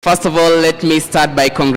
First of all, let me start by congratulating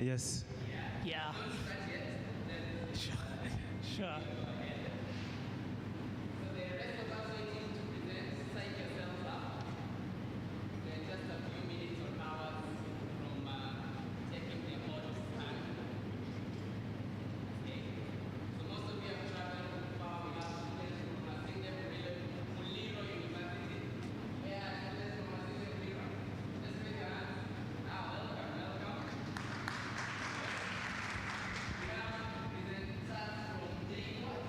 Yes. Yeah. Sure. So the rest of us waiting to present, psych yourselves up. Then just a few minutes or hours from taking the auto scan. Okay. So most of you have traveled far. We have students from Masinde Muliro University. Yeah, students from Masinde Muliro. Just raise your hands. Welcome. We have presenters from day one.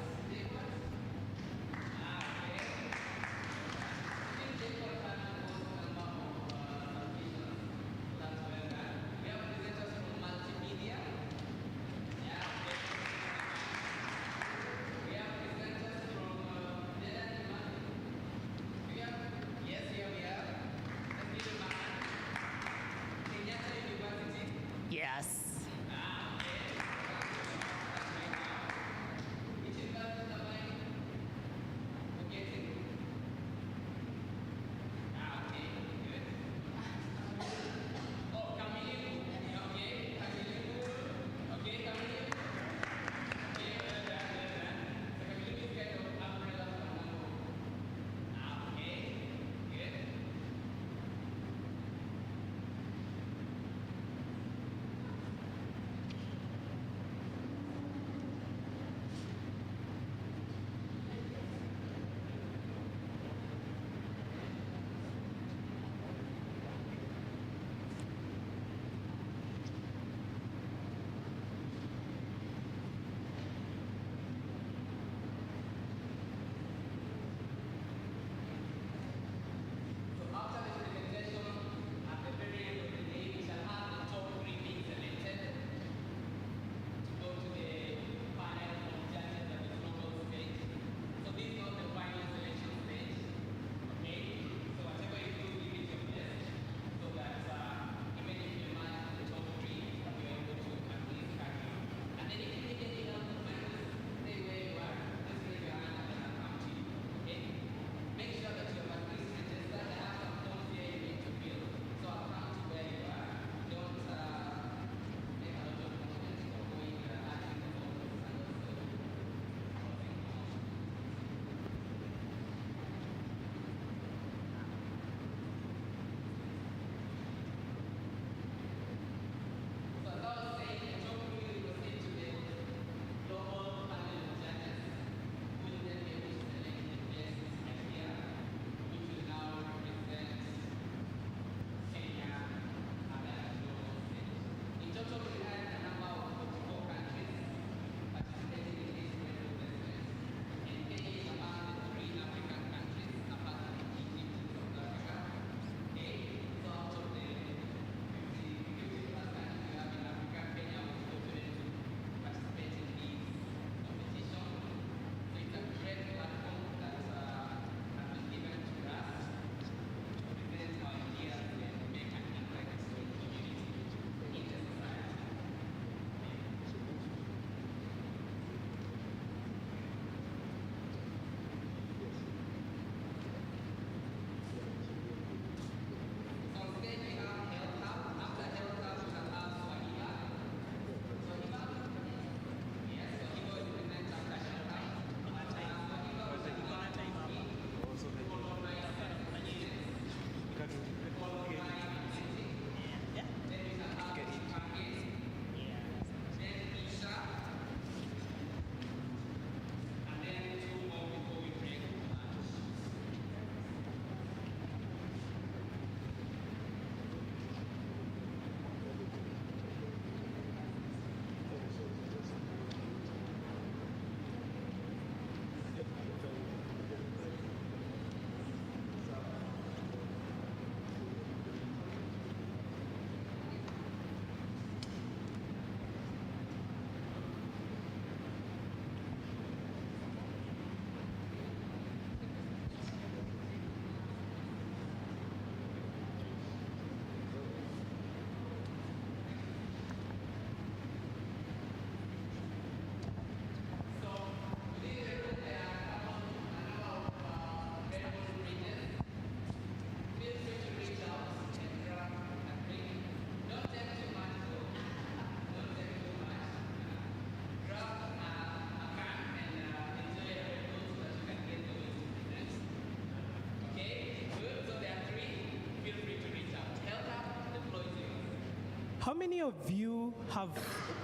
many of you have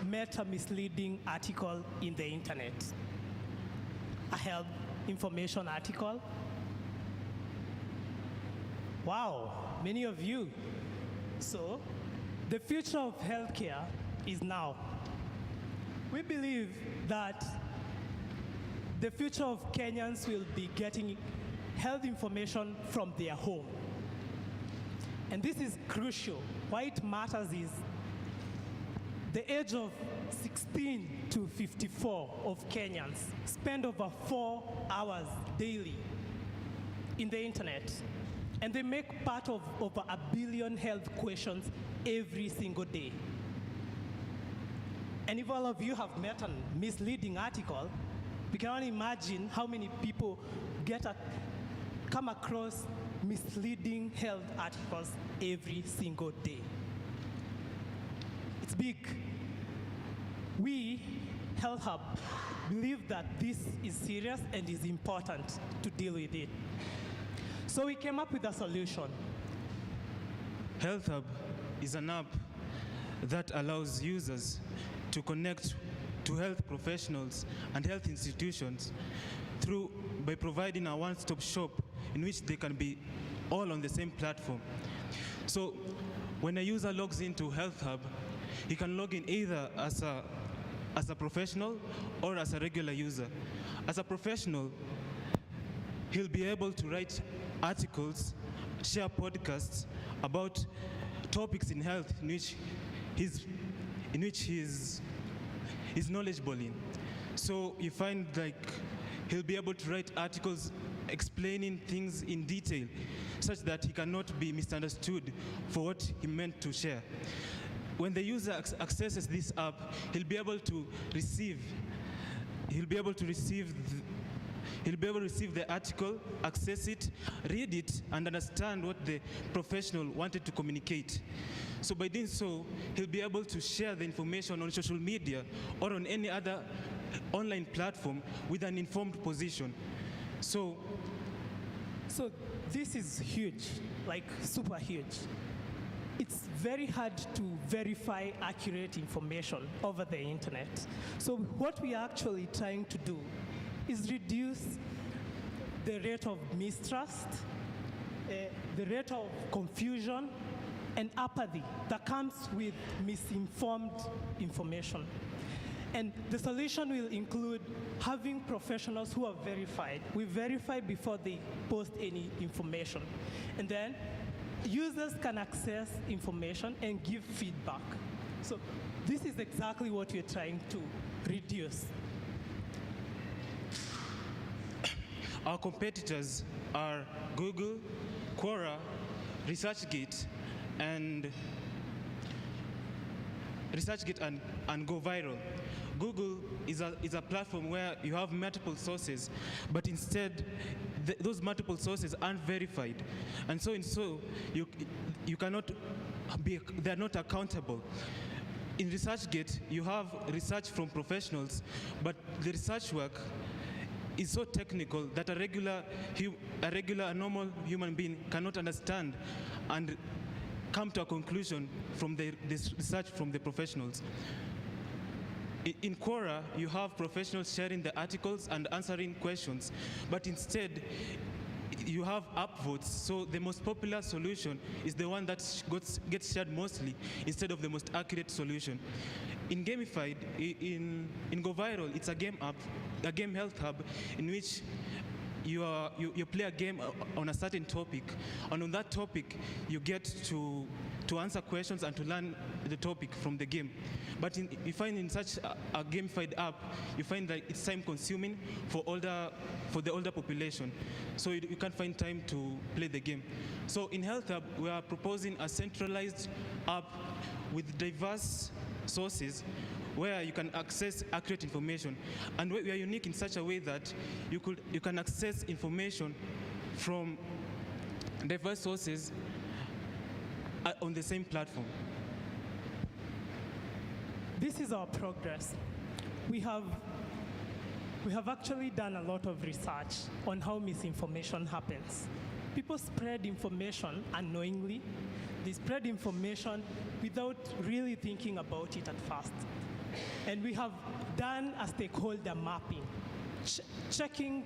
met a misleading article in the internet? A health information article? Wow, many of you. So, the future of healthcare is now. We believe that the future of Kenyans will be getting health information from their home. And this is crucial. Why it matters is the age of 16 to 54 of Kenyans spend over 4 hours daily in the internet. And they make part of over 1 billion health questions every single day. And if all of you have met a misleading article, we can only imagine how many people come across misleading health articles every single day. It's big. We, Health Hub, believe that this is serious and is important to deal with it. So we came up with a solution. Health Hub is an app that allows users to connect to health professionals and health institutions by providing a one-stop shop in which they can be all on the same platform. So when a user logs into Health Hub, he can log in either as a professional or as a regular user. As a professional, he'll be able to write articles, share podcasts about topics in health in which he's knowledgeable in. So you find like he'll be able to write articles explaining things in detail such that he cannot be misunderstood for what he meant to share. When the user accesses this app, he'll be able to receive the article, access it, read it, and understand what the professional wanted to communicate. So by doing so, he'll be able to share the information on social media or on any other online platform with an informed position. So this is huge, like super huge. It's very hard to verify accurate information over the internet. So what we are actually trying to do is reduce the rate of mistrust, the rate of confusion, and apathy that comes with misinformed information. And the solution will include having professionals who are verified. We verify before they post any information. And then users can access information and give feedback. So this is exactly what we're trying to reduce. Our competitors are Google, Quora, ResearchGate, and Go Viral. Google is a platform where you have multiple sources, but instead those multiple sources aren't verified, and so you cannot be, they're not accountable. In ResearchGate, you have research from professionals, but the research work is so technical that a regular normal human being cannot understand and come to a conclusion from this research from the professionals. In Quora, you have professionals sharing the articles and answering questions, but instead, you have upvotes, so the most popular solution is the one that gets shared mostly instead of the most accurate solution. In Gamified, in Go Viral, it's a game app, a game health hub, in which you play a game on a certain topic, and on that topic, you get to answer questions and to learn the topic from the game. But you find in such a gamified app, you find that it's time-consuming for the older population, so you can't find time to play the game. So in Health Hub, we are proposing a centralized app with diverse sources where you can access accurate information, and we are unique in such a way that you can access information from diverse sources on the same platform. This is our progress. We have actually done a lot of research on how misinformation happens. people spread information unknowingly. They spread information without really thinking about it at first. And we have done a stakeholder mapping, checking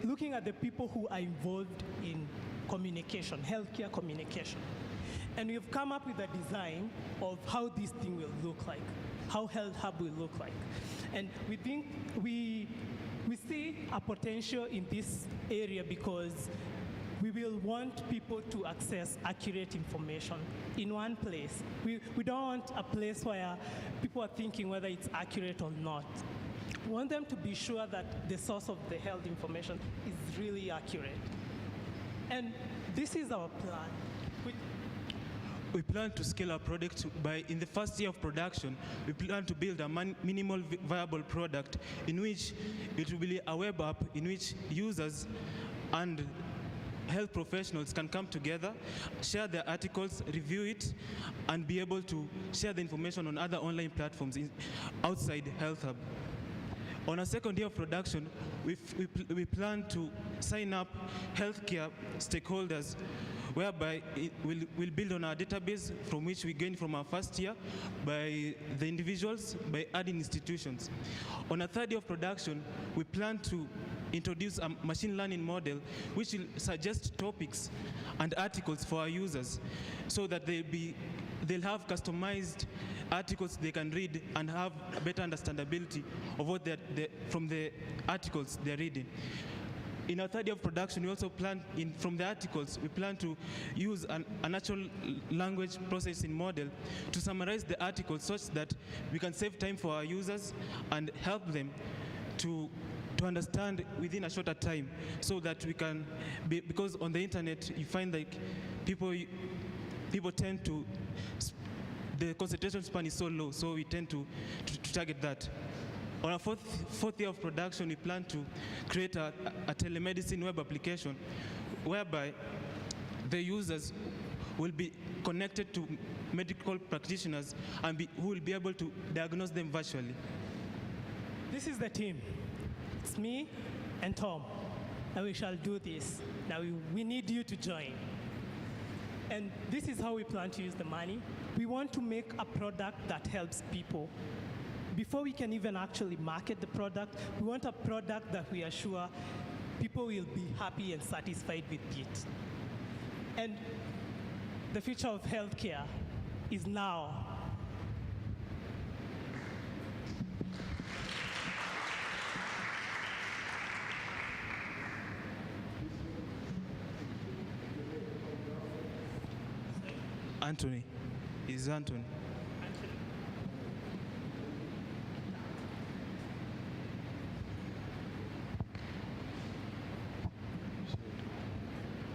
looking at the people who are involved in communication, healthcare communication. And we've come up with a design of how this thing will look like, how Health Hub will look like. And we think we see a potential in this area because we will want people to access accurate information in one place. We don't want a place where people are thinking whether it's accurate or not. We want them to be sure that the source of the health information is really accurate. And this is our plan. We plan to scale our product in the first year of production, we plan to build a minimal viable product in which it will be a web app in which users and health professionals can come together, share their articles, review it, and be able to share the information on other online platforms outside Health Hub. On our second year of production, we plan to sign up healthcare stakeholders whereby we'll build on our database from which we gain from our first year by the individuals, by adding institutions. On our third year of production, we plan to introduce a machine learning model which will suggest topics and articles for our users so that they'll have customized articles they can read and have a better understandability of what from the articles they're reading. In our third year of production, we also plan, from the articles, we plan to use a natural language processing model to summarize the articles such that we can save time for our users and help them to understand within a shorter time so that we can because on the internet you find like people tend to, the concentration span is so low, so we tend to target that. On our fourth year of production, we plan to create a telemedicine web application whereby the users will be connected to medical practitioners and who will be able to diagnose them virtually. This is the team. It's me and Tom, and we shall do this. Now we need you to join. And this is how we plan to use the money. We want to make a product that helps people. Before we can even actually market the product, we want a product that we are sure people will be happy and satisfied with it. And the future of healthcare is now. Anthony. Is Anthony.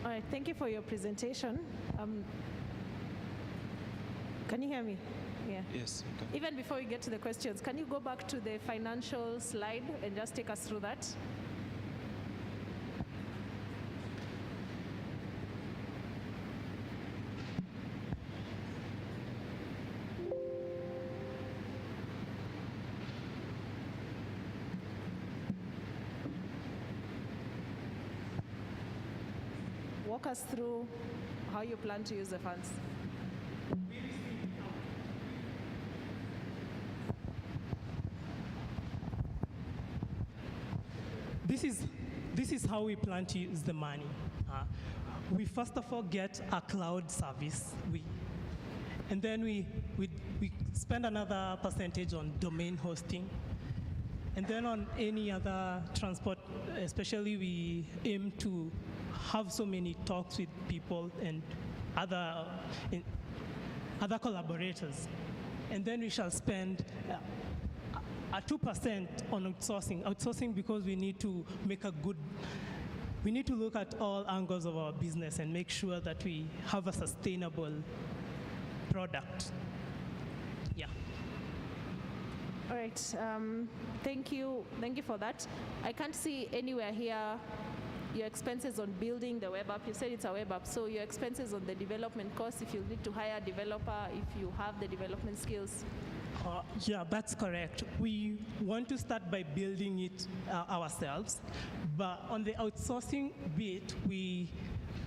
All right, thank you for your presentation. Can you hear me? Yeah. Yes. Okay. Even before we get to the questions, can you go back to the financial slide and just take us through that? Walk us through how you plan to use the funds. This is how we plan to use the money. We first of all get a cloud service, and then we spend another percentage on domain hosting, and then on any other transport, especially we aim to have so many talks with people and other collaborators. And then we shall spend a 2% on outsourcing because we need to look at all angles of our business and make sure that we have a sustainable product. Yeah. All right, thank you for that. I can't see anywhere here your expenses on building the web app. You said it's a web app, so your expenses on the development cost, if you need to hire a developer, if you have the development skills, Yeah, that's correct. We want to start by building it ourselves, but on the outsourcing bit, we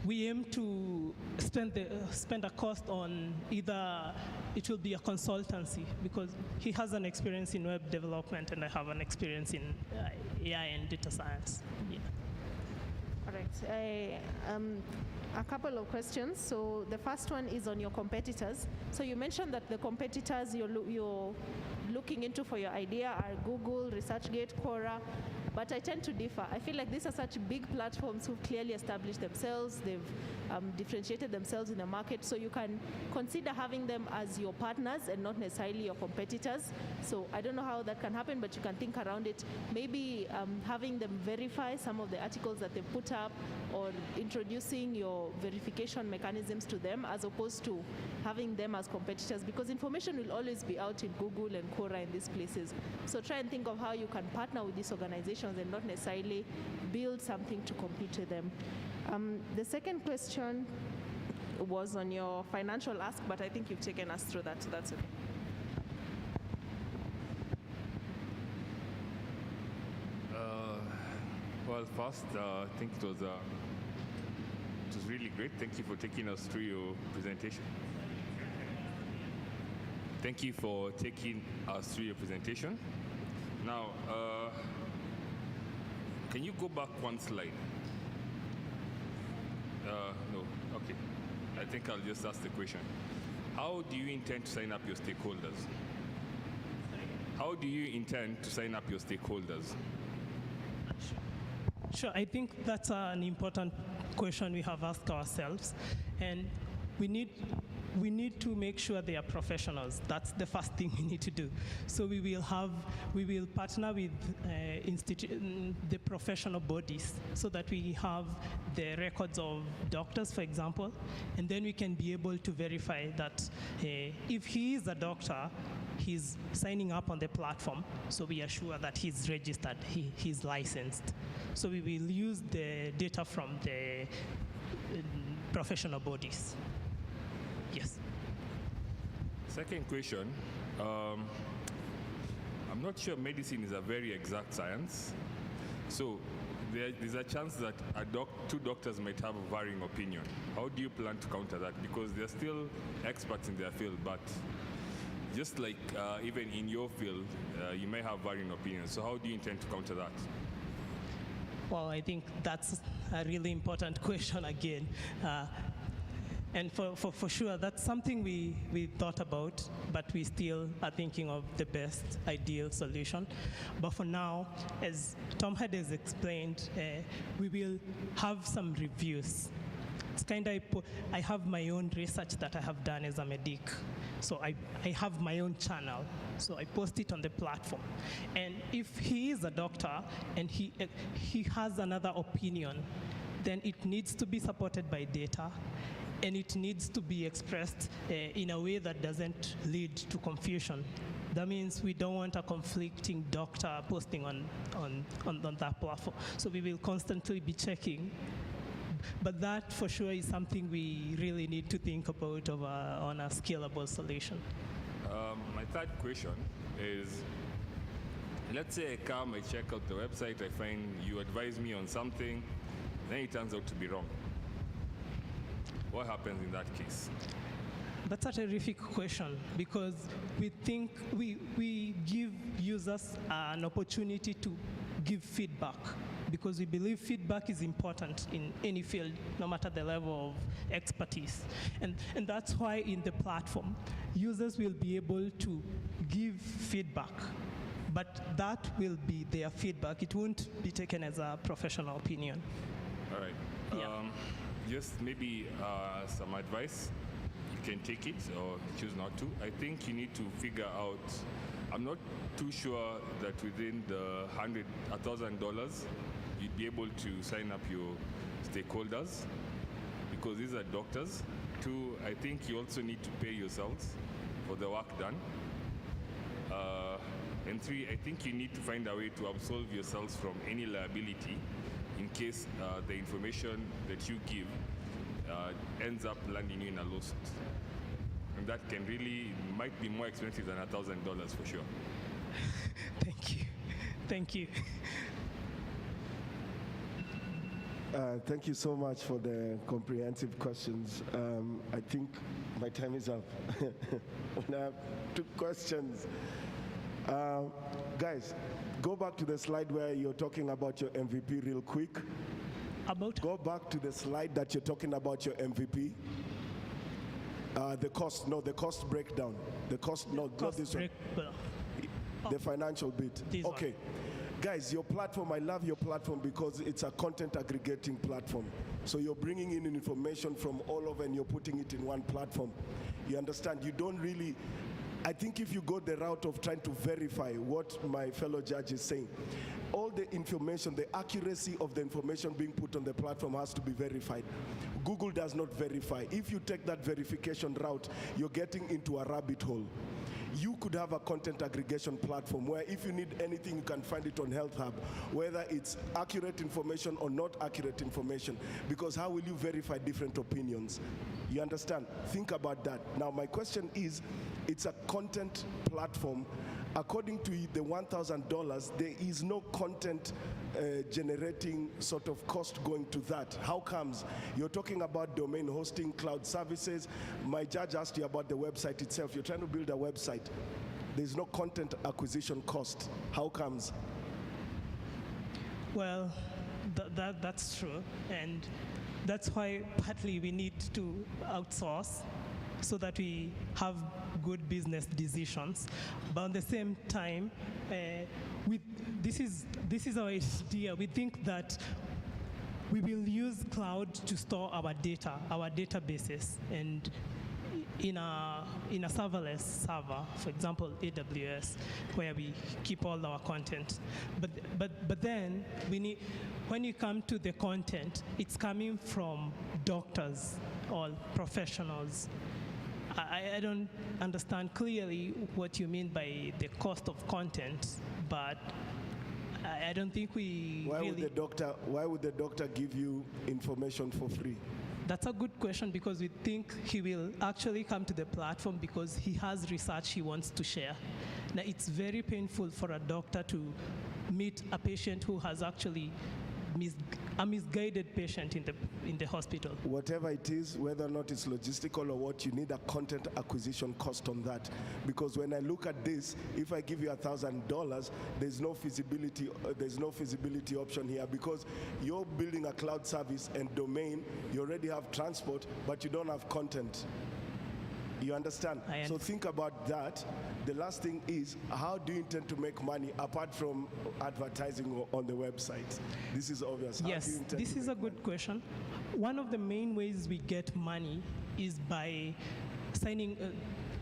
aim to spend a cost on either it will be a consultancy because he has an experience in web development and I have an experience in AI and data science. Yeah. All right. A couple of questions. So the first one is on your competitors. So you mentioned that the competitors you're looking into for your idea are Google, ResearchGate, Quora, but I tend to differ. I feel like these are such big platforms who've clearly established themselves. They've differentiated themselves in the market. So you can consider having them as your partners and not necessarily your competitors. So I don't know how that can happen, but you can think around it. Maybe having them verify some of the articles that they put up or introducing your verification mechanisms to them as opposed to having them as competitors because information will always be out in Google and Quora in these places. So try and think of how you can partner with these organizations and not necessarily build something to compete with them. The second question was on your financial ask, but I think you've taken us through that, so that's okay. Well, first, I think it was really great. Thank you for taking us through your presentation. Thank you for taking us through your presentation. Now, can you go back one slide? No, okay. I think I'll just ask the question. How do you intend to sign up your stakeholders? How do you intend to sign up your stakeholders? Sure, I think that's an important question we have asked ourselves, and we need to make sure they are professionals. That's the first thing we need to do. So we will partner with the professional bodies so that we have the records of doctors, for example, and then we can be able to verify that if he is a doctor, he's signing up on the platform, so we are sure that he's registered, he's licensed. So we will use the data from the professional bodies. Yes. Second question. I'm not sure medicine is a very exact science. So there's a chance that two doctors might have a varying opinion. How do you plan to counter that? Because they're still experts in their field, but just like even in your field, you may have varying opinions. So how do you intend to counter that? Well, I think that's a really important question again. And for sure, that's something we thought about, but we still are thinking of the best ideal solution. But for now, as Tom had explained, we will have some reviews. It's kind of, I have my own research that I have done as a medic. So I have my own channel. So I post it on the platform. And if he is a doctor and he has another opinion, then it needs to be supported by data. And it needs to be expressed in a way that doesn't lead to confusion. That means we don't want a conflicting doctor posting on that platform. So we will constantly be checking. But that for sure is something we really need to think about on a scalable solution. My third question is, let's say I come, I check out the website, I find you advise me on something, then it turns out to be wrong. What happens in that case? That's a terrific question because we think we give users an opportunity to give feedback because we believe feedback is important in any field, no matter the level of expertise. And that's why in the platform, users will be able to give feedback, but that will be their feedback. It won't be taken as a professional opinion. All right. Yeah. Just maybe some advice. You can take it or choose not to. I think you need to figure out, I'm not too sure that within the $1,000, you'd be able to sign up your stakeholders because these are doctors. Two, I think you also need to pay yourselves for the work done. And three, I think you need to find a way to absolve yourselves from any liability in case the information that you give ends up landing you in a lawsuit. And that can really, might be more expensive than $1,000 for sure. Thank you. Thank you. Thank you so much for the comprehensive questions. I think my time is up. I have 2 questions. Guys, go back to the slide where you're talking about your MVP real quick. About Go back to the slide that you're talking about your MVP. The cost breakdown. The cost, no, not this one. The financial bit. This one. Okay. Guys, your platform, I love your platform because it's a content aggregating platform. So you're bringing in information from all over and you're putting it in one platform. You understand? You don't really, I think if you go the route of trying to verify what my fellow judge is saying, all the information, the accuracy of the information being put on the platform has to be verified. Google does not verify. If you take that verification route, you're getting into a rabbit hole. You could have a content aggregation platform where if you need anything, you can find it on Health Hub, whether it's accurate information or not accurate information, because how will you verify different opinions? You understand? Think about that. Now, my question is, it's a content platform. According to the $1,000, there is no content generating sort of cost going to that. How comes? You're talking about domain hosting, cloud services. My judge asked you about the website itself. You're trying to build a website. There's no content acquisition cost. How comes? Well, that's true. And that's why partly we need to outsource so that we have good business decisions. But at the same time, this is our idea. We think that we will use cloud to store our data, our databases, and in a serverless server, for example, AWS, where we keep all our content. But then we need, when you come to the content, it's coming from doctors or professionals. I don't understand clearly what you mean by the cost of content, but I don't think we Why really... would the doctor give you information for free? That's a good question, because we think he will actually come to the platform because he has research he wants to share. Now, it's very painful for a doctor to meet a patient who has actually a misguided patient in the hospital. Whatever it is, whether or not it's logistical or what, you need a content acquisition cost on that. Because when I look at this, if I give you $1,000, there's no feasibility option here, because you're building a cloud service and domain, you already have transport, but you don't have content. You understand? So think about that. The last thing is, how do you intend to make money apart from advertising on the website? This is obvious. Yes, this is a good question. One of the main ways we get money is by signing,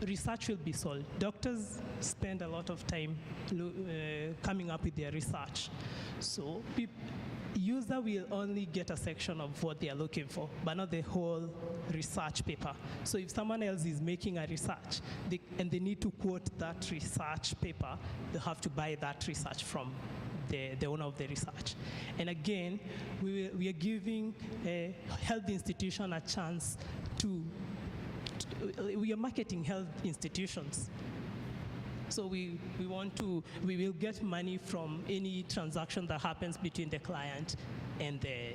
research will be sold. Doctors spend a lot of time coming up with their research. So user will only get a section of what they are looking for, but not the whole research paper. So if someone else is making a research and they need to quote that research paper, they have to buy that research from the owner of the research. And again, we are giving a health institution a chance we are marketing health institutions. So we will get money from any transaction that happens between the client and the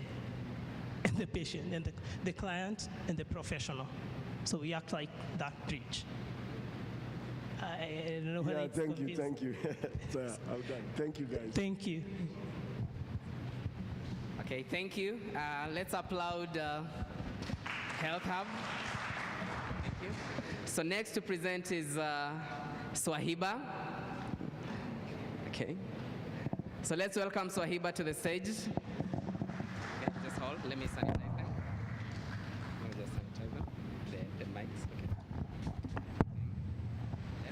patient, and the client and the professional. So we act like that bridge. I don't know whether it's confusing. Thank you. So, I'm done. Thank you, guys. Thank you. Okay, thank you. Let's applaud Health Hub. Thank you. So next to present is Swahiba. Okay. So let's welcome Swahiba to the stage. Okay, just hold. Let me sanitize them. Let me just sanitize them. The mics. Okay. Yeah.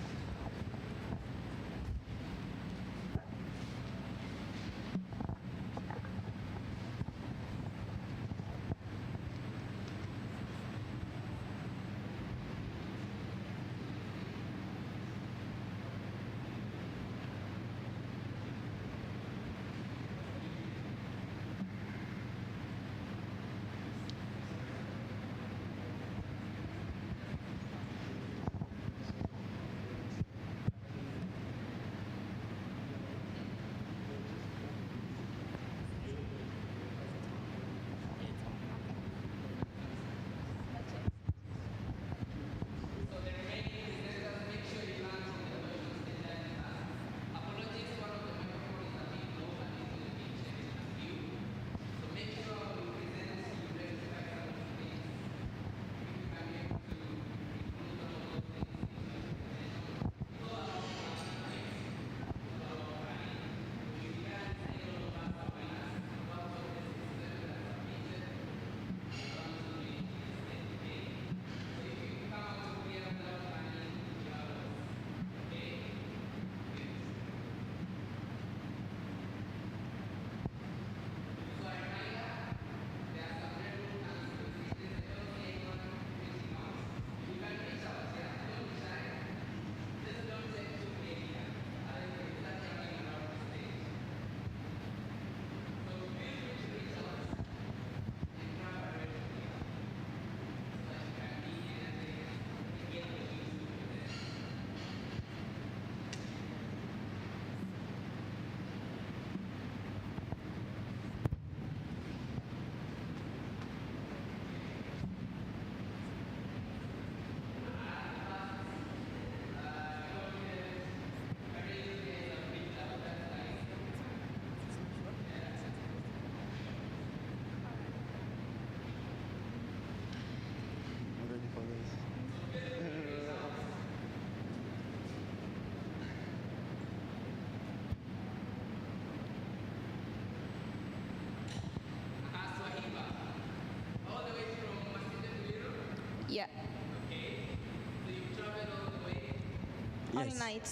All Yes. night.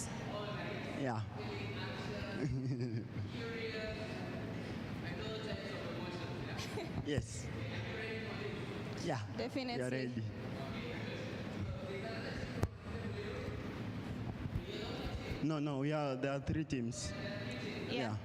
Yeah. Yes. Yeah. Definitely. We are ready. No, there are 3 teams. Yeah.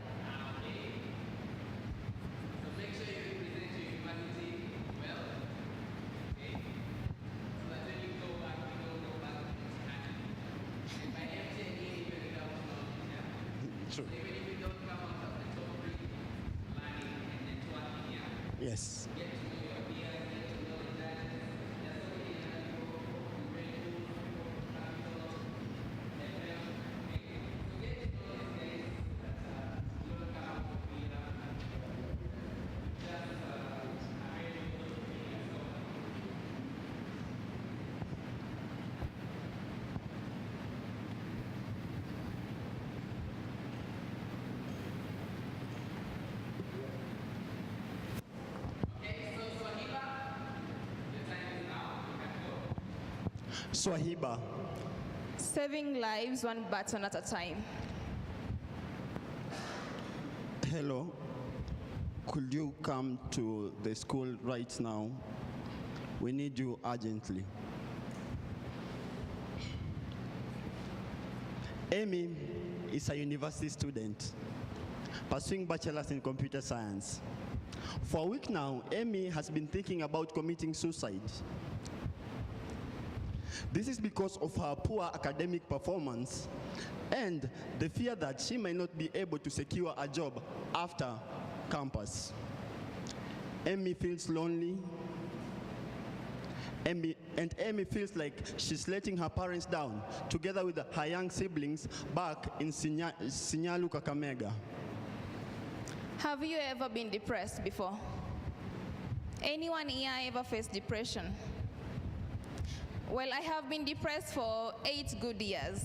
True. Yes. Swahiba. Saving lives one button at a time. Hello. Could you come to the school right now? We need you urgently. Amy is a university student pursuing bachelor's in computer science. For a week now, Amy has been thinking about committing suicide. This is because of her poor academic performance and the fear that she may not be able to secure a job after campus. Amy feels lonely. Amy feels like she's letting her parents down, together with her young siblings back in Sinyalu, Kakamega. Have you ever been depressed before? Anyone here ever faced depression? Well, I have been depressed for 8 good years.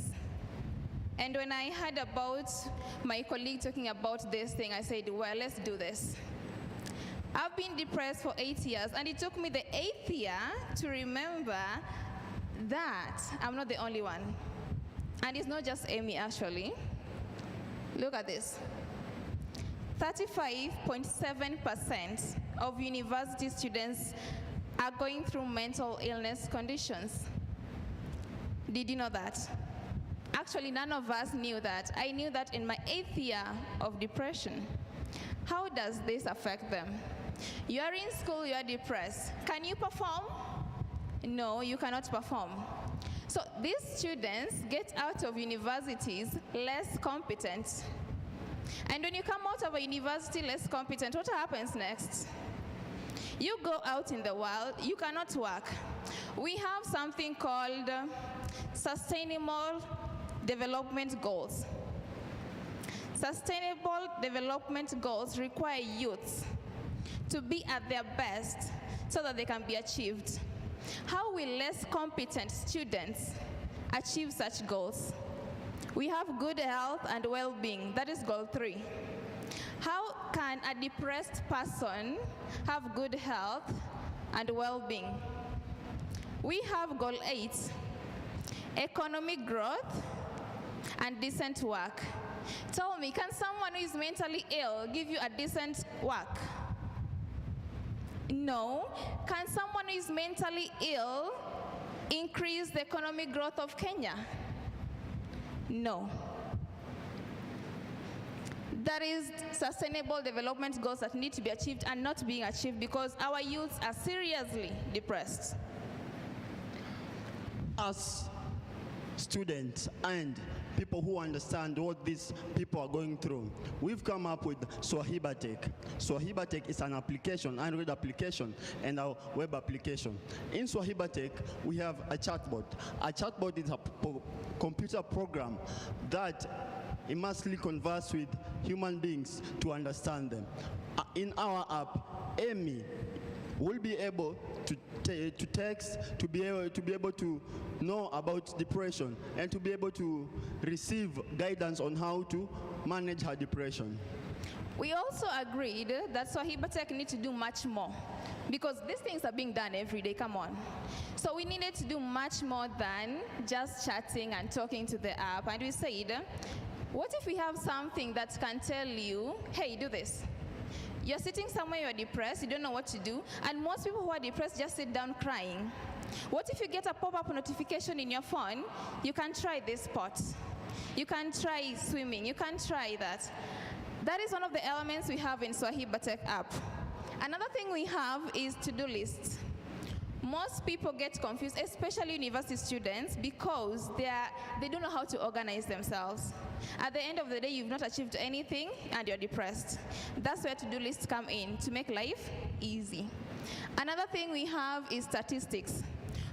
And when I heard about my colleague talking about this thing, I said, well, let's do this. I've been depressed for 8 years, and it took me the 8th year to remember that I'm not the only one. And it's not just Amy, actually. Look at this. 35.7% of university students are going through mental illness conditions. Did you know that? Actually, none of us knew that. I knew that in my 8th year of depression. How does this affect them? You are in school, you are depressed. Can you perform? No, you cannot perform. So these students get out of universities less competent. And when you come out of a university less competent, what happens next? You go out in the world, you cannot work. We have something called Sustainable Development Goals. Sustainable Development Goals require youths to be at their best so that they can be achieved. How will less competent students achieve such goals? We have good health and well-being. That is goal 3. How can a depressed person have good health and well-being? We have goal 8, economic growth and decent work. Tell me, can someone who is mentally ill give you a decent work? No. Can someone who is mentally ill increase the economic growth of Kenya? No. That is sustainable development goals that need to be achieved and not being achieved because our youths are seriously depressed. As students and people who understand what these people are going through, we've come up with Swahiba Tech. Swahiba Tech is an application, Android application, and a web application. In Swahiba Tech, we have a chatbot. A chatbot is a computer program that immersely converse with human beings to understand them. In our app, Amy will be able to text, to be able to know about depression, and to be able to receive guidance on how to manage her depression. We also agreed that Swahiba Tech need to do much more because these things are being done every day, come on. So we needed to do much more than just chatting and talking to the app. And we said, what if we have something that can tell you, hey, do this? You're sitting somewhere, you're depressed, you don't know what to do, and most people who are depressed just sit down crying. What if you get a pop-up notification in your phone? You can try this sport. You can try swimming, you can try that. That is one of the elements we have in Swahiba Tech app. Another thing we have is to-do lists. Most people get confused, especially university students, because they don't know how to organize themselves. At the end of the day, you've not achieved anything and you're depressed. That's where to-do lists come in, to make life easy. Another thing we have is statistics.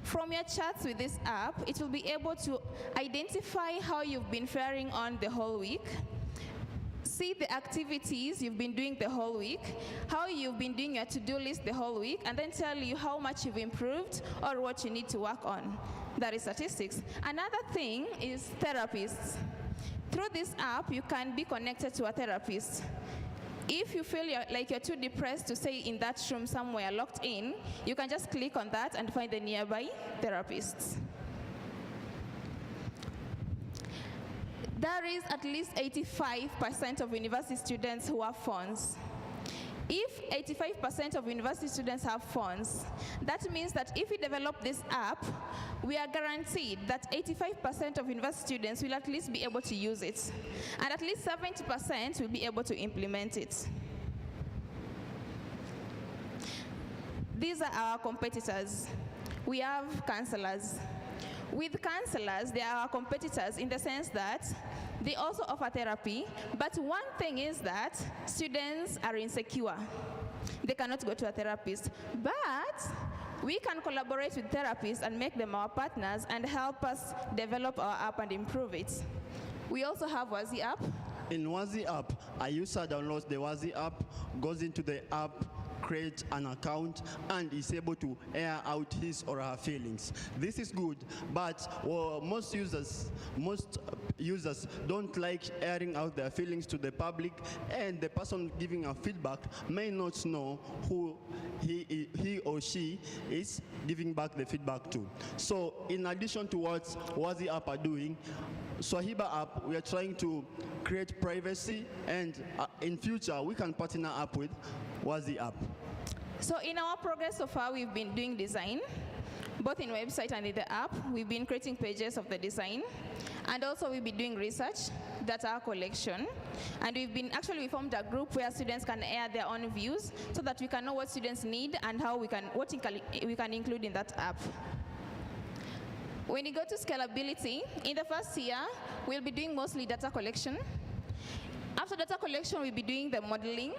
From your chats with this app, it will be able to identify how you've been faring on the whole week, see the activities you've been doing the whole week, how you've been doing your to-do list the whole week, and then tell you how much you've improved or what you need to work on. That is statistics. Another thing is therapists. Through this app, you can be connected to a therapist. If you feel like you're too depressed to stay in that room somewhere locked in, you can just click on that and find the nearby therapists. There is at least 85% of university students who have phones. If 85% of university students have phones, that means that if we develop this app, we are guaranteed that 85% of university students will at least be able to use it, and at least 70% will be able to implement it. These are our competitors. We have counselors. With counselors, they are our competitors in the sense that they also offer therapy, but one thing is that students are insecure. They cannot go to a therapist, but we can collaborate with therapists and make them our partners and help us develop our app and improve it. We also have Wazi app. In Wazi app, a user downloads the Wazi app, goes into the app, create an account, and is able to air out his or her feelings. This is good, but most users don't like airing out their feelings to the public, and the person giving a feedback may not know who he or she is giving back the feedback to. So in addition to what Wazi app are doing, Swahiba app, we are trying to create privacy, and in future we can partner up with Wazi app. So in our progress so far, we've been doing design, both in website and in the app. We've been creating pages of the design, and also we've been doing research, data collection, and we formed a group where students can air their own views so that we can know what students need and how we can include in that app. When you go to scalability, in the first year, we'll be doing mostly data collection. After data collection, we'll be doing the modeling.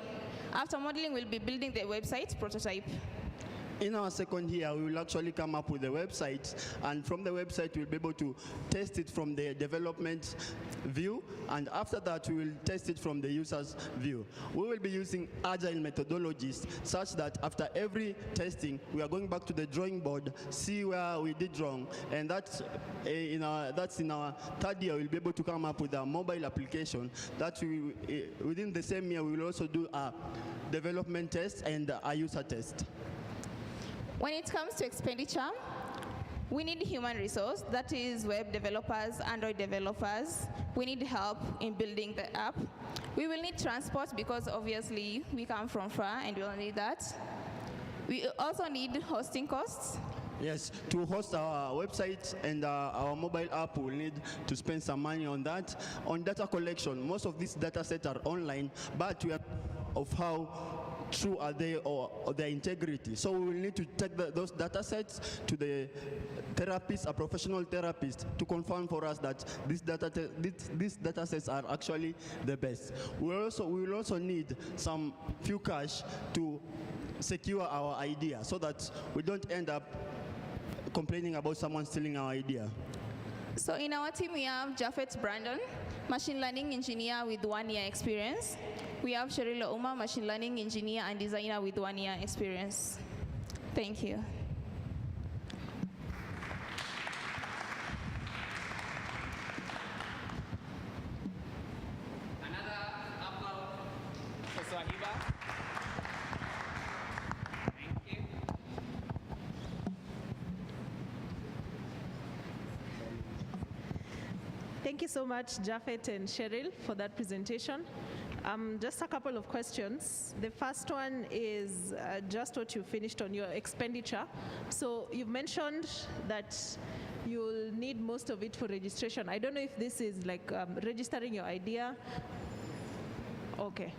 After modeling, we'll be building the website prototype. In our second year, we will actually come up with a website, and from the website, we'll be able to test it from the development view, and after that, we will test it from the user's view. We will be using agile methodologies such that after every testing, we are going back to the drawing board, see where we did wrong, and that's in our third year, we'll be able to come up with a mobile application that within the same year, we will also do a development test and a user test. When it comes to expenditure, we need human resource, that is web developers, Android developers. We need help in building the app. We will need transport because obviously we come from far and we'll need that. We also need hosting costs. Yes, to host our website and our mobile app, we'll need to spend some money on that. On data collection, most of these data sets are online, but we are of how true are they or their integrity. So we will need to take those data sets to the therapist, a professional therapist, to confirm for us that these data sets are actually the best. We will also need some few cash to secure our idea so that we don't end up complaining about someone stealing our idea. So in our team, we have Jafet Brandon, machine learning engineer with 1 year experience. We have Sherila Uma, machine learning engineer and designer with 1 year experience. Thank you. Another applause for Thank you so much, Japhet and Cheryl, for that presentation. Just a couple of questions. The first one is just what you finished on your expenditure. So you've mentioned that you'll need most of it for registration. I don't know if this is like registering your idea. Okay.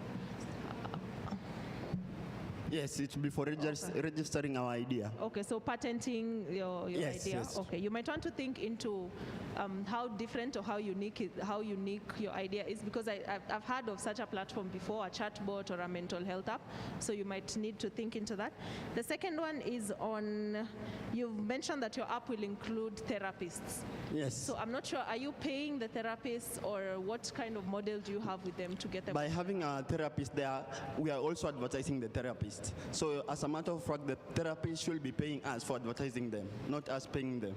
Yes, it will be for registering our idea. Okay, so patenting your Yes, idea. yes. Okay, you might want to think into how different or how unique your idea is, because I've heard of such a platform before, a chatbot or a mental health app. So you might need to think into that. The second one is on, you've mentioned that your app will include therapists. Yes. So I'm not sure, are you paying the therapists, or what kind of model do you have with them to get them? By having a therapist there, we are also advertising the therapist. So as a matter of fact, the therapist should be paying us for advertising them, not us paying them.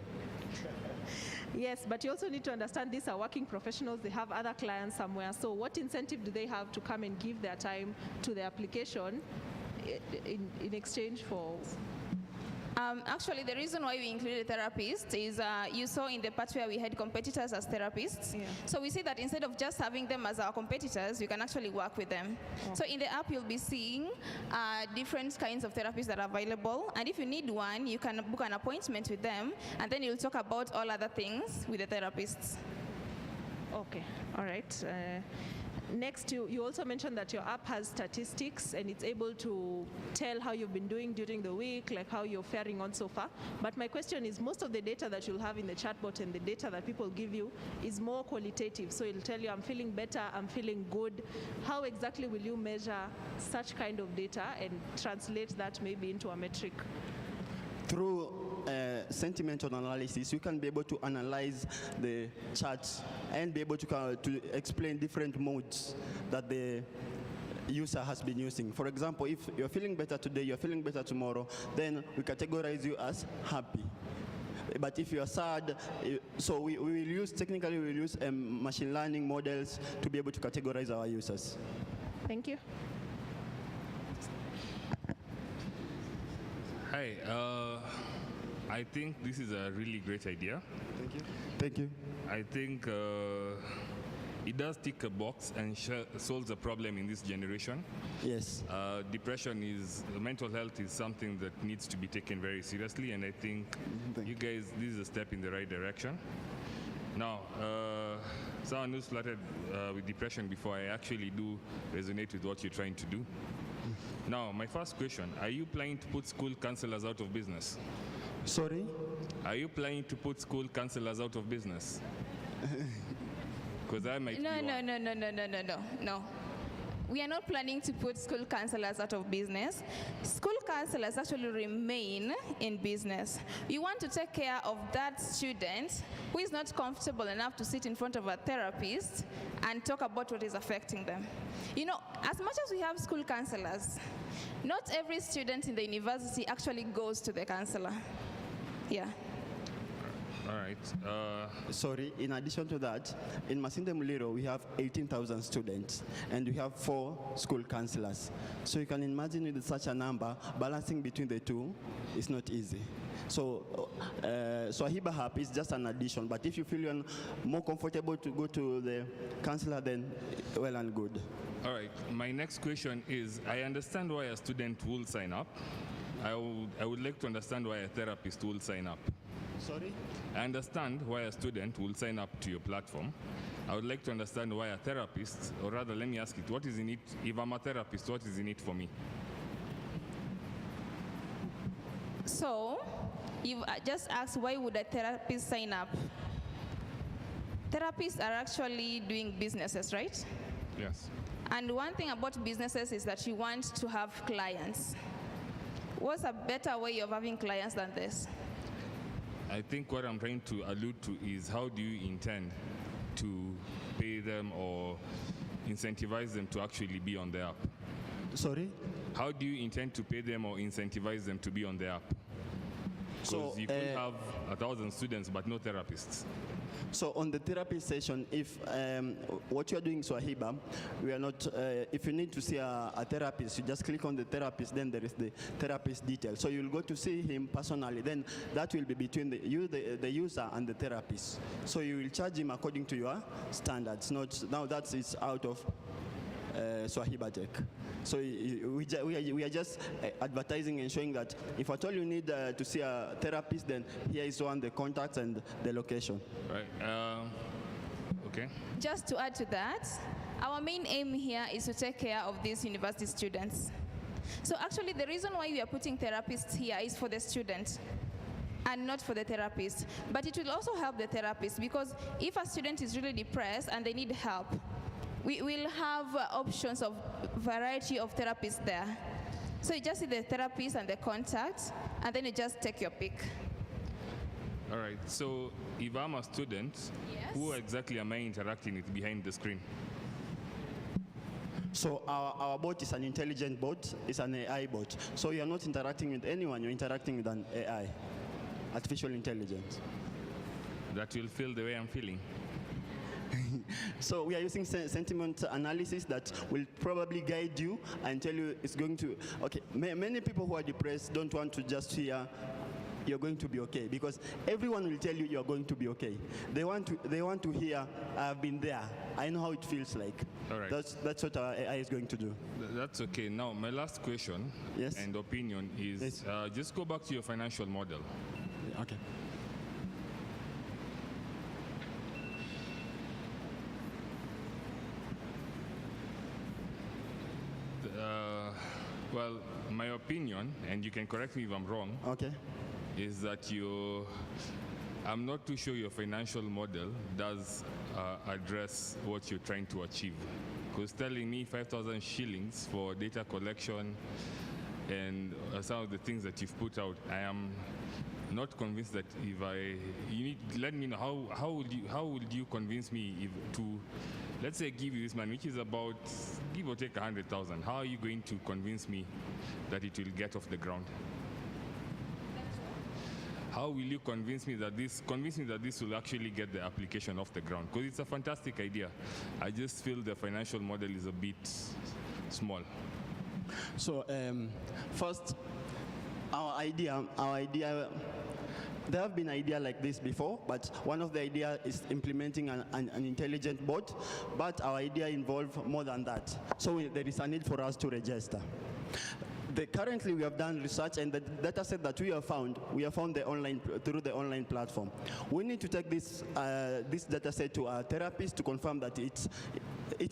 Yes, but you also need to understand these are working professionals. They have other clients somewhere. So what incentive do they have to come and give their time to the application in exchange for? Actually, the reason why we included therapists is you saw in the part where we had competitors as therapists. Yeah. So we see that instead of just having them as our competitors, you can actually work with them. So in the app, you'll be seeing different kinds of therapists that are available. And if you need one, you can book an appointment with them, and then you'll talk about all other things with the therapists. Okay, all right. Next, you also mentioned that your app has statistics and it's able to tell how you've been doing during the week, like how you're faring on so far. But my question is, most of the data that you'll have in the chatbot and the data that people give you is more qualitative. So it'll tell you, I'm feeling better, I'm feeling good. How exactly will you measure such kind of data and translate that maybe into a metric? Through sentimental analysis, you can be able to analyze the charts and be able to explain different modes that the user has been using. For example, if you're feeling better today, you're feeling better tomorrow, then we categorize you as happy. But if you're sad, so we will use, technically we will use machine learning models to be able to categorize our users. Thank you. Hi, I think this is a really great idea. Thank you. Thank you. I think it does tick a box and solves a problem in this generation. Yes. Mental health is something that needs to be taken very seriously, and I think you guys, this is a step in the right direction. Now, someone who started with depression before, I actually do resonate with what you're trying to do. Now, my first question, are you planning to put school counselors out of business? Sorry? Are you planning to put school counselors out of business? Because I might be one. No. We are not planning to put school counselors out of business. School counselors actually remain in business. We want to take care of that student who is not comfortable enough to sit in front of a therapist and talk about what is affecting them. You know, as much as we have school counselors, not every student in the university actually goes to the counselor. Yeah. All right. Sorry, in addition to that, in Malindi Muliro, we have 18,000 students, and we have 4 school counselors. So you can imagine with such a number, balancing between the two is not easy. So Swahiba Hub is just an addition, but if you feel you're more comfortable to go to the counselor, then well and good. All right. My next question is, I understand why a student will sign up. I would like to understand why a therapist will sign up. Sorry? I understand why a student will sign up to your platform. I would like to understand why a therapist, or rather, let me ask it, what is in it, if I'm a therapist, what is in it for me? So, you just asked, why would a therapist sign up? Therapists are actually doing businesses, right? Yes. And one thing about businesses is that you want to have clients. What's a better way of having clients than this? I think what I'm trying to allude to is, how do you intend to pay them or incentivize them to actually be on the app? Sorry? How do you intend to pay them or incentivize them to be on the app? Because you could have 1,000 students but no therapists. So on the therapy session, if what you are doing Swahiba, we are not, if you need to see a therapist, you just click on the therapist, then there is the therapist detail. So you'll go to see him personally, then that will be between the user and the therapist. So you will charge him according to your standards, not, now that is out of Swahiba Tech. So we are just advertising and showing that if at all you need to see a therapist, then here is one, the contacts and the location. Right. Okay. Just to add to that, our main aim here is to take care of these university students. So actually the reason why we are putting therapists here is for the student and not for the therapist. But it will also help the therapist, because if a student is really depressed and they need help, we will have options of variety of therapists there. So you just see the therapist and the contact, and then you just take your pick. All right. So if I'm a student, Yes. who exactly am I interacting with behind the screen? So our bot is an intelligent bot, it's an AI bot. So you're not interacting with anyone, you're interacting with an AI, artificial intelligence. That will feel the way I'm feeling. So we are using sentiment analysis that will probably guide you and tell you it's going to, okay, many people who are depressed don't want to just hear you're going to be okay, because everyone will tell you you're going to be okay. They want to hear, I've been there, I know how it feels like. All right. That's what our AI is going to do. That's okay. Now, my last question Yes. and opinion is Yes. just go back to your financial model. Okay. Well, my opinion, and you can correct me if I'm wrong, Okay. is that I'm not too sure your financial model does address what you're trying to achieve. Because telling me 5,000 shillings for data collection and some of the things that you've put out, I am not convinced that you need to let me know how would you convince me to, let's say, give you this money, which is about, give or take 100,000. How are you going to convince me that it will get off the ground? How will you convince me that this will actually get the application off the ground? Because it's a fantastic idea. I just feel the financial model is a bit small. So first, our idea, there have been ideas like this before, but one of the ideas is implementing an intelligent bot, but our idea involves more than that. So there is a need for us to register. Currently, we have done research, and the data set that we have found through the online platform. We need to take this data set to a therapist to confirm that its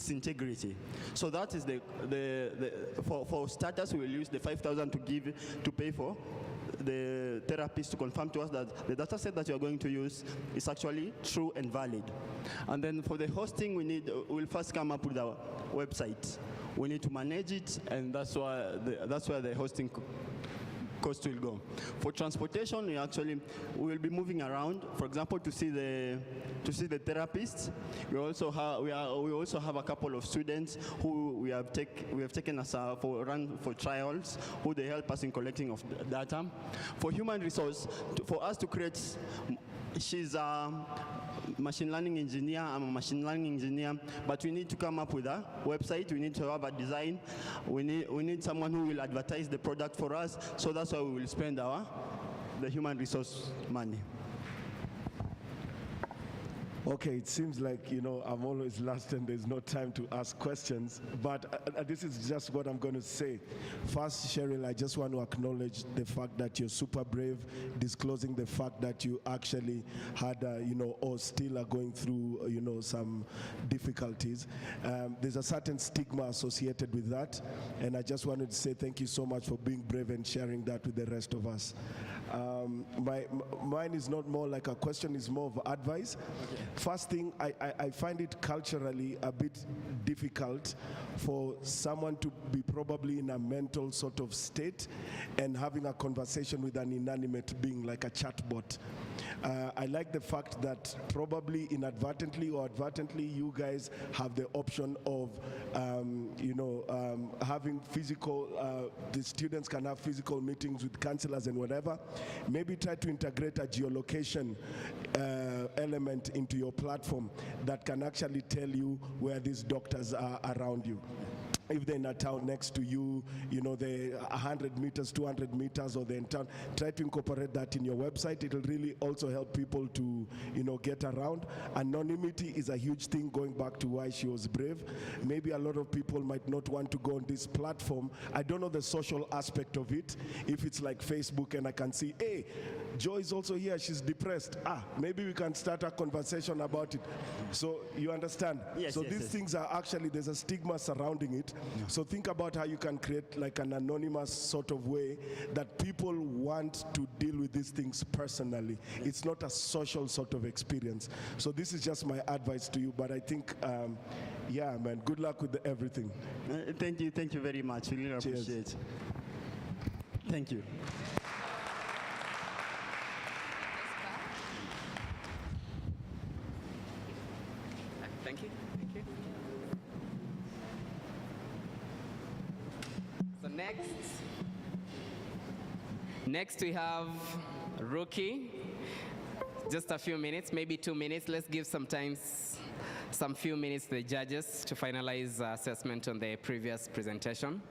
integrity. So that is for starters, we will use the 5,000 to pay for the therapist to confirm to us that the data set that you are going to use is actually true and valid. And then for the hosting, we'll first come up with our website. We need to manage it, and that's where the hosting cost will go. For transportation, we will be moving around. For example, to see the therapist. We also have a couple of students who we have taken as for trials, who they help us in collecting of data. For human resource, for us to create, she's a machine learning engineer, I'm a machine learning engineer, but we need to come up with a website, we need to have a design, we need someone who will advertise the product for us, so that's why we will spend the human resource money. Okay, it seems like, I'm always last and there's no time to ask questions, but this is just what I'm going to say. First, Cheryl, I just want to acknowledge the fact that you're super brave, disclosing the fact that you actually had, or still are going through, some difficulties. There's a certain stigma associated with that, and I just wanted to say thank you so much for being brave and sharing that with the rest of us. Mine is not more like a question, it's more of advice. Okay. First thing, I find it culturally a bit difficult for someone to be probably in a mental sort of state and having a conversation with an inanimate being like a chatbot. I like the fact that probably inadvertently or advertently, you guys have the option of, having physical, the students can have physical meetings with counselors and whatever. Maybe try to integrate a geolocation element into your platform that can actually tell you where these doctors are around you. If they're in a town next to you, they're 100 meters, 200 meters, or they're in town, try to incorporate that in your website. It'll really also help people to, get around. Anonymity is a huge thing, going back to why she was brave. Maybe a lot of people might not want to go on this platform. I don't know the social aspect of it. If it's like Facebook and I can see, hey, Joy is also here, she's depressed. Maybe we can start a conversation about it. So you understand? Yes, so yes, these yes. things are actually, there's a stigma surrounding it. So think about how you can create like an anonymous sort of way that people want to deal with these things personally. It's not a social sort of experience. So this is just my advice to you, but I think, yeah, man, good luck with everything. Thank you very much. We really appreciate it. Thank you. Thank you. Thank you. So next we have Rookie. Just a few minutes, maybe 2 minutes. Let's give some few minutes to the judges to finalize assessment on the previous presentation.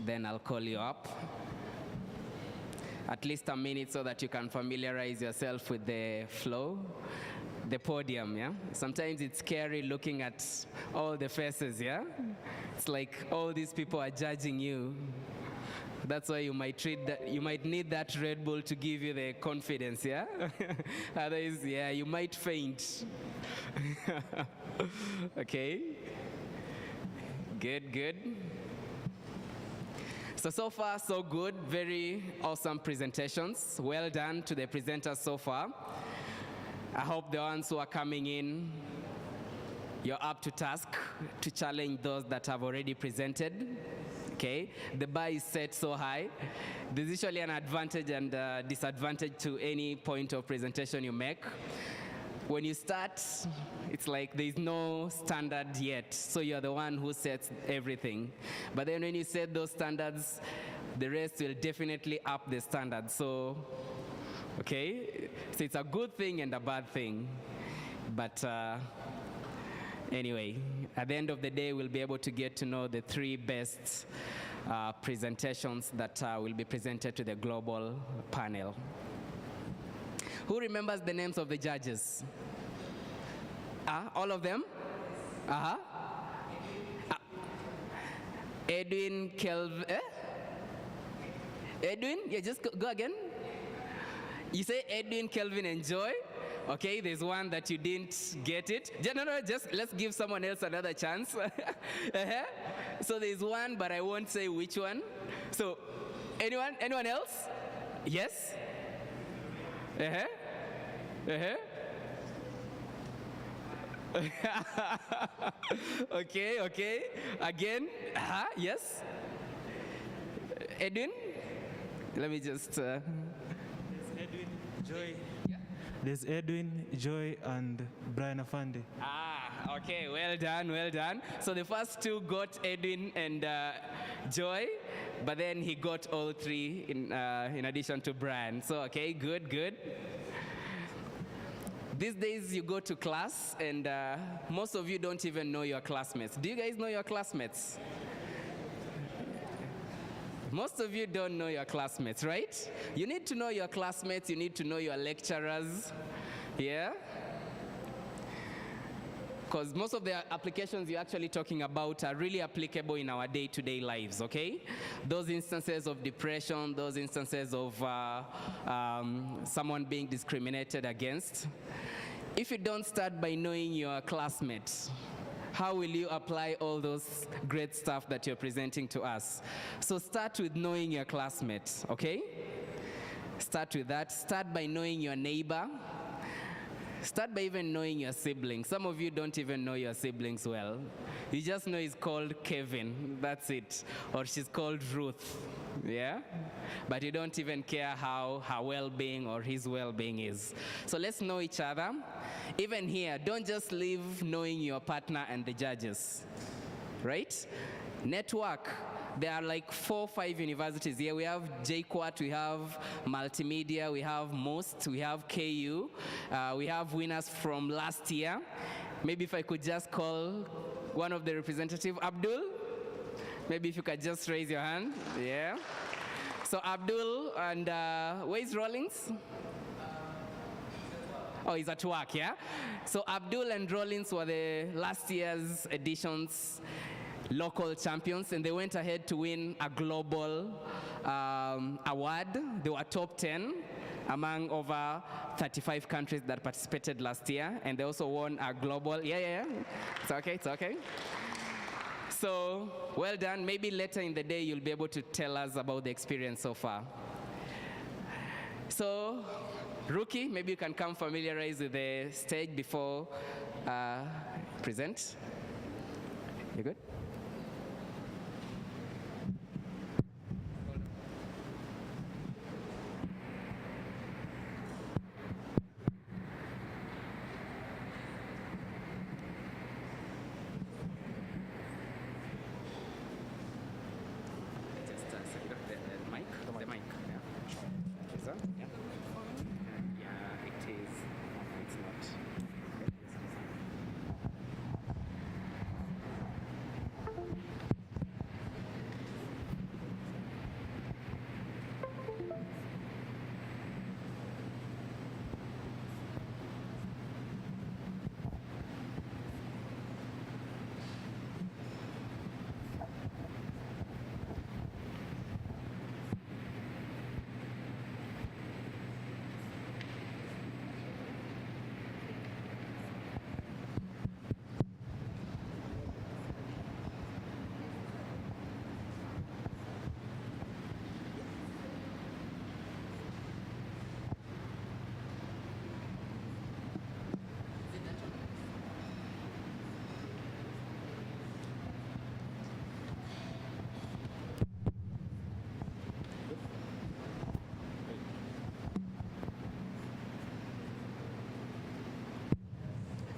Then I'll call you up. At least a minute so that you can familiarize yourself with the flow. The podium, yeah? Sometimes it's scary looking at all the faces, yeah? It's like all these people are judging you. That's why you might need that Red Bull to give you the confidence, yeah? Otherwise, yeah, you might faint. Okay? Good. So far, so good. Very awesome presentations. Well done to the presenters so far. I hope the ones who are coming in, you're up to task to challenge those that have already presented. Okay, the bar is set so high. There's usually an advantage and disadvantage to any point of presentation you make. When you start, it's like there's no standard yet, so you're the one who sets everything. But then when you set those standards, the rest will definitely up the standards. So, okay, so it's a good thing and a bad thing. But anyway, at the end of the day, we'll be able to get to know the 3 best presentations that will be presented to the global panel. Who remembers the names of the judges? All of them? Edwin, Kelvin, Edwin? Yeah, just go again. You say Edwin, Kelvin, and Joy. Okay, there's one that you didn't get it. No, just let's give someone else another chance. So there's one, but I won't say which one. So, anyone else? Yes? Okay. Again? Yes? Edwin? Let me just... Edwin, Joy. There's Edwin, Joy, and Brian Afande. Okay, well done. So the first 2 got Edwin and Joy, but then he got all 3 in addition to Brian. So, okay, good. These days you go to class and most of you don't even know your classmates. Do you guys know your classmates? Most of you don't know your classmates, right? You need to know your classmates, you need to know your lecturers, yeah? Because most of the applications you're actually talking about are really applicable in our day-to-day lives, okay? Those instances of depression, those instances of someone being discriminated against. If you don't start by knowing your classmates, how will you apply all those great stuff that you're presenting to us? So start with knowing your classmates, okay? Start with that. Start by knowing your neighbor. Start by even knowing your siblings. Some of you don't even know your siblings well. You just know he's called Kevin, that's it. Or she's called Ruth, yeah? But you don't even care how her well-being or his well-being is. So let's know each other. Even here, don't just leave knowing your partner and the judges, right? Network. There are like 4 or 5 universities here. We have JQuat, we have Multimedia, we have MOST, we have KU. We have winners from last year. Maybe if I could just call one of the representatives, Abdul. Maybe if you could just raise your hand, yeah. So Abdul and where is Rollins? Oh, he's at work, yeah? So Abdul and Rollins were the last year's editions local champions, and they went ahead to win a global award. They were top 10 among over 35 countries that participated last year, and they also won a global, yeah. It's okay. So, well done. Maybe later in the day you'll be able to tell us about the experience so far. So, Rookie, maybe you can come familiarize with the stage before present. You good?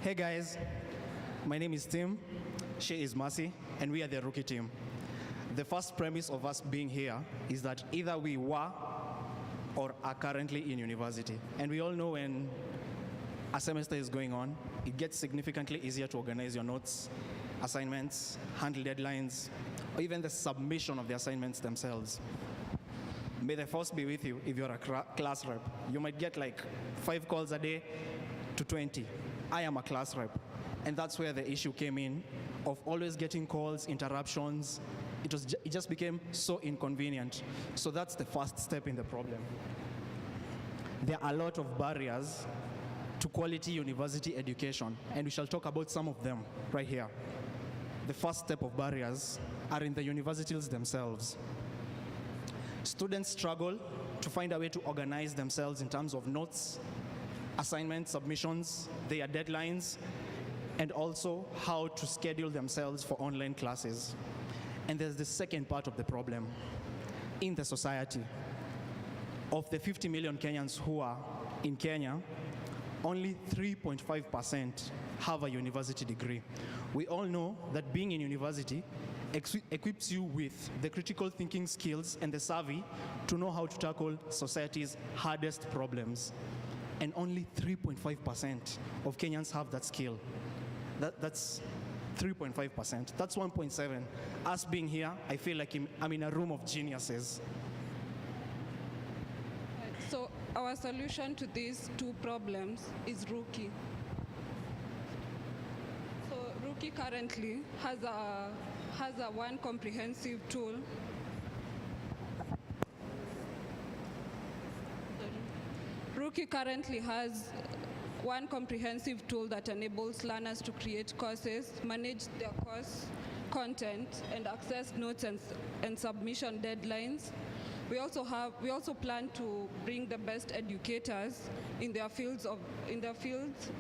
Hey guys, my name is Tim, she is Mercy, and we are the rookie team. The first premise of us being here is that either we were or are currently in university. And we all know when a semester is going on, it gets significantly easier to organize your notes, assignments, handle deadlines, or even the submission of the assignments themselves. May the force be with you if you're a class rep. You might get like 5 calls a day to 20. I am a class rep, and that's where the issue came in of always getting calls, interruptions. It just became so inconvenient. So that's the first step in the problem. There are a lot of barriers to quality university education, and we shall talk about some of them right here. The first step of barriers are in the universities themselves. Students struggle to find a way to organize themselves in terms of notes, assignments, submissions, their deadlines, and also how to schedule themselves for online classes. And there's the second part of the problem. In the society, of the 50 million Kenyans who are in Kenya, only 3.5% have a university degree. We all know that being in university equips you with the critical thinking skills and the savvy to know how to tackle society's hardest problems. And only 3.5% of Kenyans have that skill. That's 3.5%. That's 1.7. Us being here, I feel like I'm in a room of geniuses. So our solution to these 2 problems is Rookie. So Rookie currently has a one comprehensive tool. Rookie currently has one comprehensive tool that enables learners to create courses, manage their course content, and access notes and submission deadlines. We also plan to bring the best educators in their fields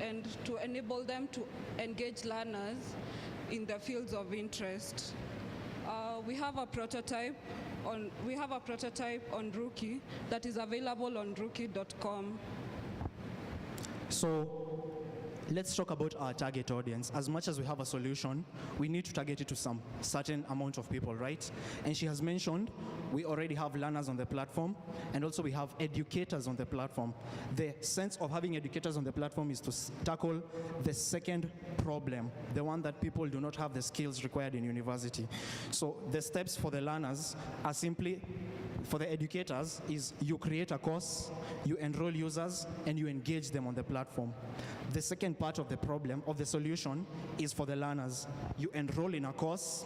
and to enable them to engage learners in their fields of interest. We have a prototype on Rookie that is available on rookie.com. So let's talk about our target audience. As much as we have a solution, we need to target it to some certain amount of people, right? And she has mentioned we already have learners on the platform, and also we have educators on the platform. The sense of having educators on the platform is to tackle the second problem, the one that people do not have the skills required in university. So the steps for the learners are simply, for the educators, is you create a course, you enroll users, and you engage them on the platform. The second part of the problem, of the solution, is for the learners. You enroll in a course,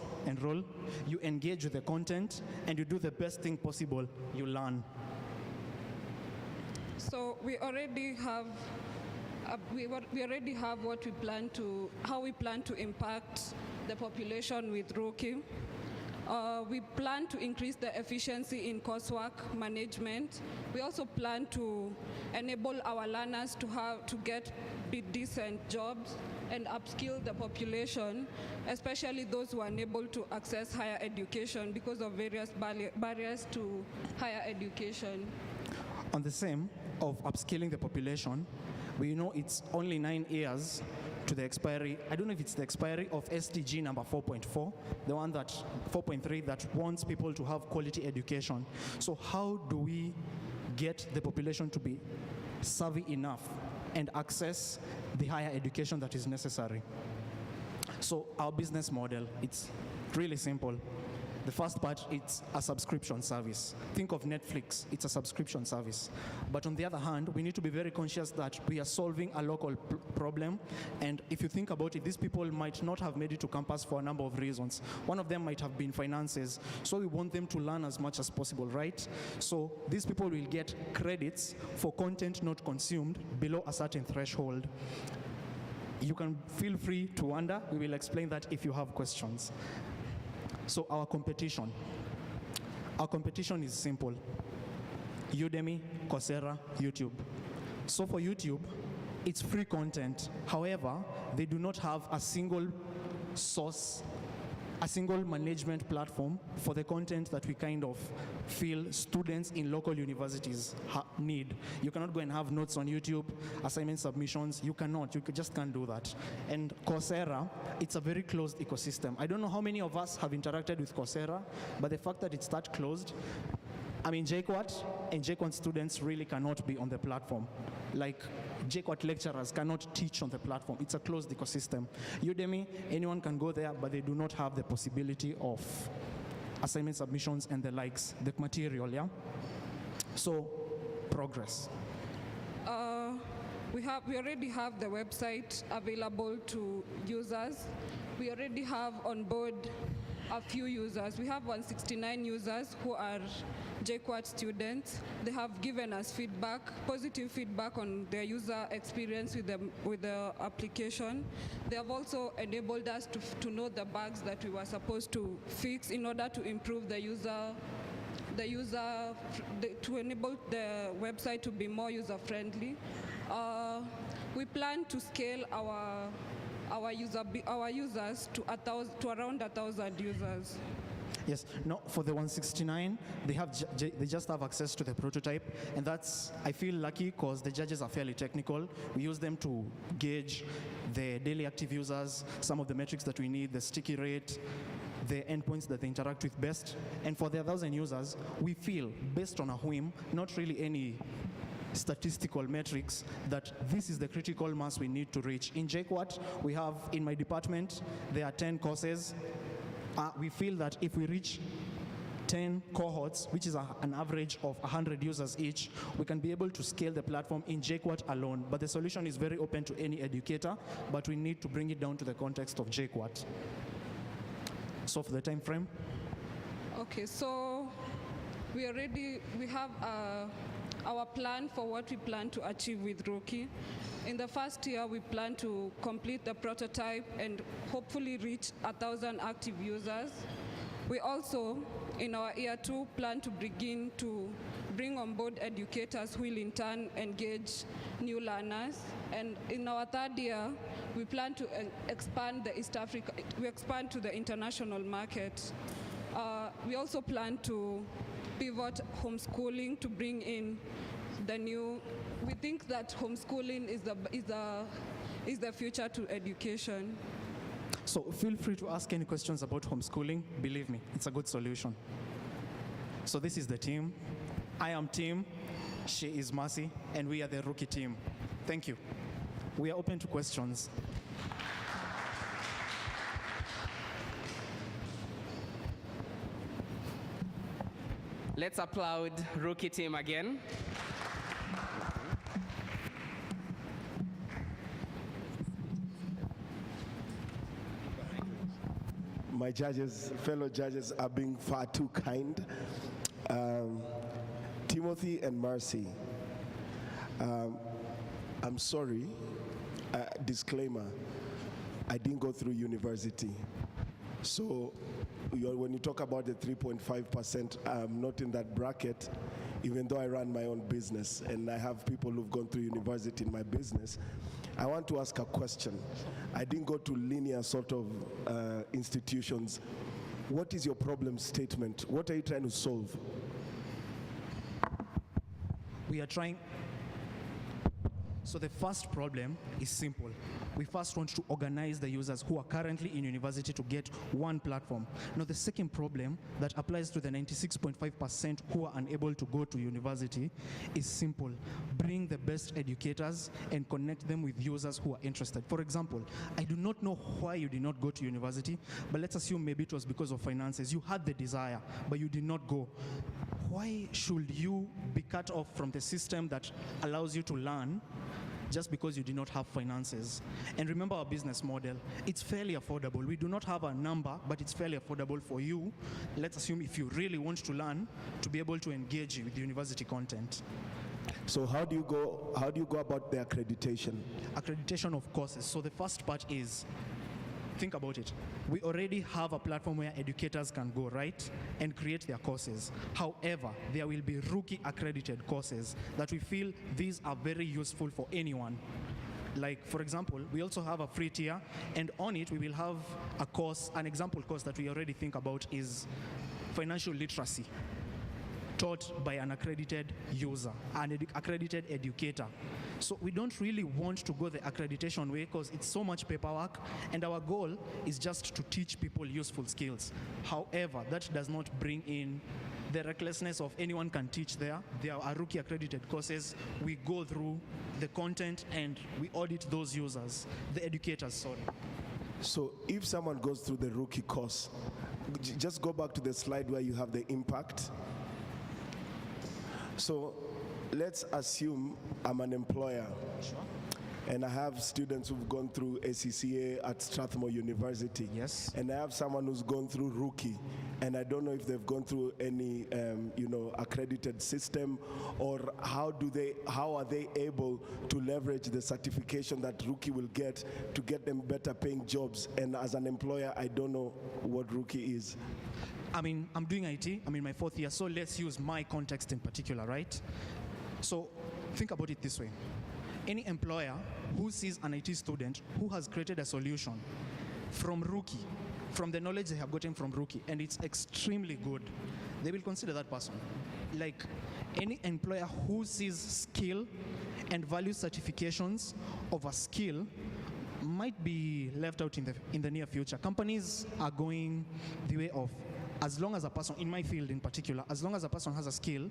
you engage with the content, and you do the best thing possible, you learn. So we already have how we plan to impact the population with Rookie. We plan to increase the efficiency in coursework management. We also plan to enable our learners to get decent jobs and upskill the population, especially those who are unable to access higher education because of various barriers to higher education. On the same of upskilling the population, we know it's only 9 years to the expiry. I don't know if it's the expiry of SDG number 4.4, the one that 4.3 that wants people to have quality education. So how do we get the population to be savvy enough and access the higher education that is necessary? So our business model, it's really simple. The first part, it's a subscription service. Think of Netflix, it's a subscription service. But on the other hand, we need to be very conscious that we are solving a local problem. And if you think about it, these people might not have made it to campus for a number of reasons. One of them might have been finances. So we want them to learn as much as possible, right? So these people will get credits for content not consumed below a certain threshold. You can feel free to wonder. We will explain that if you have questions. So our competition is simple. Udemy, Coursera, YouTube. So for YouTube, it's free content. However, they do not have a single source, a single management platform for the content that we kind of feel students in local universities need. You cannot go and have notes on YouTube, assignment submissions. You just can't do that. And Coursera, it's a very closed ecosystem. I don't know how many of us have interacted with Coursera, but the fact that it's that closed, I mean, JQuat and JQuat students really cannot be on the platform. Like, JQuat lecturers cannot teach on the platform. It's a closed ecosystem. Udemy, anyone can go there, but they do not have the possibility of assignment submissions and the likes, the material, yeah? So, progress. We already have the website available to users. We already have on board a few users. We have 169 users who are JQuat students. They have given us feedback, positive feedback on their user experience with the application. They have also enabled us to know the bugs that we were supposed to fix in order to improve to enable the website to be more user-friendly. We plan to scale our users to around 1,000 users. Yes, no, for the 169, they just have access to the prototype, and that's, I feel lucky because the judges are fairly technical. We use them to gauge the daily active users, some of the metrics that we need, the sticky rate, the endpoints that they interact with best. And for the 1,000 users, we feel, based on a whim, not really any statistical metrics, that this is the critical mass we need to reach. In JQuat, we have, in my department, there are 10 courses. We feel that if we reach 10 cohorts, which is an average of 100 users each, we can be able to scale the platform in JQuat alone. But the solution is very open to any educator, but we need to bring it down to the context of JQuat. So for the time frame? Okay, so we have our plan for what we plan to achieve with Rookie. In the first year, we plan to complete the prototype and hopefully reach 1,000 active users. We also in our year 2, plan to begin to bring on board educators who will in turn engage new learners. And in our 3rd year, we plan to expand the East Africa, we expand to the international market. We also plan to pivot homeschooling to bring in the new. We think that homeschooling is the future to education. So feel free to ask any questions about homeschooling. Believe me, it's a good solution. So this is the team. I am Tim, she is Mercy, and we are the rookie team. Thank you. We are open to questions. Let's applaud rookie team again. My judges, fellow judges, are being far too kind. Timothy and Mercy, I'm sorry, disclaimer, I didn't go through university. So when you talk about the 3.5%, I'm not in that bracket, even though I run my own business and I have people who've gone through university in my business. I want to ask a question. I didn't go to linear sort of institutions. What is your problem statement? What are you trying to solve? We are trying. So the first problem is simple. We first want to organize the users who are currently in university to get one platform. Now the second problem that applies to the 96.5% who are unable to go to university is simple. Bring the best educators and connect them with users who are interested. For example, I do not know why you did not go to university, but let's assume maybe it was because of finances. You had the desire, but you did not go. Why should you be cut off from the system that allows you to learn just because you do not have finances? And remember our business model. It's fairly affordable. We do not have a number, but it's fairly affordable for you. Let's assume if you really want to learn, to be able to engage with university content. So how do you go about the accreditation? Accreditation of courses. So the first part is, think about it. We already have a platform where educators can go, right, and create their courses. However, there will be rookie accredited courses that we feel these are very useful for anyone. Like, for example, we also have a free tier, and on it we will have a course, an example course that we already think about is financial literacy, taught by an accredited user, an accredited educator. So we don't really want to go the accreditation way because it's so much paperwork, and our goal is just to teach people useful skills. However, that does not bring in the recklessness of anyone can teach there. There are rookie accredited courses. We go through the content and we audit those users, the educators, sorry. So if someone goes through the rookie course, just go back to the slide where you have the impact. So let's assume I'm an employer. Sure. And I have students who've gone through ACCA at Strathmore University. Yes. And I have someone who's gone through Rookie. And I don't know if they've gone through any, accredited system, or how are they able to leverage the certification that Rookie will get to get them better paying jobs? And as an employer, I don't know what Rookie is. I mean, I'm doing IT, I'm in my 4th year, so let's use my context in particular, right? So think about it this way. Any employer who sees an IT student who has created a solution from Rookie, from the knowledge they have gotten from Rookie, and it's extremely good, they will consider that person. Like any employer who sees skill and values certifications of a skill might be left out in the near future. Companies are going the way of, as long as a person, in my field in particular, as long as a person has a skill,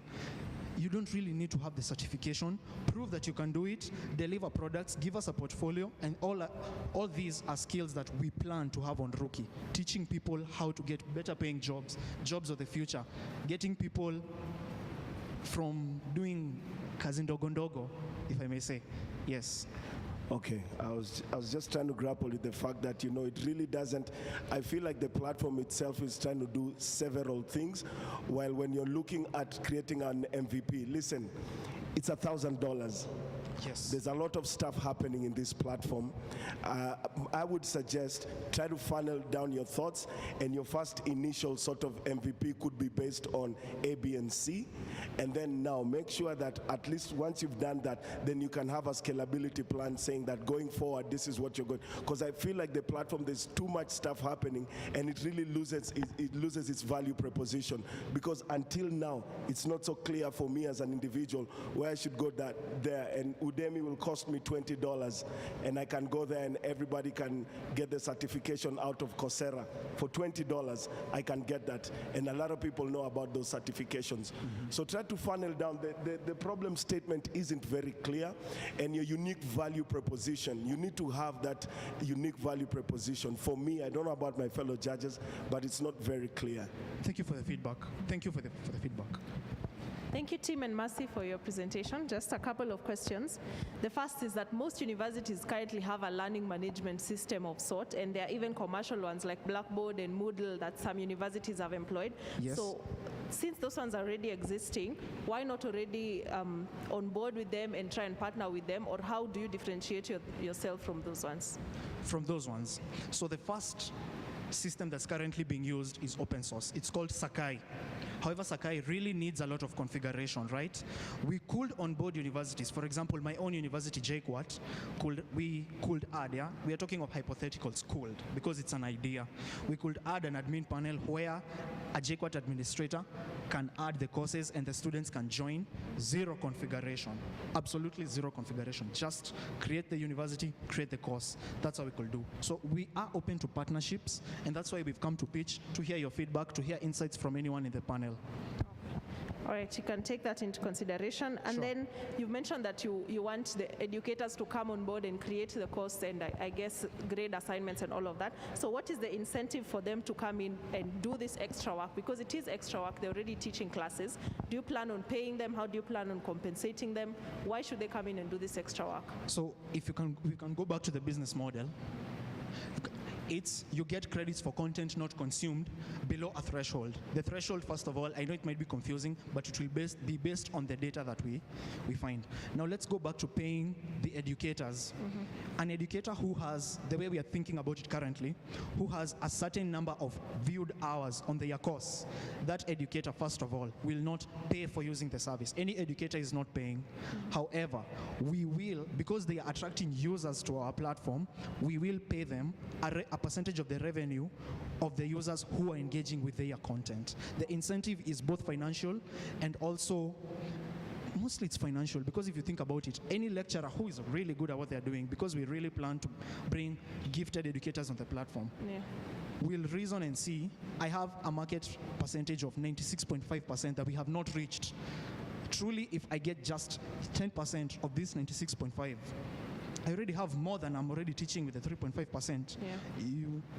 you don't really need to have the certification. Prove that you can do it, deliver products, give us a portfolio, and all these are skills that we plan to have on Rookie. Teaching people how to get better paying jobs, jobs of the future, getting people from doing kazi ndogo ndogo, if I may say. Yes. Okay, I was just trying to grapple with the fact that, it really doesn't, I feel like the platform itself is trying to do several things, while when you're looking at creating an MVP, listen, it's $1,000. Yes. There's a lot of stuff happening in this platform. I would suggest try to funnel down your thoughts, and your first initial sort of MVP could be based on A, B, and C. And then now make sure that at least once you've done that, then you can have a scalability plan saying that going forward, this is what you're going. Because I feel like the platform, there's too much stuff happening, and it really loses its value proposition. Because until now, it's not so clear for me as an individual where I should go there, and Udemy will cost me $20, and I can go there and everybody can get the certification out of Coursera. For $20, I can get that, and a lot of people know about those certifications. So try to funnel down. The problem statement isn't very clear, and your unique value proposition, you need to have that unique value proposition. For me, I don't know about my fellow judges, but it's not very clear. Thank you for the feedback. Thank you for the feedback. Thank you, Tim and Mercy, for your presentation. Just a couple of questions. The first is that most universities currently have a learning management system of sort, and there are even commercial ones like Blackboard and Moodle that some universities have employed. Yes. So since those ones are already existing, why not already on board with them and try and partner with them, or how do you differentiate yourself from those ones? From those ones. So the first system that's currently being used is open source. It's called Sakai. However, Sakai really needs a lot of configuration, right? We could onboard universities. For example, my own university, JKUAT, we could add, yeah? We are talking of hypotheticals, could, because it's an idea. We could add an admin panel where a JKUAT administrator can add the courses and the students can join. Zero configuration, absolutely zero configuration. Just create the university, create the course. That's how we could do. So we are open to partnerships, and that's why we've come to pitch, to hear your feedback, to hear insights from anyone in the panel. All right, you can take that into consideration. And Sure. then you mentioned that you want the educators to come on board and create the course and I guess grade assignments and all of that. So what is the incentive for them to come in and do this extra work? Because it is extra work, they're already teaching classes. Do you plan on paying them? How do you plan on compensating them? Why should they come in and do this extra work? So if we can go back to the business model. It's you get credits for content not consumed below a threshold. The threshold, first of all, I know it might be confusing, but it will be based on the data that we find. Now let's go back to paying the educators. An educator who has, the way we are thinking about it currently, who has a certain number of viewed hours on their course, that educator, first of all, will not pay for using the service. Any educator is not paying. However, we will, because they are attracting users to our platform, we will pay them a percentage of the revenue of the users who are engaging with their content. The incentive is both financial and also, mostly it's financial, because if you think about it, any lecturer who is really good at what they're doing, because we really plan to bring gifted educators on the platform, we'll reason and see, I have a market percentage of 96.5% that we have not reached. Truly, if I get just 10% of this 96.5, I already have more than I'm already teaching with the 3.5%.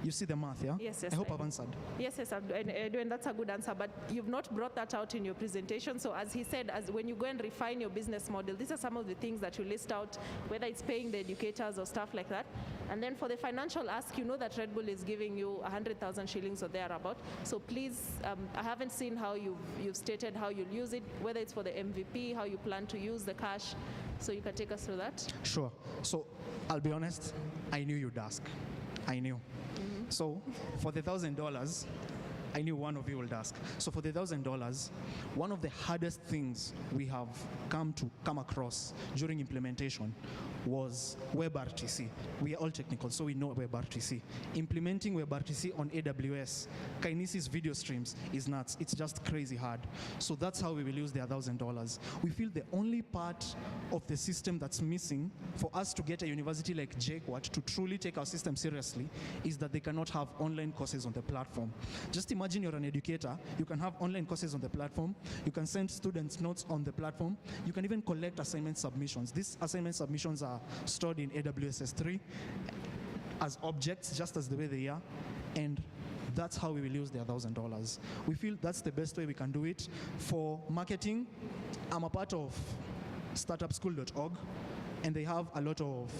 You see the math, yeah? Yes, I hope I've answered. Yes, and that's a good answer, but you've not brought that out in your presentation. So as he said, as when you go and refine your business model, these are some of the things that you list out, whether it's paying the educators or stuff like that. And then for the financial ask, you know that Red Bull is giving you 100,000 shillings or thereabout. So please, I haven't seen how you've stated how you'll use it, whether it's for the MVP, how you plan to use the cash. So you can take us through that? Sure. So I'll be honest, I knew you'd ask. I knew. So for the $1,000, I knew one of you would ask. So for the $1,000, one of the hardest things we have come across during implementation was WebRTC. We are all technical, so we know WebRTC. Implementing WebRTC on AWS, Kinesis video streams is nuts. It's just crazy hard. So that's how we will use the $1,000. We feel the only part of the system that's missing for us to get a university like JKUAT to truly take our system seriously is that they cannot have online courses on the platform. Just imagine you're an educator, you can have online courses on the platform, you can send students notes on the platform, you can even collect assignment submissions. These assignment submissions are stored in AWS S3 as objects, just as the way they are, and that's how we will use the $1,000. We feel that's the best way we can do it. For marketing, I'm a part of startupschool.org, and they have a lot of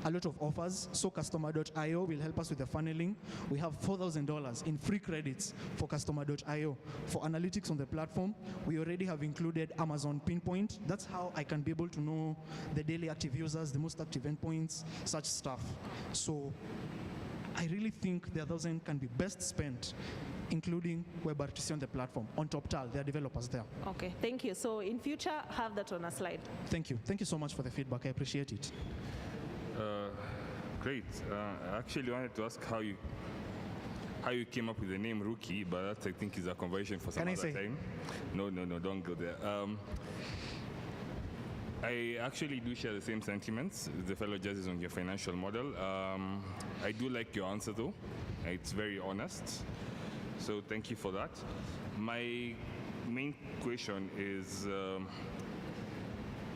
a lot of offers. So customer.io will help us with the funneling. We have $4,000 in free credits for customer.io. For analytics on the platform, we already have included Amazon Pinpoint. That's how I can be able to know the daily active users, the most active endpoints, such stuff. So I really think the 1,000 can be best spent including web artists on the platform. On TopTal, there are developers there. Okay, thank you. So in future, have that on a slide. Thank you. Thank you so much for the feedback. I appreciate it. Great. I actually wanted to ask how you came up with the name Rookie, but that I think is a conversation for some other time. No, don't go there. I actually do share the same sentiments with the fellow judges on your financial model. I do like your answer though. It's very honest. So thank you for that. My main question is,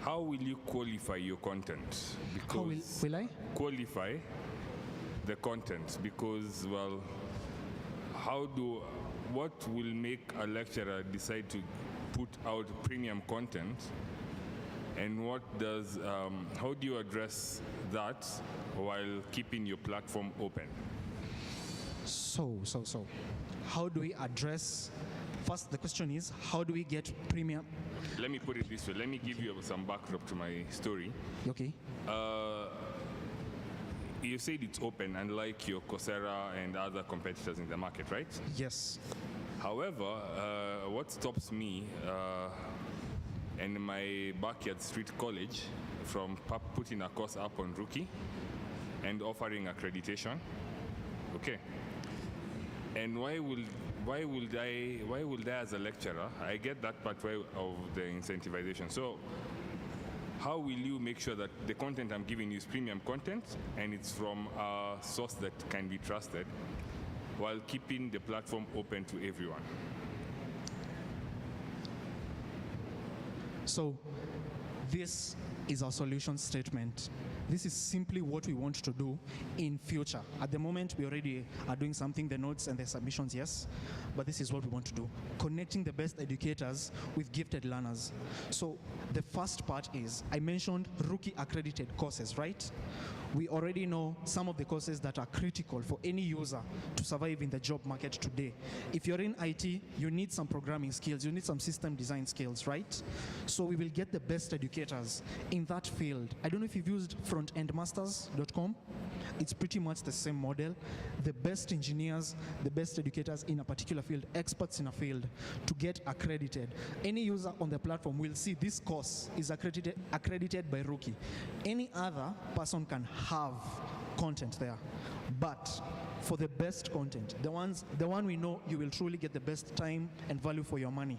how will you qualify your content? Because will I? Qualify the content because, well, what will make a lecturer decide to put out premium content, and how do you address that while keeping your platform open? So, how do we address, first the question is, how do we get premium? Let me put it this way. Let me give you some backdrop to my story. Okay. You said it's open, unlike your Coursera and other competitors in the market, right? Yes. However, what stops me and my backyard street college from putting a course up on Rookie and offering accreditation? Okay. And why would I as a lecturer, I get that part of the incentivization. So how will you make sure that the content I'm giving you is premium content and it's from a source that can be trusted while keeping the platform open to everyone? So this is our solution statement. This is simply what we want to do in future. At the moment, we already are doing something, the notes and the submissions, yes, but this is what we want to do. Connecting the best educators with gifted learners. So the first part is, I mentioned Rookie accredited courses, right? We already know some of the courses that are critical for any user to survive in the job market today. If you're in IT, you need some programming skills, you need some system design skills, right? So we will get the best educators in that field. I don't know if you've used frontendmasters.com. It's pretty much the same model. The best engineers, the best educators in a particular field, experts in a field to get accredited. Any user on the platform will see this course is accredited by Rookie. Any other person can have content there. But for the best content, the one we know you will truly get the best time and value for your money,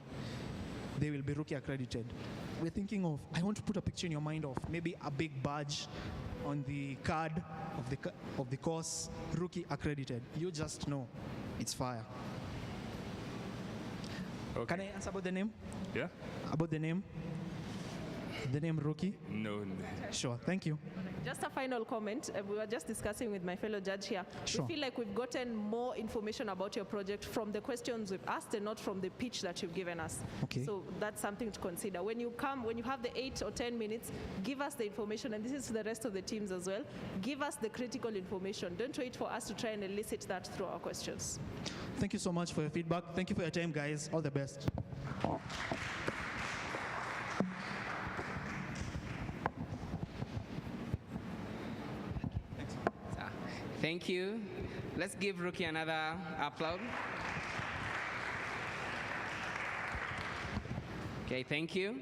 they will be Rookie accredited. We're thinking of, I want to put a picture in your mind of maybe a big badge on the card of the course, Rookie accredited. You just know it's fire. Okay. Can I answer about the name? Yeah. About the name? The name Rookie? No. Sure, thank you. Just a final comment. We were just discussing with my fellow judge here. Sure. We feel like we've gotten more information about your project from the questions we've asked and not from the pitch that you've given us. Okay. So that's something to consider. When you have the 8 or 10 minutes, give us the information, and this is to the rest of the teams as well. Give us the critical information. Don't wait for us to try and elicit that through our questions. Thank you so much for your feedback. Thank you for your time, guys. All the best. Thank you. Let's give Rookie another applause. Okay, thank you.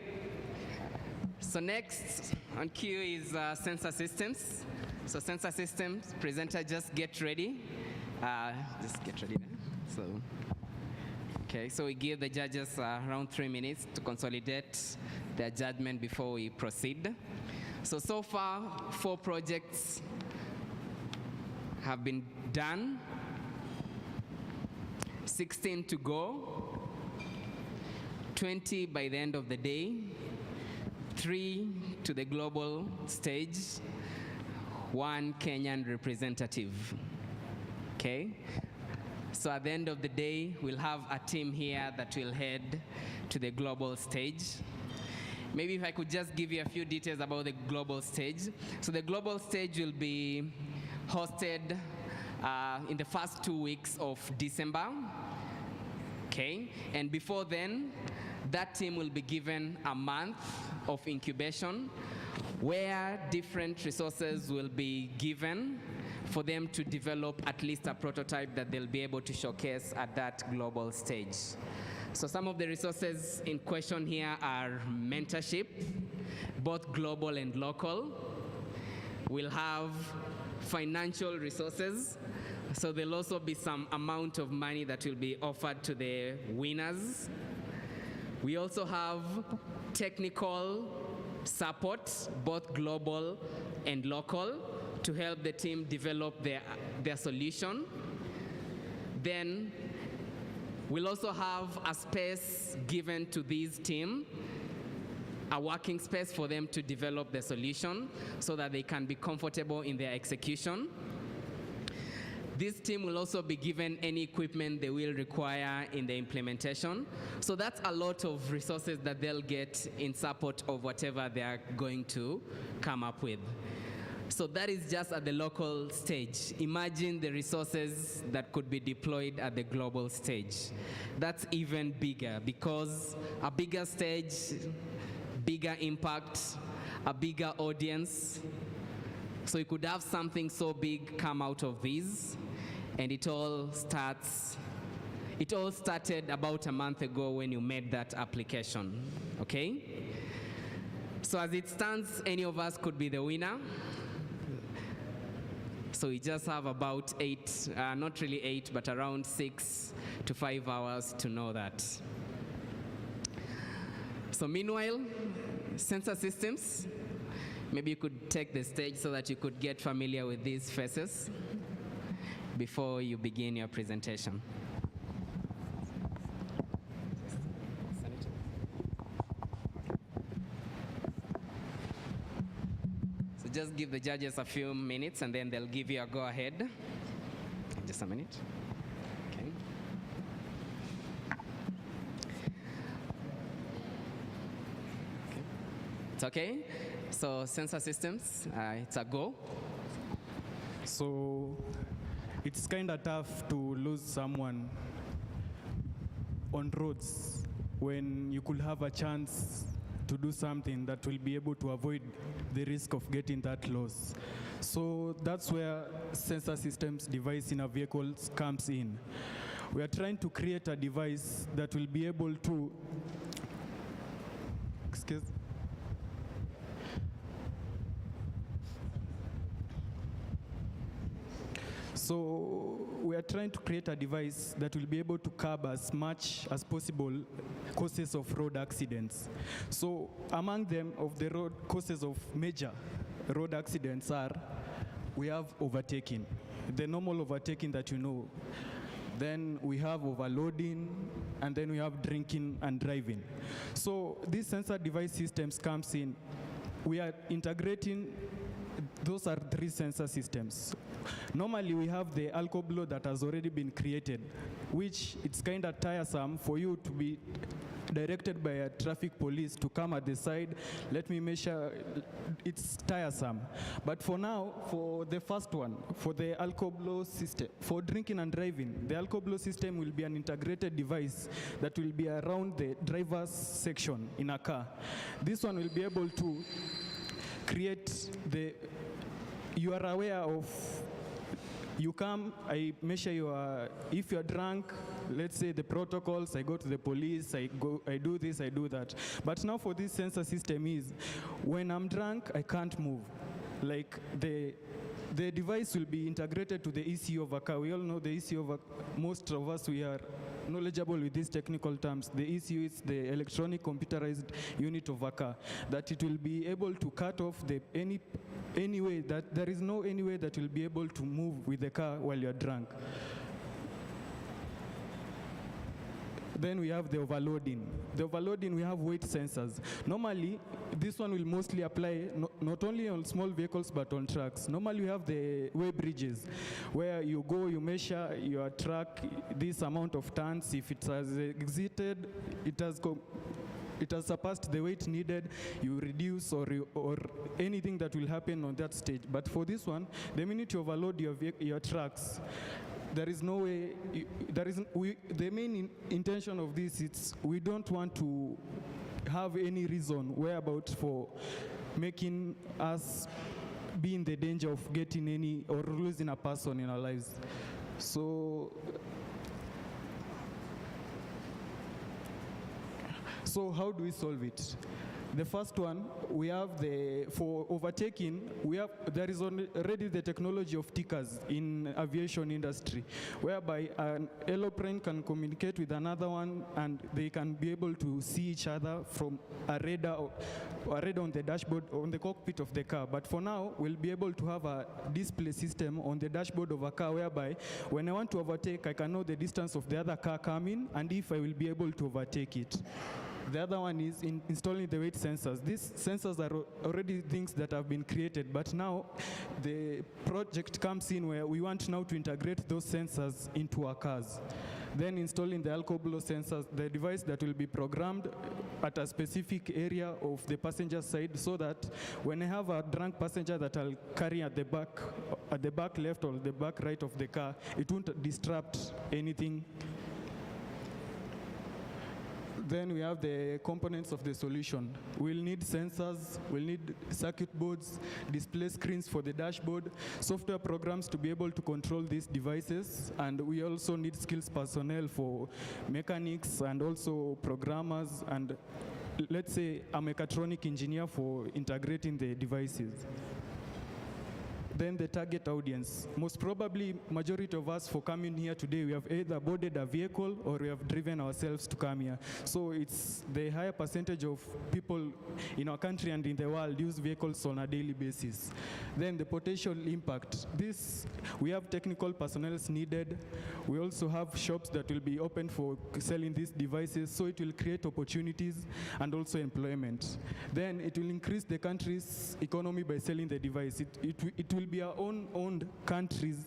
So next on queue is sensor systems. So sensor systems, presenter, just get ready. Just get ready there. So, okay, so we give the judges around 3 minutes to consolidate their judgment before we proceed. So far, 4 projects have been done, 16 to go, 20 by the end of the day, 3 to the global stage, 1 Kenyan representative. Okay? So at the end of the day, we'll have a team here that will head to the global stage. maybe if I could just give you a few details about the global stage. So the global stage will be hosted in the first 2 weeks of December. Okay, and before then, that team will be given a month of incubation where different resources will be given for them to develop at least a prototype that they'll be able to showcase at that global stage. So some of the resources in question here are mentorship, both global and local. We'll have financial resources. So there'll also be some amount of money that will be offered to the winners. We also have technical support, both global and local, to help the team develop their solution. Then we'll also have a space given to this team, a working space for them to develop the solution so that they can be comfortable in their execution. This team will also be given any equipment they will require in the implementation. So that's a lot of resources that they'll get in support of whatever they are going to come up with. So that is just at the local stage. Imagine the resources that could be deployed at the global stage. That's even bigger because a bigger stage, bigger impact, a bigger audience. So you could have something so big come out of these, and it all started about a month ago when you made that application, okay? So as it stands, any of us could be the winner. So we just have about not really 8, but around 6 to 5 hours to know that. So meanwhile, sensor systems, maybe you could take the stage so that you could get familiar with these faces before you begin your presentation. So just give the judges a few minutes and then they'll give you a go-ahead. Just a minute. Okay. It's okay. So sensor systems, it's a go. So it's kind of tough to lose someone on roads when you could have a chance to do something that will be able to avoid the risk of getting that loss. So that's where sensor systems device in a vehicle comes in. We are trying to create a device that will be able to, So we are trying to create a device that will be able to curb as much as possible causes of road accidents. So among them, of the road causes of major road accidents are, we have overtaking, the normal overtaking that you know. Then we have overloading, and then we have drinking and driving. So these sensor device systems comes in. We are integrating, those are 3 sensor systems. Normally we have the alcohol blow that has already been created, which it's kind of tiresome for you to be directed by a traffic police to come at the side, let me measure, it's tiresome. But for now, for the first one, for the alcohol blow system, for drinking and driving, the alcohol blow system will be an integrated device that will be around the driver's section in a car. This one will be able to create you are aware of, you come, I measure if you're drunk, let's say the protocols, I go to the police, I do this, I do that. But now for this sensor system is, when I'm drunk, I can't move. Like the device will be integrated to the ECU of a car. We all know the ECU of a, most of us, we are knowledgeable with these technical terms. The ECU is the electronic computerized unit of a car, that it will be able to cut off any way that there is no any way that will be able to move with the car while you're drunk. Then we have the overloading. The overloading, we have weight sensors. Normally, this one will mostly apply not only on small vehicles, but on trucks. Normally, we have the weigh bridges, where you go, you measure your truck, this amount of tons. If it has exited, it has it has surpassed the weight needed, you reduce or anything that will happen on that stage. But for this one, the minute you overload your trucks, there is no way, the main intention of this is we don't want to have any reason whereabout for making us be in the danger of getting any or losing a person in our lives. So how do we solve it? The first one, we have for overtaking, there is already the technology of tickers in aviation industry, whereby an aeroplane can communicate with another one and they can be able to see each other from a radar on the dashboard, on the cockpit of the car. But for now, we'll be able to have a display system on the dashboard of a car, whereby when I want to overtake, I can know the distance of the other car coming and if I will be able to overtake it. The other one is installing the weight sensors. These sensors are already things that have been created, but now the project comes in where we want now to integrate those sensors into our cars. Then installing the alcohol sensors, the device that will be programmed at a specific area of the passenger side, so that when I have a drunk passenger that I'll carry at the back left or the back right of the car, it won't disrupt anything. Then we have the components of the solution. We'll need sensors, we'll need circuit boards, display screens for the dashboard, software programs to be able to control these devices, and we also need skills personnel for mechanics and also programmers and, let's say, a mechatronic engineer for integrating the devices. Then the target audience. Most probably, majority of us for coming here today, we have either boarded a vehicle or we have driven ourselves to come here. So it's the higher percentage of people in our country and in the world use vehicles on a daily basis. Then the potential impact. We have technical personnel needed. We also have shops that will be open for selling these devices, so it will create opportunities and also employment. Then it will increase the country's economy by selling the device. It will be our owned countries,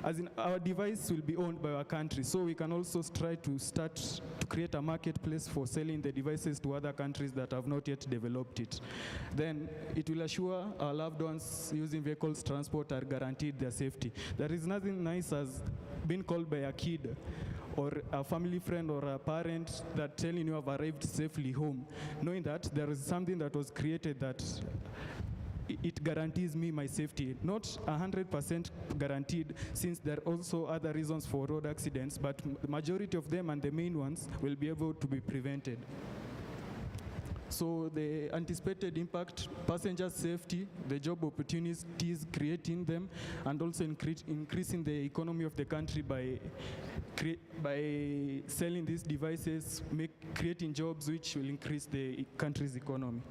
as in our device will be owned by our country, so we can also try to start to create a marketplace for selling the devices to other countries that have not yet developed it. Then it will assure our loved ones using vehicles transport are guaranteed their safety. There is nothing nice as being called by a kid or a family friend or a parent that telling you have arrived safely home, knowing that there is something that was created that it guarantees me my safety. Not 100% guaranteed, since there are also other reasons for road accidents, but the majority of them and the main ones will be able to be prevented. So the anticipated impact, passenger safety, the job opportunities creating them, and also increasing the economy of the country by selling these devices, creating jobs which will increase the country's economy.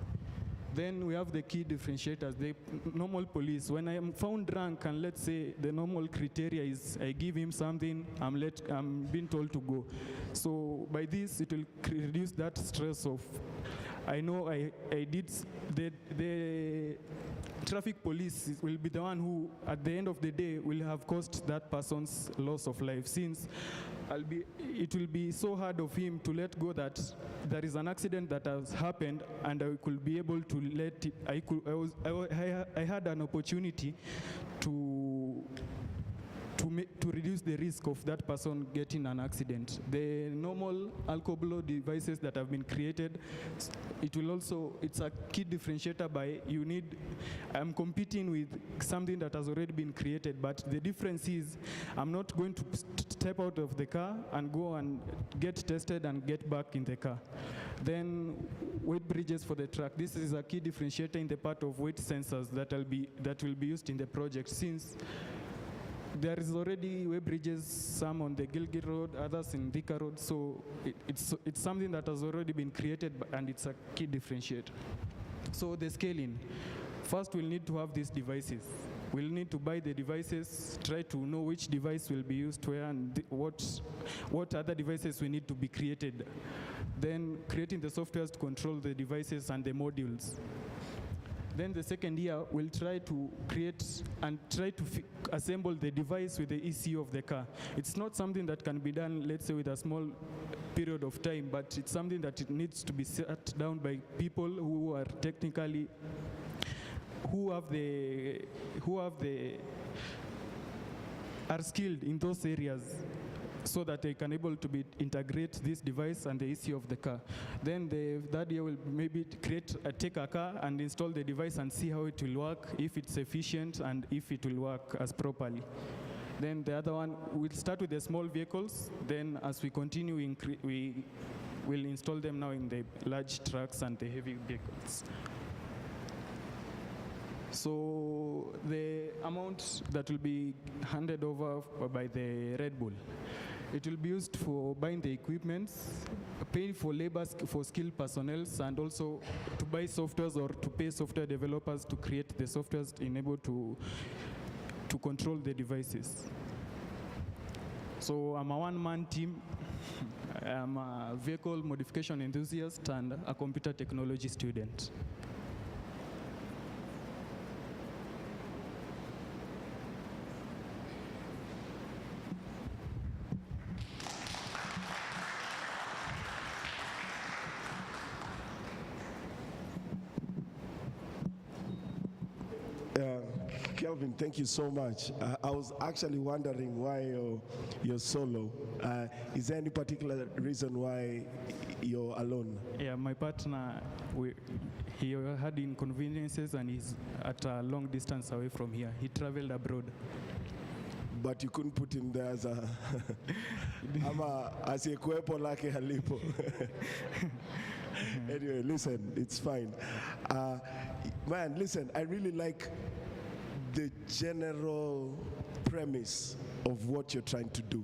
Then we have the key differentiators, the normal police. When I am found drunk, and let's say the normal criteria is I give him something, I'm being told to go. So by this, it will reduce that stress of, I know I did, the traffic police will be the one who, at the end of the day, will have caused that person's loss of life, since it will be so hard of him to let go that there is an accident that has happened and I could be able to let it, I had an opportunity to reduce the risk of that person getting an accident. The normal alcohol devices that have been created, it's a key differentiator by I'm competing with something that has already been created, but the difference is I'm not going to step out of the car and go and get tested and get back in the car. Then weight bridges for the truck. This is a key differentiator in the part of weight sensors that will be used in the project, since there is already weight bridges, some on the Gilgit Road, others in Thika Road, so it's something that has already been created and it's a key differentiator. So the scaling. First, we'll need to have these devices. We'll need to buy the devices, try to know which device will be used where and what other devices we need to be created. Then creating the softwares to control the devices and the modules. Then the second year, we'll try to create and try to assemble the device with the ECU of the car. It's not something that can be done, let's say, with a small period of time, but it's something that it needs to be set down by people who are technically, are skilled in those areas, so that they can able to integrate this device and the issue of the car. Then the third year will maybe take a car and install the device and see how it will work, if it's efficient and if it will work as properly. Then the other one, we'll start with the small vehicles. Then as we continue, we will install them now in the large trucks and the heavy vehicles. So the amount that will be handed over by the Red Bull, it will be used for buying the equipment, paying for labor for skilled personnel, and also to buy softwares or to pay software developers to create the softwares enabled to control the devices. So I'm a one-man team. I'm a vehicle modification enthusiast and a computer technology student. Kelvin, thank you so much. I was actually wondering why you're solo. Is there any particular reason why you're alone? Yeah, my partner, he had inconveniences and he's at a long distance away from here. He traveled abroad. But you couldn't put him there as a asiyekuwepo lake halipo. Anyway, listen, it's fine. Man, listen, I really like the general premise of what you're trying to do.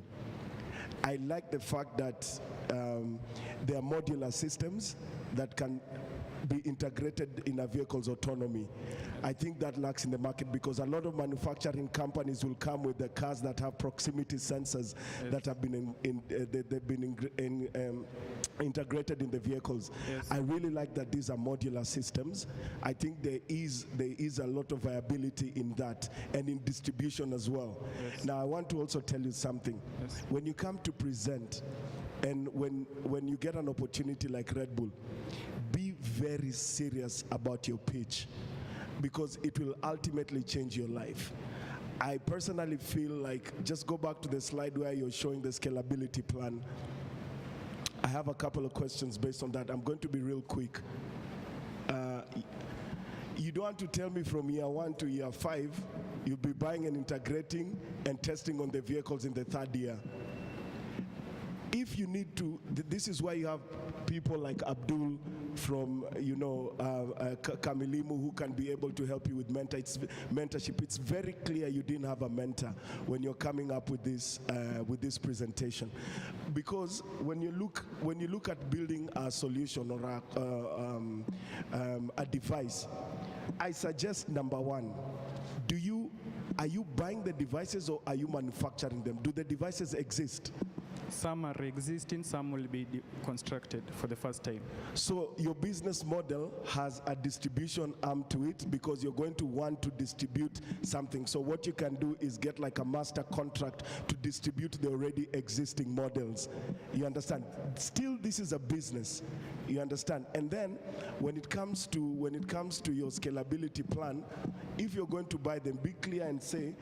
I like the fact that there are modular systems that can be integrated in a vehicle's autonomy. I think that lacks in the market because a lot of manufacturing companies will come with the cars that have proximity sensors that have been integrated in the vehicles. I really like that these are modular systems. I think there is a lot of viability in that and in distribution as well. Now I want to also tell you something. When you come to present and when you get an opportunity like Red Bull, be very serious about your pitch because it will ultimately change your life. I personally feel like, just go back to the slide where you're showing the scalability plan. I have a couple of questions based on that. I'm going to be real quick. You don't want to tell me from year 1 to year 5, you'll be buying and integrating and testing on the vehicles in the 3rd year. If you need to, this is why you have people like Abdul from, Kamilimu who can be able to help you with mentorship. It's very clear you didn't have a mentor when you're coming up with this presentation, because when you look at building a solution or a device, I suggest number 1, are you buying the devices or are you manufacturing them? Do the devices exist? Some are existing, some will be constructed for the first time. So your business model has a distribution arm to it because you're going to want to distribute something. So what you can do is get like a master contract to distribute the already existing models. You understand? Still, this is a business. You understand? And then when it comes to your scalability plan, if you're going to buy them, be clear and say,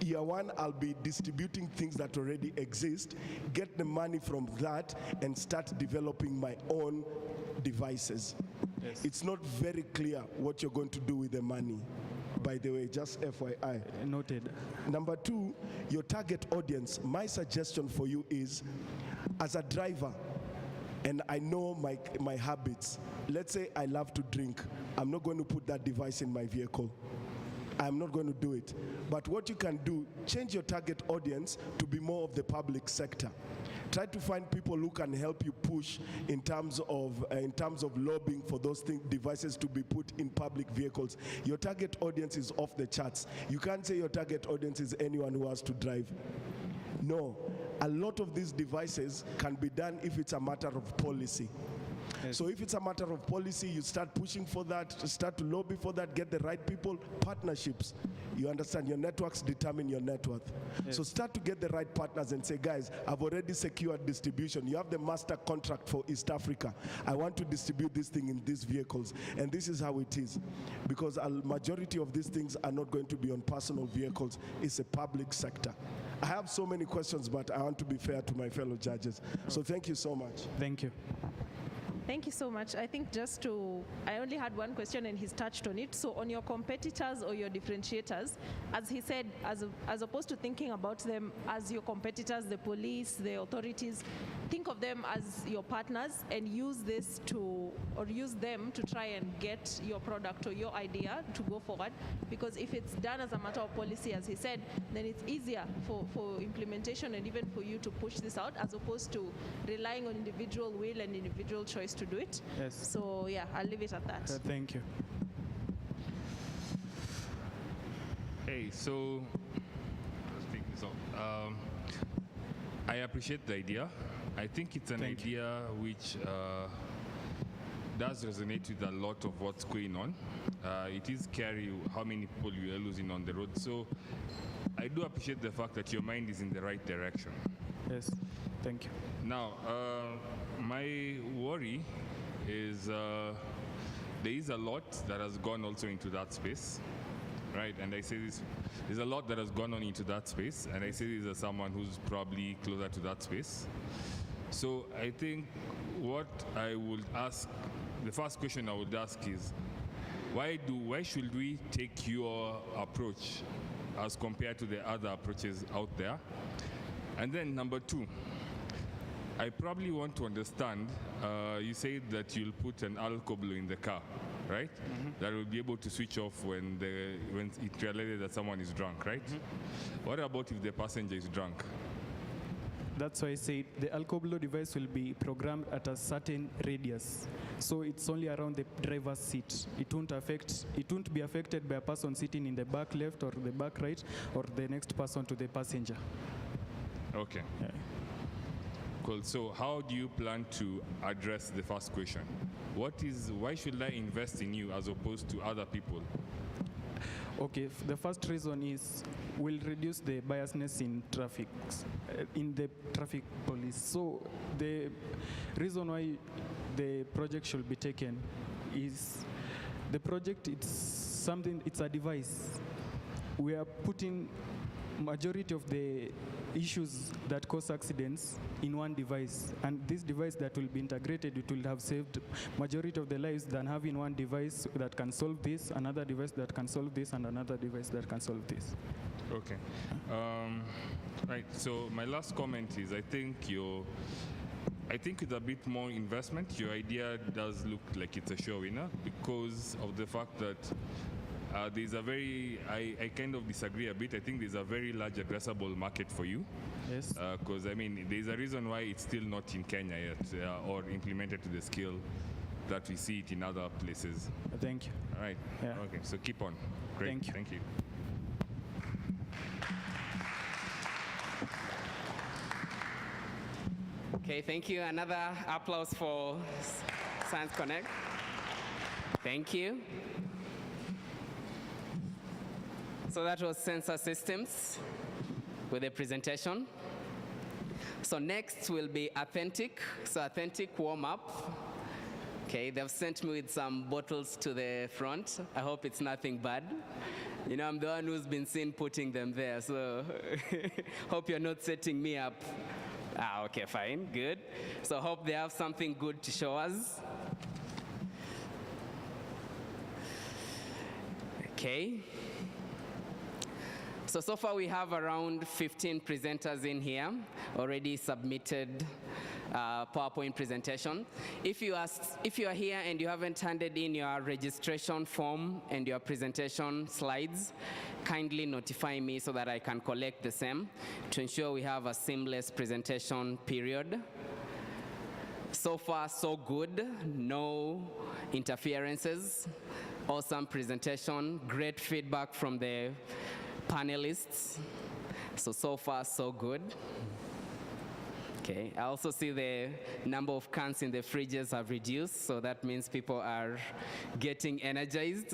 year 1, I'll be distributing things that already exist, get the money from that, and start developing my own devices. It's not very clear what you're going to do with the money. By the way, just FYI. Noted. Number 2, your target audience. My suggestion for you is, as a driver, and I know my habits. Let's say I love to drink. I'm not going to put that device in my vehicle. I'm not going to do it. But what you can do, change your target audience to be more of the public sector. Try to find people who can help you push in terms of lobbying for those devices to be put in public vehicles. Your target audience is off the charts. You can't say your target audience is anyone who has to drive. No, a lot of these devices can be done if it's a matter of policy. So if it's a matter of policy, you start pushing for that, start to lobby for that, get the right people, partnerships. You understand, your networks determine your net worth. So start to get the right partners and say, guys, I've already secured distribution. You have the master contract for East Africa. I want to distribute this thing in these vehicles. And this is how it is. Because a majority of these things are not going to be on personal vehicles. It's a public sector. I have so many questions, but I want to be fair to my fellow judges. So thank you so much. Thank you. Thank you so much. I think I only had one question and he's touched on it. So on your competitors or your differentiators, as he said, as opposed to thinking about them as your competitors, the police, the authorities, think of them as your partners and use them to try and get your product or your idea to go forward. Because if it's done as a matter of policy, as he said, then it's easier for implementation and even for you to push this out, as opposed to relying on individual will and individual choice to do it. Yes. So yeah, I'll leave it at that. Thank you. Hey, so let's pick this up. I appreciate the idea. I think it's an idea which does resonate with a lot of what's going on. It is scary how many people you are losing on the road. So I do appreciate the fact that your mind is in the right direction. Yes, thank you. Now, my worry is there is a lot that has gone also into that space, right? And I say this, there's a lot that has gone on into that space, and I say this as someone who's probably closer to that space. So I think what I would ask, the first question I would ask is, why should we take your approach as compared to the other approaches out there? And then number two, I probably want to understand, you said that you'll put an alcohol in the car, right? That will be able to switch off when it realizes that someone is drunk, right? What about if the passenger is drunk? That's why I said the alcohol device will be programmed at a certain radius. So it's only around the driver's seat. It won't be affected by a person sitting in the back left or the back right or the next person to the passenger. Okay. Yeah. Cool. So how do you plan to address the first question? Why should I invest in you as opposed to other people? Okay, the first reason is we'll reduce the biasness in the traffic police. So the reason why the project should be taken is the project, it's a device. We are putting majority of the issues that cause accidents in one device, and this device that will be integrated, it will have saved majority of the lives than having one device that can solve this, another device that can solve this, and another device that can solve this. Okay. Right. So my last comment is, I think with a bit more investment, your idea does look like it's a sure winner because of the fact that there's a I kind of disagree a bit. I think there's a very large addressable market for you. Yes. Because, there's a reason why it's still not in Kenya yet or implemented to the scale that we see it in other places. Thank you. All right. Yeah. Okay, so keep on. Great. Thank you. Thank you. Okay, thank you. Another applause for Science Connect. Thank you. So that was sensor systems with a presentation. So next will be authentic. So authentic warm-up. Okay, they've sent me with some bottles to the front. I hope it's nothing bad. You know, I'm the one who's been seen putting them there, so hope you're not setting me up. Okay, fine, good. So hope they have something good to show us. Okay. So far we have around 15 presenters in here, already submitted PowerPoint presentation. If you are here and you haven't handed in your registration form and your presentation slides, kindly notify me so that I can collect the same to ensure we have a seamless presentation period. So far, so good, no interferences, awesome presentation, great feedback from the panelists. So far, so good. Okay, I also see the number of cans in the fridges have reduced, so that means people are getting energized.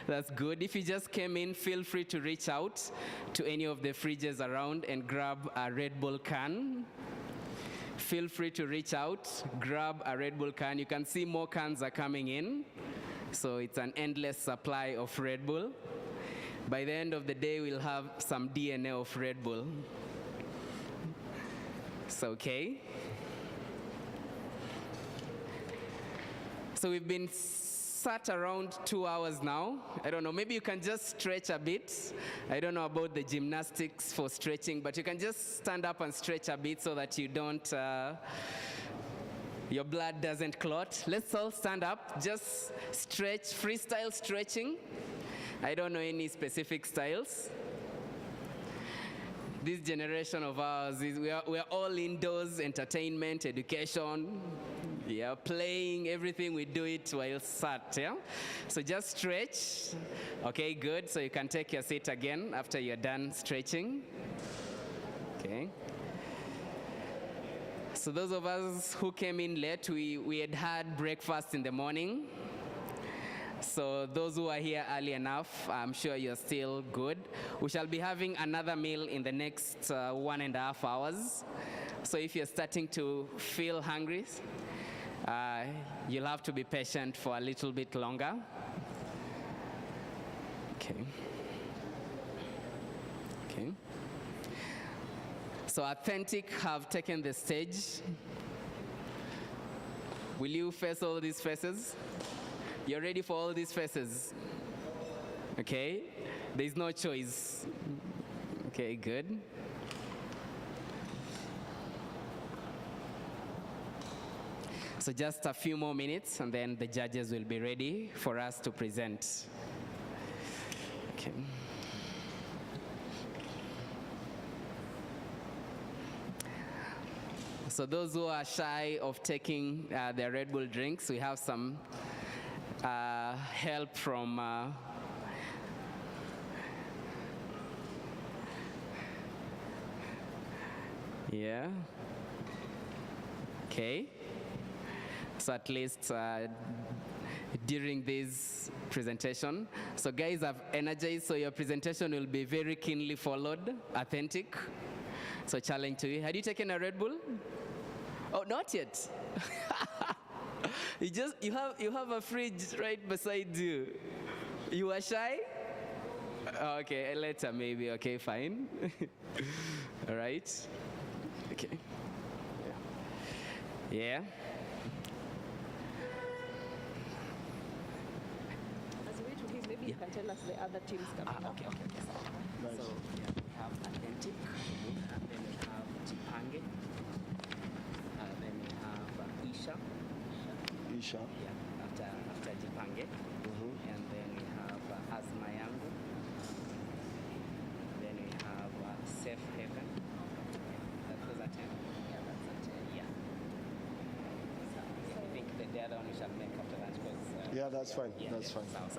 That's good. If you just came in, feel free to reach out to any of the fridges around and grab a Red Bull can. Feel free to reach out, grab a Red Bull can. You can see more cans are coming in, so it's an endless supply of Red Bull. By the end of the day, we'll have some DNA of Red Bull. It's okay. So we've been sat around 2 hours now. I don't know, maybe you can just stretch a bit. I don't know about the gymnastics for stretching, but you can just stand up and stretch a bit so that you don't, your blood doesn't clot. Let's all stand up, just stretch, freestyle stretching. I don't know any specific styles. This generation of ours, we are all indoors, entertainment, education, yeah, playing, everything, we do it while sat, yeah? So just stretch. Okay, good. So you can take your seat again after you're done stretching. Okay. So those of us who came in late, we had breakfast in the morning. So those who are here early enough, I'm sure you're still good. We shall be having another meal in the next 1.5 hours. So if you're starting to feel hungry, you'll have to be patient for a little bit longer. Okay. Okay. So Authentic have taken the stage. Will you face all these faces? You're ready for all these faces? Okay, there's no choice. Okay, good. So just a few more minutes and then the judges will be ready for us to present. Okay. So those who are shy of taking their Red Bull drinks, we have some help from yeah. Okay. So at least during this presentation, so guys have energized, so your presentation will be very keenly followed. Authentic. So challenge to you. Had you taken a Red Bull? Oh, not yet. You have a fridge right beside you. You are shy? Okay, later maybe. Okay, fine. All right. Okay. Yeah. As we wait for him, maybe you can tell us the other teams coming up. Okay. Nice. So yeah, we have Authentic, and then we have Chipange, then we have Isha. Isha. Yeah, after Jipange. And then we have Azmayangu. Then we have Safe Haven. Those are 10. Yeah, that's a 10. Yeah. So I think the other one we shall make after lunch because... yeah, that's fine. Yeah, that's fine. Sounds.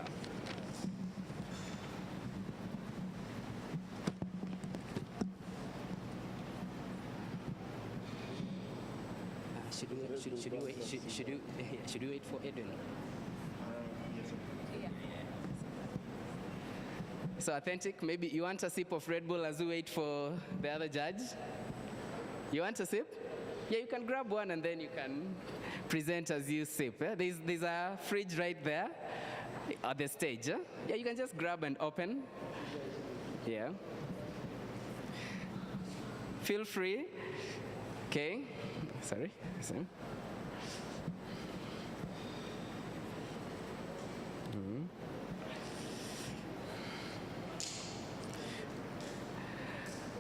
Should we wait for Edwin? Yes. So Authentic, maybe you want a sip of Red Bull as we wait for the other judge? You want a sip? Yeah, you can grab one and then you can present as you sip. Yeah? There's a fridge right there at the stage. Yeah, you can just grab and open. Yeah. Feel free. Okay. Sorry.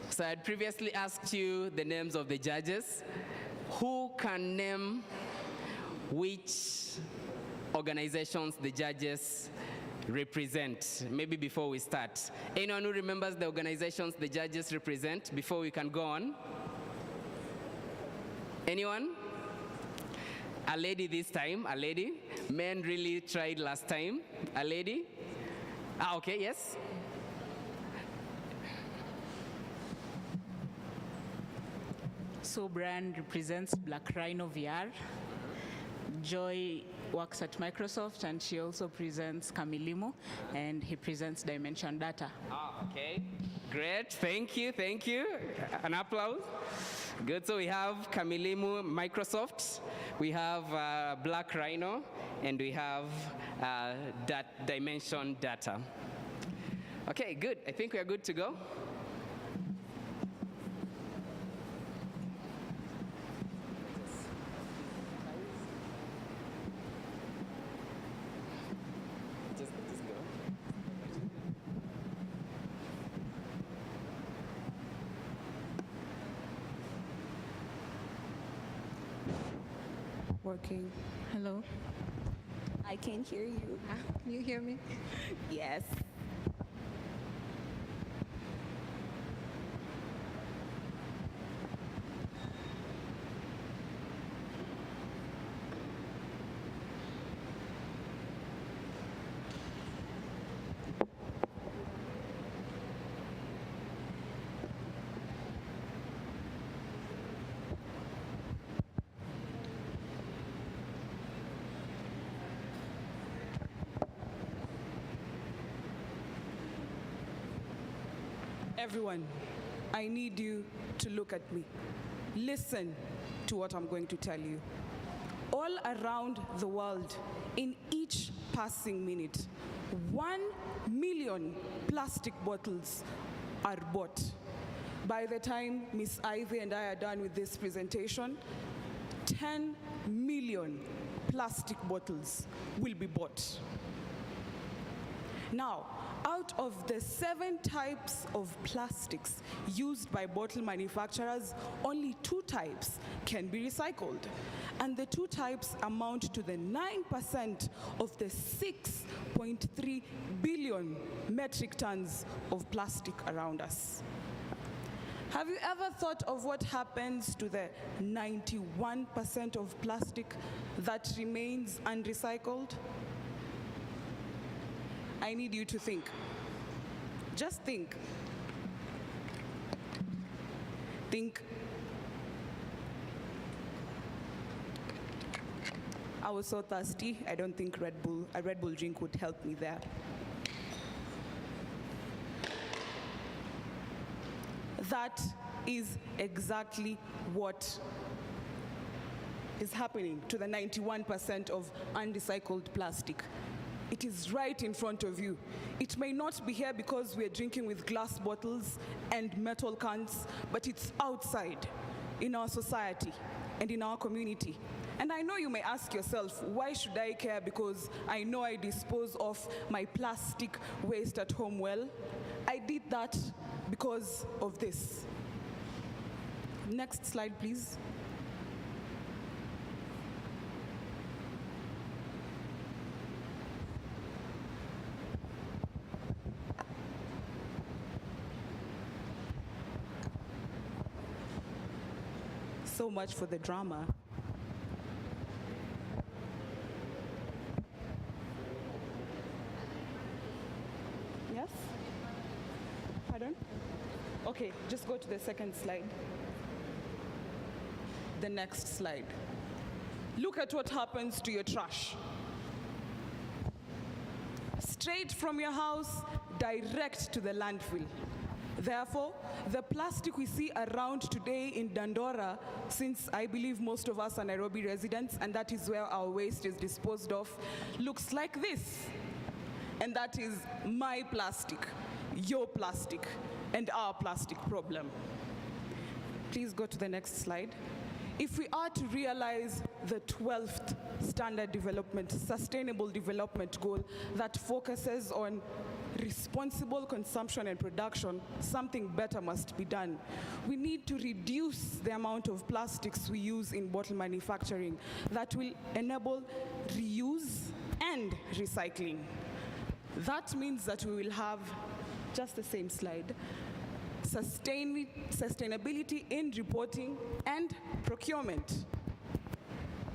So I had previously asked you the names of the judges. Who can name which organizations the judges represent? Maybe before we start. Anyone who remembers the organizations the judges represent before we can go on? Anyone? A lady this time, a lady. Men really tried last time. A lady? Okay, yes. So Brian represents Black Rhino VR. Joy works at Microsoft, and she also presents Kamilimu, and he presents Dimension Data. Okay, great, thank you. An applause. Good, so we have Kamilimu, Microsoft, we have Black Rhino, and we have Dimension Data. Okay, good, I think we are good to go. Working. Hello. I can't hear you. Can you hear me? Yes. Everyone, I need you to look at me. Listen to what I'm going to tell you. All around the world, in each passing minute, 1 million plastic bottles are bought. By the time Miss Ivy and I are done with this presentation, 10 million plastic bottles will be bought. Now, out of the 7 types of plastics used by bottle manufacturers, only 2 types can be recycled. And the 2 types amount to the 9% of the 6.3 billion metric tons of plastic around us. Have you ever thought of what happens to the 91% of plastic that remains unrecycled? I need you to think. Just think. Think. I was so thirsty, I don't think a Red Bull drink would help me there. That is exactly what is happening to the 91% of unrecycled plastic. It is right in front of you. It may not be here because we're drinking with glass bottles and metal cans, but it's outside in our society and in our community. And I know you may ask yourself, why should I care because I know I dispose of my plastic waste at home well? I did that because of this. Next slide, please. So much for the drama. Yes? Pardon? Okay, just go to the second slide. The next slide. Look at what happens to your trash. Straight from your house, direct to the landfill. Therefore, the plastic we see around today in Dandora, since I believe most of us are Nairobi residents, and that is where our waste is disposed of, looks like this. And that is my plastic, your plastic, and our plastic problem. Please go to the next slide. If we are to realize the 12th Sustainable Development Goal that focuses on responsible consumption and production, something better must be done. We need to reduce the amount of plastics we use in bottle manufacturing that will enable reuse and recycling. That means that we will have, just the same slide, sustainability in reporting and procurement.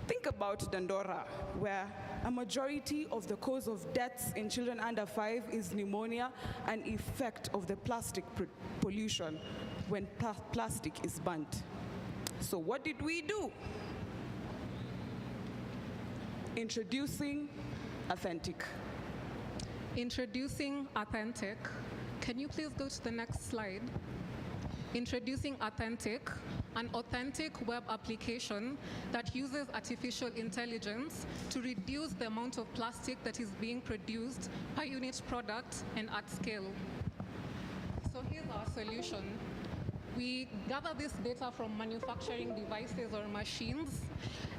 Think about Dandora, where a majority of the cause of deaths in children under 5 is pneumonia, an effect of the plastic pollution when plastic is burnt. So what did we do? Introducing Authentic. Introducing Authentic. Can you please go to the next slide? Introducing Authentic, an authentic web application that uses artificial intelligence to reduce the amount of plastic that is being produced per unit product and at scale. So here's our solution. We gather this data from manufacturing devices or machines,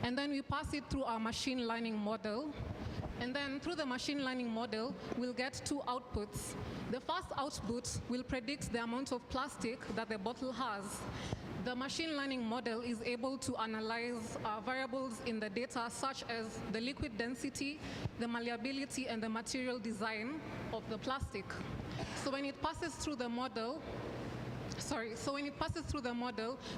and then we pass it through our machine learning model. And then through the machine learning model, we'll get two outputs. The first output will predict the amount of plastic that the bottle has. The machine learning model is able to analyze variables in the data such as the liquid density, the malleability, and the material design of the plastic. So when it passes through the model,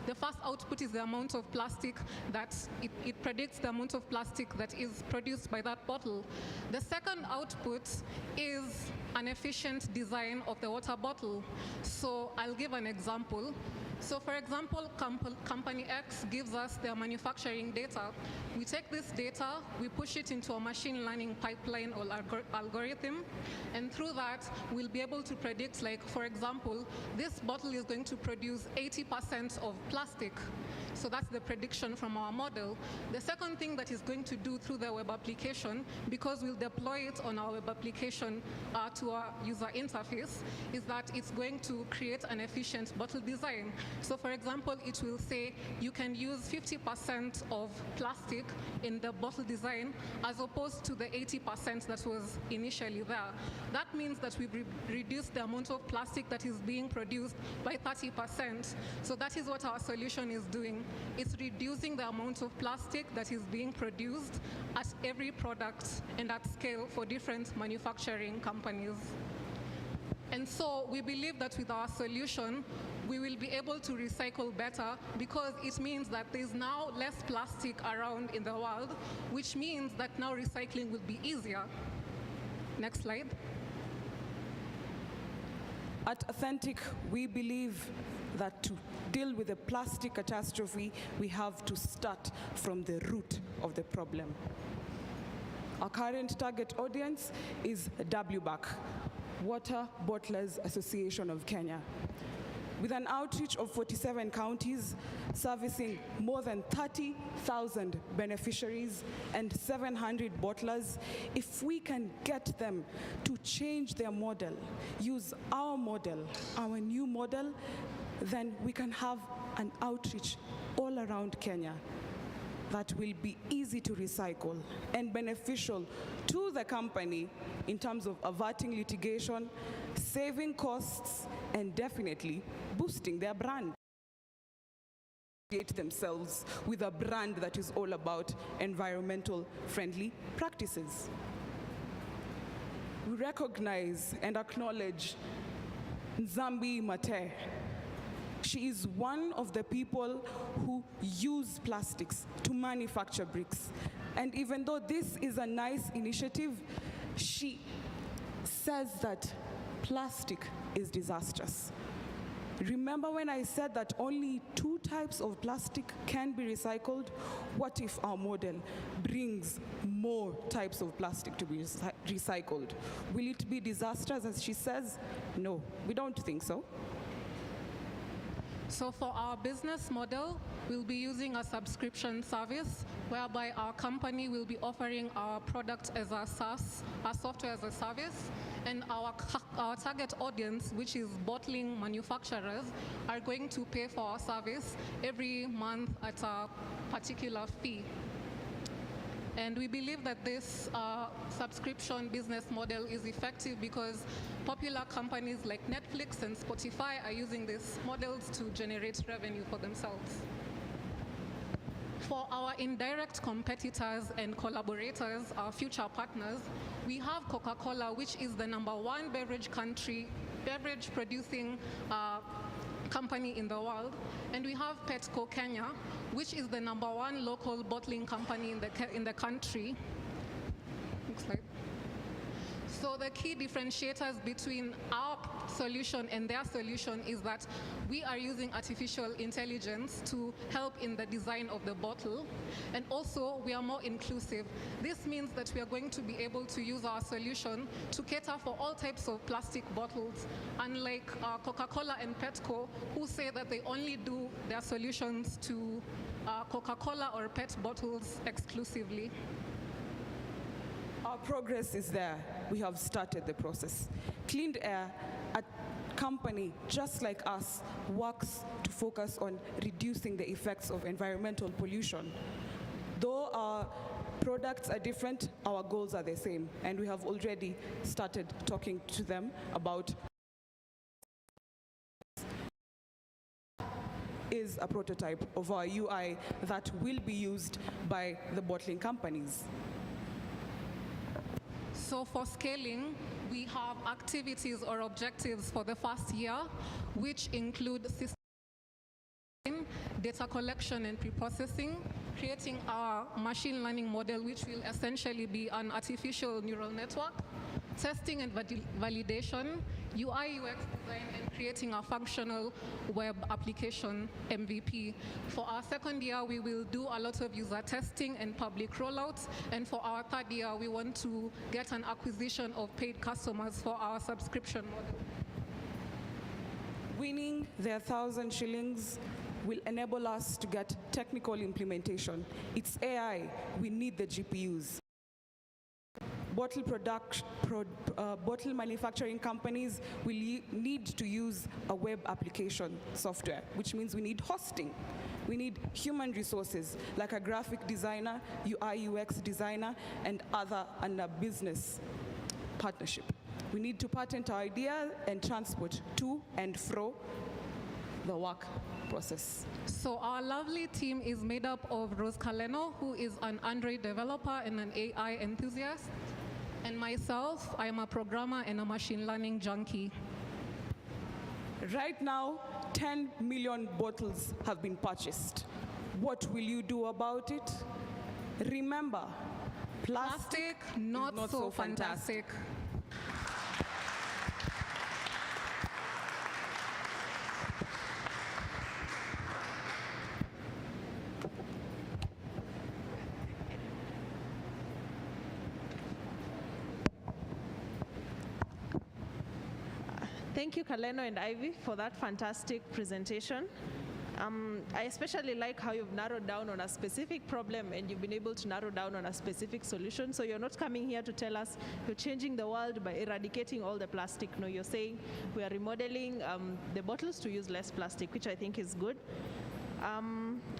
the first output is the amount of plastic that it predicts the amount of plastic that is produced by that bottle. The second output is an efficient design of the water bottle. So I'll give an example. So for example, company X gives us their manufacturing data. We take this data, we push it into a machine learning pipeline or algorithm, and through that, we'll be able to predict, like, for example, this bottle is going to produce 80% of plastic. So that's the prediction from our model. The second thing that it's going to do through the web application, because we'll deploy it on our web application to our user interface, is that it's going to create an efficient bottle design. So for example, it will say you can use 50% of plastic in the bottle design as opposed to the 80% that was initially there. That means that we've reduced the amount of plastic that is being produced by 30%. So that is what our solution is doing. It's reducing the amount of plastic that is being produced at every product and at scale for different manufacturing companies. And so we believe that with our solution, we will be able to recycle better, because it means that there's now less plastic around in the world, which means that now recycling will be easier. Next slide. At Authentic, we believe that to deal with the plastic catastrophe, we have to start from the root of the problem. Our current target audience is WBAC, Water Bottlers Association of Kenya. With an outreach of 47 counties, servicing more than 30,000 beneficiaries and 700 bottlers, if we can get them to change their model, use our model, our new model, then we can have an outreach all around Kenya that will be easy to recycle and beneficial to the company in terms of averting litigation, saving costs, and definitely boosting their brand. Create themselves with a brand that is all about environmental friendly practices. We recognize and acknowledge Nzambi Mate. She is one of the people who use plastics to manufacture bricks. And even though this is a nice initiative, she says that plastic is disastrous. Remember when I said that only 2 types of plastic can be recycled? What if our model brings more types of plastic to be recycled? Will it be disastrous, as she says? No, we don't think so. So for our business model, we'll be using a subscription service whereby our company will be offering our product as a SaaS, our software as a service, and our target audience, which is bottling manufacturers, are going to pay for our service every month at a particular fee. And we believe that this subscription business model is effective because popular companies like Netflix and Spotify are using these models to generate revenue for themselves. For our indirect competitors and collaborators, our future partners, we have Coca-Cola, which is the #1 beverage producing company in the world, and we have Petco Kenya, which is the #1 local bottling company in the country. Next slide. So the key differentiators between our solution and their solution is that we are using artificial intelligence to help in the design of the bottle, and also we are more inclusive. This means that we are going to be able to use our solution to cater for all types of plastic bottles, unlike Coca-Cola and Petco, who say that they only do their solutions to Coca-Cola or PET bottles exclusively. Our progress is there. We have started the process. Clean Air, a company just like us, works to focus on reducing the effects of environmental pollution. Though our products are different, our goals are the same, and we have already started talking to them about is a prototype of our UI that will be used by the bottling companies. So for scaling, we have activities or objectives for the first year, which include system, data collection and pre-processing, creating our machine learning model, which will essentially be an artificial neural network, testing and validation, UI UX design, and creating a functional web application MVP. For our second year, we will do a lot of user testing and public rollouts. And for our third year, we want to get an acquisition of paid customers for our subscription model. Winning their 1,000 shillings will enable us to get technical implementation. It's AI, we need the GPUs. Bottle manufacturing companies will need to use a web application software, which means we need hosting. We need human resources like a graphic designer, UI UX designer, and a business partnership. We need to patent our idea and transport to and fro the work process. So our lovely team is made up of Rose Kaleno, who is an Android developer and an AI enthusiast, and myself, I am a programmer and a machine learning junkie. Right now, 10 million bottles have been purchased. What will you do about it? Remember, plastic not so fantastic. Thank you, Kaleno and Ivy, for that fantastic presentation. I especially like how you've narrowed down on a specific problem and you've been able to narrow down on a specific solution. So you're not coming here to tell us you're changing the world by eradicating all the plastic. No, you're saying we are remodeling the bottles to use less plastic, which I think is good.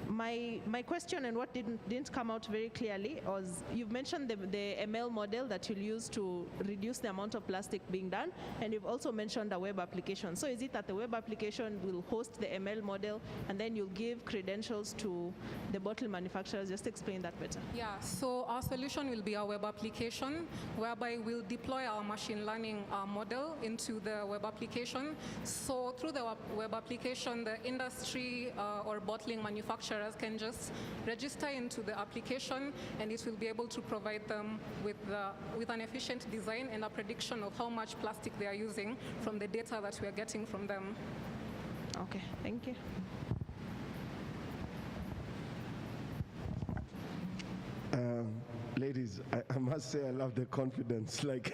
My question and what didn't come out very clearly was you've mentioned the ML model that you'll use to reduce the amount of plastic being done, and you've also mentioned a web application. So is it that the web application will host the ML model and then you'll give credentials to the bottle manufacturers? Just explain that better. Yeah, so our solution will be a web application whereby we'll deploy our machine learning model into the web application. So through the web application, the industry or bottling manufacturers can just register into the application, and it will be able to provide them with an efficient design and a prediction of how much plastic they are using from the data that we are getting from them. Okay, thank you. Ladies, I must say I love the confidence. Like,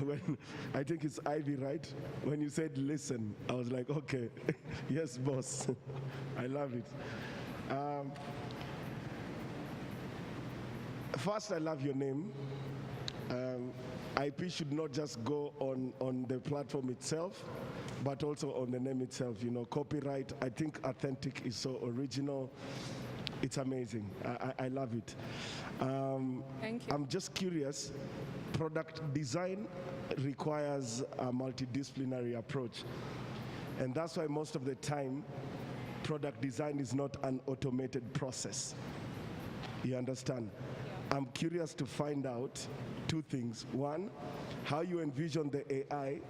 when I think it's Ivy, right? When you said listen, I was like, okay, yes, boss. I love it. First, I love your name. IP should not just go on the platform itself, but also on the name itself. You know, copyright, I think authentic is so original. It's amazing. I love it. Thank you. I'm just curious, product design requires a multidisciplinary approach. And that's why most of the time, product design is not an automated process. You understand? Yeah. I'm curious to find out two things. One, how you envision the AI,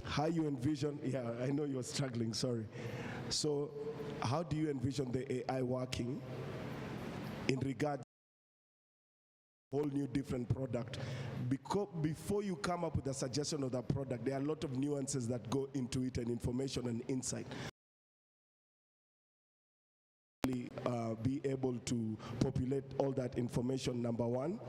how you envision, yeah, I know you're struggling, sorry. So how do you envision the AI working in regard whole new different product. Because before you come up with a suggestion of that product, there are a lot of nuances that go into it and information and insight. Be able to populate all that information, number one.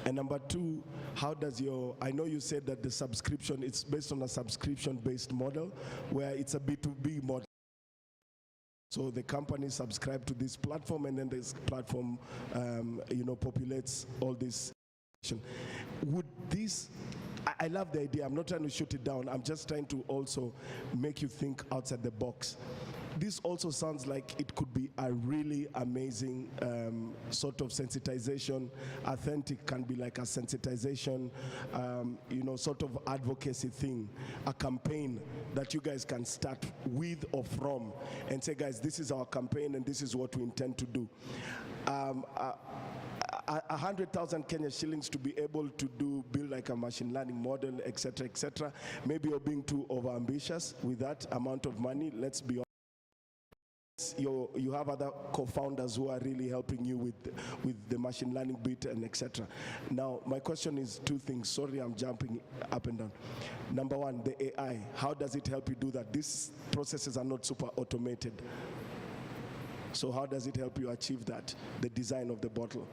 And number two, how does I know you said that the subscription, it's based on a subscription-based model where it's a B2B model. So the company subscribe to this platform, and then this platform, populates all this. Would this, I love the idea. I'm not trying to shoot it down. I'm just trying to also make you think outside the box. This also sounds like it could be a really amazing sort of sensitization. Authentic can be like a sensitization, sort of advocacy thing, a campaign that you guys can start with or from and say, guys, this is our campaign and this is what we intend to do. 100,000 Kenya shillings to be able to build like a machine learning model, et cetera, maybe you're being too overambitious with that amount of money, let's be honest. You have other co-founders who are really helping you with the machine learning bit and etc. Now, my question is two things. Sorry, I'm jumping up and down. Number one, the AI. How does it help you do that? These processes are not super automated. So how does it help you achieve that, the design of the bottle?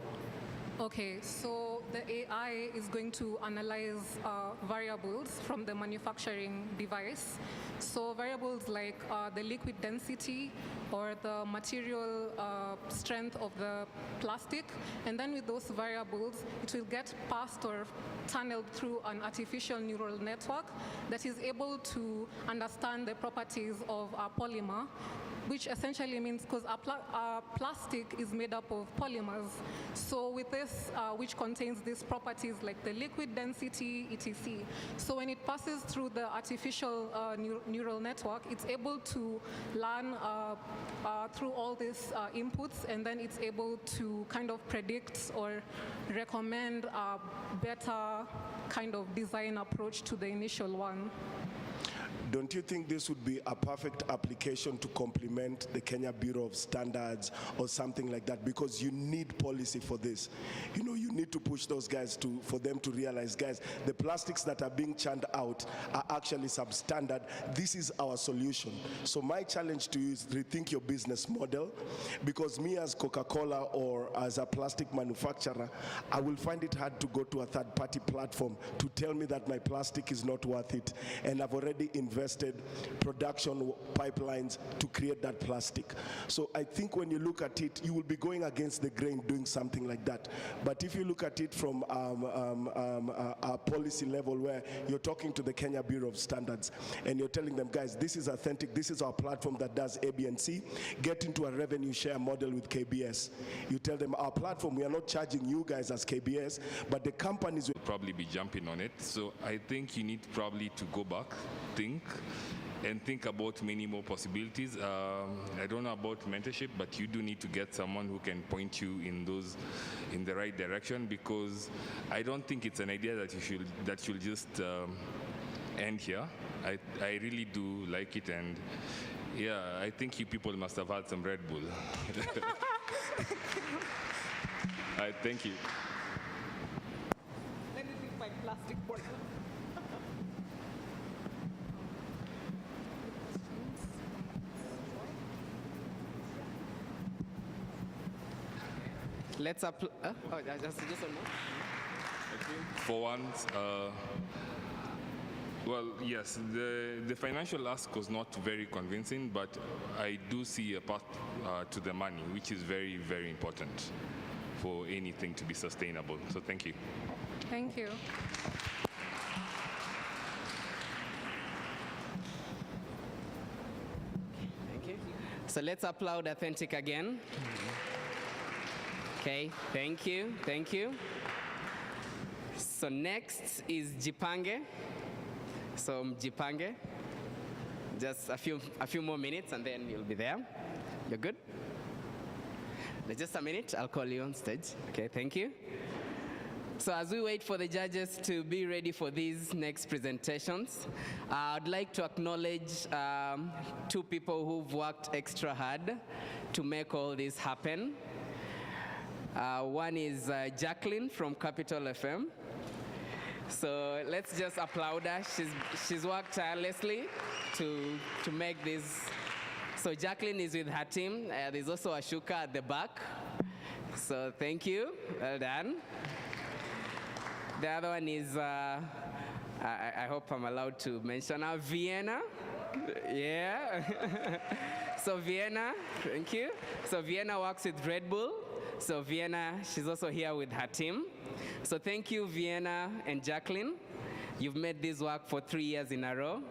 Okay, so the AI is going to analyze variables from the manufacturing device. So variables like the liquid density or the material strength of the plastic. And then with those variables, it will get passed or tunneled through an artificial neural network that is able to understand the properties of a polymer, which essentially means because plastic is made up of polymers. So with this, which contains these properties like the liquid density, etc. So when it passes through the artificial neural network, it's able to learn through all these inputs, and then it's able to kind of predict or recommend a better kind of design approach to the initial one. Don't you think this would be a perfect application to complement the Kenya Bureau of Standards or something like that? Because you need policy for this. You need to push those guys for them to realize, guys, the plastics that are being churned out are actually substandard. This is our solution. So my challenge to you is rethink your business model, because me as Coca-Cola or as a plastic manufacturer, I will find it hard to go to a third-party platform to tell me that my plastic is not worth it. And I've already invested production pipelines to create that plastic. So I think when you look at it, you will be going against the grain doing something like that. But if you look at it from a policy level where you're talking to the Kenya Bureau of Standards and you're telling them, guys, this is authentic, this is our platform that does A, B, and C, get into a revenue share model with KBS. You tell them, our platform, we are not charging you guys as KBS, but the companies will probably be jumping on it. So I think you need probably to go back, think about many more possibilities. I don't know about mentorship, but you do need to get someone who can point you in the right direction, because I don't think it's an idea that you'll just end here. I really do like it, and yeah, I think you people must have had some Red Bull. Thank you. Let me leave my plastic bottle. Let's just one more. For once, well, yes, the financial ask was not very convincing, but I do see a path to the money, which is very, very important for anything to be sustainable. So thank you. Thank you. Thank you. So let's applaud Authentic again. Okay, thank you, thank you. So next is Jipange. So Jipange, just a few more minutes and then you'll be there. You're good? Just a minute, I'll call you on stage. Okay, thank you. So as we wait for the judges to be ready for these next presentations, I'd like to acknowledge two people who've worked extra hard to make all this happen. One is Jacqueline from Capital FM. So let's just applaud her. She's worked tirelessly to make this. So Jacqueline is with her team. There's also Ashuka at the back. So thank you. Well done. The other one is, I hope I'm allowed to mention her, Vienna. Yeah. So Vienna, thank you. So Vienna works with Red Bull. So Vienna, she's also here with her team. So thank you, Vienna and Jacqueline. You've made this work for 3 years in a row.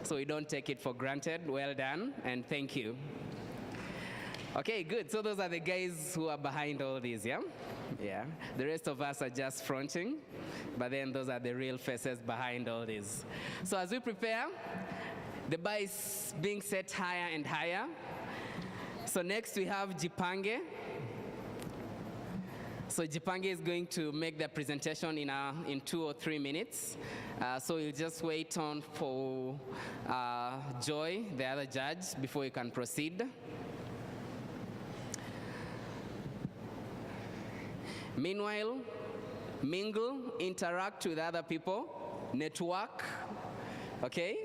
So we don't take it for granted. Well done, and thank you. Okay, good. So those are the guys who are behind all this, yeah? Yeah. The rest of us are just fronting, but then those are the real faces behind all this. So as we prepare, the bar is being set higher and higher. So next we have Jipange. So Jipange is going to make the presentation in 2 or 3 minutes. So we'll just wait on for Joy, the other judge, before we can proceed. Meanwhile, mingle, interact with other people, network, okay?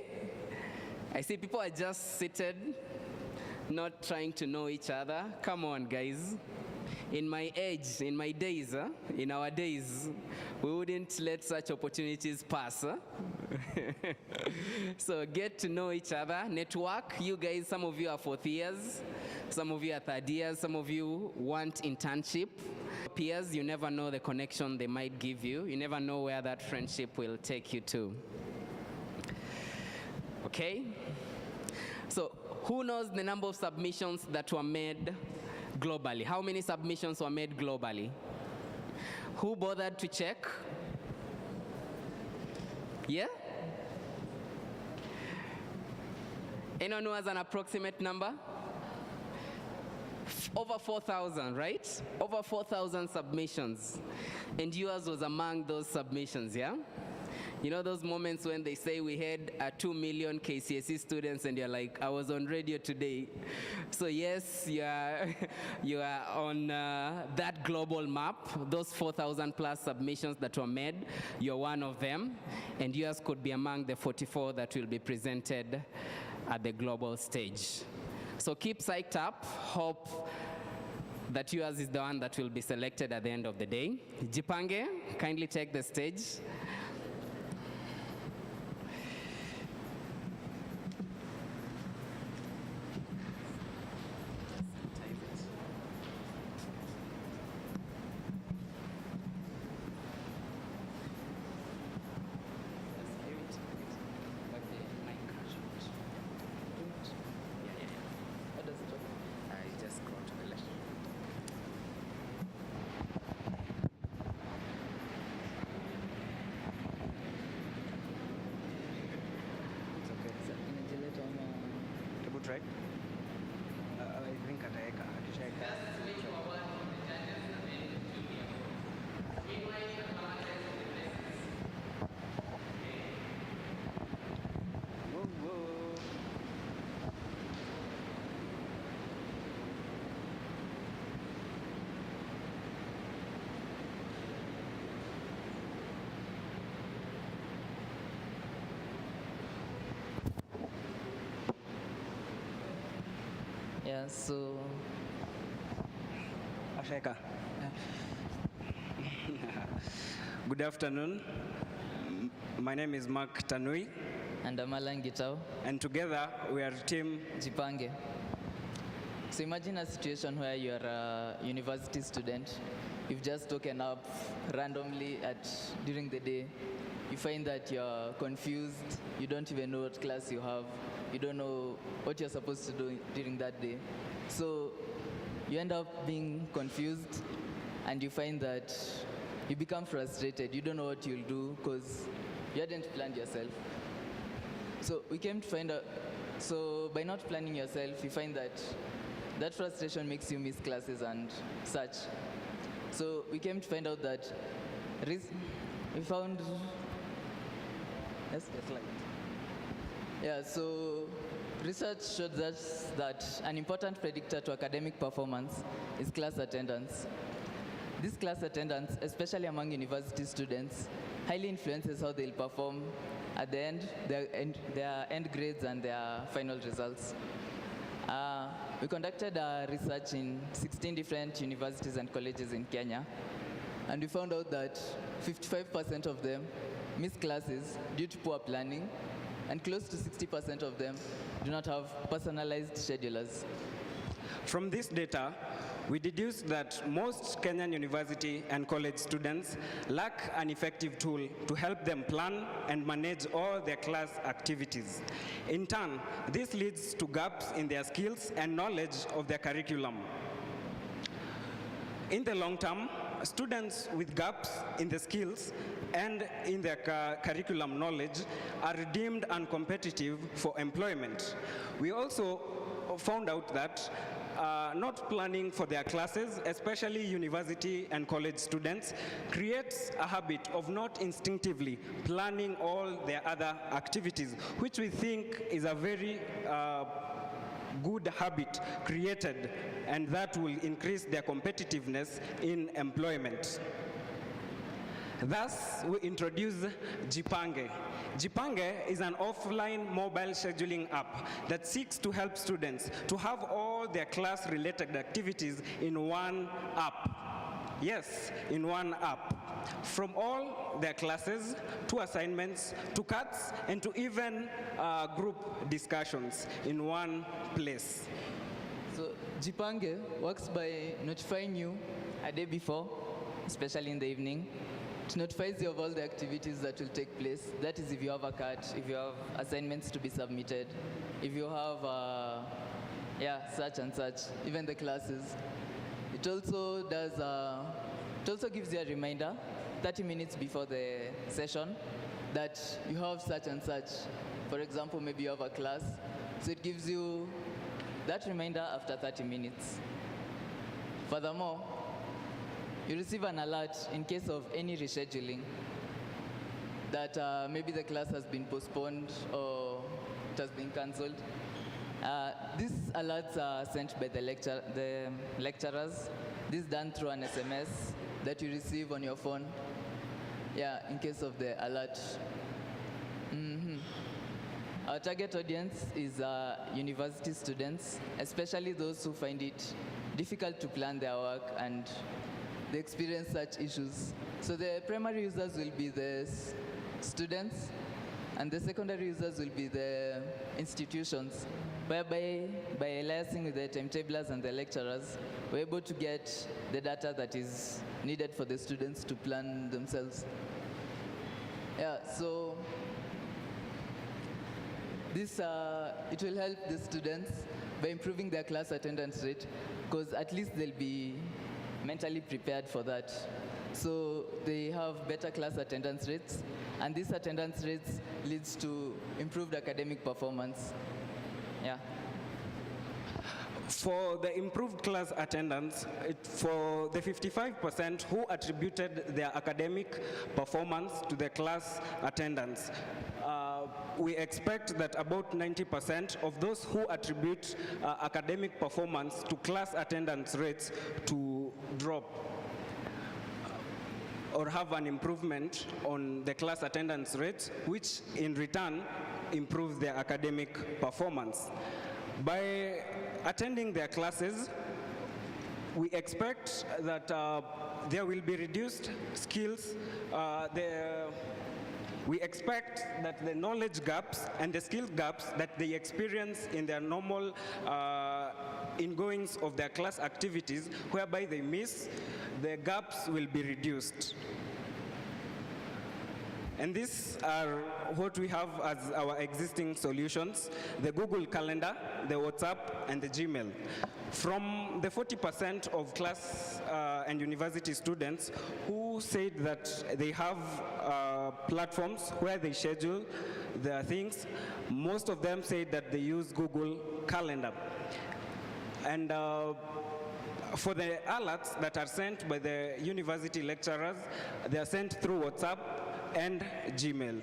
I see people are just seated, not trying to know each other. Come on, guys. In my age, in my days, in our days, we wouldn't let such opportunities pass. So get to know each other, network. You guys, some of you are 4th years, some of you are 3rd years, some of you want internship. Peers, you never know the connection they might give you. You never know where that friendship will take you to. Okay? So who knows the number of submissions that were made globally? How many submissions were made globally? Who bothered to check? Yeah? Anyone who has an approximate number? Over 4,000, right? Over 4,000 submissions. And yours was among those submissions, yeah? You know those moments when they say we had 2 million KCSE students and you're like, I was on radio today. So yes, you are on that global map. Those 4,000 plus submissions that were made, you're one of them. And yours could be among the 44 that will be presented at the global stage. So keep psyched up. Hope that yours is the one that will be selected at the end of the day. Jipange, kindly take the stage. Right? I think Yeah, so Asheka. Good afternoon. My name is Mark Tanui. And I'm Alan Gitao. And together we are team Jipange. So imagine a situation where you are a university student. You've just woken up randomly during the day. You find that you're confused. You don't even know what class you have. You don't know what you're supposed to do during that day. So you end up being confused, and you find that you become frustrated. You don't know what you'll do because you hadn't planned yourself. So we came to find out, so by not planning yourself, you find that that frustration makes you miss classes and such. So we came to find out that we found, yes, like, yeah, so research showed that an important predictor to academic performance is class attendance. This class attendance, especially among university students, highly influences how they'll perform at the end, their end grades and their final results. We conducted research in 16 different universities and colleges in Kenya, and we found out that 55% of them miss classes due to poor planning, and close to 60% of them do not have personalized schedulers. From this data, we deduced that most Kenyan university and college students lack an effective tool to help them plan and manage all their class activities. In turn, this leads to gaps in their skills and knowledge of their curriculum. In the long term, students with gaps in the skills and in their curriculum knowledge are deemed uncompetitive for employment. We also found out that not planning for their classes, especially university and college students, creates a habit of not instinctively planning all their other activities, which we think is a very good habit created, and that will increase their competitiveness in employment. Thus, we introduce Jipange. Jipange is an offline mobile scheduling app that seeks to help students to have all their class-related activities in one app. Yes, in one app. From all their classes, to assignments, to cuts, and to even group discussions in one place. So Jipange works by notifying you a day before, especially in the evening. It notifies you of all the activities that will take place. That is if you have a cut, if you have assignments to be submitted, if you have such and such, even the classes. It also gives you a reminder 30 minutes before the session that you have such and such. For example, maybe you have a class, so it gives you that reminder after 30 minutes. Furthermore, you receive an alert in case of any rescheduling, that maybe the class has been postponed or it has been cancelled. These alerts are sent by the lecturers. This is done through an SMS that you receive on your phone, in case of the alert. Our target audience is university students, especially those who find it difficult to plan their work and they experience such issues. So the primary users will be the students, and the secondary users will be the institutions, whereby by liaising with the timetablers and the lecturers, we're able to get the data that is needed for the students to plan themselves. So this, it will help the students by improving their class attendance rate, because at least they'll be mentally prepared for that. So they have better class attendance rates, and these attendance rates leads to improved academic performance. For the improved class attendance, for the 55% who attributed their academic performance to the class attendance, we expect that about 90% of those who attribute academic performance to class attendance rates to drop or have an improvement on the class attendance rates, which in return improves their academic performance. By attending their classes, we expect that there will be reduced skills. We expect that the knowledge gaps and the skill gaps that they experience in their normal ingoings of their class activities, whereby they miss, the gaps will be reduced. And these are what we have as our existing solutions: the Google Calendar, the WhatsApp, and the Gmail. From the 40% of class and university students who said that they have platforms where they schedule their things, most of them said that they use Google Calendar. And for the alerts that are sent by the university lecturers, they are sent through WhatsApp and Gmail.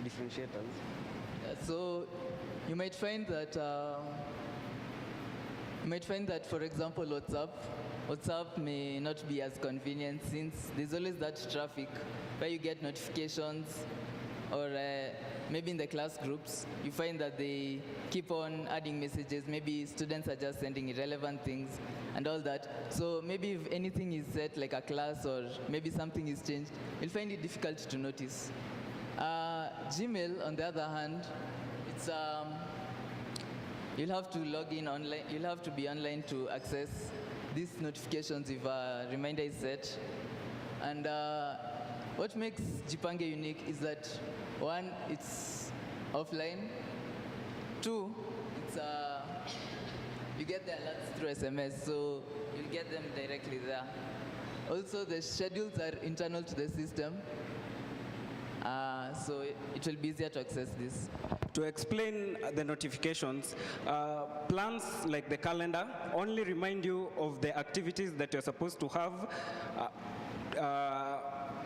Differentiators. So you might find that, for example, WhatsApp WhatsApp may not be as convenient since there's always that traffic where you get notifications, or maybe in the class groups, you find that they keep on adding messages. Maybe students are just sending irrelevant things and all that. So maybe if anything is set, like a class, or maybe something is changed, you'll find it difficult to notice. Gmail, on the other hand, it's you'll have to log in online. You'll have to be online to access these notifications if a reminder is set. And what makes Jipange unique is that, one, it's offline. Two, it's you get the alerts through SMS, so you'll get them directly there. Also, the schedules are internal to the system, so it will be easier to access this. To explain the notifications, plans like the calendar only remind you of the activities that you're supposed to have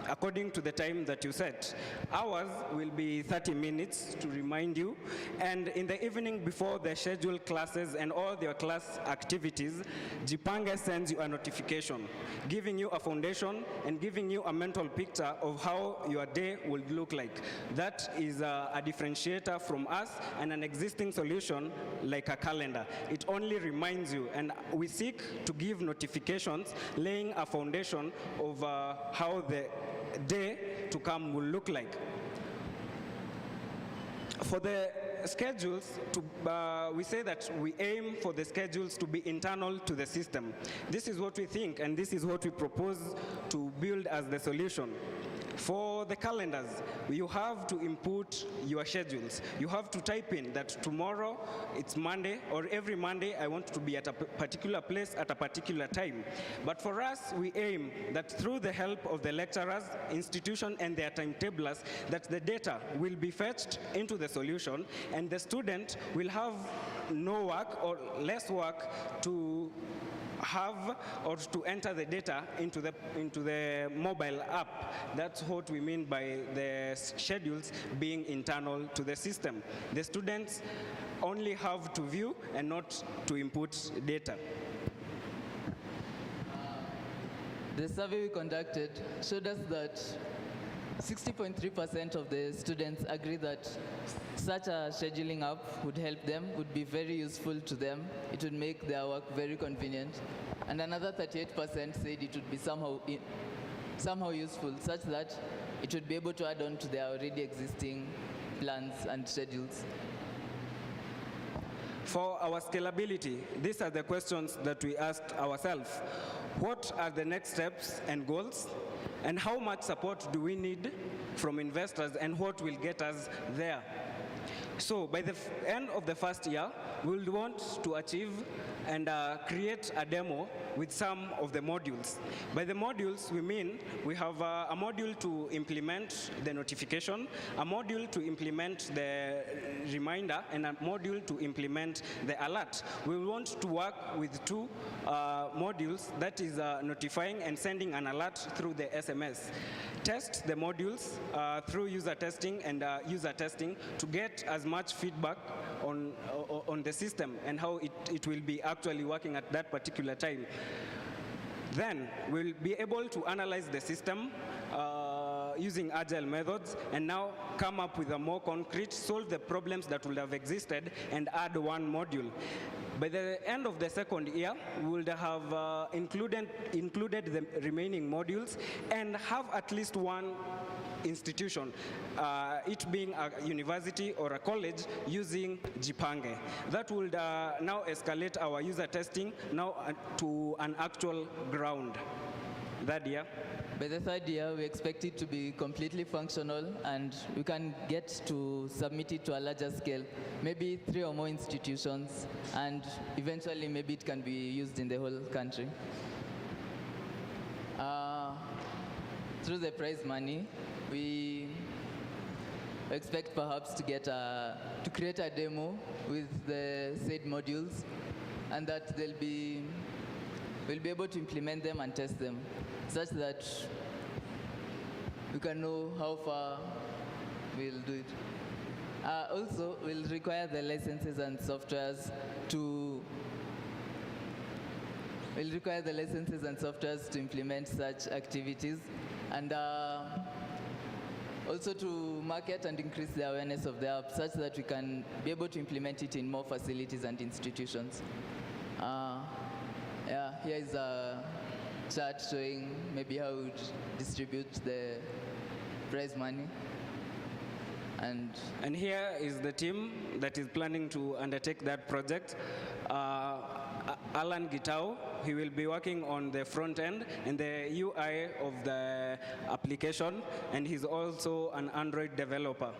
according to the time that you set. Hours will be 30 minutes to remind you, and in the evening before the scheduled classes and all your class activities, Jipange sends you a notification, giving you a foundation and giving you a mental picture of how your day will look like. That is a differentiator from us and an existing solution like a calendar. It only reminds you, and we seek to give notifications laying a foundation of how the day to come will look like. For the schedules, we say that we aim for the schedules to be internal to the system. This is what we think, and this is what we propose to build as the solution. For the calendars, you have to input your schedules. You have to type in that tomorrow it's Monday, or every Monday I want to be at a particular place at a particular time. But for us, we aim that through the help of the lecturers, institution, and their timetablers, that the data will be fetched into the solution, and the student will have no work or less work to have or to enter the data into the mobile app. That's what we mean by the schedules being internal to the system. The students only have to view and not to input data. The survey we conducted showed us that 60.3% of the students agree that such a scheduling app would help them, would be very useful to them. It would make their work very convenient. And another 38% said it would be somehow useful, such that it would be able to add on to their already existing plans and schedules. For our scalability, these are the questions that we asked ourselves. What are the next steps and goals? And how much support do we need from investors, and what will get us there? So by the end of the first year, we'll want to achieve and create a demo with some of the modules. By the modules, we mean we have a module to implement the notification, a module to implement the reminder, and a module to implement the alert. We want to work with two modules, that is notifying and sending an alert through the SMS. Test the modules through user testing and user testing to get as much feedback on the system and how it will be actually working at that particular time. Then we'll be able to analyze the system using agile methods and now come up with a more concrete, solve the problems that would have existed and add one module. By the end of the second year, we will have included the remaining modules and have at least one institution, it being a university or a college, using Jipange. That will now escalate our user testing now to an actual ground. That year. By the third year, we expect it to be completely functional, and we can get to submit it to a larger scale, maybe 3 or more institutions, and eventually maybe it can be used in the whole country. Through the prize money, we expect perhaps to get to create a demo with the said modules, and that we'll be able to implement them and test them, such that we can know how far we'll do it. Also, we'll require the licenses and softwares to will require the licenses and softwares to implement such activities, and also to market and increase the awareness of the app such that we can be able to implement it in more facilities and institutions. Yeah, here is a chart showing maybe how we would distribute the prize money. And here is the team that is planning to undertake that project. Alan Gitao, he will be working on the front end and the UI of the application, and he's also an Android developer.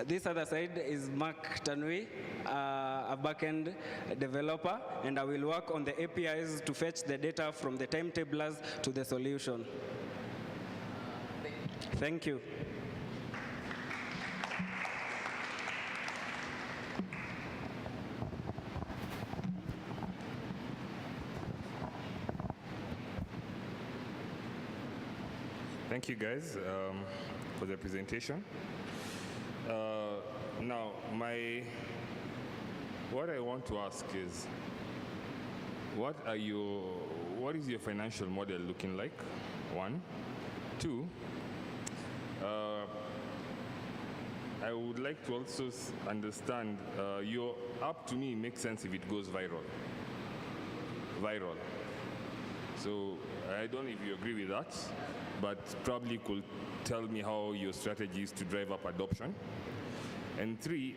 This other side is Mark Tanui, a backend developer, and I will work on the APIs to fetch the data from the timetablers to the solution. Thank you. Thank you guys for the presentation. Now, what I want to ask is, what is your financial model looking like? 1. 2, I would like to also understand, your app to me makes sense if it goes viral. So I don't know if you agree with that, but probably could tell me how your strategy is to drive up adoption. And 3,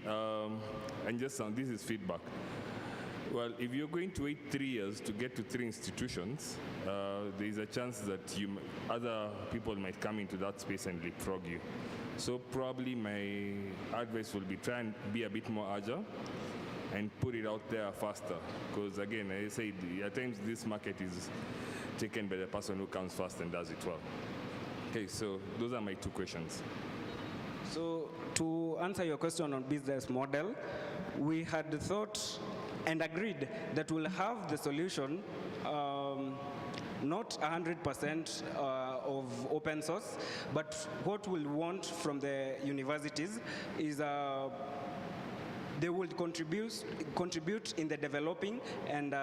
and just this is feedback. Well, if you're going to wait 3 years to get to 3 institutions, there is a chance that other people might come into that space and leapfrog you. So probably my advice will be try and be a bit more agile and put it out there faster. Because again, I say at times this market is taken by the person who comes first and does it well. Okay, so those are my 2 questions. So to answer your question on business model, we had thought and agreed that we'll have the solution not 100% of open source, but what we'll want from the universities is they will contribute in the developing and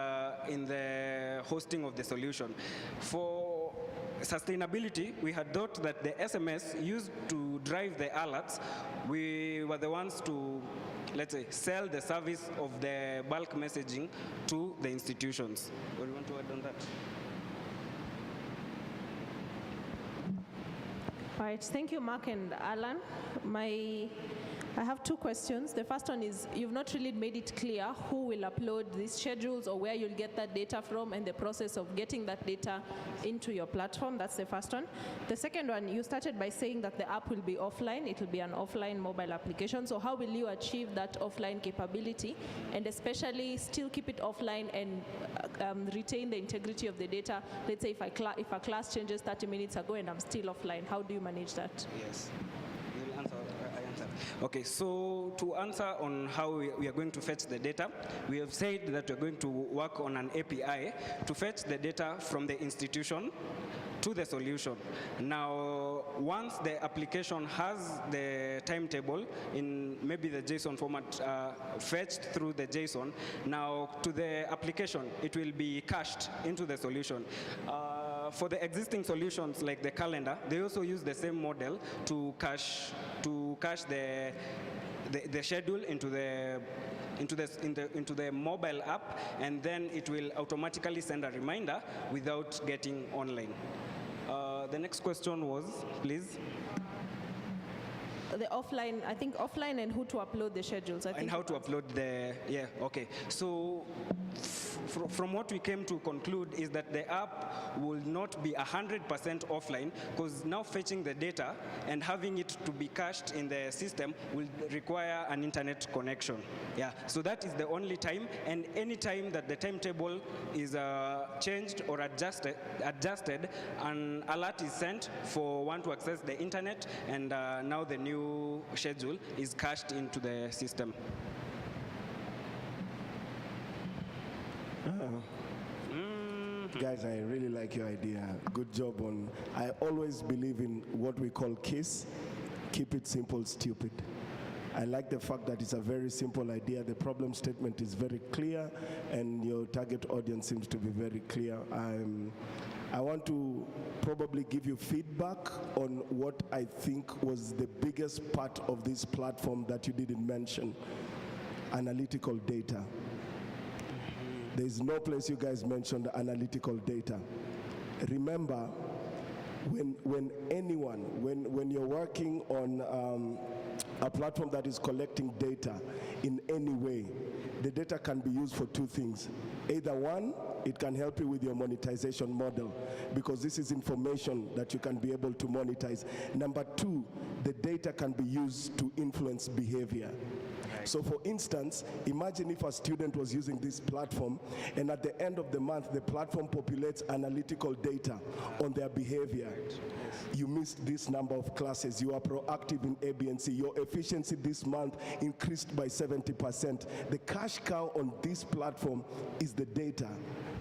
in the hosting of the solution. For sustainability, we had thought that the SMS used to drive the alerts, we were the ones to, let's say, sell the service of the bulk messaging to the institutions. What do you want to add on that? All right, thank you, Mark and Alan. I have 2 questions. The first one is, you've not really made it clear who will upload these schedules or where you'll get that data from and the process of getting that data into your platform. That's the first one. The second one, you started by saying that the app will be offline. It will be an offline mobile application. So how will you achieve that offline capability and especially still keep it offline and retain the integrity of the data? Let's say if a class changes 30 minutes ago and I'm still offline, how do you manage that? Yes. You'll answer. Okay, so to answer on how we are going to fetch the data, we have said that we're going to work on an API to fetch the data from the institution to the solution. Now, once the application has the timetable in maybe the JSON format fetched through the JSON, now to the application, it will be cached into the solution. For the existing solutions like the calendar, they also use the same model to cache the schedule into the mobile app, and then it will automatically send a reminder without getting online. The next question was, please. The offline, I think offline and who to upload the schedules. I think and how to upload the, yeah, okay. So from what we came to conclude is that the app will not be 100% offline, because now fetching the data and having it to be cached in the system will require an internet connection. Yeah, so that is the only time, and any time that the timetable is changed or adjusted, an alert is sent for one to access the internet, and now the new schedule is cached into the system. Guys, I really like your idea. Good job on, I always believe in what we call KISS, keep it simple, stupid. I like the fact that it's a very simple idea. The problem statement is very clear, and your target audience seems to be very clear. I want to probably give you feedback on what I think was the biggest part of this platform that you didn't mention: analytical data. There is no place you guys mentioned analytical data. Remember, when you're working on a platform that is collecting data in any way, the data can be used for two things. Either one, it can help you with your monetization model, because this is information that you can be able to monetize. Number two, the data can be used to influence behavior. So for instance, imagine if a student was using this platform, and at the end of the month, the platform populates analytical data on their behavior. You missed this number of classes, you are proactive in A, B, and C. Your efficiency this month increased by 70%. The cash cow on this platform is the data,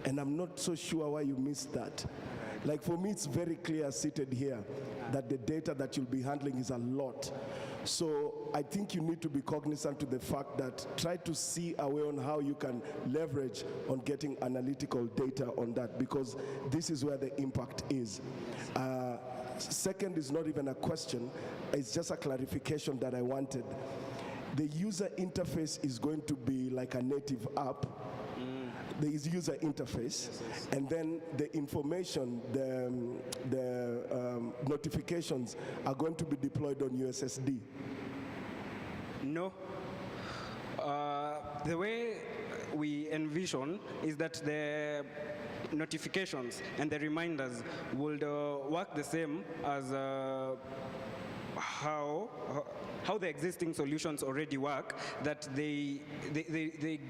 and I'm not so sure why you missed that. Like, for me, it's very clear seated here that the data that you'll be handling is a lot. So I think you need to be cognizant to the fact that try to see a way on how you can leverage on getting analytical data on that, because this is where the impact is. Second is not even a question, it's just a clarification that I wanted. The user interface is going to be like a native app. There is user interface, and then the information, the notifications are going to be deployed on USSD. No. The way we envision is that the notifications and the reminders would work the same as how the existing solutions already work, that they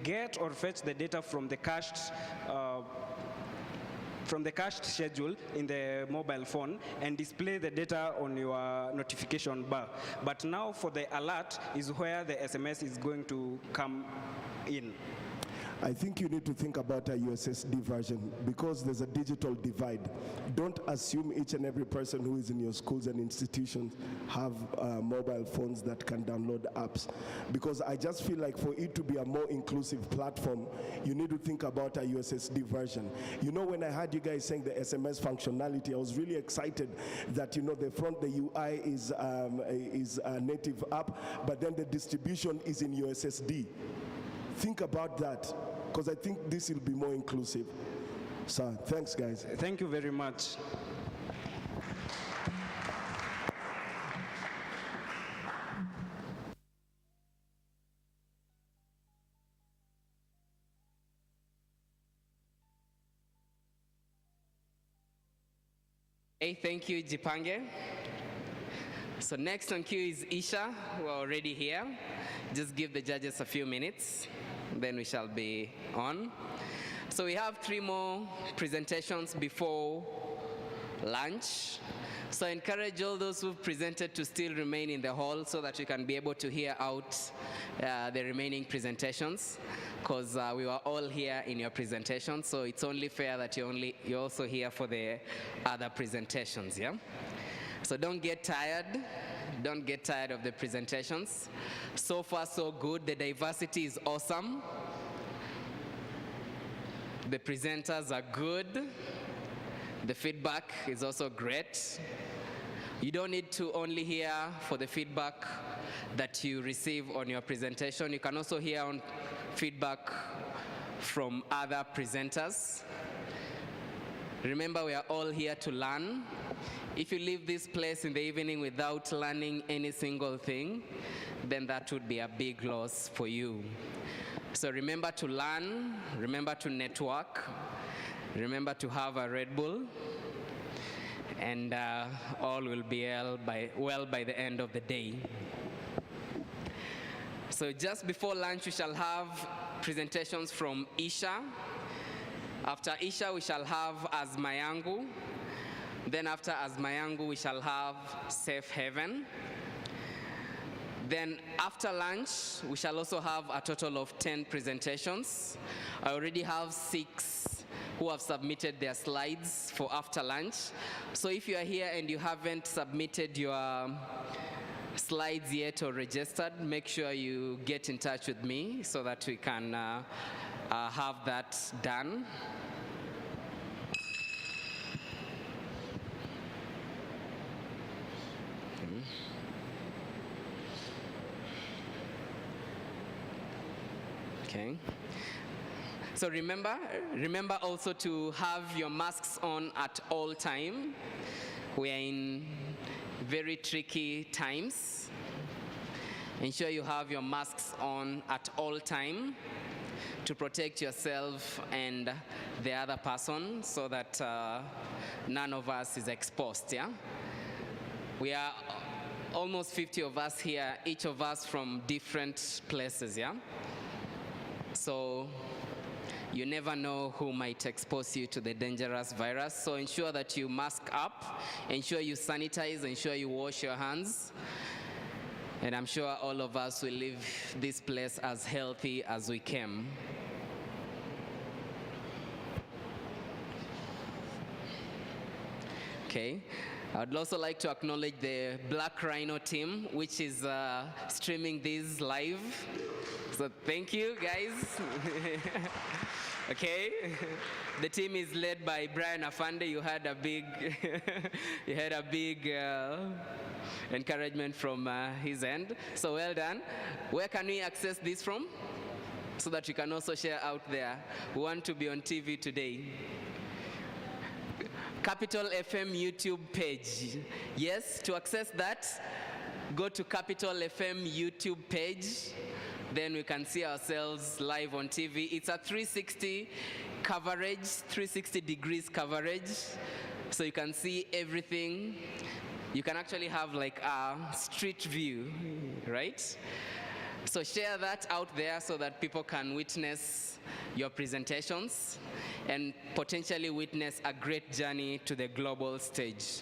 get or fetch the data from the cached schedule in the mobile phone and display the data on your notification bar. But now for the alert is where the SMS is going to come in. I think you need to think about a USSD version, because there's a digital divide. Don't assume each and every person who is in your schools and institutions have mobile phones that can download apps, because I just feel like for it to be a more inclusive platform, you need to think about a USSD version. You know, when I heard you guys saying the SMS functionality, I was really excited that, you know, the UI is a native app, but then the distribution is in USSD. Think about that, because I think this will be more inclusive. So, thanks, guys. Thank you very much. Hey, thank you, Jipange. So next on queue is Isha, who are already here. Just give the judges a few minutes, then we shall be on. So we have 3 more presentations before lunch. So I encourage all those who've presented to still remain in the hall so that you can be able to hear out the remaining presentations, because we were all here in your presentation, so it's only fair that you're also here for the other presentations, yeah? So don't get tired. Don't get tired of the presentations. So far, so good. The diversity is awesome. The presenters are good. The feedback is also great. You don't need to only hear for the feedback that you receive on your presentation. You can also hear on feedback from other presenters. Remember, we are all here to learn. If you leave this place in the evening without learning any single thing, then that would be a big loss for you. So remember to learn, remember to network, remember to have a Red Bull, and all will be well by the end of the day. So just before lunch, we shall have presentations from Isha. After Isha, we shall have Azmayangu. Then after Azmayangu, we shall have Safe Haven. Then after lunch, we shall also have a total of 10 presentations. I already have 6 who have submitted their slides for after lunch. So if you are here and you haven't submitted your slides yet or registered, make sure you get in touch with me so that we can have that done. Okay. So remember also to have your masks on at all time. We are in very tricky times. Ensure you have your masks on at all time to protect yourself and the other person so that none of us is exposed, yeah? We are almost 50 of us here, each of us from different places, yeah? So you never know who might expose you to the dangerous virus. So ensure that you mask up, ensure you sanitize, ensure you wash your hands. And I'm sure all of us will leave this place as healthy as we came. Okay. I would also like to acknowledge the Black Rhino team, which is streaming this live. So thank you, guys. Okay. The team is led by Brian Afande. You had a big, encouragement from his end. So well done. Where can we access this from? So that we can also share out there. We want to be on TV today. Capital FM YouTube page. Yes, to access that, go to Capital FM YouTube page. Then we can see ourselves live on TV. It's a 360 coverage, 360 degrees coverage. So you can see everything. You can actually have like a street view, right? So share that out there so that people can witness your presentations and potentially witness a great journey to the global stage.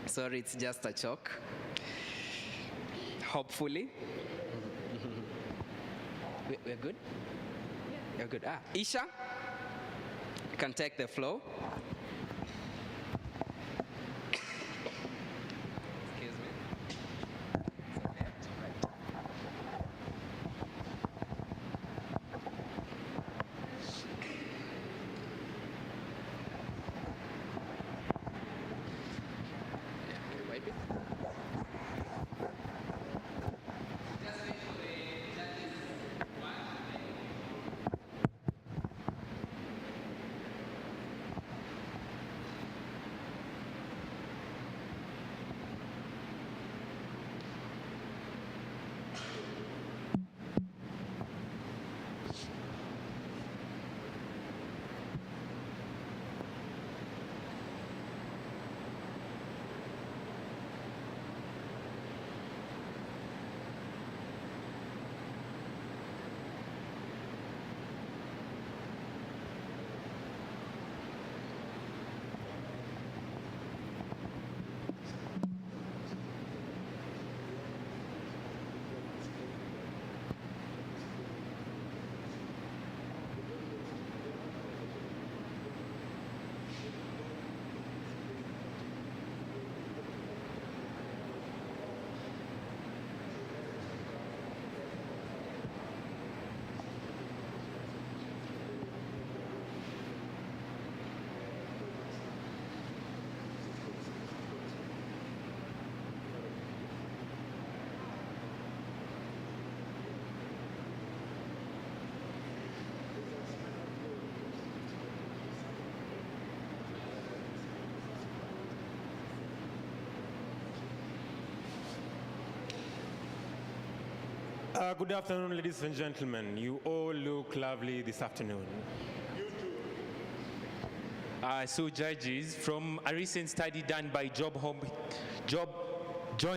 Sorry, it's just a choke. Hopefully. We're good? You're good. Isha, you can take the floor. Good afternoon, ladies and gentlemen. You all look lovely this afternoon. You too. So judges, from a recent study done by John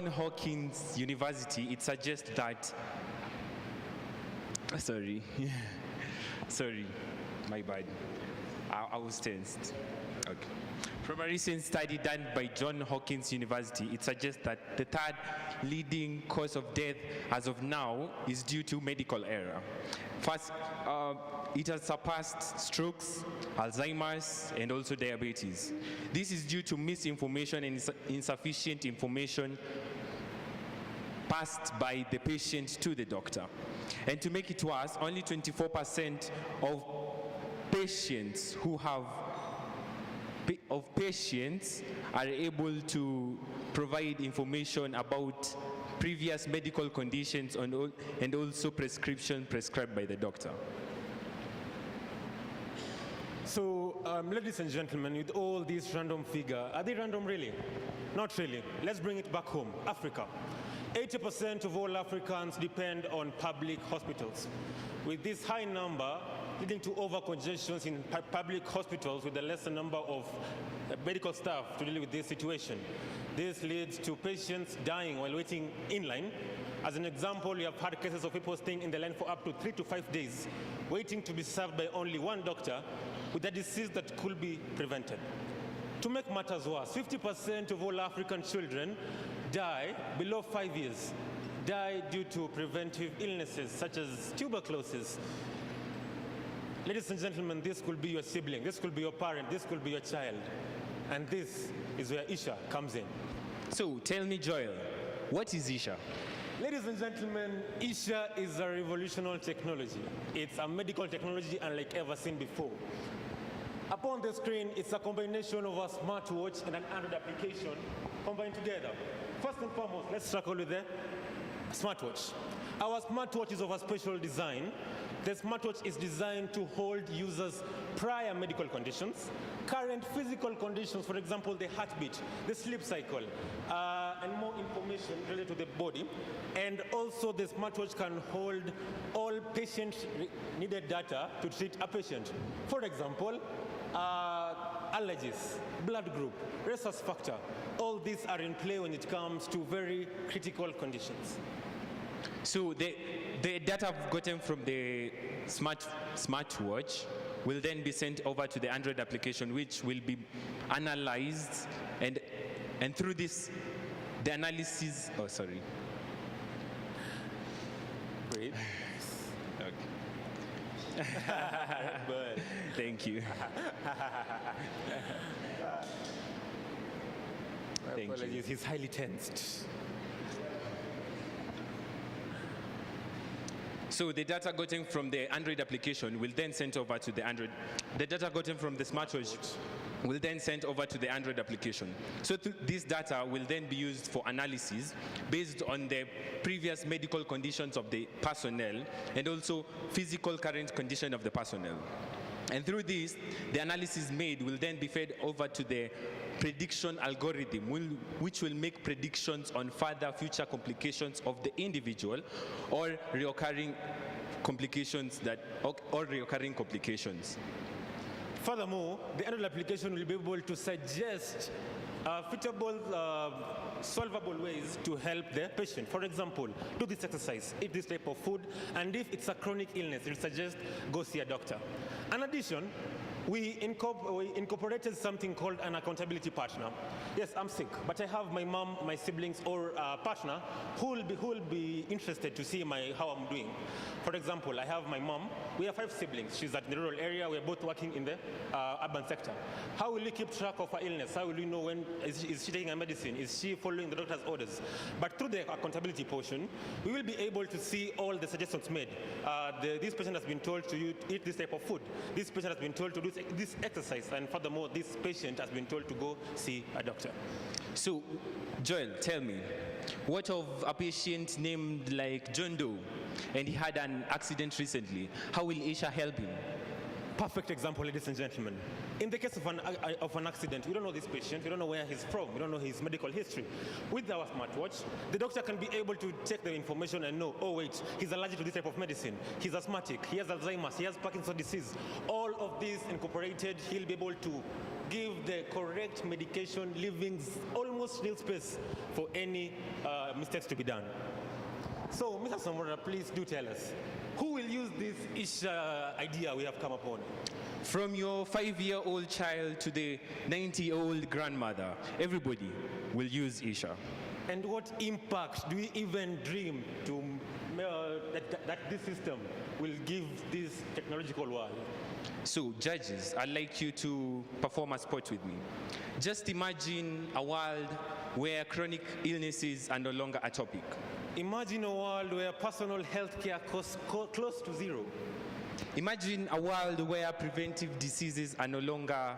Hopkins University, it suggests that, sorry, my bad. I was tensed. Okay. From a recent study done by Johns Hopkins University, it suggests that the third leading cause of death as of now is due to medical error. First, it has surpassed strokes, Alzheimer's, and also diabetes. This is due to misinformation and insufficient information passed by the patient to the doctor. And to make it worse, only 24% of patients are able to provide information about previous medical conditions and also prescription prescribed by the doctor. So, ladies and gentlemen, with all these random figures, are they random really? Not really. Let's bring it back home, Africa. 80% of all Africans depend on public hospitals. With this high number, leading to over-congestions in public hospitals with a lesser number of medical staff to deal with this situation. This leads to patients dying while waiting in line. As an example, we have had cases of people staying in the line for up to 3 to 5 days, waiting to be served by only one doctor with a disease that could be prevented. To make matters worse, 50% of all African children die below 5 years, die due to preventive illnesses such as tuberculosis. Ladies and gentlemen, this could be your sibling, this could be your parent, this could be your child. And this is where Isha comes in. So tell me, Joel, what is Isha? Ladies and gentlemen, Isha is a revolutionary technology. It's a medical technology unlike ever seen before. Upon the screen, it's a combination of a smartwatch and an Android application combined together. First and foremost, let's tackle with the smartwatch. Our smartwatch is of a special design. The smartwatch is designed to hold users' prior medical conditions, current physical conditions, for example, the heartbeat, the sleep cycle, and more information related to the body. And also the smartwatch can hold all patient-needed data to treat a patient. For example, allergies, blood group, rhesus factor, all these are in play when it comes to very critical conditions. So the data gotten from the smartwatch will then be sent over to the Android application, which will be analyzed, and through this, the analysis. Oh, sorry. Wait. Okay. But thank you. Thank you. He's highly tensed. So the data gotten from the Android application will then sent over to the Android. The data gotten from the smartwatch will then sent over to the Android application. So this data will then be used for analysis based on the previous medical conditions of the personnel and also physical current condition of the personnel. And through this, the analysis made will then be fed over to the prediction algorithm, which will make predictions on further future complications of the individual or recurring complications Furthermore, the Android application will be able to suggest fitable, solvable ways to help the patient. For example, do this exercise, eat this type of food, and if it's a chronic illness, it will suggest go see a doctor. In addition, we incorporated something called an accountability partner. Yes, I'm sick, but I have my mom, my siblings, or a partner who will be interested to see how I'm doing. For example, I have my mom. We have 5 siblings. She's at the rural area. We're both working in the urban sector. How will we keep track of her illness? How will we know when is she taking her medicine? Is she following the doctor's orders? But through the accountability portion, we will be able to see all the suggestions made. This patient has been told to eat this type of food. This patient has been told to do this exercise, and furthermore, this patient has been told to go see a doctor. So, Joel, tell me, what of a patient named like John Doe, and he had an accident recently? How will Isha help him? Perfect example, ladies and gentlemen. In the case of an accident, we don't know this patient, we don't know where he's from, we don't know his medical history. With our smartwatch, the doctor can be able to check the information and know, oh wait, he's allergic to this type of medicine, he's asthmatic, he has Alzheimer's, he has Parkinson's disease. All of these incorporated, he'll be able to give the correct medication, leaving almost nil space for any mistakes to be done. So, Mr. Samora, please do tell us, who will use this ish idea we have come upon? From your 5-year-old child to the 90-year-old grandmother, everybody will use Isha. And what impact do we even dream to that this system will give this technological world? So, judges, I'd like you to perform a sport with me. Just imagine a world where chronic illnesses are no longer a topic. Imagine a world where personal health care costs close to zero. Imagine a world where preventive diseases are no longer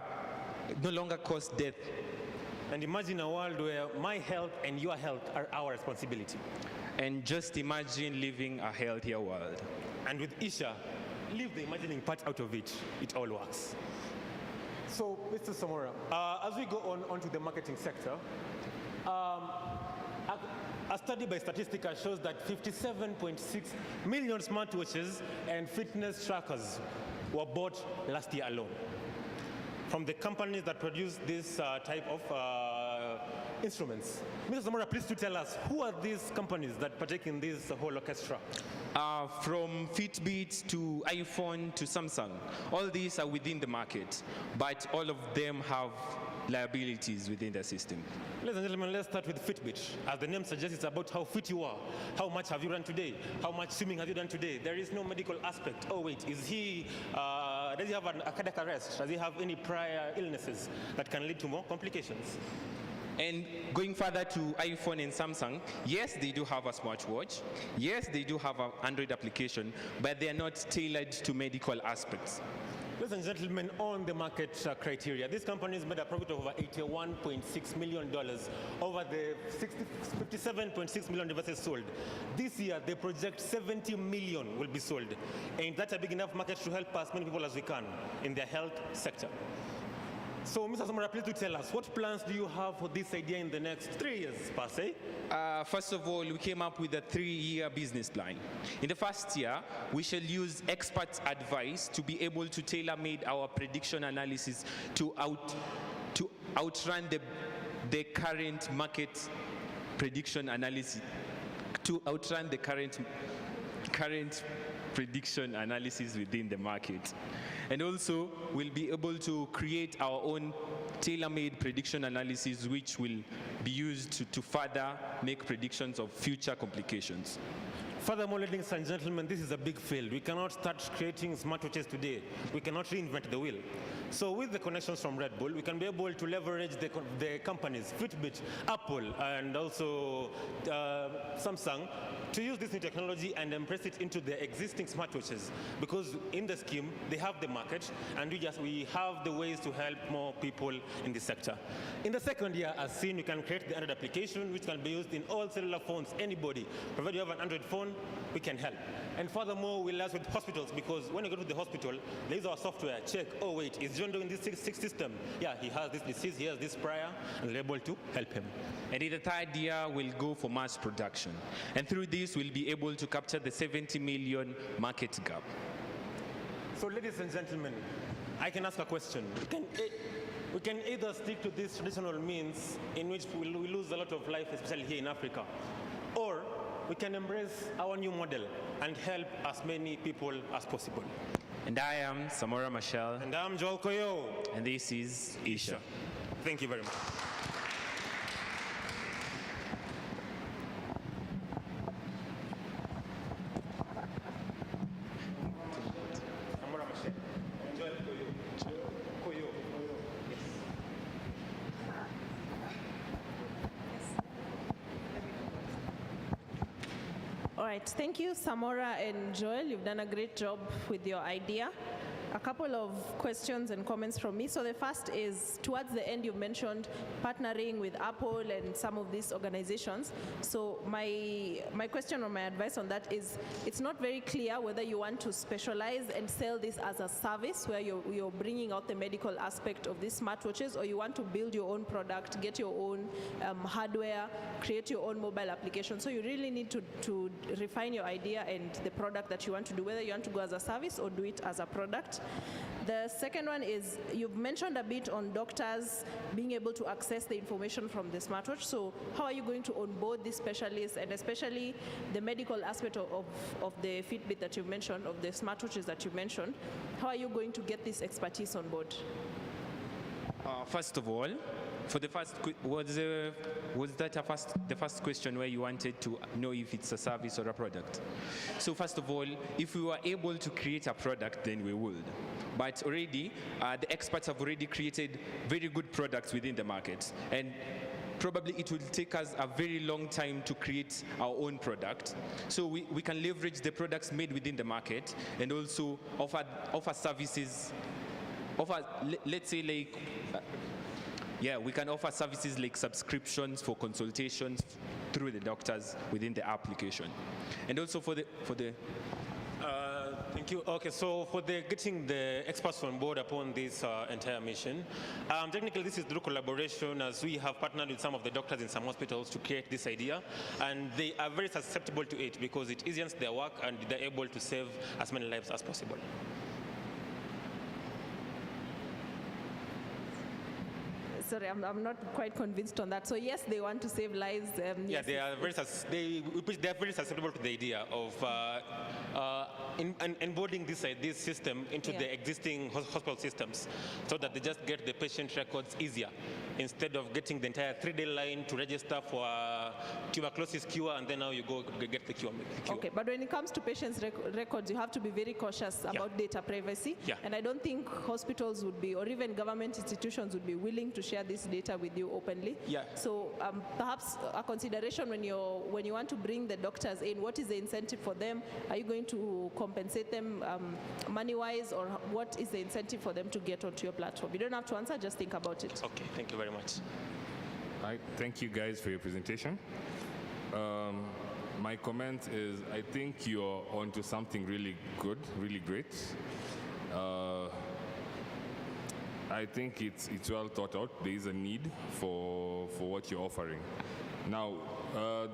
cause death. And imagine a world where my health and your health are our responsibility. And just imagine living a healthier world. And with Isha, leave the imagining part out of it. It all works. So, Mr. Samora, as we go on to the marketing sector, a study by Statistica shows that 57.6 million smartwatches and fitness trackers were bought last year alone from the companies that produce this type of instruments. Mr. Samora, please to tell us, who are these companies that partake in this whole orchestra? From Fitbit to iPhone to Samsung, all these are within the market, but all of them have liabilities within the system. Ladies and gentlemen, let's start with Fitbit. As the name suggests, it's about how fit you are. How much have you run today? How much swimming have you done today? There is no medical aspect. Oh wait, does he have a cardiac arrest? Does he have any prior illnesses that can lead to more complications? And going further to iPhone and Samsung, yes, they do have a smartwatch. Yes, they do have an Android application, but they are not tailored to medical aspects. Ladies and gentlemen, on the market criteria, this company has made a profit of over $81.6 million over the 57.6 million devices sold. This year, they project 70 million will be sold. And that's a big enough market to help as many people as we can in the health sector. So, Mr. Samora, please do tell us, what plans do you have for this idea in the next 3 years, per se? First of all, we came up with a 3-year business plan. In the first year, we shall use experts' advice to be able to tailor-make our prediction analysis to outrun the current market prediction analysis, to outrun the current prediction analysis within the market. And also, we'll be able to create our own tailor-made prediction analysis, which will be used to further make predictions of future complications. Furthermore, ladies and gentlemen, this is a big field. We cannot start creating smartwatches today. We cannot reinvent the wheel. So with the connections from Red Bull, we can be able to leverage the companies, Fitbit, Apple, and also Samsung, to use this new technology and embrace it into the existing smartwatches. Because in the scheme, they have the market, and we have the ways to help more people in this sector. In the second year, as seen, we can create the Android application, which can be used in all cellular phones, anybody. Provided you have an Android phone, we can help. And furthermore, we'll liaise with hospitals, because when you go to the hospital, they use our software, check, oh wait, is John doing this system? Yeah, he has this disease, he has this prior, and we're able to help him. And in the third year, we'll go for mass production. And through this, we'll be able to capture the 70 million market gap. So ladies and gentlemen, I can ask a question. We can either stick to these traditional means in which we lose a lot of life, especially here in Africa, or we can embrace our new model and help as many people as possible. And I am Samora Machel. And I'm Joel Koyo. And this is Isha. Thank you very much. All right, thank you, Samora and Joel. You've done a great job with your idea. A couple of questions and comments from me. So the first is, towards the end, you mentioned partnering with Apple and some of these organizations. So my question or my advice on that is, it's not very clear whether you want to specialize and sell this as a service where you're bringing out the medical aspect of these smartwatches, or you want to build your own product, get your own hardware, create your own mobile application. So you really need to refine your idea and the product that you want to do, whether you want to go as a service or do it as a product. The second one is, you've mentioned a bit on doctors being able to access the information from the smartwatch. So how are you going to onboard these specialists, and especially the medical aspect of the Fitbit that you mentioned, of the smartwatches that you mentioned? How are you going to get this expertise on board? First of all, for the first, was that the first question where you wanted to know if it's a service or a product? So first of all, if we were able to create a product, then we would. But already, the experts have already created very good products within the market. And probably it will take us a very long time to create our own product. So we can leverage the products made within the market and also offer services, let's say like, we can offer services like subscriptions for consultations through the doctors within the application. And also for the Thank you. Okay, so for getting the experts on board upon this entire mission, technically this is through collaboration, as we have partnered with some of the doctors in some hospitals to create this idea, and they are very susceptible to it because it eases their work and they're able to save as many lives as possible. Sorry, I'm not quite convinced on that. So yes, they want to save lives. Yes, they are very susceptible to the idea of onboarding this system into the existing hospital systems, so that they just get the patient records easier, instead of getting the entire 3-day line to register for tuberculosis cure, and then now you go get the cure. Okay, but when it comes to patients' records, you have to be very cautious about data privacy. And I don't think hospitals would be, or even government institutions would be willing to share this data with you openly. So perhaps a consideration when you want to bring the doctors in, what is the incentive for them? Are you going to compensate them money-wise, or what is the incentive for them to get onto your platform? You don't have to answer, just think about it. Okay, thank you very much. All right, thank you guys for your presentation. My comment is, I think you're onto something really good, really great. I think it's well thought out. There is a need for what you're offering. Now,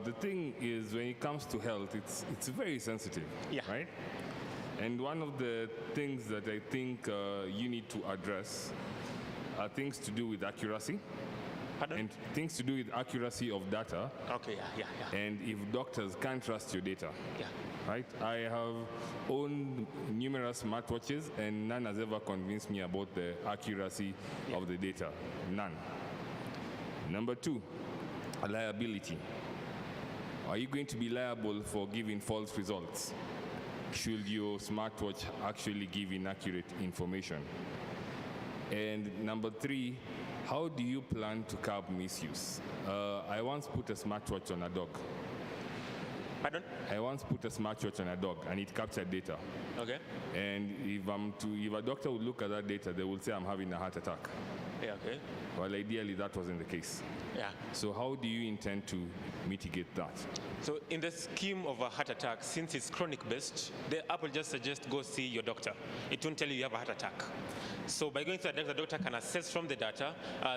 the thing is, when it comes to health, it's very sensitive, right? And one of the things that I think you need to address are things to do with accuracy. Pardon? And things to do with accuracy of data. Okay, yeah. And if doctors can't trust your data. Right? I have owned numerous smartwatches, and none has ever convinced me about the accuracy of the data. None. Number 2, liability. Are you going to be liable for giving false results? Should your smartwatch actually give inaccurate information? And number 3, how do you plan to curb misuse? I once put a smartwatch on a dog. Pardon? I once put a smartwatch on a dog, and it captured data. Okay. And if a doctor would look at that data, they would say I'm having a heart attack. Yeah, okay. Well, ideally, that wasn't the case. Yeah. So how do you intend to mitigate that? So in the scheme of a heart attack, since it's chronic based, the app will just suggest go see your doctor. It won't tell you have a heart attack. So by going to the doctor can assess from the data,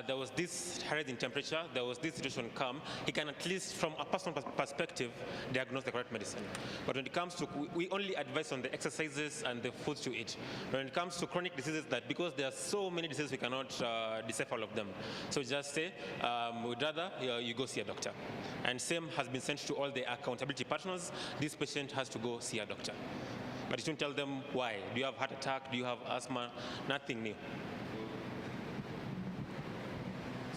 there was this rise in temperature, there was this situation come. He can at least, from a personal perspective, diagnose the correct medicine. But when it comes to, we only advise on the exercises and the foods to eat. When it comes to chronic diseases, that because there are so many diseases, we cannot decipher all of them. So just say, we'd rather you go see a doctor. And same has been sent to all the accountability partners. This patient has to go see a doctor. But you shouldn't tell them why. Do you have heart attack? Do you have asthma? Nothing new.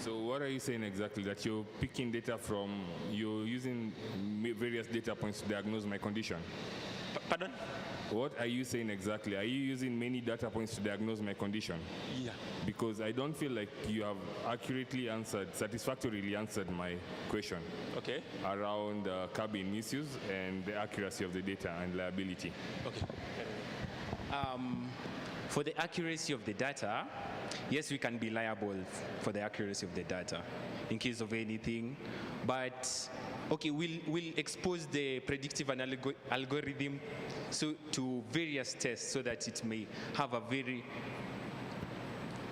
So what are you saying exactly? That you're picking data from, you're using various data points to diagnose my condition? Pardon? What are you saying exactly? Are you using many data points to diagnose my condition? Yeah. Because I don't feel like you have accurately answered, satisfactorily answered my question. Okay. Around curbing misuse and the accuracy of the data and liability. Okay. For the accuracy of the data, yes, we can be liable for the accuracy of the data in case of anything. But okay, we'll expose the predictive algorithm to various tests so that it may have a very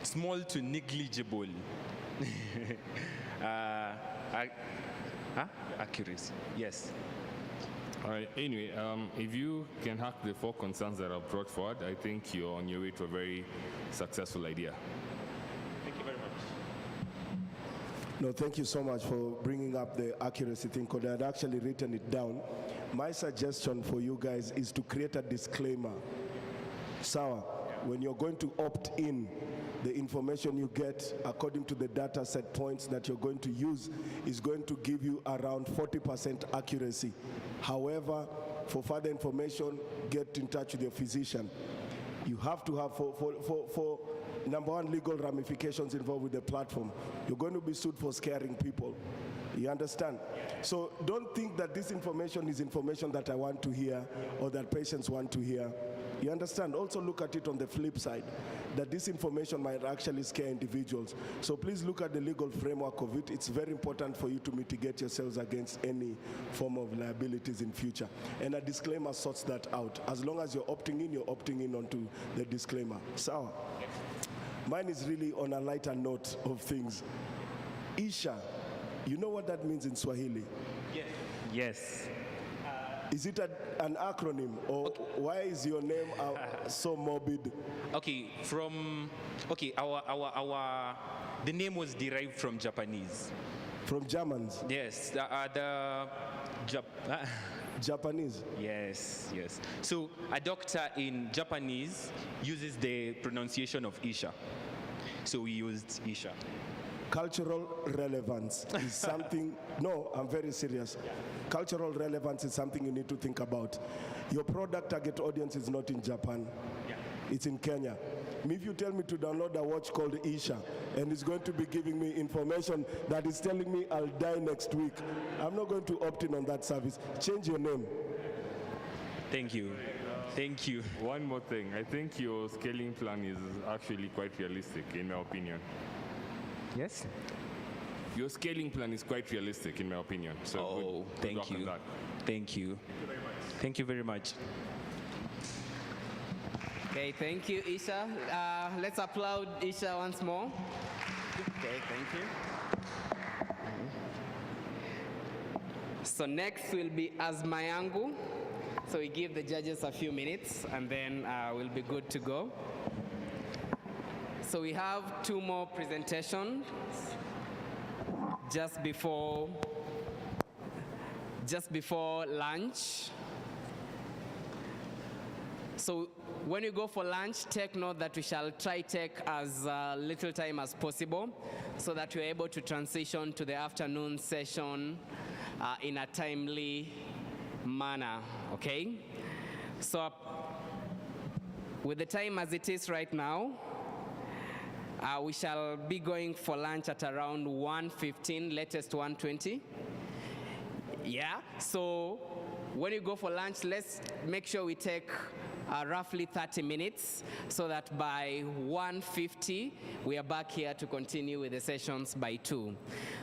small to negligible accuracy. Yes. All right, anyway, if you can hack the 4 concerns that I've brought forward, I think you're on your way to a very successful idea. Thank you very much. No, thank you so much for bringing up the accuracy thing, because I had actually written it down. My suggestion for you guys is to create a disclaimer. Sawa, when you're going to opt in, the information you get according to the data set points that you're going to use is going to give you around 40% accuracy. However, for further information, get in touch with your physician. You have to have, for number one, legal ramifications involved with the platform. You're going to be sued for scaring people. You understand? So don't think that this information is information that I want to hear or that patients want to hear. You understand? Also look at it on the flip side, that this information might actually scare individuals. So please look at the legal framework of it. It's very important for you to mitigate yourselves against any form of liabilities in future. And a disclaimer sorts that out. As long as you're opting in onto the disclaimer. So, mine is really on a lighter note of things. Isha, you know what that means in Swahili? Yes. Yes. Is it an acronym, or why is your name so morbid? Okay, the name was derived from Japanese. From Germans? Yes, Japanese? Yes, yes. So a doctor in Japanese uses the pronunciation of Isha. So we used Isha. Cultural relevance is something, no, I'm very serious. Cultural relevance is something you need to think about. Your product target audience is not in Japan, it's in Kenya. If you tell me to download a watch called Isha, and it's going to be giving me information that is telling me I'll die next week, I'm not going to opt in on that service. Change your name. Thank you. Thank you. One more thing. I think your scaling plan is actually quite realistic, in my opinion. Yes? Your scaling plan is quite realistic, in my opinion. So thank you. Thank you. Thank you very much. Okay, thank you, Isha. Let's applaud Isha once more. Okay, thank you. So next will be Azmayangu. So we give the judges a few minutes, and then we'll be good to go. So we have 2 more presentations just before lunch. So when you go for lunch, take note that we shall try take as little time as possible so that we're able to transition to the afternoon session in a timely manner, okay? So with the time as it is right now, we shall be going for lunch at around 1:15, latest 1:20. Yeah, so when you go for lunch, let's make sure we take roughly 30 minutes so that by 1:50, we are back here to continue with the sessions by 2.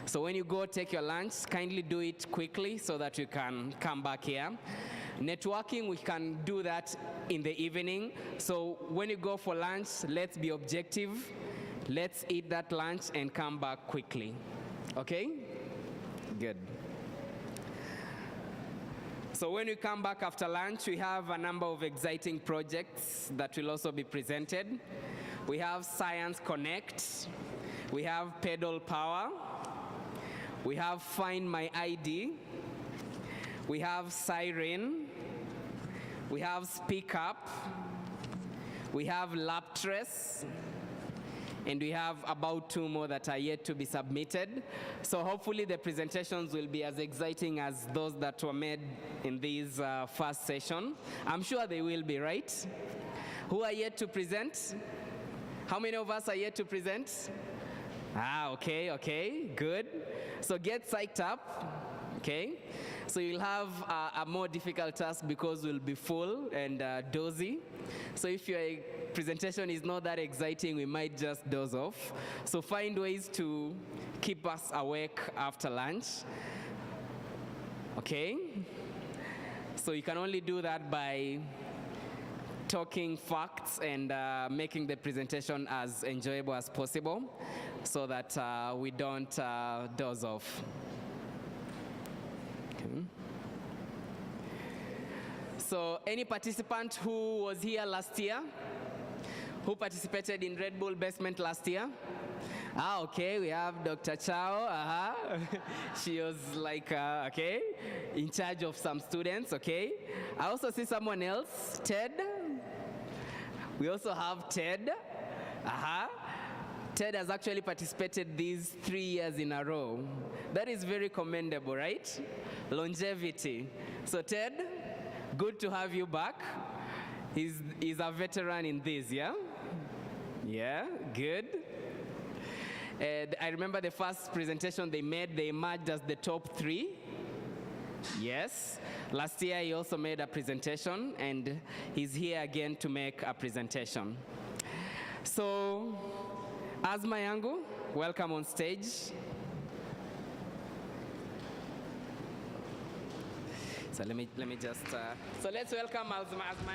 So when you go take your lunch, kindly do it quickly so that you can come back here. Networking, we can do that in the evening. So when you go for lunch, let's be objective. Let's eat that lunch and come back quickly. Okay? Good. So when we come back after lunch, we have a number of exciting projects that will also be presented. We have Science Connect. We have Pedal Power. We have Find My ID. We have Siren. We have Speak Up. We have Lab Trace. And we have about 2 more that are yet to be submitted. So hopefully the presentations will be as exciting as those that were made in this first session. I'm sure they will be, right? Who are yet to present? How many of us are yet to present? Okay, good. So get psyched up, okay? So you'll have a more difficult task because we'll be full and dozy. So if your presentation is not that exciting, we might just doze off. So find ways to keep us awake after lunch. Okay? So you can only do that by talking facts and making the presentation as enjoyable as possible so that we don't doze off. Okay. So any participant who was here last year, who participated in Red Bull Basement last year? Ah, okay, we have Dr. Chao, she was like, okay, in charge of some students, okay. I also see someone else, Ted. We also have Ted, Ted has actually participated these 3 years in a row. That is very commendable, right? Longevity. So Ted, good to have you back. He's a veteran in this, yeah? Yeah, good. I remember the first presentation they made, they emerged as the top 3. Yes. Last year he also made a presentation and he's here again to make a presentation. So, Azma Yangu, welcome on stage. So let me just, so let's welcome Azma Yangu.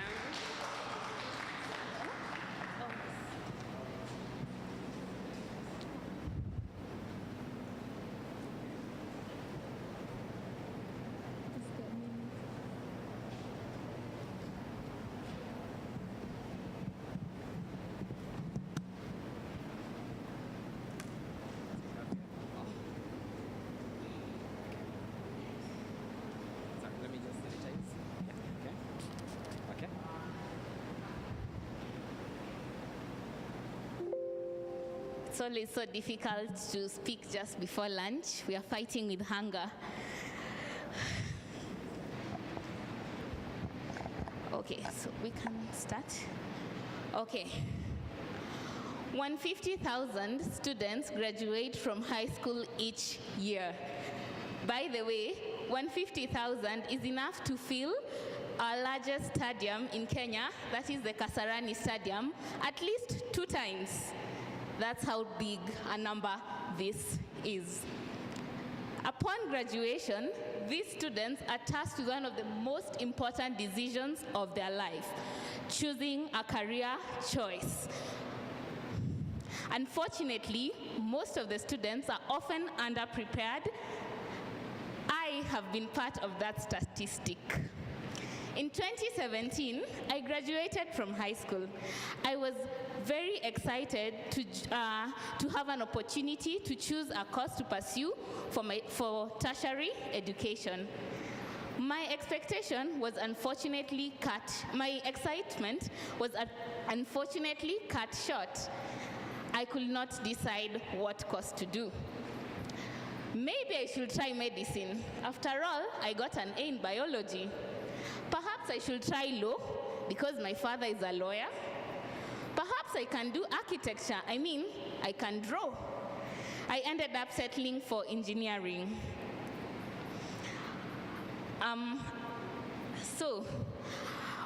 It's always so difficult to speak just before lunch. We are fighting with hunger. Okay, so we can start. Okay. 150,000 students graduate from high school each year. By the way, 150,000 is enough to fill our largest stadium in Kenya, that is the Kasarani Stadium, at least 2 times. That's how big a number this is. Upon graduation, these students are tasked with one of the most important decisions of their life, choosing a career choice. Unfortunately, most of the students are often underprepared. I have been part of that statistic. In 2017, I graduated from high school. I was very excited to have an opportunity to choose a course to pursue for tertiary education. My expectation was unfortunately cut. My excitement was unfortunately cut short. I could not decide what course to do. Maybe I should try medicine. After all, I got an A in biology. Perhaps I should try law because my father is a lawyer. Perhaps I can do architecture. I can draw. I ended up settling for engineering. So,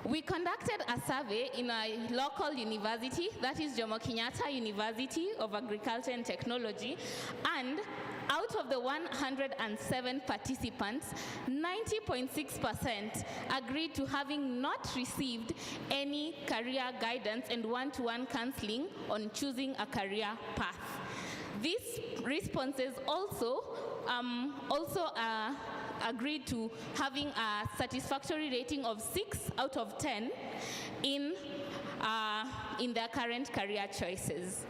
we conducted a survey in a local university, that is Jomo Kenyatta University of Agriculture and Technology, and out of the 107 participants, 90.6% agreed to having not received any career guidance and one-to-one counseling on choosing a career path. These responses also agreed to having a satisfactory rating of 6 out of 10 in their current career choices.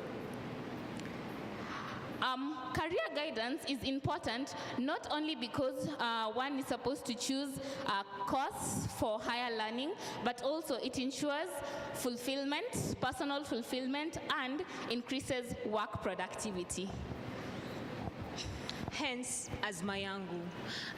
Career guidance is important not only because one is supposed to choose a course for higher learning, but also it ensures fulfillment, personal fulfillment, and increases work productivity. Hence, Azma Yangu.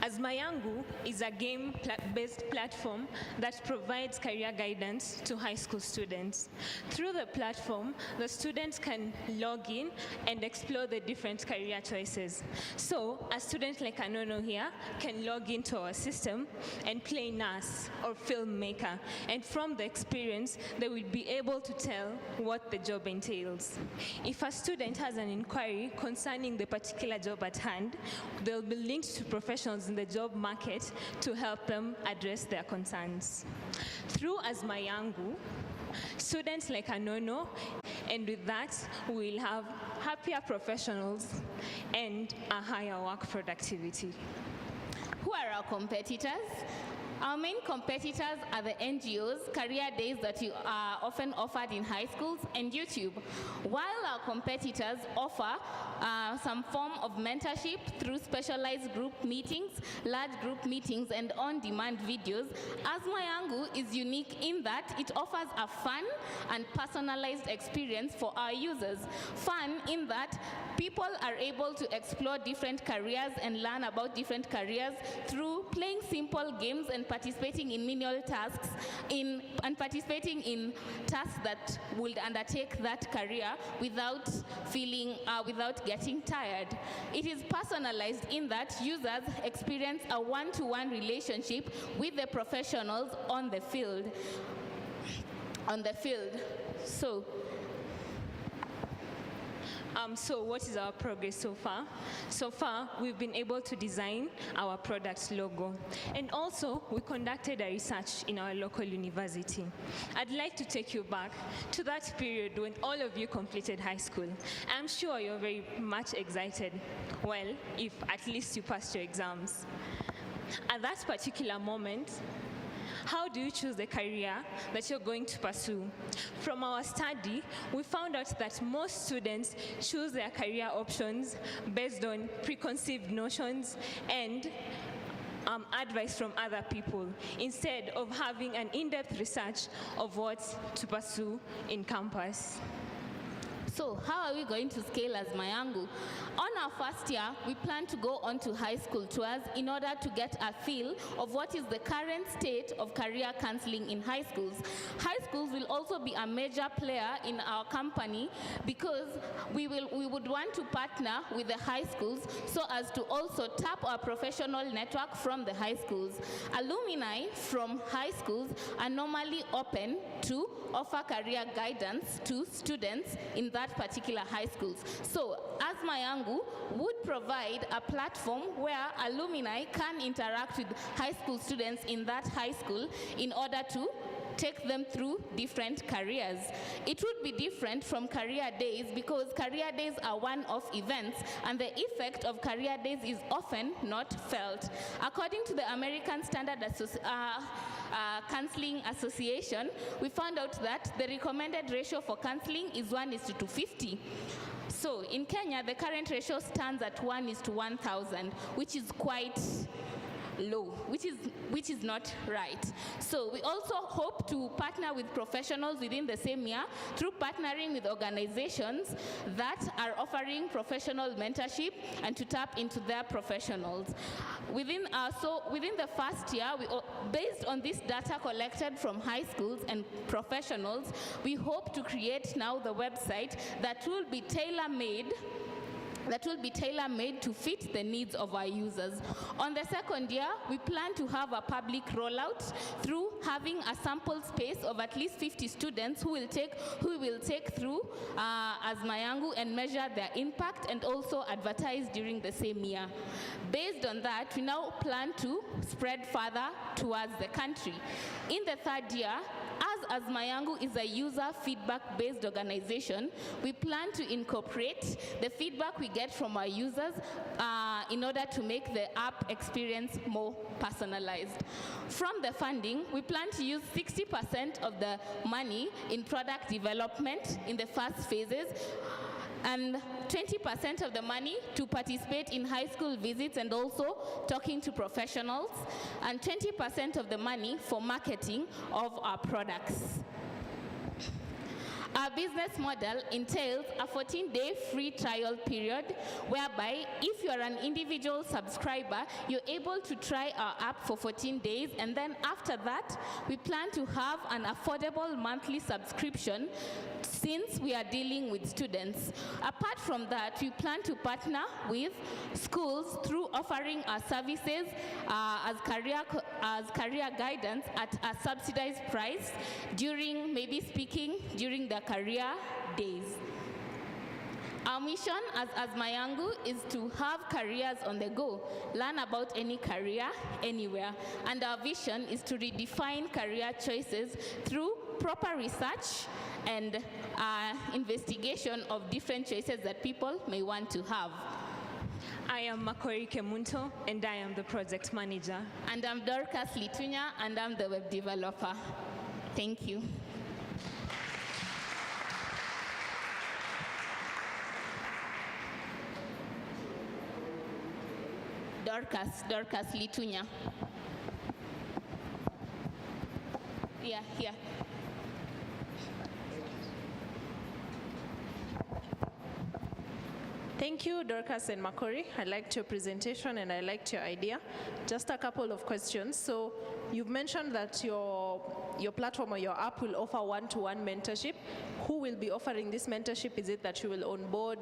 Azma Yangu is a game-based platform that provides career guidance to high school students. Through the platform, the students can log in and explore the different career choices. So, a student like Anono here can log into our system and play nurse or filmmaker. And from the experience, they will be able to tell what the job entails. If a student has an inquiry concerning the particular job at hand, they'll be linked to professionals in the job market to help them address their concerns. Through Azma Yangu, students like Anono, and with that, we'll have happier professionals and a higher work productivity. Who are our competitors? Our main competitors are the NGOs, career days that you are often offered in high schools, and YouTube. While our competitors offer some form of mentorship through specialized group meetings, large group meetings, and on-demand videos, Azma Yangu is unique in that it offers a fun and personalized experience for our users. Fun in that people are able to explore different careers and learn about different careers through playing simple games and participating in menial tasks and participating in tasks that would undertake that career without without getting tired. It is personalized in that users experience a one-to-one relationship with the professionals on the field. So what is our progress so far? So far, we've been able to design our product logo. And also, we conducted a research in our local university. I'd like to take you back to that period when all of you completed high school. I'm sure you're very much excited. Well, if at least you passed your exams. At that particular moment, how do you choose the career that you're going to pursue? From our study, we found out that most students choose their career options based on preconceived notions and advice from other people, instead of having an in-depth research of what to pursue in campus. So how are we going to scale Azma Yangu? On our first year, we plan to go on to high school tours in order to get a feel of what is the current state of career counseling in high schools. High schools will also be a major player in our company because we would want to partner with the high schools so as to also tap our professional network from the high schools. Alumni from high schools are normally open to offer career guidance to students in that particular high schools. So Azma Yangu would provide a platform where alumni can interact with high school students in that high school in order to take them through different careers. It would be different from career days because career days are one-off events and the effect of career days is often not felt. According to the American Standard Counseling Association, we found out that the recommended ratio for counseling is 1:250. So in Kenya, the current ratio stands at 1:1000, which is quite low, which is not right. So we also hope to partner with professionals within the same year through partnering with organizations that are offering professional mentorship and to tap into their professionals. Within the first year, based on this data collected from high schools and professionals, we hope to create now the website that will be tailor-made to fit the needs of our users. On the second year, we plan to have a public rollout through having a sample space of at least 50 students who will take through Azma Yangu and measure their impact and also advertise during the same year. Based on that, we now plan to spread further towards the country. In the third year, as Azma Yangu is a user feedback-based organization, we plan to incorporate the feedback we get from our users in order to make the app experience more personalized. From the funding, we plan to use 60% of the money in product development in the first phases, and 20% of the money to participate in high school visits and also talking to professionals, and 20% of the money for marketing of our products. Our business model entails a 14-day free trial period whereby if you are an individual subscriber, you're able to try our app for 14 days, and then after that, we plan to have an affordable monthly subscription since we are dealing with students. Apart from that, we plan to partner with schools through offering our services as career guidance at a subsidized price during the career days. Our mission as Azma Yangu is to have careers on the go, learn about any career, anywhere. And our vision is to redefine career choices through proper research and investigation of different choices that people may want to have. I am Makori Kemunto, and I am the project manager. And I'm Dorcas Litunya, and I'm the web developer. Thank you. Dorcas Litunya. Yeah, here. Thank you, Dorcas and Makori. I liked your presentation and I liked your idea. Just a couple of questions. So you've mentioned that your platform or your app will offer one-to-one mentorship. Who will be offering this mentorship? Is it that you will onboard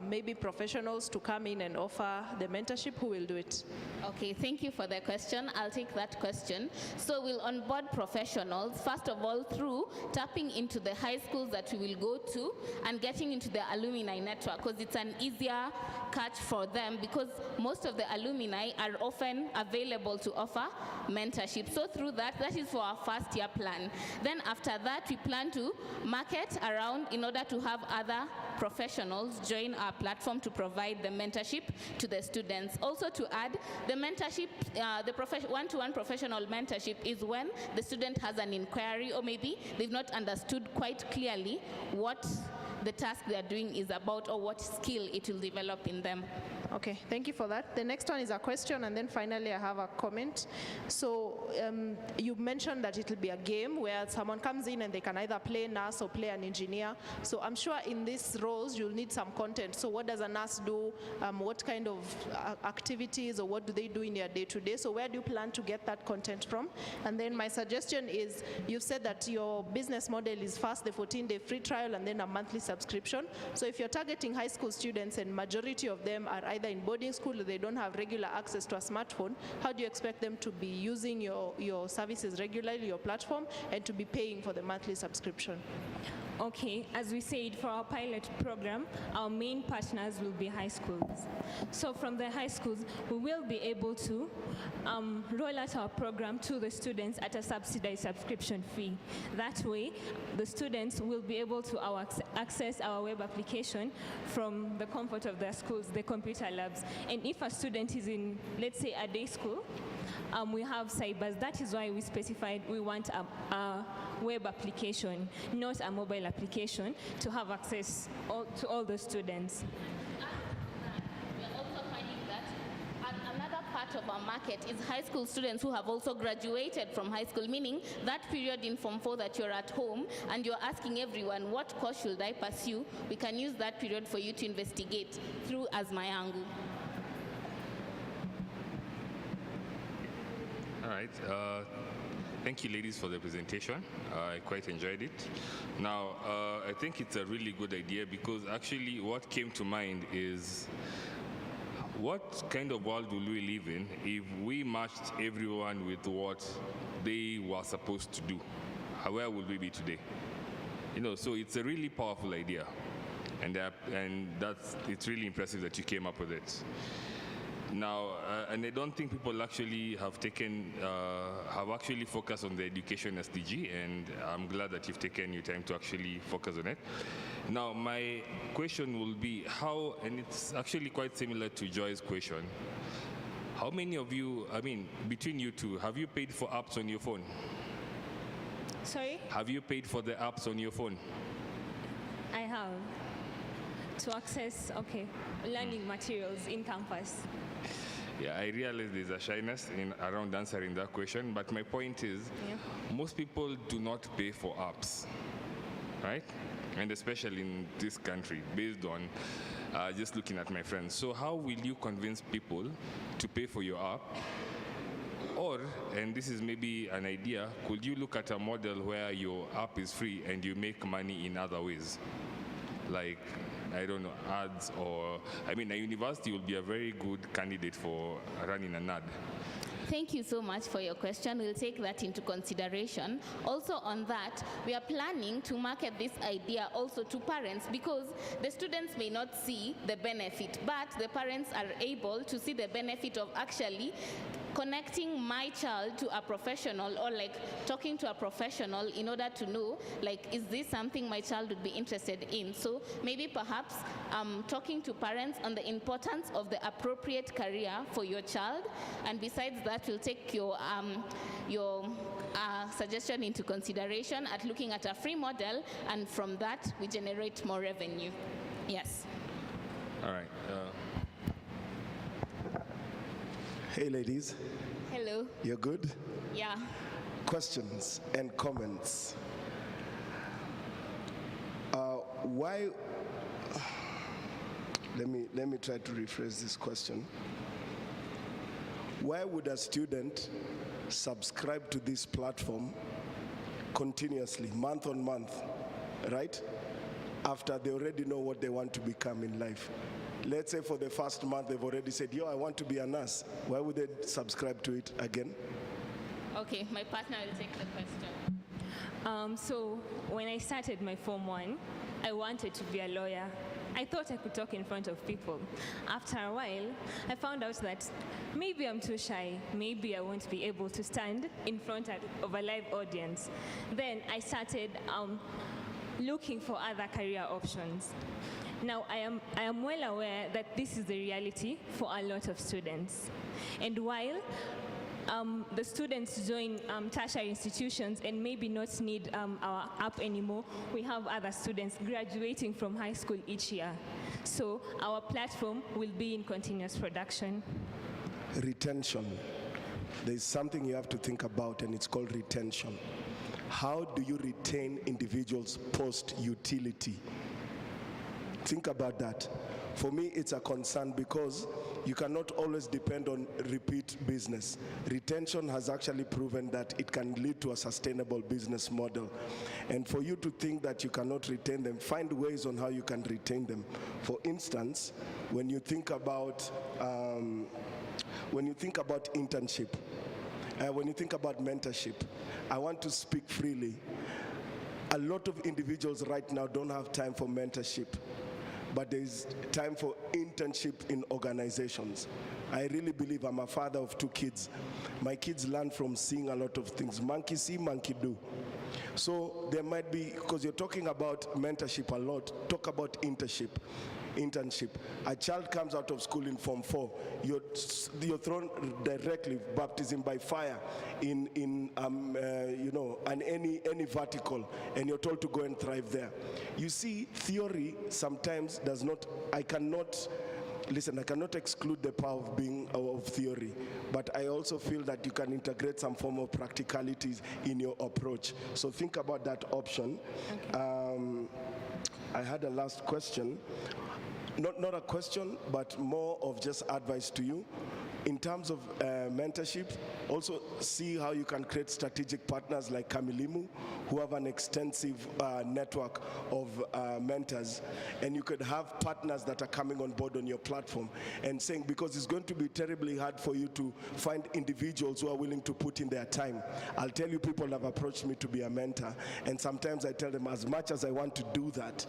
maybe professionals to come in and offer the mentorship? Who will do it? Okay, thank you for the question. I'll take that question. So we'll onboard professionals, first of all, through tapping into the high schools that we will go to and getting into the alumni network, because it's an easier catch for them, because most of the alumni are often available to offer mentorship. So through that is for our first year plan. Then after that, we plan to market around in order to have other professionals join our platform to provide the mentorship to the students. Also to add, the mentorship, the one-to-one professional mentorship is when the student has an inquiry or maybe they've not understood quite clearly what the task they are doing is about or what skill it will develop in them. Okay, thank you for that. The next one is a question, and then finally I have a comment. So you mentioned that it will be a game where someone comes in and they can either play nurse or play an engineer. So I'm sure in these roles you'll need some content. So what does a nurse do? What kind of activities or what do they do in their day-to-day? So where do you plan to get that content from? And then my suggestion is, you've said that your business model is first the 14-day free trial and then a monthly subscription. So if you're targeting high school students and majority of them are either in boarding school or they don't have regular access to a smartphone, how do you expect them to be using your services regularly, your platform, and to be paying for the monthly subscription? Okay, as we said, for our pilot program, our main partners will be high schools. So from the high schools, we will be able to roll out our program to the students at a subsidized subscription fee. That way, the students will be able to access our web application from the comfort of their schools, the computer labs. And if a student is in, let's say, a day school, we have cybers. That is why we specified we want a web application, not a mobile application, to have access to all the students. We are also finding that another part of our market is high school students who have also graduated from high school, meaning that period in Form 4 that you're at home and you're asking everyone, what course should I pursue? We can use that period for you to investigate through Azmayangu. All right. Thank you, ladies, for the presentation. I quite enjoyed it. Now, I think it's a really good idea because actually what came to mind is what kind of world will we live in if we matched everyone with what they were supposed to do? Where would we be today? You know, so it's a really powerful idea, and it's really impressive that you came up with it. Now, and I don't think people actually have actually focused on the education SDG, and I'm glad that you've taken your time to actually focus on it. Now, my question will be how, and it's actually quite similar to Joy's question, how many of you, I mean, between you two, have you paid for apps on your phone? Sorry? Have you paid for the apps on your phone? I have. To access, learning materials in campus. Yeah, I realize there's a shyness around answering that question, but my point is, most people do not pay for apps, right? And especially in this country, based on just looking at my friends. So how will you convince people to pay for your app? Or, and this is maybe an idea, could you look at a model where your app is free and you make money in other ways? Like, I don't know, ads, or, I mean, a university would be a very good candidate for running an ad. Thank you so much for your question. We'll take that into consideration. Also on that, we are planning to market this idea also to parents because the students may not see the benefit, but the parents are able to see the benefit of actually connecting my child to a professional, or like talking to a professional in order to know, like, is this something my child would be interested in? So maybe perhaps talking to parents on the importance of the appropriate career for your child, and besides that, we'll take your suggestion into consideration at looking at a free model, and from that we generate more revenue. Yes. All right. Hey, ladies. Hello. You're good? Yeah. Questions and comments. Why? Let me try to rephrase this question. Why would a student subscribe to this platform continuously, month on month, right? After they already know what they want to become in life. Let's say for the first month they've already said, yo, I want to be a nurse. Why would they subscribe to it again? Okay, my partner will take the question. So when I started my Form 1, I wanted to be a lawyer. I thought I could talk in front of people. After a while, I found out that maybe I'm too shy. Maybe I won't be able to stand in front of a live audience. Then I started looking for other career options. Now, I am well aware that this is the reality for a lot of students. And while the students join tertiary institutions and maybe not need our app anymore, we have other students graduating from high school each year. So our platform will be in continuous production. Retention. There's something you have to think about, and it's called retention. How do you retain individuals post-utility? Think about that. For me, it's a concern because you cannot always depend on repeat business. Retention has actually proven that it can lead to a sustainable business model. And for you to think that you cannot retain them, find ways on how you can retain them. For instance, when you think about internship, when you think about mentorship, I want to speak freely. A lot of individuals right now don't have time for mentorship, but there's time for internship in organizations. I really believe, I'm a father of 2 kids. My kids learn from seeing a lot of things. Monkey see, monkey do. So there might be, because you're talking about mentorship a lot, talk about internship. A child comes out of school in Form 4, you're thrown directly, baptism by fire, in any vertical, and you're told to go and thrive there. You see, theory sometimes does not, I cannot exclude the power of theory, but I also feel that you can integrate some form of practicalities in your approach. So think about that option. Okay. I had a last question. Not a question, but more of just advice to you. In terms of mentorship, also see how you can create strategic partners like Kamilimu, who have an extensive network of mentors. And you could have partners that are coming on board on your platform and saying, because it's going to be terribly hard for you to find individuals who are willing to put in their time. I'll tell you, people have approached me to be a mentor, and sometimes I tell them, as much as I want to do that,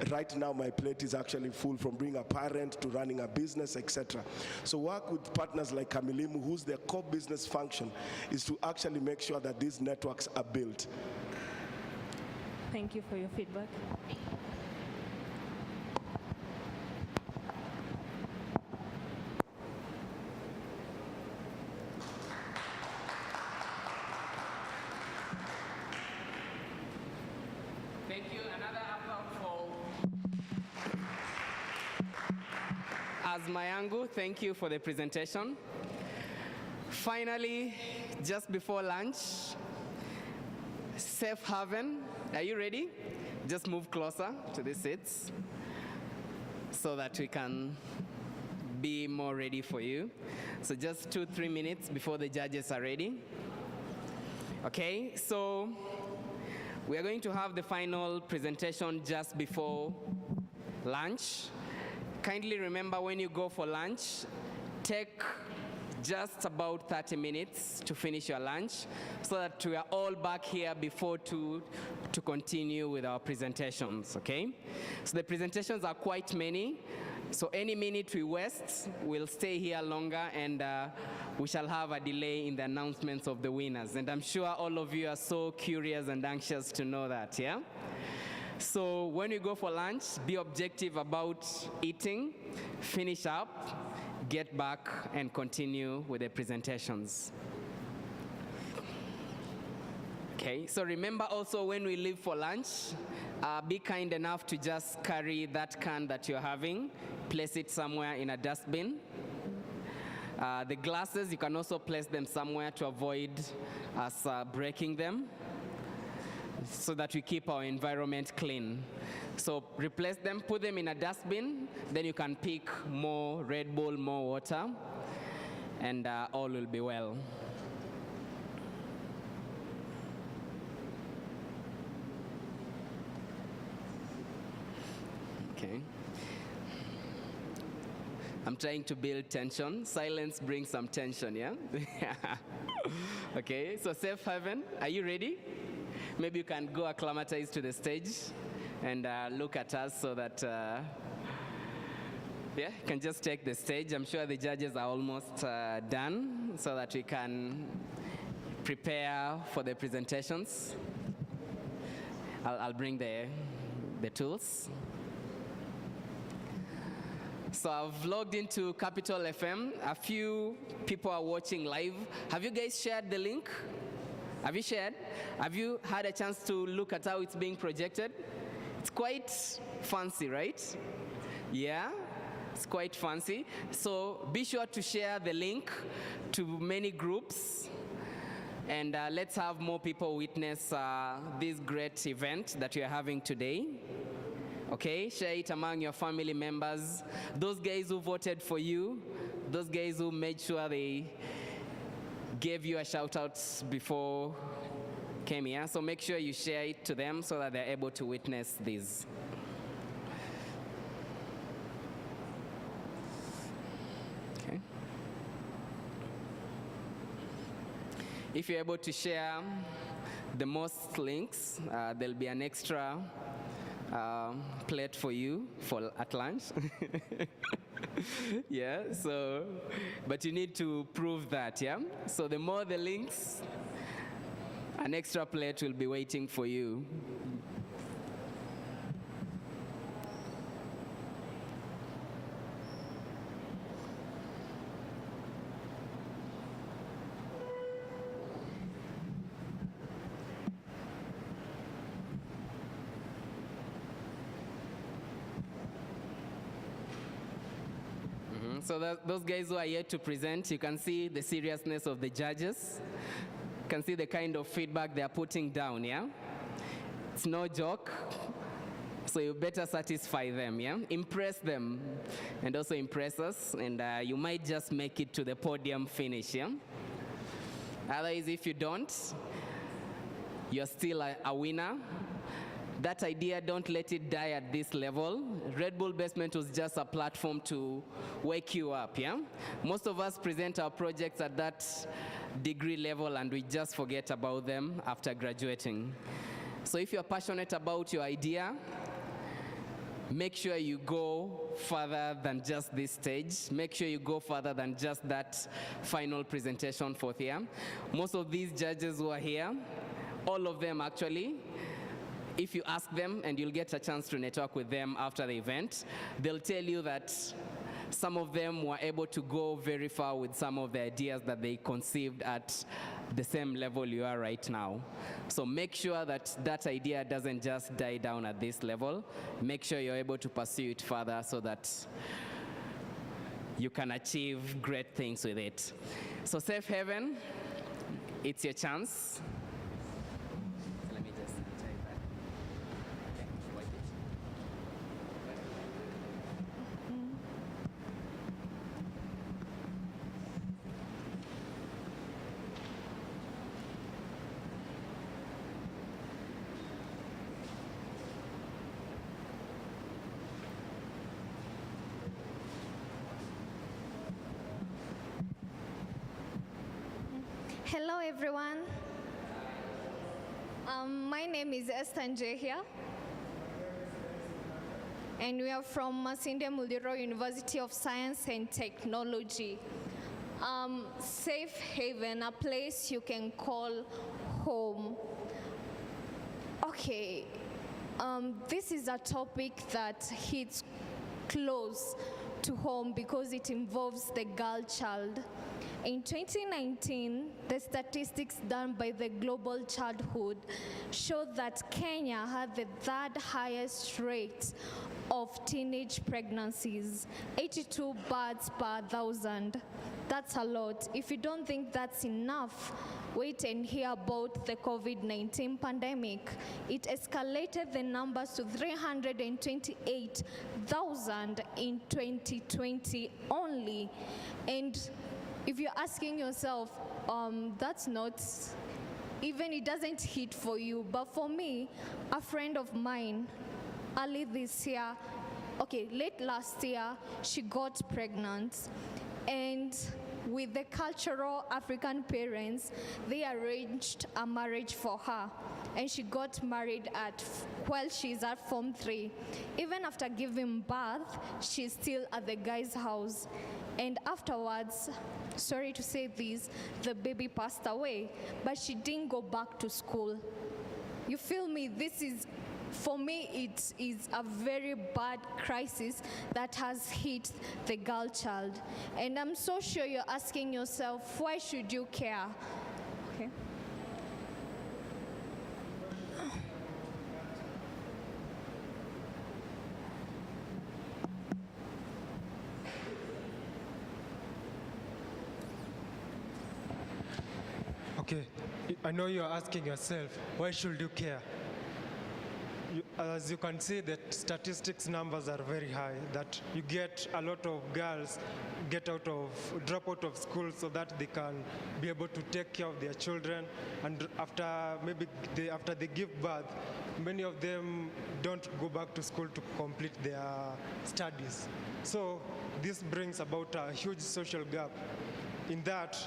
right now my plate is actually full, from being a parent to running a business, etc. So work with partners like Kamilimu, whose their core business function is to actually make sure that these networks are built. Thank you for your feedback. Thank you. Another applause for Azmayangu. Thank you for the presentation. Finally, just before lunch, Safe Haven. Are you ready? Just move closer to the seats so that we can be more ready for you. So just 2-3 minutes before the judges are ready. Okay, so we are going to have the final presentation just before lunch. Kindly remember, when you go for lunch, take just about 30 minutes to finish your lunch so that we are all back here before 2 to continue with our presentations, okay? So the presentations are quite many, So any minute we waste, we'll stay here longer, and we shall have a delay in the announcements of the winners. And I'm sure all of you are so curious and anxious to know that, yeah? So when you go for lunch, be objective about eating, finish up, get back, and continue with the presentations. Okay, so remember also when we leave for lunch, be kind enough to just carry that can that you're having, place it somewhere in a dustbin. The glasses, you can also place them somewhere to avoid us breaking them, so that we keep our environment clean. So replace them, put them in a dustbin, then you can pick more Red Bull, more water, and all will be well. Okay. I'm trying to build tension. Silence brings some tension, yeah? Okay, so safe haven, are you ready? Maybe you can go acclimatize to the stage and look at us so that, yeah, you can just take the stage. I'm sure the judges are almost done so that we can prepare for the presentations. I'll bring the tools. So I've logged into Capital FM. A few people are watching live. Have you guys shared the link? Have you shared? Have you had a chance to look at how it's being projected? It's quite fancy, right? Yeah, it's quite fancy. So be sure to share the link to many groups, and let's have more people witness this great event that we are having today. Okay, share it among your family members, those guys who voted for you, those guys who made sure they gave you a shout out before came here. So make sure you share it to them so that they're able to witness this. Okay. If you're able to share the most links, there'll be an extra plate for you at lunch. Yeah, so, but you need to prove that, yeah? So the more the links, an extra plate will be waiting for you. So those guys who are yet to present, you can see the seriousness of the judges. You can see the kind of feedback they are putting down, yeah? It's no joke. So you better satisfy them, yeah? Impress them and also impress us, and you might just make it to the podium finish, yeah? Otherwise, if you don't, you're still a winner. That idea, don't let it die at this level. Red Bull Basement was just a platform to wake you up, yeah? Most of us present our projects at that degree level and we just forget about them after graduating. So if you're passionate about your idea, make sure you go further than just this stage. Make sure you go further than just that final presentation for here. Most of these judges who are here, all of them actually, if you ask them, and you'll get a chance to network with them after the event, they'll tell you that some of them were able to go very far with some of the ideas that they conceived at the same level you are right now. So make sure that that idea doesn't just die down at this level. Make sure you're able to pursue it further so that you can achieve great things with it. So Safe Haven, it's your chance. Hello, everyone. My name is Esther Njehia. and we are from Masinde Muliro University of Science and Technology. Safe haven, a place you can call home. Okay, this is a topic that hits close to home because it involves the girl child. In 2019, the statistics done by the Global Childhood showed that Kenya had the third highest rate of teenage pregnancies, 82 births per 1,000. That's a lot. If you don't think that's enough, wait and hear about the COVID-19 pandemic. It escalated the numbers to 328,000 in 2020 only. And if you're asking yourself, that's not, even it doesn't hit for you, but for me, a friend of mine, early this year, late last year, she got pregnant. And with the cultural African parents, they arranged a marriage for her. And she got married while she's at Form 3. Even after giving birth, she's still at the guy's house. And afterwards, sorry to say this, the baby passed away, but she didn't go back to school. You feel me? This is, for me, it is a very bad crisis that has hit the girl child. And I'm so sure you're asking yourself, why should you care? Okay. Okay, I know you're asking yourself, why should you care? As you can see, the statistics numbers are very high, that you get a lot of girls drop out of school so that they can be able to take care of their children, and after they give birth, many of them don't go back to school to complete their studies. So this brings about a huge social gap in that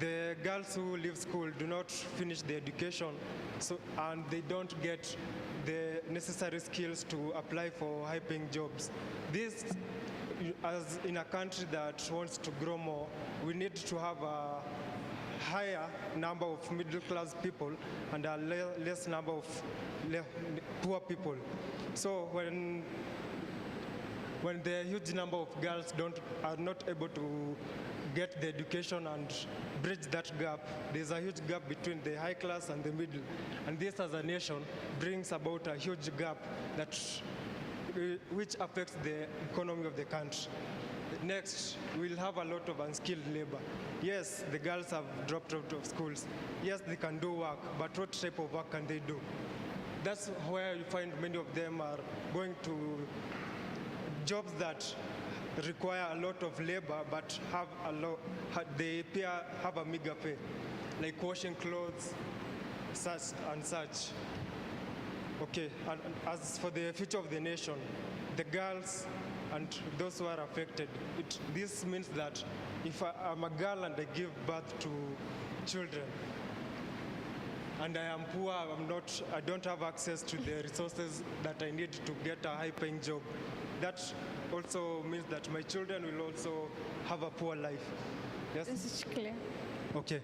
the girls who leave school do not finish their education, and they don't get the necessary skills to apply for high-paying jobs. This, as in a country that wants to grow more, we need to have a higher number of middle-class people and a less number of poor people. So when the huge number of girls are not able to get the education and bridge that gap, there's a huge gap between the high class and the middle. And this, as a nation, brings about a huge gap which affects the economy of the country. Next, we'll have a lot of unskilled labor. Yes, the girls have dropped out of schools. Yes, they can do work, but what type of work can they do? That's where you find many of them are going to jobs that require a lot of labor, but have a meager pay, like washing clothes, such and such. Okay, and as for the future of the nation, the girls and those who are affected, this means that if I'm a girl and I give birth to children, and I am poor, I don't have access to the resources that I need to get a high-paying job, that also means that my children will also have a poor life. Yes? This is clear. Okay.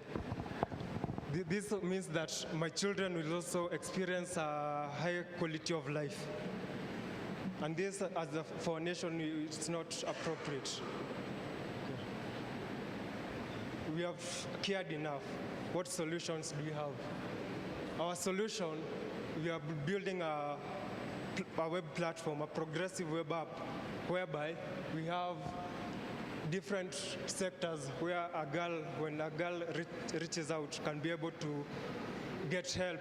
This means that my children will also experience a higher quality of life. And this, for a nation, it's not appropriate. Okay. We have cared enough. What solutions do we have? Our solution, we are building a web platform, a progressive web app, whereby we have different sectors where when a girl reaches out, can be able to get help.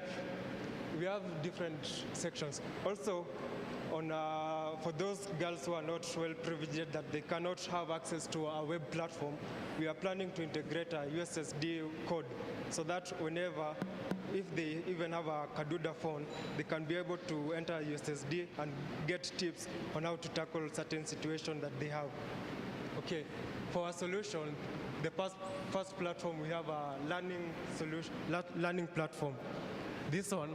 We have different sections. Also, for those girls who are not well privileged, that they cannot have access to our web platform, we are planning to integrate a USSD code so that if they even have a Kaduda phone, they can be able to enter USSD and get tips on how to tackle certain situations that they have. Okay, for our solution, the first platform, we have a learning platform. This one,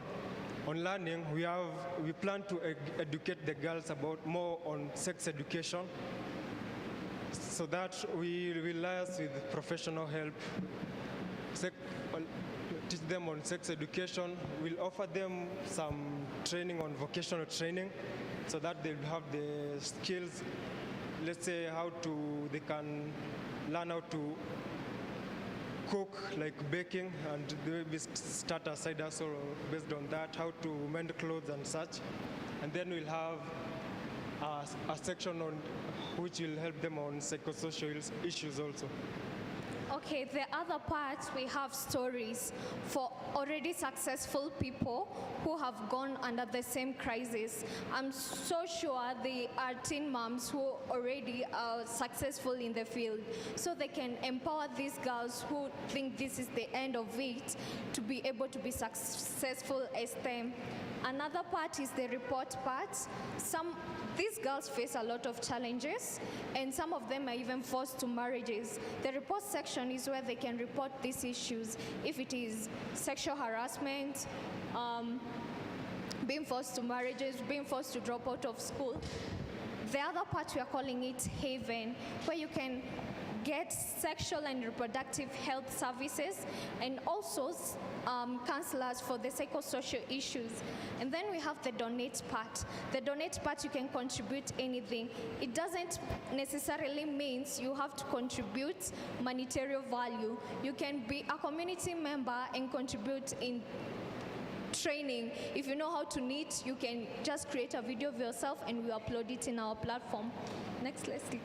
On learning, we plan to educate the girls about more on sex education, so that we will liaise with professional help, teach them on sex education. We'll offer them some training on vocational training, so that they'll have the skills. Let's say they can learn how to cook, like baking, and maybe start a side hustle based on that, how to mend clothes and such. And then we'll have a section on which will help them on psychosocial issues also. Okay, the other part, we have stories for already successful people who have gone under the same crisis. I'm so sure they are teen moms who already are successful in the field, so they can empower these girls who think this is the end of it to be able to be successful as them. Another part is the report part. These girls face a lot of challenges, and some of them are even forced to marriages. The report section is where they can report these issues. If it is sexual harassment, being forced to marriages, being forced to drop out of school. The other part, we are calling it Haven, where you can get sexual and reproductive health services, and also counselors for the psychosocial issues. And then we have the donate part. The donate part, you can contribute anything. It doesn't necessarily mean you have to contribute monetary value. You can be a community member and contribute in training. If you know how to knit, you can just create a video of yourself and we upload it in our platform. Next, Leslie.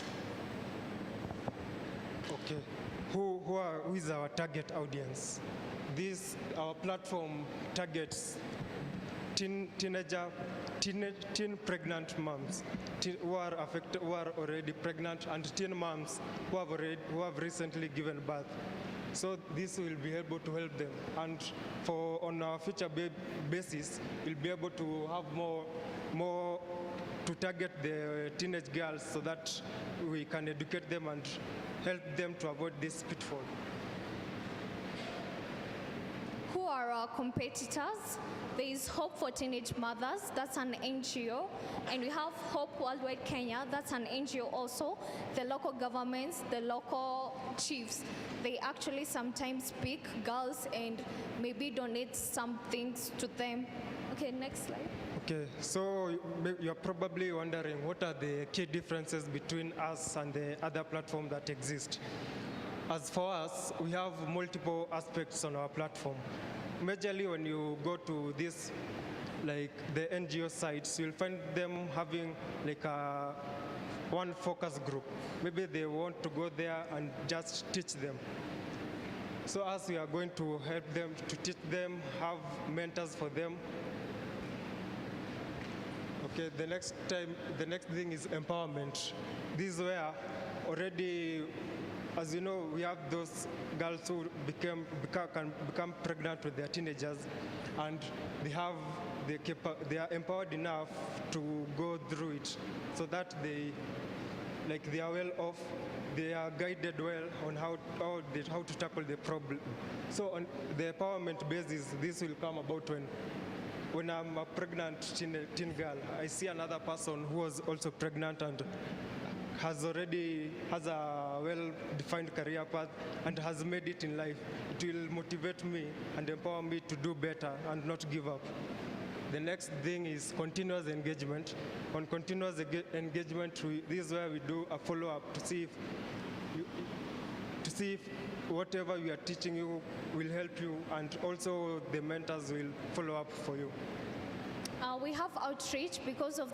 Okay, who is our target audience? Our platform targets teen pregnant moms who are already pregnant, and teen moms who have recently given birth. So this will be able to help them, and on our future basis, we'll be able to have more to target the teenage girls, so that we can educate them and help them to avoid this pitfall. Who are our competitors? There is Hope for Teenage Mothers, that's an NGO, and we have Hope Worldwide Kenya, that's an NGO also. The local governments, the local chiefs, they actually sometimes pick girls and maybe donate some things to them. Okay, next slide. Okay, so you're probably wondering what are the key differences between us and the other platforms that exist. As for us, we have multiple aspects on our platform. Majorly when you go to this, like the NGO sites, you'll find them having like one focus group. Maybe they want to go there and just teach them. So as we are going to help them, to teach them, have mentors for them. Okay, the next thing is empowerment. This is where already, as you know, we have those girls who can become pregnant with their teenagers, and they are empowered enough to go through it, so that they are well off. They are guided well on how to tackle the problem. So on the empowerment basis, this will come about when I'm a pregnant teen girl, I see another person who was also pregnant and has a well-defined career path and has made it in life. It will motivate me and empower me to do better and not give up. The next thing is continuous engagement. On continuous engagement, this is where we do a follow-up to see if whatever we are teaching you will help you, and also the mentors will follow up for you. We have outreach because of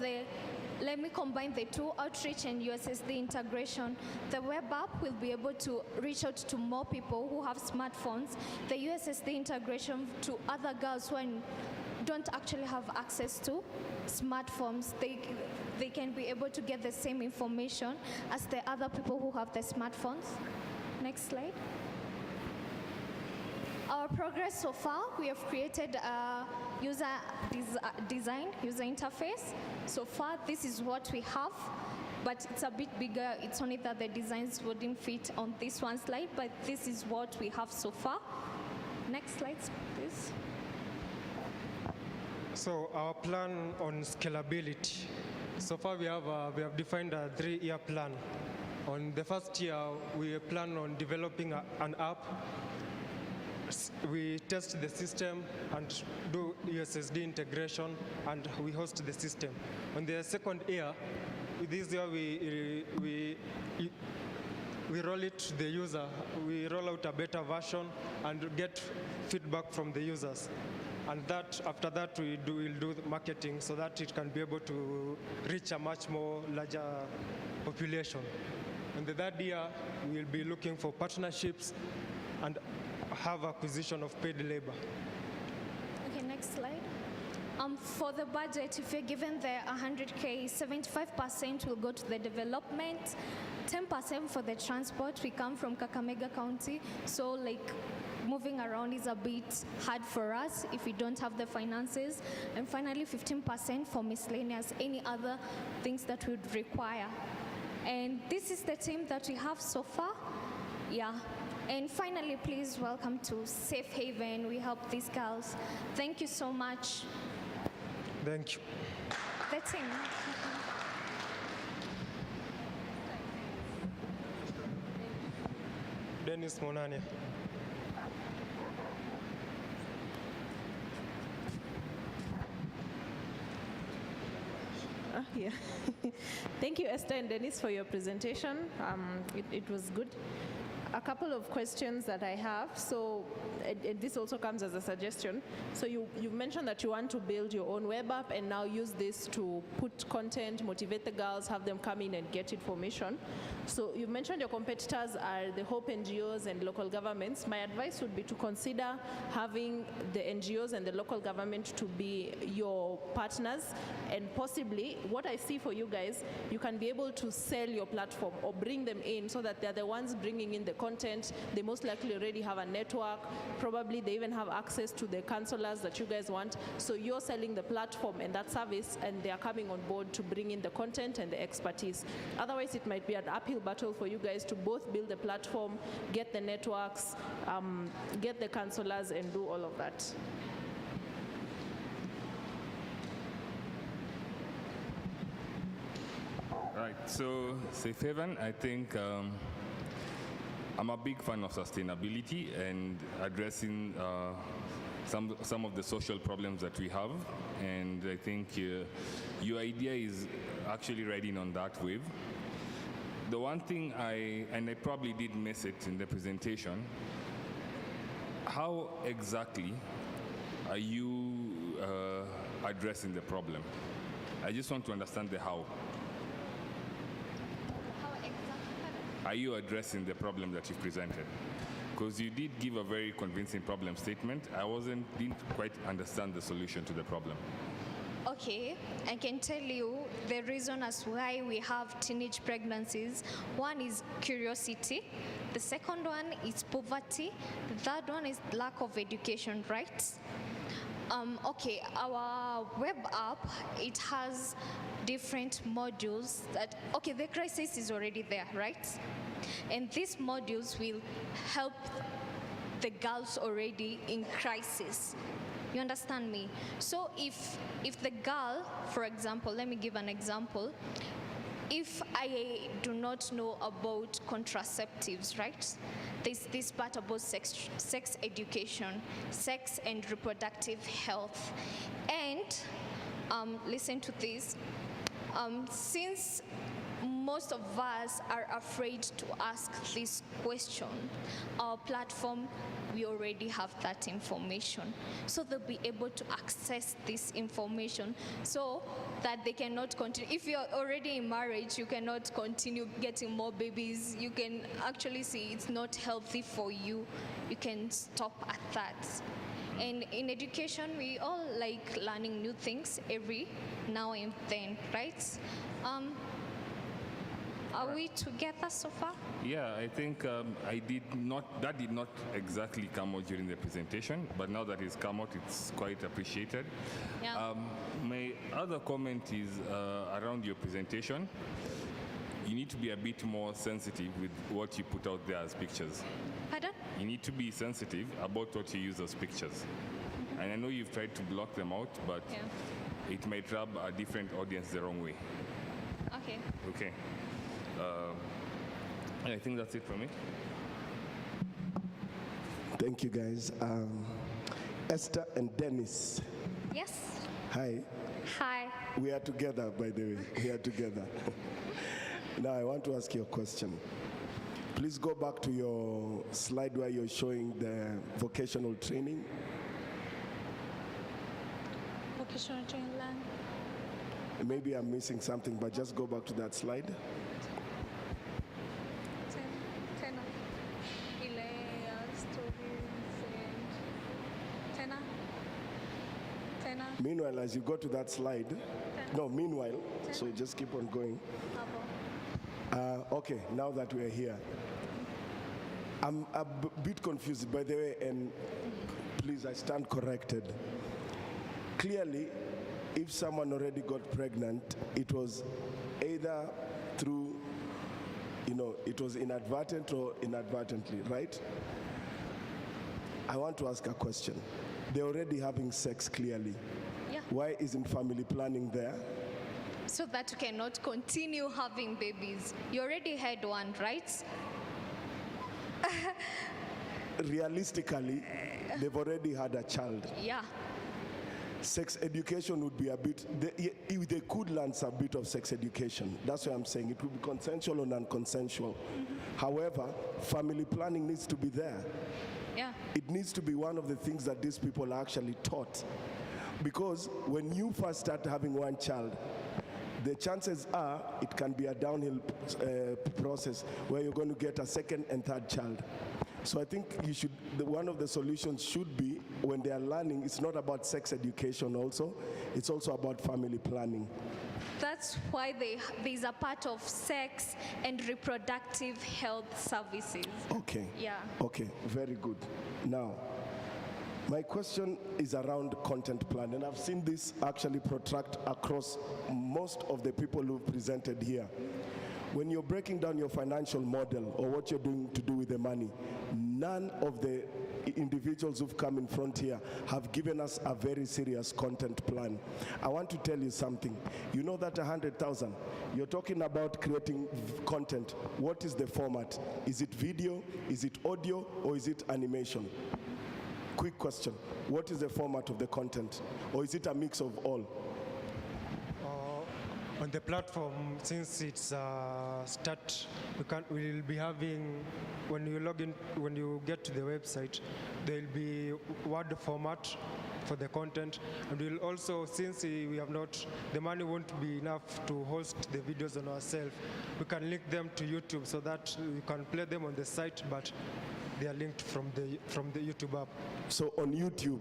let me combine the two, outreach and USSD integration. The web app will be able to reach out to more people who have smartphones. The USSD integration to other girls who don't actually have access to smartphones. They can be able to get the same information as the other people who have the smartphones. Next slide. Our progress so far, we have created a user interface. So far, this is what we have, but it's a bit bigger. It's only that the designs wouldn't fit on this one slide, but this is what we have so far. Next slide, please. So our plan on scalability. So far we have defined a 3-year plan. On the first year, we plan on developing an app. We test the system and do USSD integration, and we host the system. On the second year, this year we roll it to the user. We roll out a beta version and get feedback from the users. And that, after that, we'll do the marketing so that it can be able to reach a much more larger population. In the third year, we'll be looking for partnerships and have acquisition of paid labor. Okay, next slide. For the budget, if you're given the 100K, 75% will go to the development, 10% for the transport. We come from Kakamega County, so like moving around is a bit hard for us if we don't have the finances. And finally, 15% for miscellaneous, any other things that we would require. And this is the team that we have so far. Yeah. And finally, please welcome to Safe Haven. We help these girls. Thank you so much. Thank you. The team. Dennis Monania. Yeah. Thank you, Esther and Dennis, for your presentation. It was good. A couple of questions that I have. So, and this also comes as a suggestion. So you mentioned that you want to build your own web app and now use this to put content, motivate the girls, have them come in and get information. So you mentioned your competitors are the Hope NGOs and local governments. My advice would be to consider having the NGOs and the local government to be your partners, and possibly what I see for you guys, you can be able to sell your platform or bring them in so that they're the ones bringing in the content. They most likely already have a network. Probably they even have access to the counselors that you guys want. So you're selling the platform and that service, and they are coming on board to bring in the content and the expertise. Otherwise, it might be an uphill battle for you guys to both build the platform, get the networks, get the counselors, and do all of that. Right, so Safe Haven, I think I'm a big fan of sustainability and addressing some of the social problems that we have, and I think your idea is actually riding on that wave. The one thing I probably did miss it in the presentation, how exactly are you addressing the problem? I just want to understand the how. Are you addressing the problem that you've presented? Because you did give a very convincing problem statement. I didn't quite understand the solution to the problem. Okay, I can tell you the reason as why we have teenage pregnancies. One is curiosity. The second one is poverty. The third one is lack of education, right? Okay, our web app, it has different modules that, okay, the crisis is already there, right? And these modules will help the girls already in crisis. You understand me? So if the girl, for example, let me give an example. If I do not know about contraceptives, right? There's this part about sex education, sex and reproductive health. And listen to this. Since most of us are afraid to ask this question, our platform, we already have that information. So they'll be able to access this information so that they cannot continue. If you're already in marriage, you cannot continue getting more babies. You can actually see it's not healthy for you. You can stop at that. And in education, we all like learning new things every now and then, right? Are we together so far? Yeah, I think that did not exactly come out during the presentation, but now that it's come out, it's quite appreciated. Yeah. My other comment is around your presentation. You need to be a bit more sensitive with what you put out there as pictures. Pardon? You need to be sensitive about what you use as pictures. And I know you've tried to block them out, but it might rub a different audience the wrong way. Okay. Okay. I think that's it for me. Thank you, guys. Esther and Dennis. Yes. Hi. Hi. We are together, by the way. We are together. Now, I want to ask you a question. Please go back to your slide where you're showing the vocational training. Vocational training land. Maybe I'm missing something, but just go back to that slide. Meanwhile, as you go to that slide, so just keep on going. Okay, now that we're here, I'm a bit confused, by the way, and please, I stand corrected. Clearly, if someone already got pregnant, it was either through, it was inadvertent or inadvertently, right? I want to ask a question. They're already having sex, clearly. Yeah. Why isn't family planning there? So that you cannot continue having babies. You already had one, right? Realistically, they've already had a child. Yeah. Sex education would be a bit, they could learn a bit of sex education. That's what I'm saying. It would be consensual or non-consensual. However, family planning needs to be there. Yeah. It needs to be one of the things that these people are actually taught. Because when you first start having one child, the chances are it can be a downhill process where you're going to get a second and third child. So I think one of the solutions should be, when they are learning, it's not about sex education also, it's also about family planning. That's why there's a part of sex and reproductive health services. Okay. Yeah. Okay, very good. Now, my question is around content plan, and I've seen this actually protract across most of the people who've presented here. When you're breaking down your financial model or what you're doing to do with the money, none of the individuals who've come in front here have given us a very serious content plan. I want to tell you something. You know that 100,000, you're talking about creating content. What is the format? Is it video, is it audio, or is it animation? Quick question. What is the format of the content? Or is it a mix of all? On the platform, since it's we'll be having, when you log in, when you get to the website, there'll be Word format for the content, and we'll also, since we have not, the money won't be enough to host the videos on ourselves, we can link them to YouTube so that you can play them on the site, but they are linked from the YouTube app. So on YouTube,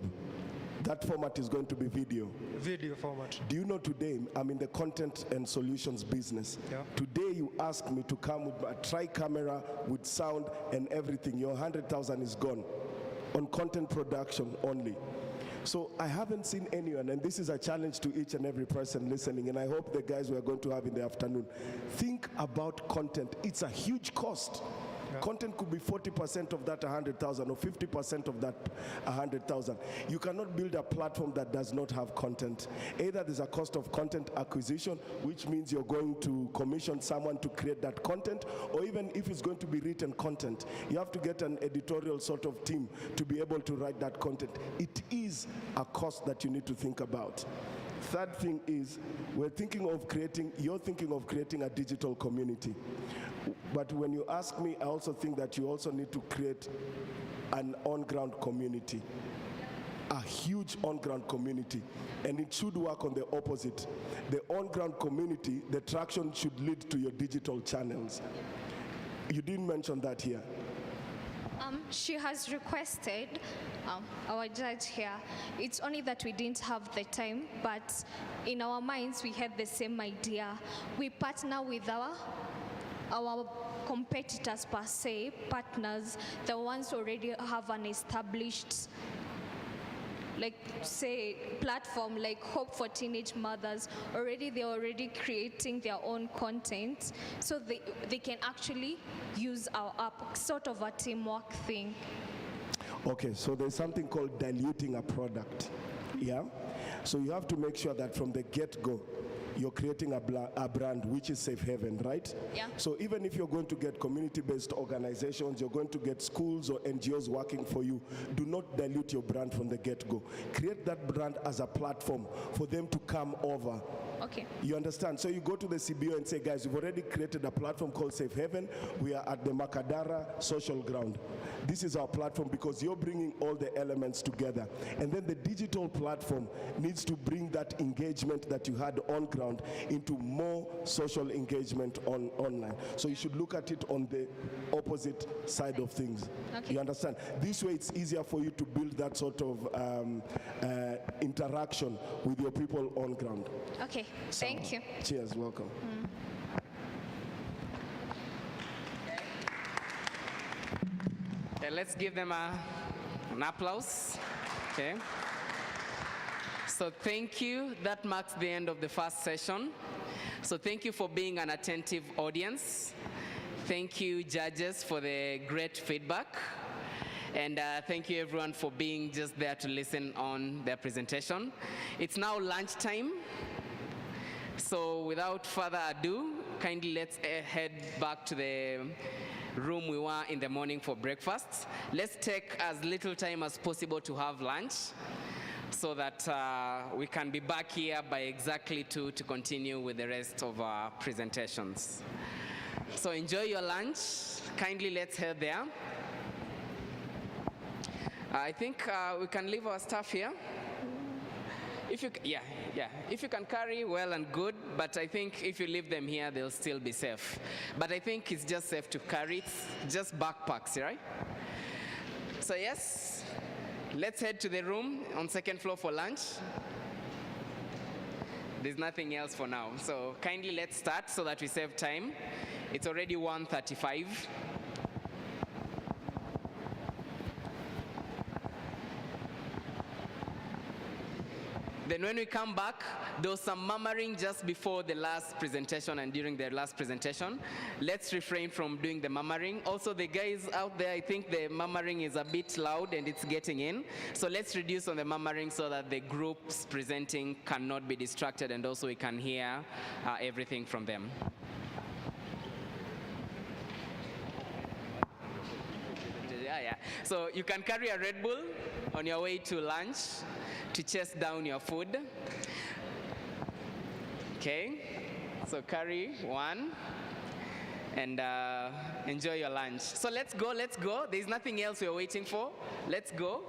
that format is going to be video. Video format. Do you know today, I'm in the content and solutions business. Yeah. Today you ask me to come with a tri-camera, with sound and everything. Your 100,000 is gone on content production only. So I haven't seen anyone, and this is a challenge to each and every person listening, and I hope the guys we are going to have in the afternoon, think about content. It's a huge cost. Yeah. Content could be 40% of that 100,000 or 50% of that 100,000. You cannot build a platform that does not have content. Either there's a cost of content acquisition, which means you're going to commission someone to create that content, or even if it's going to be written content, you have to get an editorial sort of team to be able to write that content. It is a cost that you need to think about. Third thing is, you're thinking of creating a digital community. But when you ask me, I also think that you also need to create an on-ground community, a huge on-ground community, and it should work on the opposite. The on-ground community, the traction should lead to your digital channels. You didn't mention that here. She has requested, our judge here, it's only that we didn't have the time, but in our minds we had the same idea. We partner with our competitors per se, partners, the ones who already have an established, like say, platform like Hope for Teenage Mothers. They're already creating their own content, so they can actually use our app, sort of a teamwork thing. Okay, so there's something called diluting a product. Yeah? So you have to make sure that from the get-go, you're creating a brand which is safe haven, right? Yeah. So even if you're going to get community-based organizations, you're going to get schools or NGOs working for you, do not dilute your brand from the get-go. Create that brand as a platform for them to come over. Okay. You understand? So you go to the CBO and say, guys, we've already created a platform called Safe Haven. We are at the Makadara social ground. This is our platform because you're bringing all the elements together. And then the digital platform needs to bring that engagement that you had on ground into more social engagement online. So you should look at it on the opposite side of things. Okay. You understand? This way it's easier for you to build that sort of interaction with your people on ground. Okay, thank you. Cheers, welcome. Okay, let's give them an applause. Okay. So thank you. That marks the end of the first session. So thank you for being an attentive audience. Thank you, judges, for the great feedback. And thank you, everyone, for being just there to listen on their presentation. It's now lunchtime. So without further ado, kindly let's head back to the room we were in the morning for breakfast. Let's take as little time as possible to have lunch so that we can be back here by exactly 2 to continue with the rest of our presentations. So enjoy your lunch. Kindly let's head there. I think we can leave our stuff here. If you, if you can carry, well and good, but I think if you leave them here, they'll still be safe. But I think it's just safe to carry it, just backpacks, right? So yes, let's head to the room on second floor for lunch. There's nothing else for now. So kindly let's start so that we save time. It's already 1:35. Then when we come back, there was some murmuring just before the last presentation and during the last presentation. Let's refrain from doing the murmuring. Also, the guys out there, I think the murmuring is a bit loud and it's getting in. So let's reduce on the murmuring so that the groups presenting cannot be distracted and also we can hear everything from them. Yeah. So you can carry a Red Bull on your way to lunch to chase down your food. Okay, so carry one and enjoy your lunch. So let's go. There's nothing else we're waiting for. Let's go.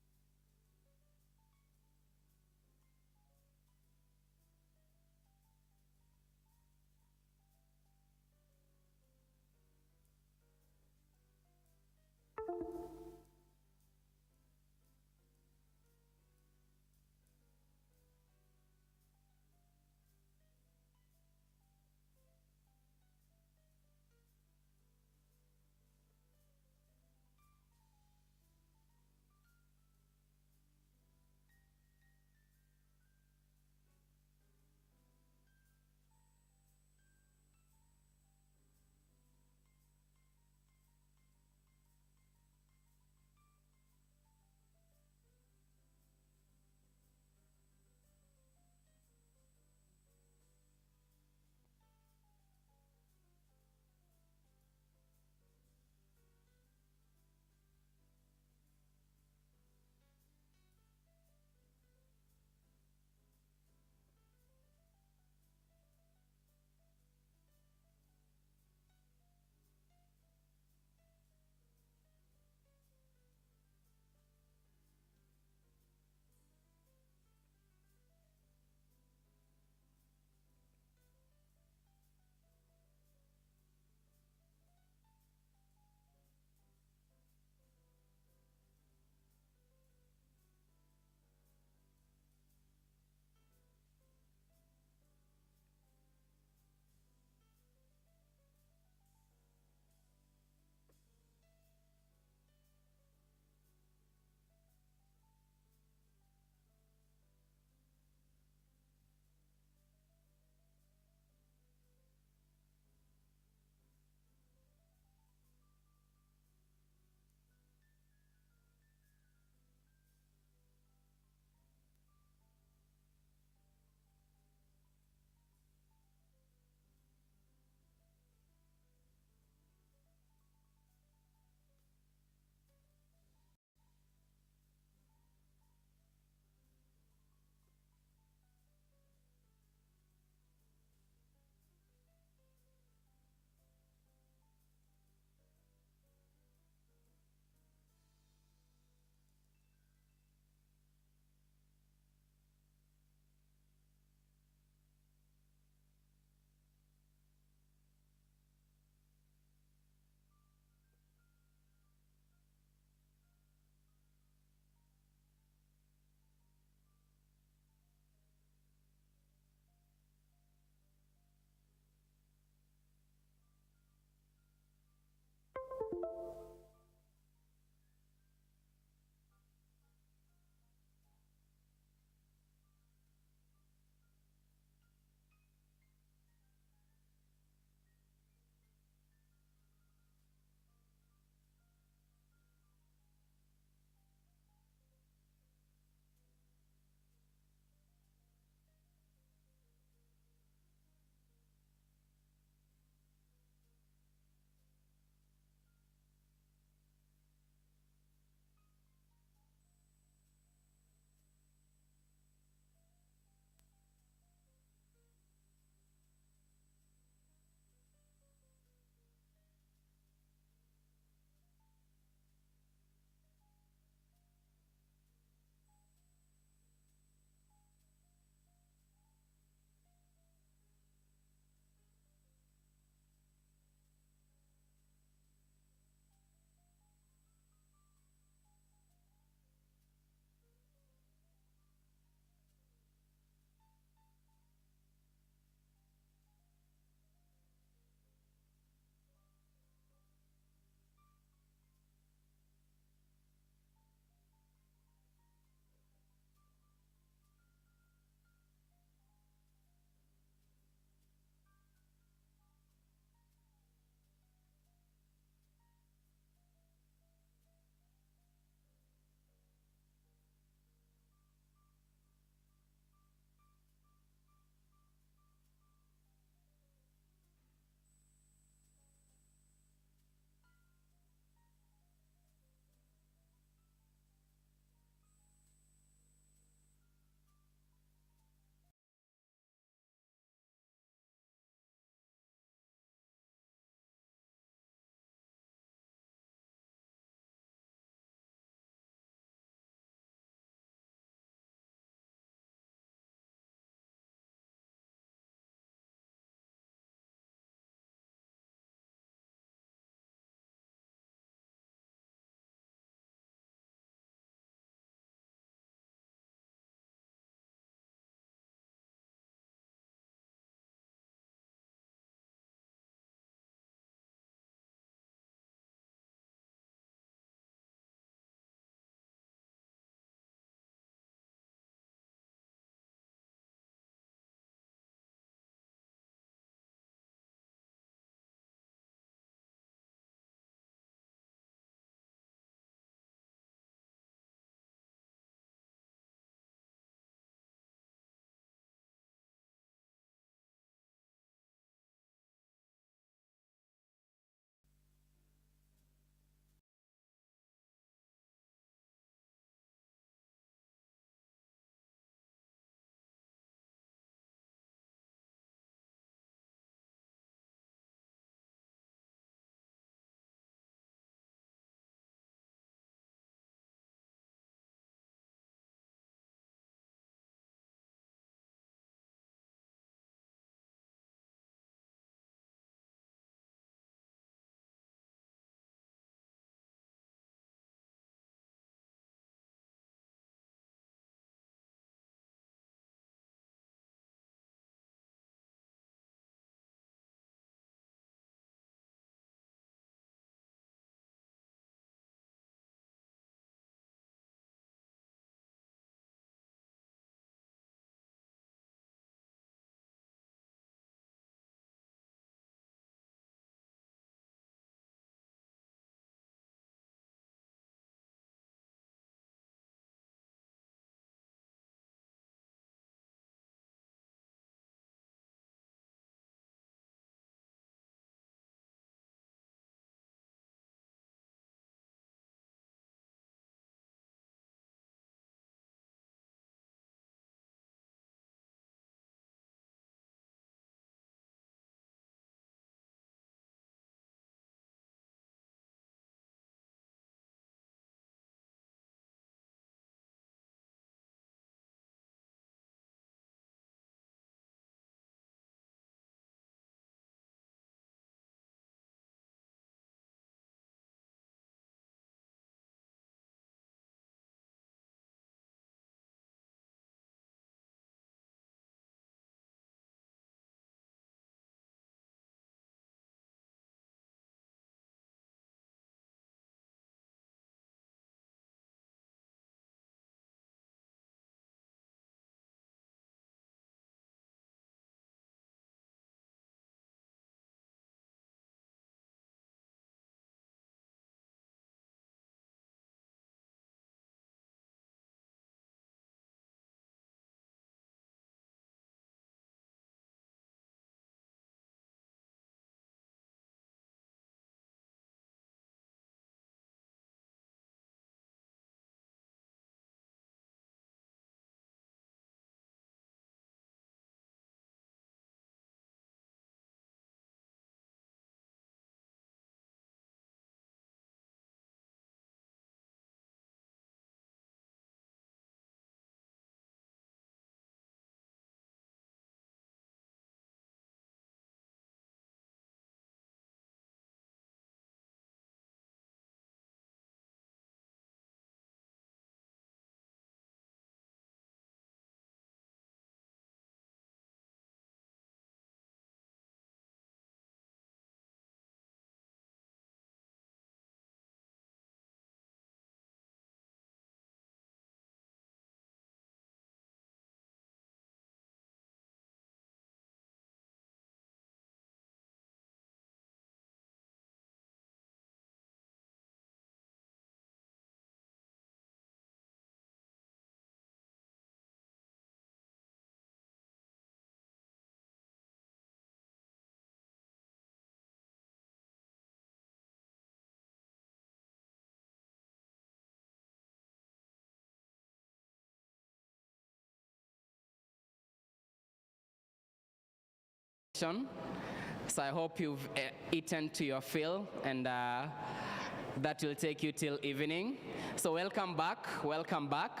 So I hope you've eaten to your fill, and that will take you till evening. So welcome back, welcome back.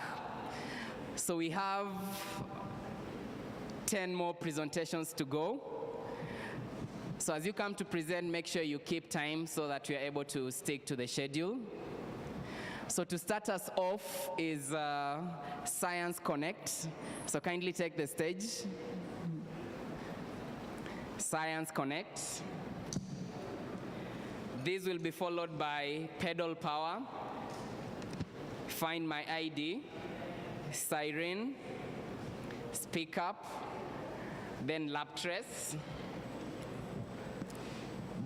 So we have 10 more presentations to go. So as you come to present, make sure you keep time so that we are able to stick to the schedule. So to start us off is Science Connect. So kindly take the stage. Science Connect. This will be followed by Pedal Power, Find My ID, Siren, Speak Up, then Lap Trace.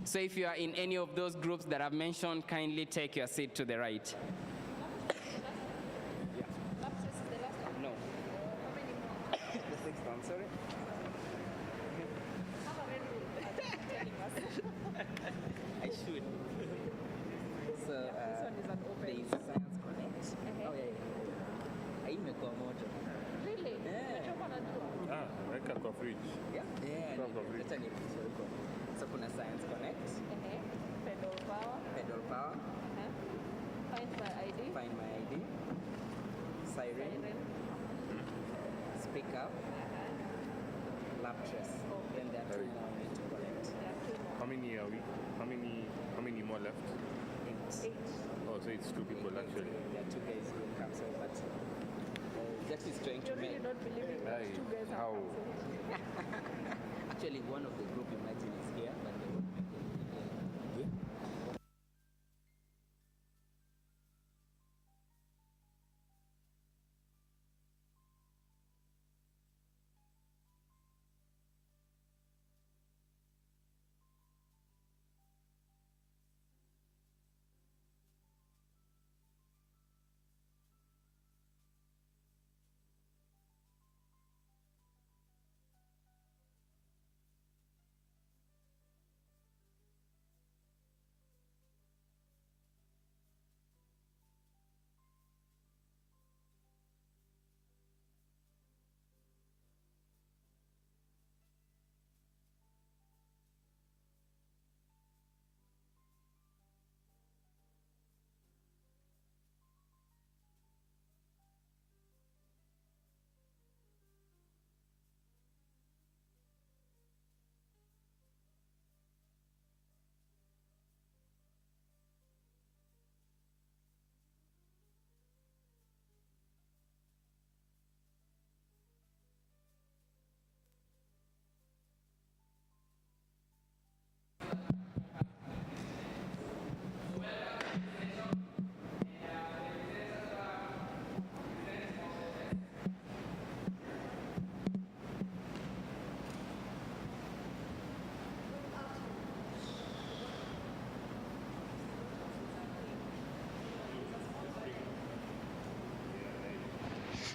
So if you are in any of those groups that I've mentioned, kindly take your seat to the right. No. The sixth one, sorry. I should. So, this one is an open. Science Connect. Oh, yeah. Imekuwa moto. Really? Yeah. Weka kwa fridge. Yeah. Leta nipishe huko. So kuna Science Connect. Pedal Power. Pedal Power. Find My ID. Find My ID. Siren. Speak Up. Lap Trace. Then there are 2 more we need to collect. How many are we? How many more left? 8. Oh, so it's 2 people actually. There are 2 guys who will come, so but that is trying to make. You really don't believe it? Right. 2 guys How? Actually, one of the group, imagine, is here, but they won't make it.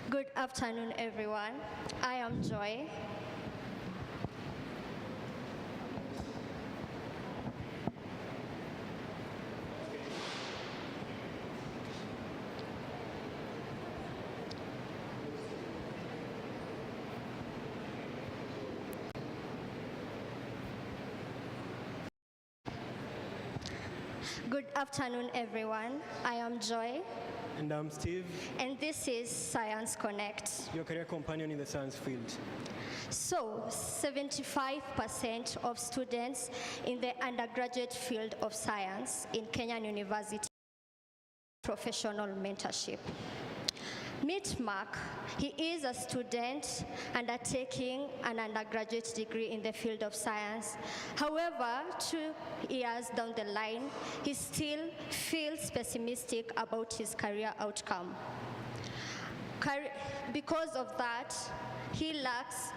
Good afternoon, everyone. I am Joy. Good afternoon, everyone. I am Joy. And I'm Steve, And this is Science Connect. your career companion in the science field. So, 75% of students in the undergraduate field of science in Kenyan University professional mentorship. Meet Mark. He is a student undertaking an undergraduate degree in the field of science. However, 2 years down the line, he still feels pessimistic about his career outcome. Because of that, he lacks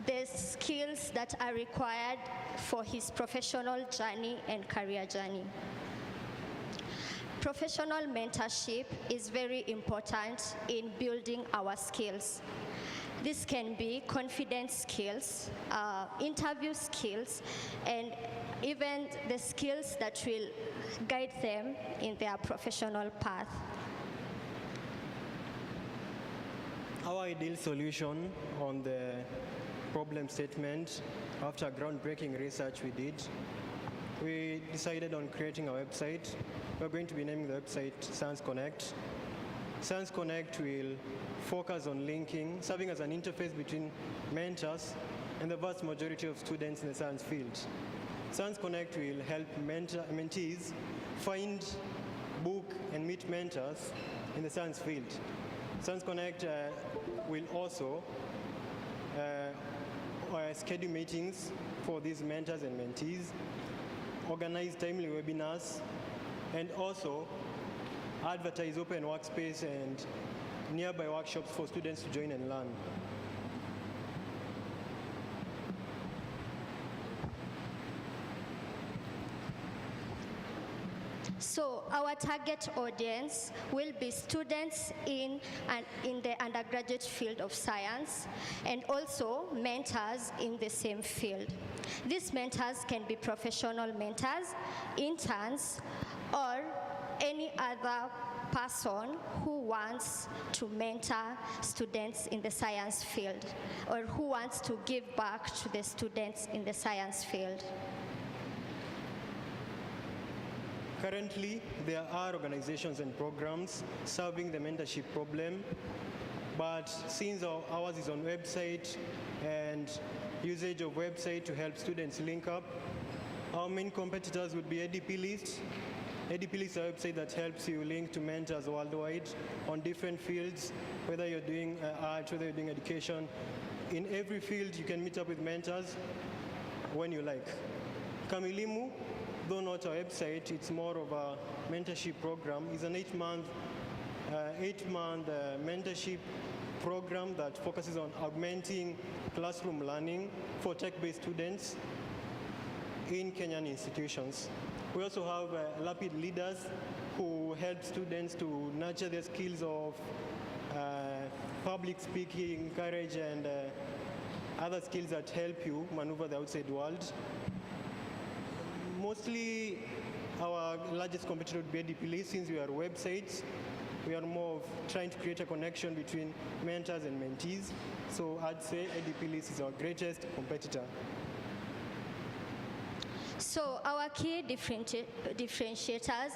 the skills that are required for his professional journey and career journey. Professional mentorship is very important in building our skills. This can be confidence skills, interview skills, and even the skills that will guide them in their professional path. Our ideal solution on the problem statement after groundbreaking research we did. We decided on creating a website. We're going to be naming the website Science Connect. Science Connect will focus on linking, serving as an interface between mentors and the vast majority of students in the science field. Science Connect will help mentees find, book, and meet mentors in the science field. Science Connect will also schedule meetings for these mentors and mentees, organize timely webinars, and also advertise open workspace and nearby workshops for students to join and learn. So our target audience will be students in the undergraduate field of science and also mentors in the same field. These mentors can be professional mentors, interns, or any other person who wants to mentor students in the science field or who wants to give back to the students in the science field. Currently, there are organizations and programs serving the mentorship problem, but since ours is on website and usage of website to help students link up, our main competitors would be ADP List. ADP List is a website that helps you link to mentors worldwide on different fields, whether you're doing art, whether you're doing education. In every field, you can meet up with mentors when you like. Kamilimu, though not our website, it's more of a mentorship program. It's an eight-month mentorship program that focuses on augmenting classroom learning for tech-based students in Kenyan institutions. We also have Lapid Leaders who help students to nurture their skills of public speaking, courage, and other skills that help you maneuver the outside world. Mostly, our largest competitor would be ADP List. Since we are websites, we are more of trying to create a connection between mentors and mentees. So I'd say ADP List is our greatest competitor. So our key differentiators,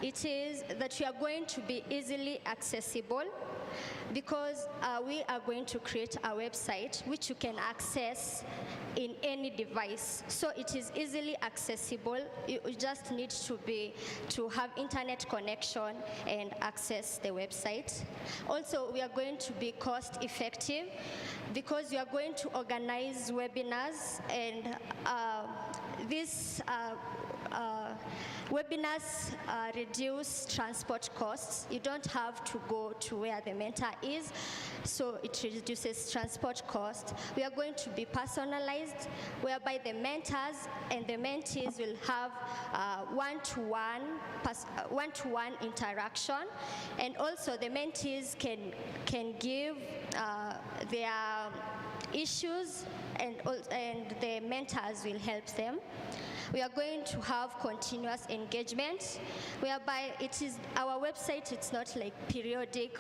it is that we are going to be easily accessible because we are going to create a website which you can access in any device. So it is easily accessible. You just need to have internet connection and access the website. Also, we are going to be cost effective because we are going to organize webinars, and these webinars reduce transport costs. You don't have to go to where the mentor is, so it reduces transport costs. We are going to be personalized, whereby the mentors and the mentees will have one-to-one interaction, and also the mentees can give their issues, and the mentors will help them. We are going to have continuous engagement, whereby it is our website, it's not like periodic.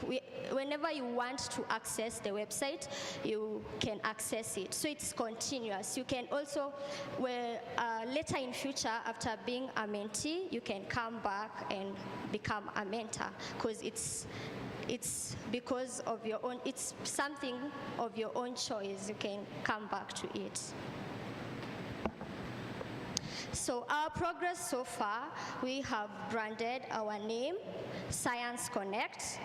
Whenever you want to access the website, you can access it. So it's continuous. You can also, later in future, after being a mentee, you can come back and become a mentor, because it's because of your own, it's something of your own choice. You can come back to it. So our progress so far, we have branded our name, Science Connect.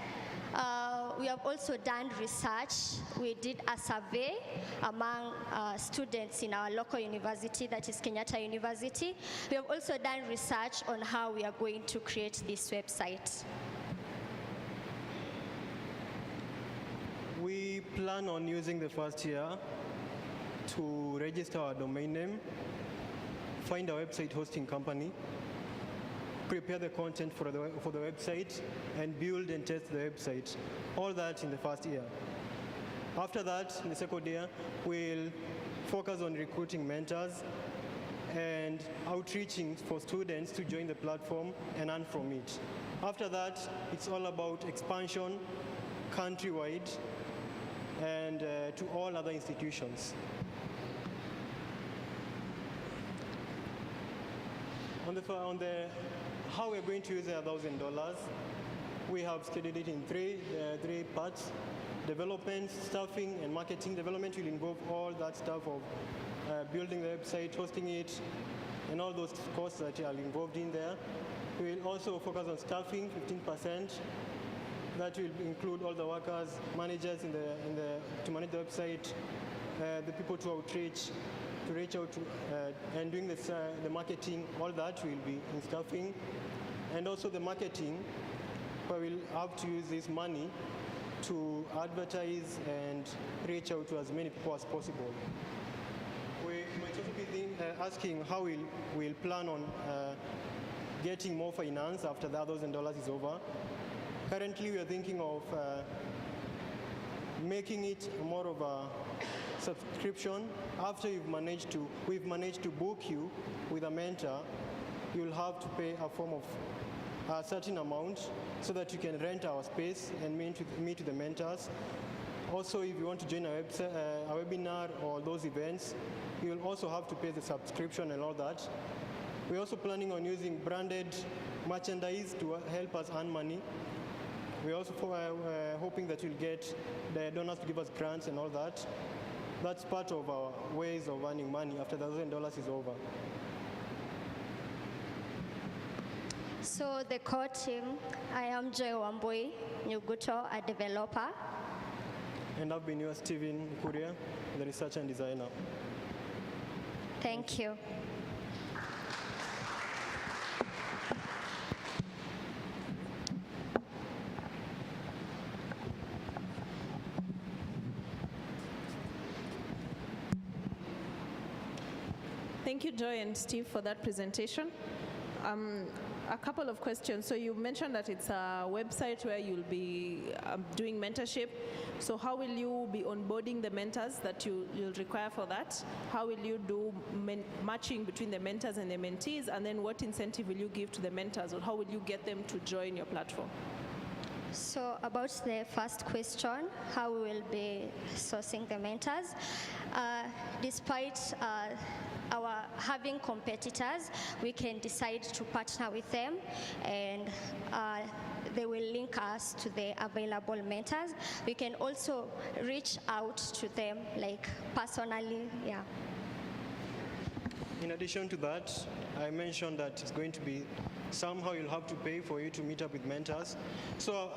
We have also done research. We did a survey among students in our local university, that is Kenyatta University. We have also done research on how we are going to create this website. We plan on using the first year to register our domain name, find a website hosting company, prepare the content for the website, and build and test the website. All that in the first year. After that, in the second year, we'll focus on recruiting mentors and outreaching for students to join the platform and earn from it. After that, it's all about expansion countrywide and to all other institutions. On the how we're going to use the $1,000, we have scheduled it in three parts: development, staffing, and marketing. Development will involve all that stuff of building the website, hosting it, and all those costs that are involved in there. We will also focus on staffing, 15%. That will include all the workers, managers to manage the website, the people to outreach, to reach out to, and doing the marketing. All that will be in staffing, and also the marketing, where we'll have to use this money to advertise and reach out to as many people as possible. We might also be asking how we'll plan on getting more finance after the $1,000 is over. Currently, we are thinking of making it more of a subscription. After we've managed to book you with a mentor, you'll have to pay a form of a certain amount so that you can rent our space and meet with the mentors. Also, if you want to join a webinar or those events, you'll also have to pay the subscription and all that. We're also planning on using branded merchandise to help us earn money. We're also hoping that we'll get the donors to give us grants and all that. That's part of our ways of earning money after the $1,000 is over. So the core team, I am Joy Wambui Nyuguto, a developer. And I've been yours, Steven Kuria, the researcher and designer. Thank you. Thank you, Joy and Steve, for that presentation. A couple of questions. So you mentioned that it's a website where you'll be doing mentorship. So how will you be onboarding the mentors that you'll require for that? How will you do matching between the mentors and the mentees? And then what incentive will you give to the mentors, or how will you get them to join your platform? So about the first question, how we will be sourcing the mentors, despite our having competitors, we can decide to partner with them, and they will link us to the available mentors. We can also reach out to them, like personally, yeah. In addition to that, I mentioned that it's going to be somehow you'll have to pay for you to meet up with mentors. So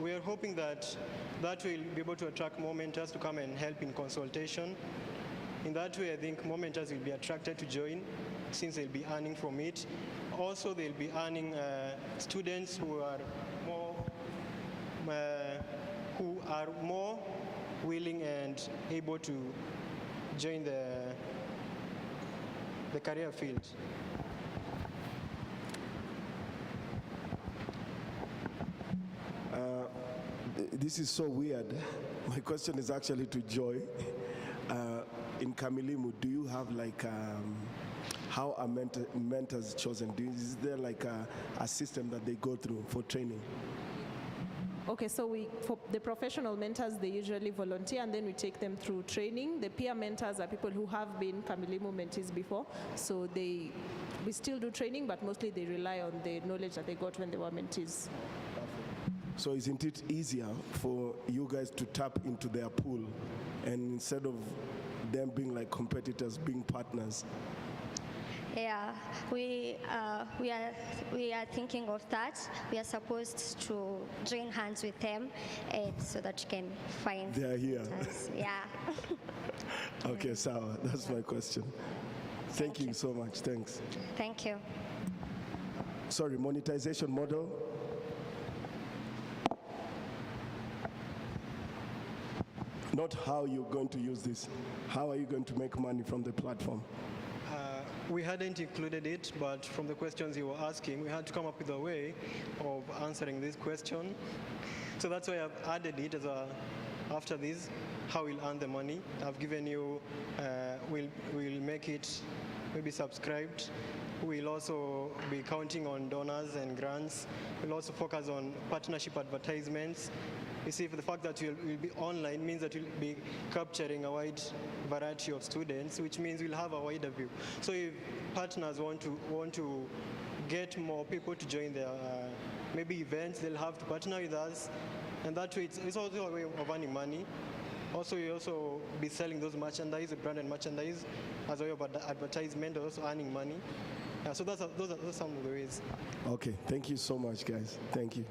we are hoping that will be able to attract more mentors to come and help in consultation. In that way, I think more mentors will be attracted to join, since they'll be earning from it. Also, they'll be earning students who are more willing and able to join the career field. This is so weird. My question is actually to Joy. In Kamilimu, do you have like how a mentor is chosen? Is there like a system that they go through for training? Okay, so for the professional mentors, they usually volunteer, and then we take them through training. The peer mentors are people who have been Kamilimu mentees before, so we still do training, but mostly they rely on the knowledge that they got when they were mentees. So isn't it easier for you guys to tap into their pool, and instead of them being like competitors, being partners? Yeah, we are thinking of that. We are supposed to join hands with them, so that you can find. They are here. mentors. Yeah. Okay, Sawa. That's my question. Thank you so much. Thanks. Thank you. Sorry, monetization model. Not how you're going to use this. How are you going to make money from the platform? We hadn't included it, but from the questions you were asking, we had to come up with a way of answering this question. So that's why I've added it as after this, how we'll earn the money. I've given you, we'll make it maybe subscribed. We'll also be counting on donors and grants. We'll also focus on partnership advertisements. You see, the fact that you'll be online means that you'll be capturing a wide variety of students, which means we'll have a wider view. So if partners want to get more people to join their maybe events, they'll have to partner with us, and that way it's also a way of earning money. Also, you also be selling those merchandise, the branded merchandise, as a way of advertisement, also earning money. So those are some of the ways. Okay, thank you so much, guys. Thank you.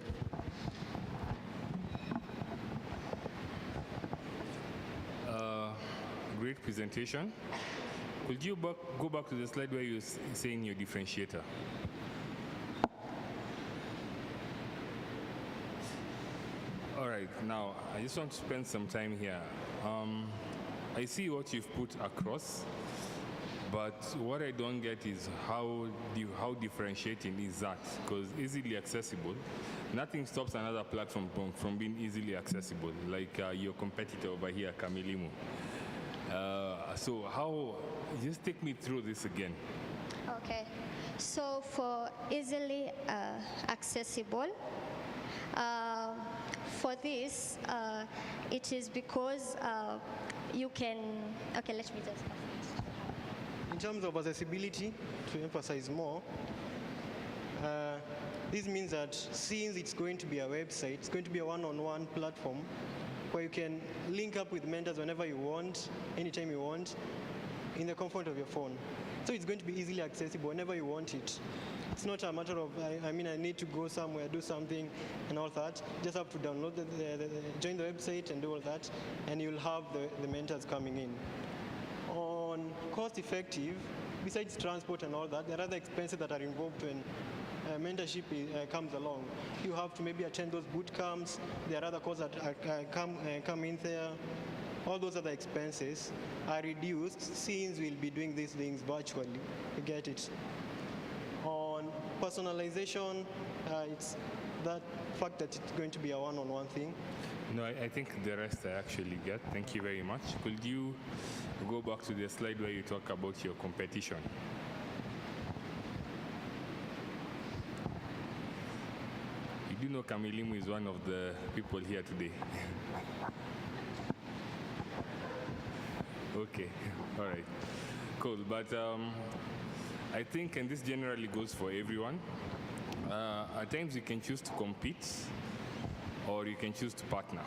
Great presentation. Could you go back to the slide where you're saying your differentiator? All right, now I just want to spend some time here. I see what you've put across, but what I don't get is how differentiating is that? Because easily accessible, nothing stops another platform from being easily accessible, like your competitor over here, Kamilimu. So just take me through this again. Okay, so for easily accessible, for this, it is because you can, okay, let me just. In terms of accessibility, to emphasize more, this means that since it's going to be a website, it's going to be a one-on-one platform where you can link up with mentors whenever you want, anytime you want, in the comfort of your phone. So it's going to be easily accessible whenever you want it. It's not a matter of, I need to go somewhere, do something, and all that. You just have to download, join the website and do all that, and you'll have the mentors coming in. On cost effective, besides transport and all that, there are other expenses that are involved when mentorship comes along. You have to maybe attend those boot camps. There are other costs that come in there. All those other expenses are reduced since we'll be doing these things virtually. You get it? On personalization, it's that fact that it's going to be a one-on-one thing. No, I think the rest I actually get. Thank you very much. Could you go back to the slide where you talk about your competition? You do know Kamilimu is one of the people here today. Okay, all right, cool. But I think, and this generally goes for everyone, at times you can choose to compete or you can choose to partner,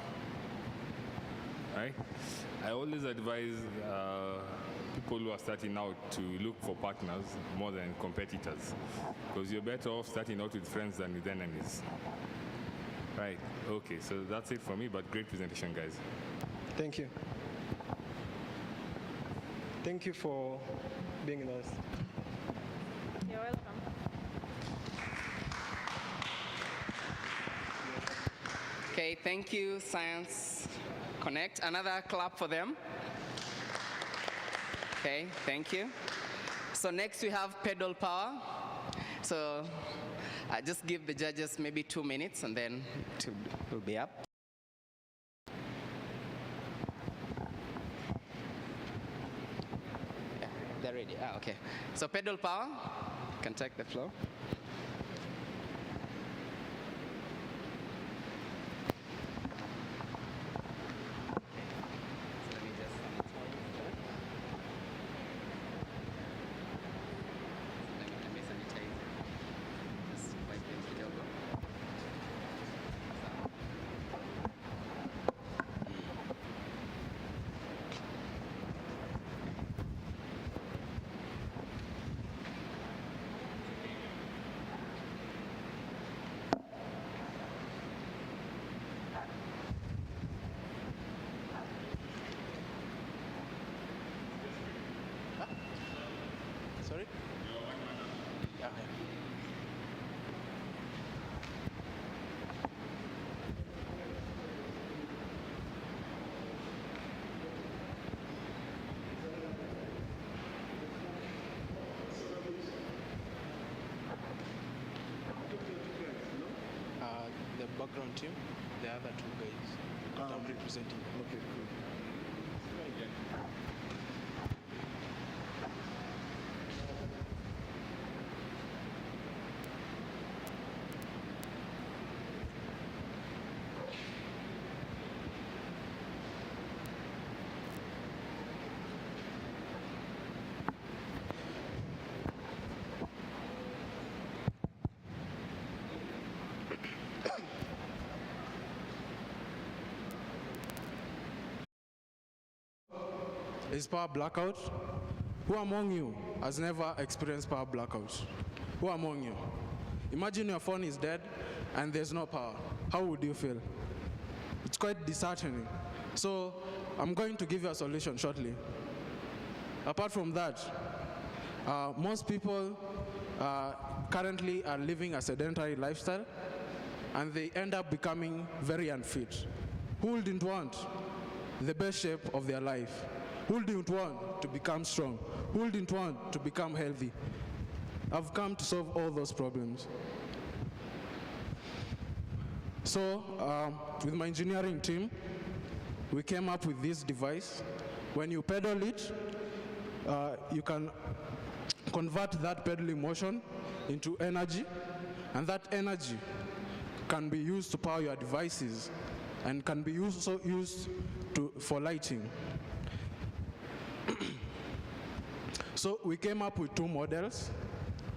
right? I always advise people who are starting out to look for partners more than competitors, because you're better off starting out with friends than with enemies. Right, okay, so that's it for me, but great presentation, guys. Thank you. Thank you for being with us. You're welcome. Okay, thank you, Science Connect. Another clap for them. Okay, thank you. So next we have pedal power. So just give the judges maybe 2 minutes and then we'll be up. Yeah, they're ready. Okay. So pedal power, you can take the floor. Sorry? Yeah. The background team, the other two guys that I'm representing. Okay, cool. is power blackout. Who among you has never experienced power blackout? Who among you? Imagine your phone is dead and there's no power. How would you feel? It's quite disheartening. So I'm going to give you a solution shortly. Apart from that, most people currently are living a sedentary lifestyle and they end up becoming very unfit. Who wouldn't want the best shape of their life? Who wouldn't want to become strong? Who wouldn't want to become healthy? I've come to solve all those problems. So, with my engineering team, we came up with this device. When you pedal it, you can convert that pedaling motion into energy, and that energy can be used to power your devices and can be also used for lighting. So we came up with two models.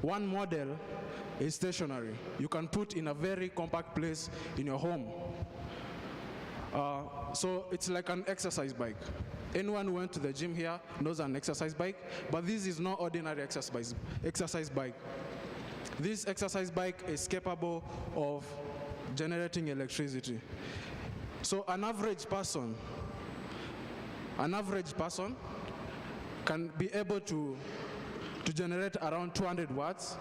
One model is stationary. You can put in a very compact place in your home. So it's like an exercise bike. Anyone who went to the gym here knows an exercise bike, but this is not ordinary exercise bike. This exercise bike is capable of generating electricity. So an average person can be able to generate around 200 watts.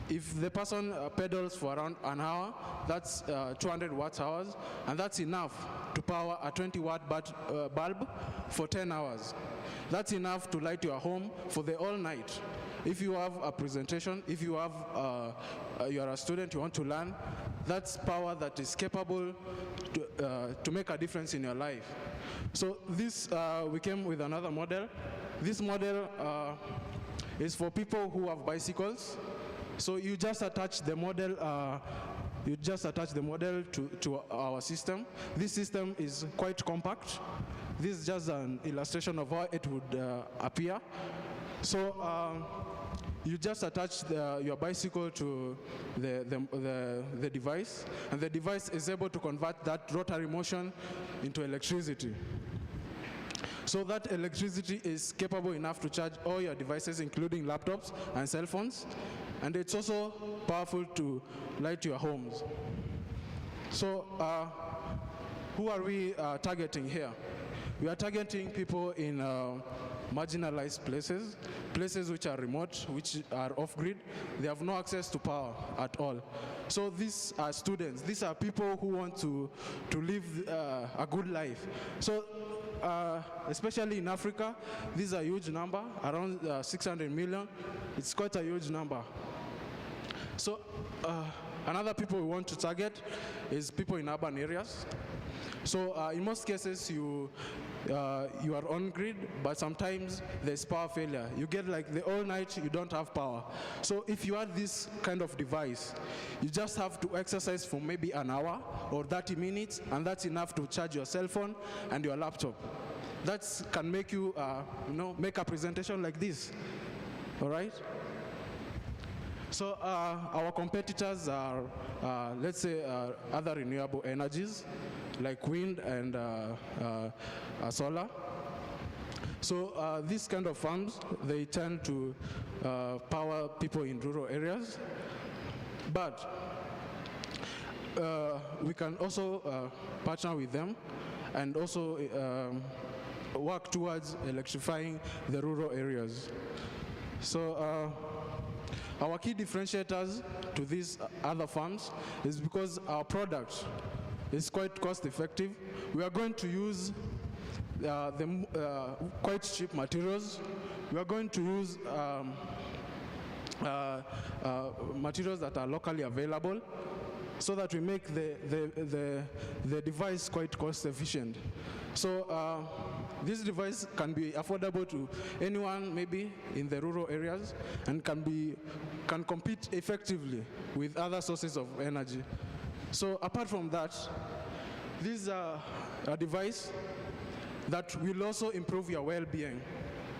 If the person pedals for around an hour, that's 200 watt hours, and that's enough to power a 20-watt bulb for 10 hours. That's enough to light your home for the all night. If you have a presentation, if you have you are a student, you want to learn, that's power that is capable to make a difference in your life. So this, we came with another model. This model is for people who have bicycles. So you just attach the model to our system. This system is quite compact. This is just an illustration of how it would appear. So you just attach your bicycle to the device, and the device is able to convert that rotary motion into electricity. So that electricity is capable enough to charge all your devices, including laptops and cell phones, and it's also powerful to light your homes. So who are we targeting here? We are targeting people in marginalized places, places which are remote, which are off-grid. They have no access to power at all. So these are students. These are people who want to live a good life. So especially in Africa, this is a huge number, around 600 million. It's quite a huge number. So another people we want to target is people in urban areas. So in most cases, you are on grid, but sometimes there's power failure. You get like the all night, you don't have power. So if you have this kind of device, you just have to exercise for maybe an hour or 30 minutes, and that's enough to charge your cell phone and your laptop. That can make you, make a presentation like this. All right? So our competitors are, let's say, other renewable energies, like wind and solar. So these kind of farms, they tend to power people in rural areas. But we can also partner with them and also work towards electrifying the rural areas. So our key differentiators to these other farms is because our product is quite cost effective. We are going to use quite cheap materials. We are going to use materials that are locally available so that we make the device quite cost efficient. So this device can be affordable to anyone maybe in the rural areas and can compete effectively with other sources of energy. So apart from that, this is a device that will also improve your well-being.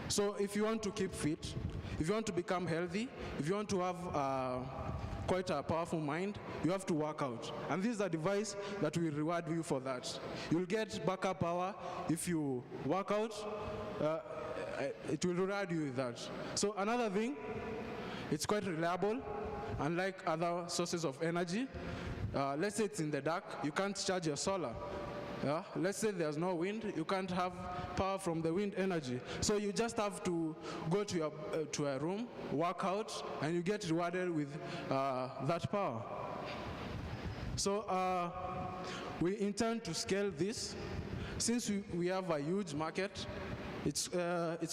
So if you want to keep fit, if you want to become healthy, if you want to have quite a powerful mind, you have to work out. And this is a device that will reward you for that. You'll get backup power if you work out. It will reward you with that. So another thing, it's quite reliable, unlike other sources of energy. Let's say it's in the dark, you can't charge your solar. Let's say there's no wind, you can't have power from the wind energy. So you just have to go to a room, work out, and you get rewarded with that power. So we intend to scale this. Since we have a huge market, it's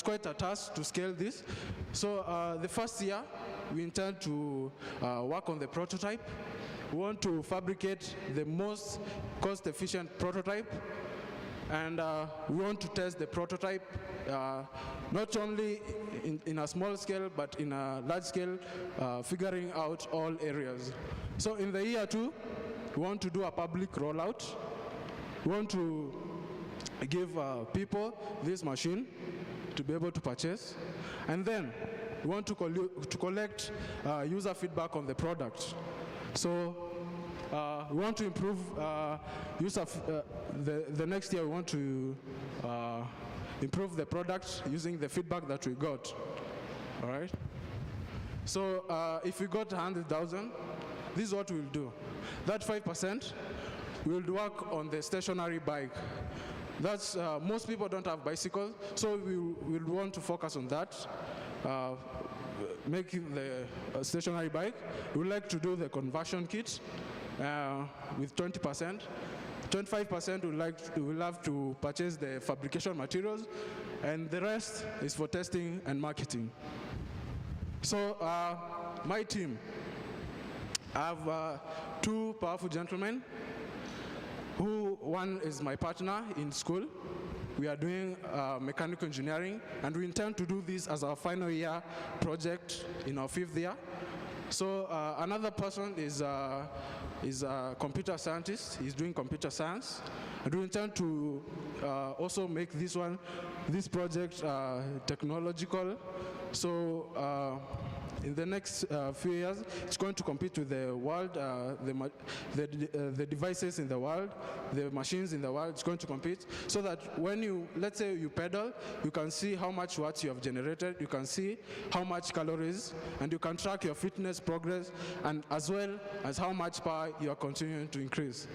quite a task to scale this. So the first year, we intend to work on the prototype. We want to fabricate the most cost-efficient prototype, and we want to test the prototype not only in a small scale, but in a large scale, figuring out all areas. So in the year 2, we want to do a public rollout. We want to give people this machine to be able to purchase, and then we want to collect user feedback on the product. So we want to improve the next year we want to improve the product using the feedback that we got. All right? So if we got 100,000, this is what we'll do. That 5%, we'll work on the stationary bike. That's, most people don't have bicycles, so we'll want to focus on that. Making the stationary bike. We would like to do the conversion kit with 20%. 25% we'll have to purchase the fabrication materials, and the rest is for testing and marketing. So my team, I have 2 powerful gentlemen, one is my partner in school. We are doing mechanical engineering, and we intend to do this as our final year project in our 5th year. So another person is a computer scientist. He's doing computer science. And we intend to also make this project technological. So in the next few years, it's going to compete with the world, the devices in the world, the machines in the world. It's going to compete so that when let's say you pedal, you can see how much watts you have generated, you can see how much calories, and you can track your fitness progress, and as well as how much power you are continuing to increase.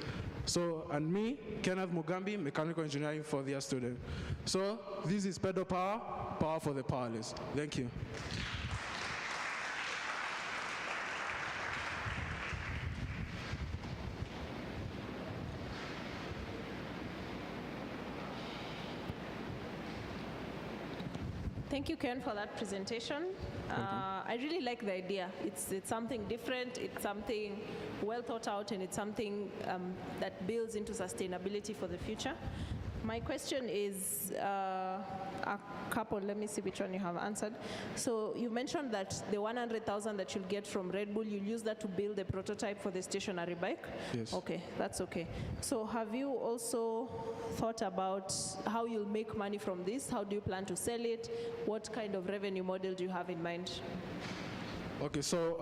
So, and me, Kenneth Mugambi, mechanical engineering 4th-year student. So this is pedal power, power for the powerless. Thank you. Thank you, Ken, for that presentation. I really like the idea. It's something different, it's something well thought out, and it's something that builds into sustainability for the future. My question is a couple. Let me see which one you have answered. So you mentioned that the 100,000 that you'll get from Red Bull, you'll use that to build the prototype for the stationary bike? Yes. Okay, that's okay. So have you also thought about how you'll make money from this? How do you plan to sell it? What kind of revenue model do you have in mind? Okay, so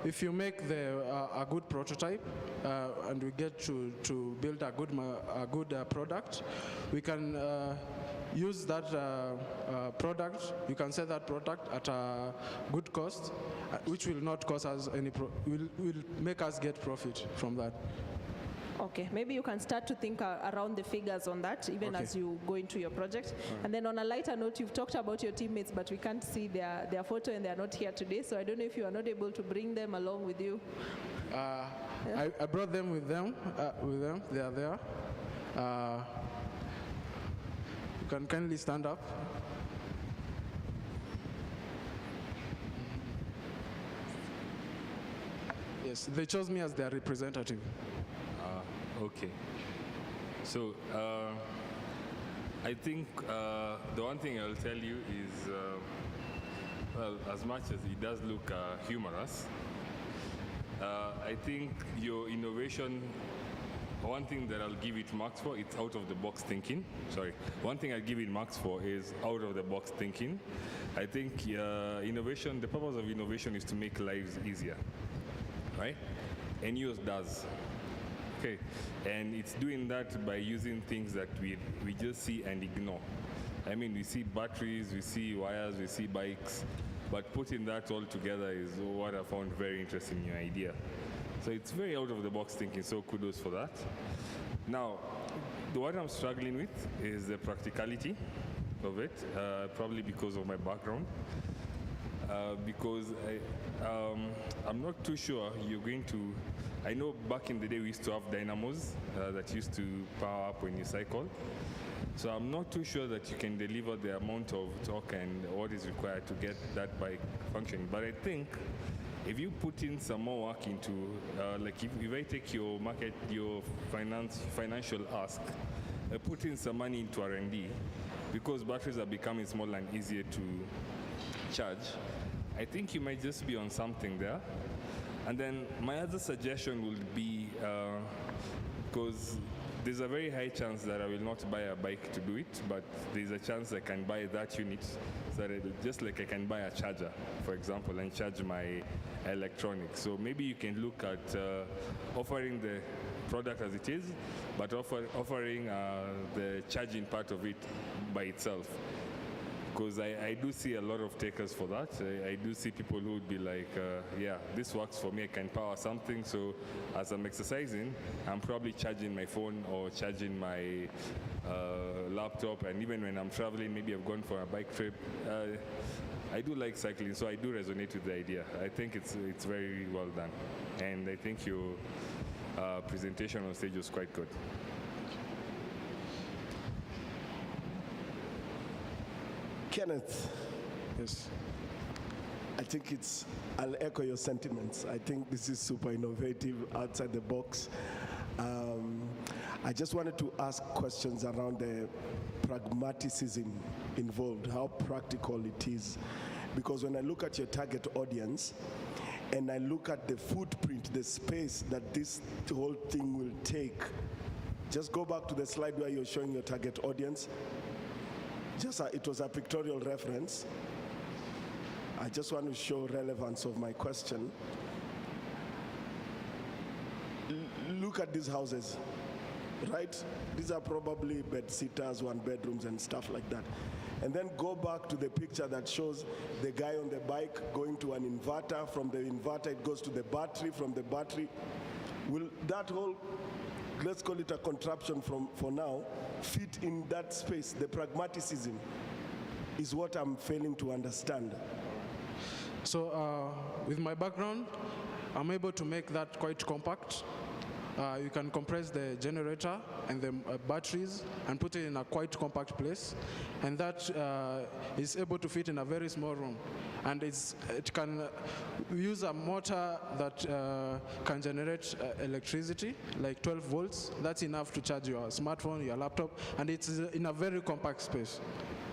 if you make a good prototype and we get to build a good product, we can use that product. You can sell that product at a good cost, which will not cost us any. Will make us get profit from that. Okay, maybe you can start to think around the figures on that, even as you go into your project. Right. And then on a lighter note, you've talked about your teammates, but we can't see their photo and they're not here today, so I don't know if you are not able to bring them along with you. I brought them with them. They are there. You can kindly stand up. Yes, they chose me as their representative. Okay. So I think the one thing I'll tell you is, well, as much as it does look humorous, I think your innovation One thing that I'll give it marks for, it's out of the box thinking. Sorry. One thing I'll give it marks for is out of the box thinking. I think innovation, the purpose of innovation is to make lives easier, right? And yours does. Okay. And it's doing that by using things that we just see and ignore. I mean, we see batteries, we see wires, we see bikes, but putting that all together is what I found very interesting in your idea. So it's very out of the box thinking, so kudos for that. Now, what I'm struggling with is the practicality of it, probably because of my background. Because I'm not too sure you're going to, I know back in the day we used to have dynamos that used to power up when you cycle. So I'm not too sure that you can deliver the amount of torque and what is required to get that bike functioning. But I think if you put in some more work into, like if I take your market, your financial ask, put in some money into R&D, because batteries are becoming smaller and easier to charge, I think you might just be on something there. And then my other suggestion would be, because there's a very high chance that I will not buy a bike to do it, but there's a chance I can buy that unit, so that just like I can buy a charger, for example, and charge my electronics. So maybe you can look at offering the product as it is, but offering the charging part of it by itself. Because I do see a lot of takers for that. I do see people who would be like, yeah, this works for me, I can power something, so as I'm exercising, I'm probably charging my phone or charging my laptop, and even when I'm traveling, maybe I've gone for a bike trip. I do like cycling, so I do resonate with the idea. I think it's very well done. And I think your presentation on stage was quite good. Kenneth. Yes. I think I'll echo your sentiments. I think this is super innovative, outside the box. I just wanted to ask questions around the pragmaticism involved, how practical it is. Because when I look at your target audience, and I look at the footprint, the space that this whole thing will take, just go back to the slide where you're showing your target audience. It was a pictorial reference. I just want to show relevance of my question. Look at these houses, right? These are probably bed-sitters, one-bedrooms and stuff like that. And then go back to the picture that shows the guy on the bike going to an inverter. From the inverter, it goes to the battery. From the battery, will that whole, let's call it a contraption for now, fit in that space? The pragmaticism is what I'm failing to understand. So with my background, I'm able to make that quite compact. You can compress the generator and the batteries and put it in a quite compact place, and that is able to fit in a very small room. And it can use a motor that can generate electricity, like 12 volts. That's enough to charge your smartphone, your laptop, and it's in a very compact space.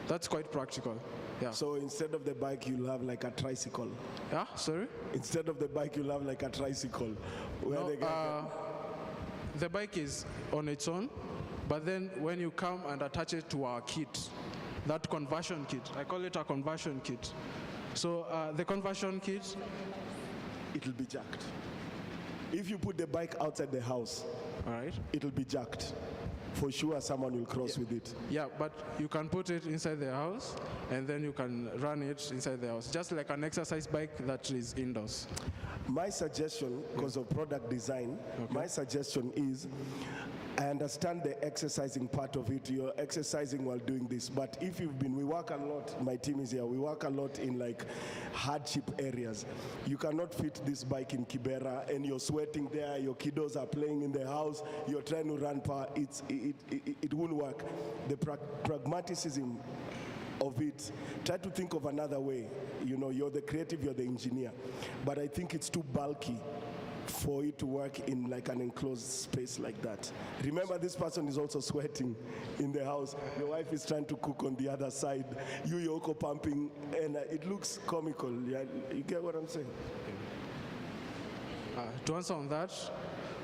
That's quite practical. Yeah. So instead of the bike, you'll have like a tricycle. Yeah, sorry? Instead of the bike, you'll have like a tricycle. Where the bike is on its own, but then when you come and attach it to our kit, that conversion kit, I call it a conversion kit. So the conversion kit, it'll be jacked. If you put the bike outside the house, all right, it'll be jacked. For sure, someone will cross with it. Yeah, but you can put it inside the house, and then you can run it inside the house, just like an exercise bike that is indoors. My suggestion, because of product design, my suggestion is, I understand the exercising part of it. You're exercising while doing this. But if we work a lot, my team is here, we work a lot in like hardship areas. You cannot fit this bike in Kibera and you're sweating there, your kiddos are playing in the house, you're trying to run power. It won't work. The pragmaticism of it, try to think of another way. You know, you're the creative, you're the engineer. But I think it's too bulky for it to work in like an enclosed space like that. Remember, this person is also sweating in the house. Your wife is trying to cook on the other side. You're also pumping, and it looks comical. Yeah, you get what I'm saying? To answer on that,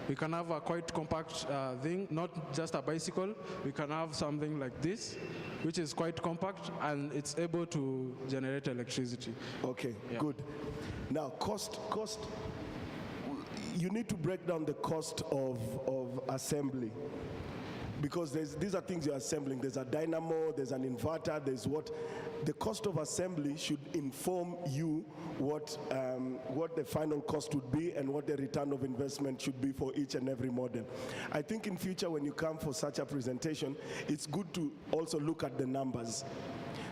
We can have a quite compact thing, not just a bicycle. We can have something like this, which is quite compact and it's able to generate electricity. Okay, good. Now, cost. You need to break down the cost of assembly. Because these are things you're assembling. There's a dynamo, there's an inverter, there's what. The cost of assembly should inform you what the final cost would be and what the return of investment should be for each and every model. I think in future when you come for such a presentation, it's good to also look at the numbers.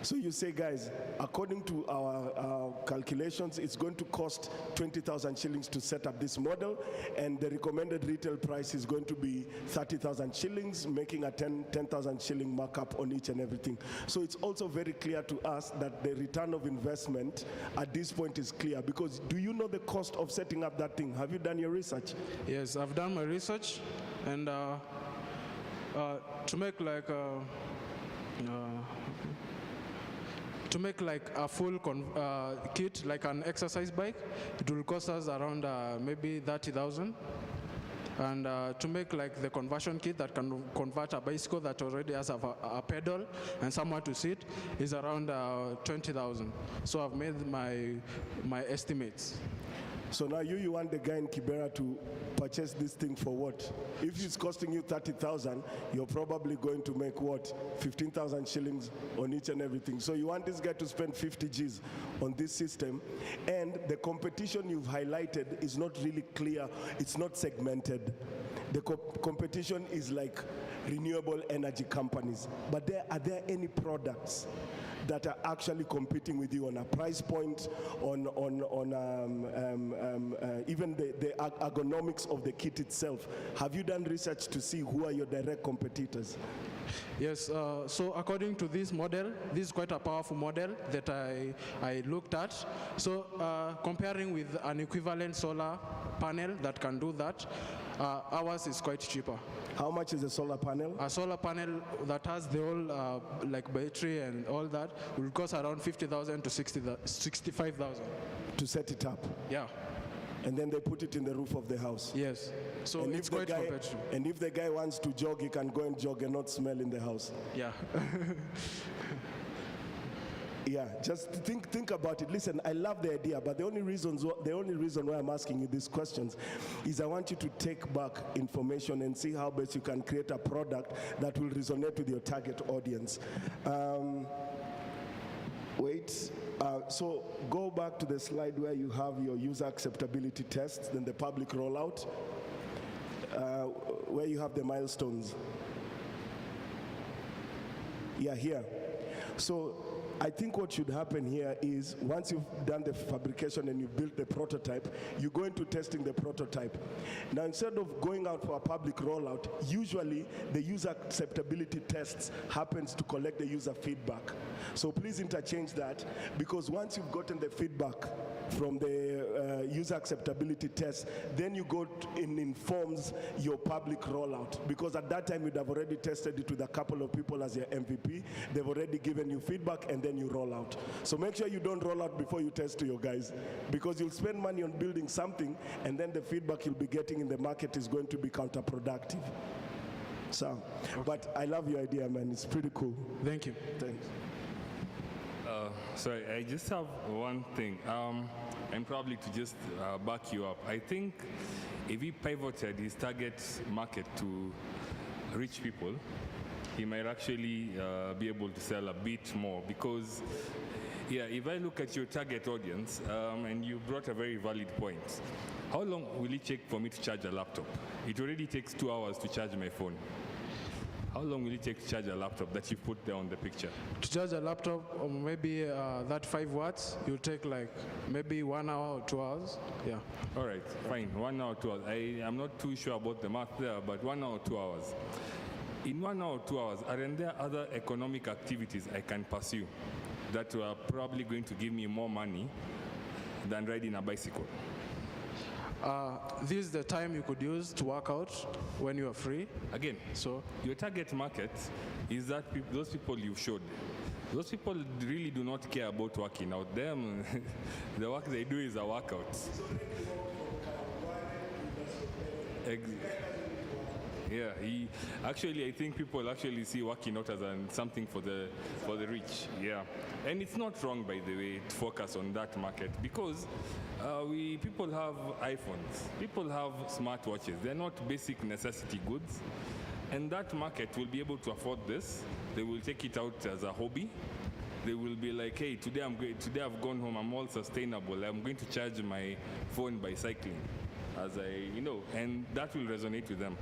So you say, guys, according to our calculations, it's going to cost 20,000 shillings to set up this model, and the recommended retail price is going to be 30,000 shillings, making a 10,000 shilling markup on each and everything. So it's also very clear to us that the return of investment at this point is clear, because do you know the cost of setting up that thing? Have you done your research? Yes, I've done my research, and to make like a full kit, like an exercise bike, it will cost us around maybe 30,000. And to make like the conversion kit that can convert a bicycle that already has a pedal and somewhere to sit is around 20,000. So I've made my estimates. So now you want the guy in Kibera to purchase this thing for what? If it's costing you 30,000, you're probably going to make what? 15,000 shillings on each and everything. So you want this guy to spend 50 Gs on this system, and the competition you've highlighted is not really clear. It's not segmented. The competition is like renewable energy companies. But are there any products that are actually competing with you on a price point, on even the ergonomics of the kit itself? Have you done research to see who are your direct competitors? Yes, so according to this model, this is quite a powerful model that I looked at. So comparing with an equivalent solar panel that can do that, ours is quite cheaper. How much is a solar panel? A solar panel that has the whole like battery and all that will cost around 50,000 to 65,000. To set it up? Yeah. And then they put it in the roof of the house? Yes. So it's quite competitive. And if the guy wants to jog, he can go and jog and not smell in the house? Yeah. Yeah, just think about it. Listen, I love the idea, but the only reason why I'm asking you these questions is I want you to take back information and see how best you can create a product that will resonate with your target audience. So go back to the slide where you have your user acceptability tests, then the public rollout, where you have the milestones. Yeah, here. So I think what should happen here is once you've done the fabrication and you've built the prototype, you go into testing the prototype. Now, instead of going out for a public rollout, usually the user acceptability tests happens to collect the user feedback. So please interchange that, because once you've gotten the feedback from the user acceptability test, then you go and informs your public rollout, because at that time you'd have already tested it with a couple of people as your MVP. They've already given you feedback, and then you roll out. So make sure you don't roll out before you test to your guys, because you'll spend money on building something, and then the feedback you'll be getting in the market is going to be counterproductive. So, okay. But I love your idea, man. It's pretty cool. Thank you. Thanks. Sorry, I just have one thing. And probably to just back you up. I think if he pivoted his target market to rich people, he might actually be able to sell a bit more, because yeah, if I look at your target audience, and you brought a very valid point, how long will it take for me to charge a laptop? It already takes 2 hours to charge my phone. How long will it take to charge a laptop that you put there on the picture? To charge a laptop, maybe that 5 watts, you'll take like maybe 1 hour or 2 hours. Yeah. All right, fine, 1 hour, 2 hours. I'm not too sure about the math there, but 1 hour, 2 hours. In 1 hour, 2 hours, aren't there other economic activities I can pursue that are probably going to give me more money than riding a bicycle? This is the time you could use to work out when you are free. Again, so your target market is that those people you showed. Those people really do not care about working out. Them, the work they do is a workout. Yeah, I think people actually see working out as something for the rich. Yeah, and it's not wrong, by the way, to focus on that market because people have iPhones, people have smartwatches. They're not basic necessity goods, and that market will be able to afford this. They will take it out as a hobby. They will be like, hey, today I've gone home. I'm all sustainable. I'm going to charge my phone by cycling, and that will resonate with them.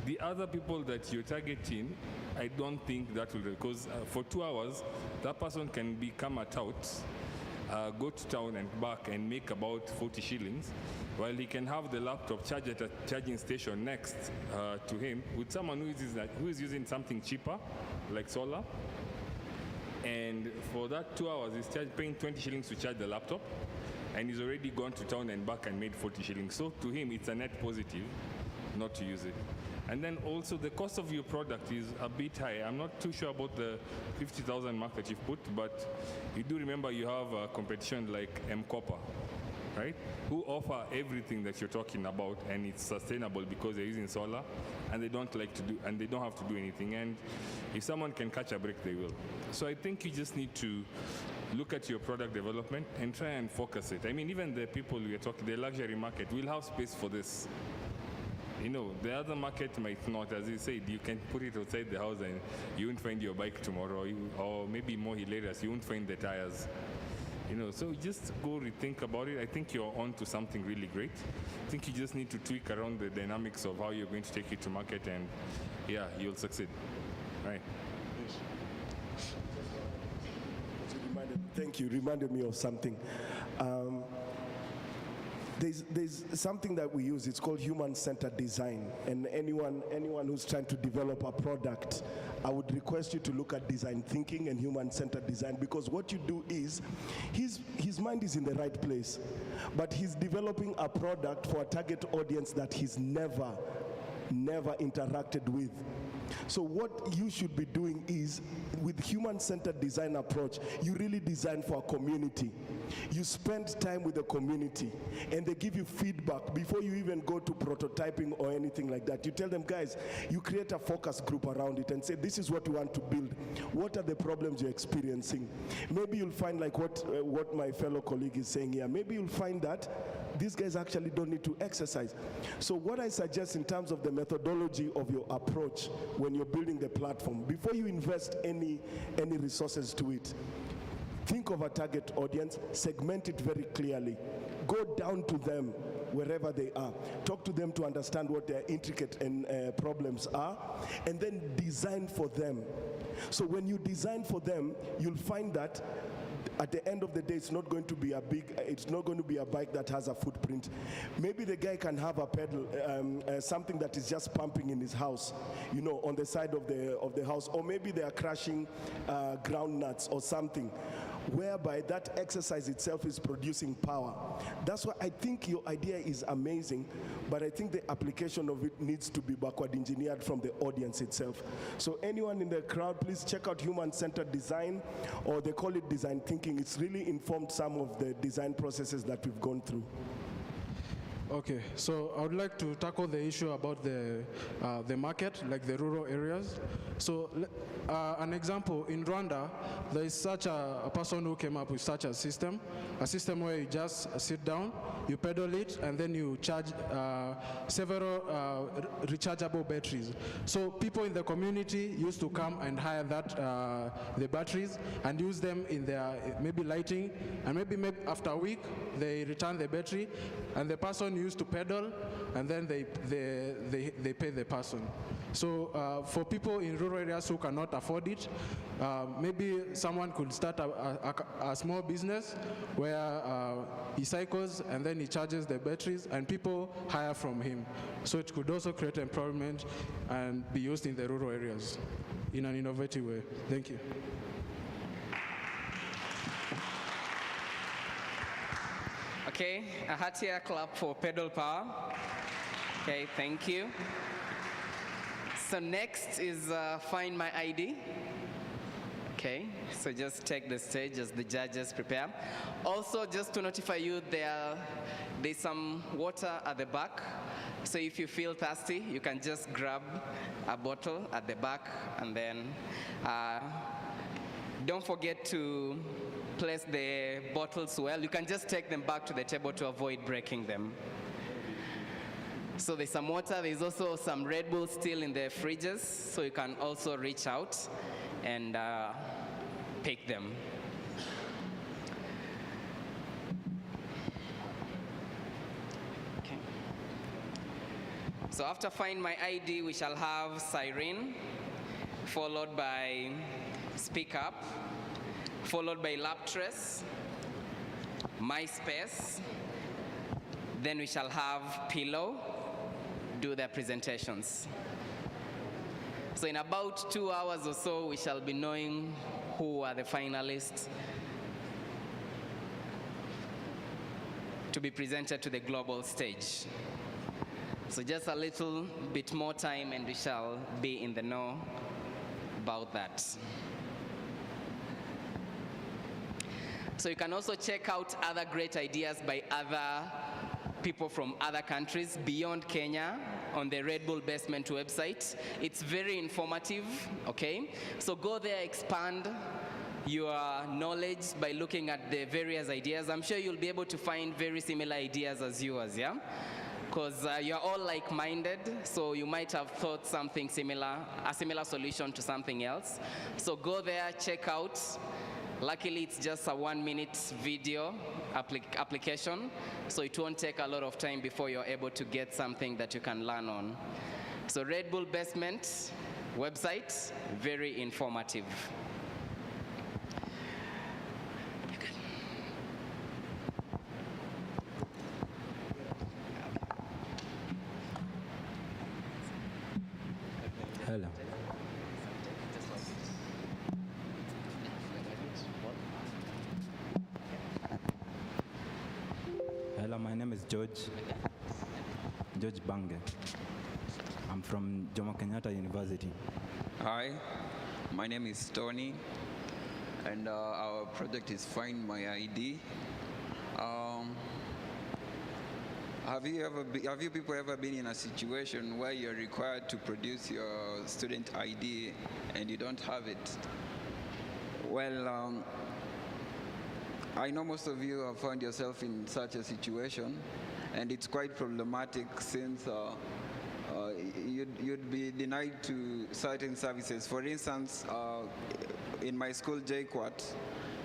The other people that you're targeting, I don't think that will, because for 2 hours, that person can become a tout, go to town and back and make about 40 shillings, while he can have the laptop charged at a charging station next to him with someone who is using something cheaper, like solar. And for that 2 hours, he's paying 20 shillings to charge the laptop, and he's already gone to town and back and made 40 shillings. So to him, it's a net positive not to use it. And then also the cost of your product is a bit high. I'm not too sure about the 50,000 mark that you've put, but you do remember you have a competition like M-Copper, right? Who offer everything that you're talking about, and it's sustainable because they're using solar, and they don't have to do anything. And if someone can catch a break, they will. So I think you just need to look at your product development and try and focus it. I mean, even the people we are talking, the luxury market, will have space for this. The other market might not. As you said, you can put it outside the house and you won't find your bike tomorrow, or maybe more hilarious, you won't find the tires. So just go rethink about it. I think you're on to something really great. I think you just need to tweak around the dynamics of how you're going to take it to market, and yeah, you'll succeed. Right. Thank you. Reminded me of something. There's something that we use. It's called human-centered design. And anyone who's trying to develop a product, I would request you to look at design thinking and human-centered design, because what you do is, his mind is in the right place, but he's developing a product for a target audience that he's never interacted with. So what you should be doing is, with human-centered design approach, you really design for a community. You spend time with the community, and they give you feedback before you even go to prototyping or anything like that. You tell them, guys, you create a focus group around it and say, this is what you want to build. What are the problems you're experiencing? Maybe you'll find, like what my fellow colleague is saying here, maybe you'll find that these guys actually don't need to exercise. So what I suggest in terms of the methodology of your approach when you're building the platform, before you invest any resources to it, think of a target audience, segment it very clearly, go down to them wherever they are, talk to them to understand what their intricate problems are, and then design for them. So when you design for them, you'll find that at the end of the day, it's not going to be a bike that has a footprint. Maybe the guy can have a pedal, something that is just pumping in his house, on the side of the house, or maybe they are crushing ground nuts or something, whereby that exercise itself is producing power. That's why I think your idea is amazing, but I think the application of it needs to be backward engineered from the audience itself. So anyone in the crowd, please check out human-centered design, or they call it design thinking. It's really informed some of the design processes that we've gone through. Okay, so I would like to tackle the issue about the market, like the rural areas. So an example, in Rwanda, there is such a person who came up with such a system where you just sit down, you pedal it, and then you charge several rechargeable batteries. So people in the community used to come and hire the batteries and use them in their maybe lighting, and maybe after a week they return the battery, and the person used to pedal, and then they pay the person. So for people in rural areas who cannot afford it, maybe someone could start a small business where he cycles and then he charges the batteries and people hire from him. So it could also create employment and be used in the rural areas in an innovative way. Thank you. Okay, a heartier clap for pedal power. Okay, thank you. So next is Find My ID. Okay, so just take the stage as the judges prepare. Also, just to notify you, there are There's some water at the back. So if you feel thirsty, you can just grab a bottle at the back, and then don't forget to place the bottles well. You can just take them back to the table to avoid breaking them. So there's some water. There's also some Red Bull still in the fridges, so you can also reach out and pick them. Okay. So after Find My ID, we shall have Siren, followed by Speak Up, followed by Lap Trace, MySpace. Then we shall have Pillow do their presentations. So in about 2 hours or so, we shall be knowing who are the finalists to be presented to the global stage. So just a little bit more time and we shall be in the know about that. So you can also check out other great ideas by other people from other countries beyond Kenya on the Red Bull Basement website. It's very informative, okay? So go there, expand your knowledge by looking at the various ideas. I'm sure you'll be able to find very similar ideas as yours, yeah? Because you're all like-minded, so you might have thought something similar, a similar solution to something else. So go there, check out. Luckily, it's just a 1-minute video application, so it won't take a lot of time before you're able to get something that you can learn on. So Red Bull Basement website, very informative. Hello. Hello, my name is George Bange. I'm from Jomo Kenyatta University. Hi, my name is Tony, and our project is Find My ID. Have you people ever been in a situation where you're required to produce your student ID and you don't have it? Well, I know most of you have found yourself in such a situation, and it's quite problematic since you'd be denied to certain services. For instance, in my school, JQuat,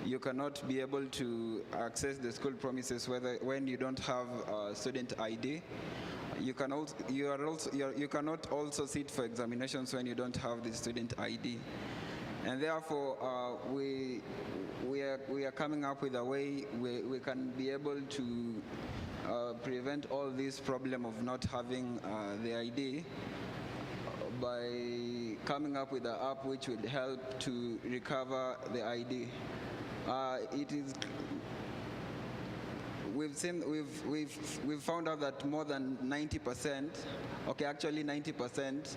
you cannot be able to access the school premises when you don't have a student ID. You cannot also sit for examinations when you don't have the student ID. And therefore, we are coming up with a way we can be able to prevent all this problem of not having the ID by coming up with an app which would help to recover the ID. We've found out that more than 90%, okay, actually 90%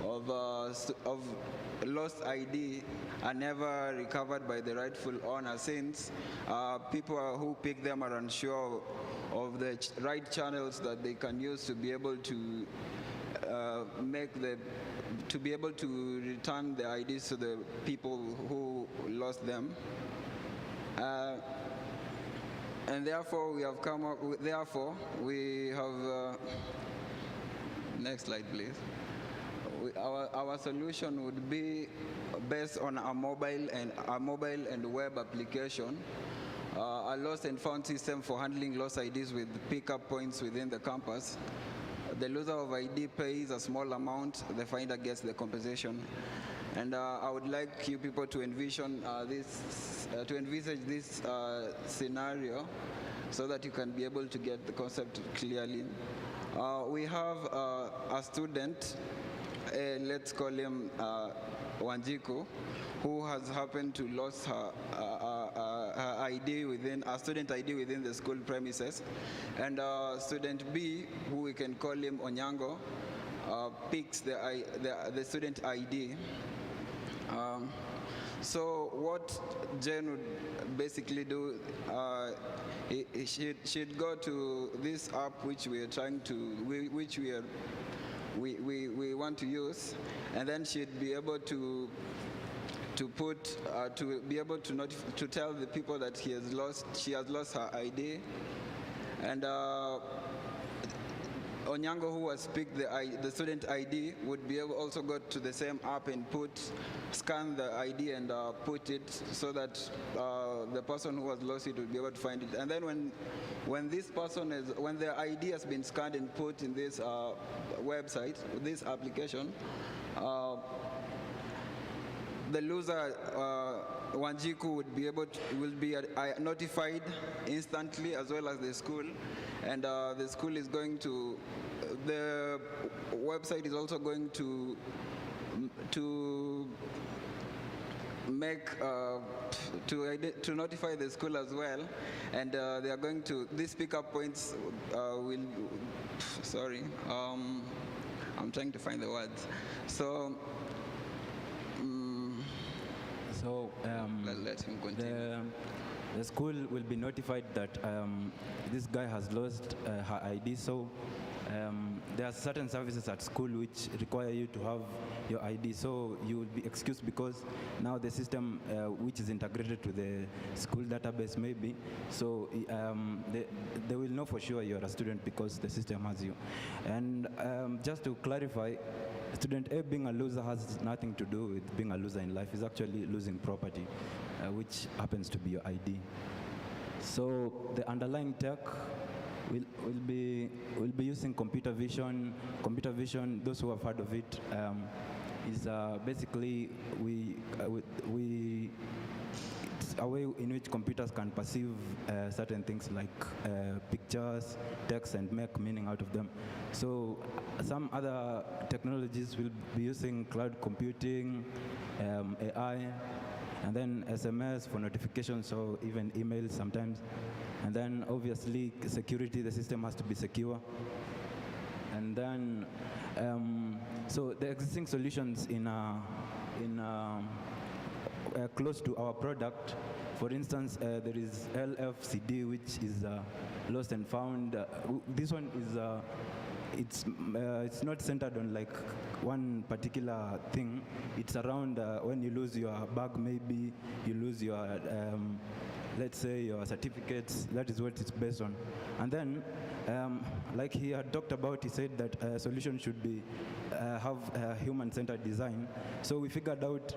of lost ID are never recovered by the rightful owner, since people who pick them are unsure of the right channels that they can use to be able to return the IDs to the people who lost them. And therefore, we have come up with, next slide, please. Our solution would be based on a mobile and web application, a lost and found system for handling lost IDs with pickup points within the campus. The loser of ID pays a small amount, the finder gets the compensation. And I would like you people to envisage this scenario so that you can be able to get the concept clearly. We have a student, let's call him Wanjiku, who has happened to lose her ID a student ID within the school premises. And student B, who we can call him Onyango, picks the student ID. So what Jane would basically do, she'd go to this app which we are trying to, which we want to use, and then she'd be able to be able to tell the people that she has lost her ID, and Onyango, who has picked the student ID, would be able also go to the same app and scan the ID and put it so that the person who has lost it would be able to find it. And then when the ID has been scanned and put in this website, this application, the loser, Wanjiku, will be notified instantly, as well as the school, and the school is going to, the website is also going to make to notify the school as well, and they are going to, these pickup points will, sorry, I'm trying to find the words. So. Let him continue. The school will be notified that this guy has lost her ID. So there are certain services at school which require you to have your ID. So you will be excused because now the system which is integrated to the school database maybe, so they will know for sure you're a student because the system has you. And just to clarify, student A being a loser has nothing to do with being a loser in life. It's actually losing property, which happens to be your ID. So the underlying tech will be using computer vision. Computer vision, those who have heard of it, is basically it's a way in which computers can perceive certain things like pictures, text, and make meaning out of them. So some other technologies will be using cloud computing, AI, and then SMS for notifications, or even emails sometimes. And then obviously security, the system has to be secure. And then, so the existing solutions close to our product, for instance, there is LFCD, which is lost and found. This one is, it's not centered on like one particular thing. It's around when you lose your bag, maybe you lose your, let's say, your certificates. That is what it's based on. And then, like he had talked about, he said that a solution should be have a human-centered design. So we figured out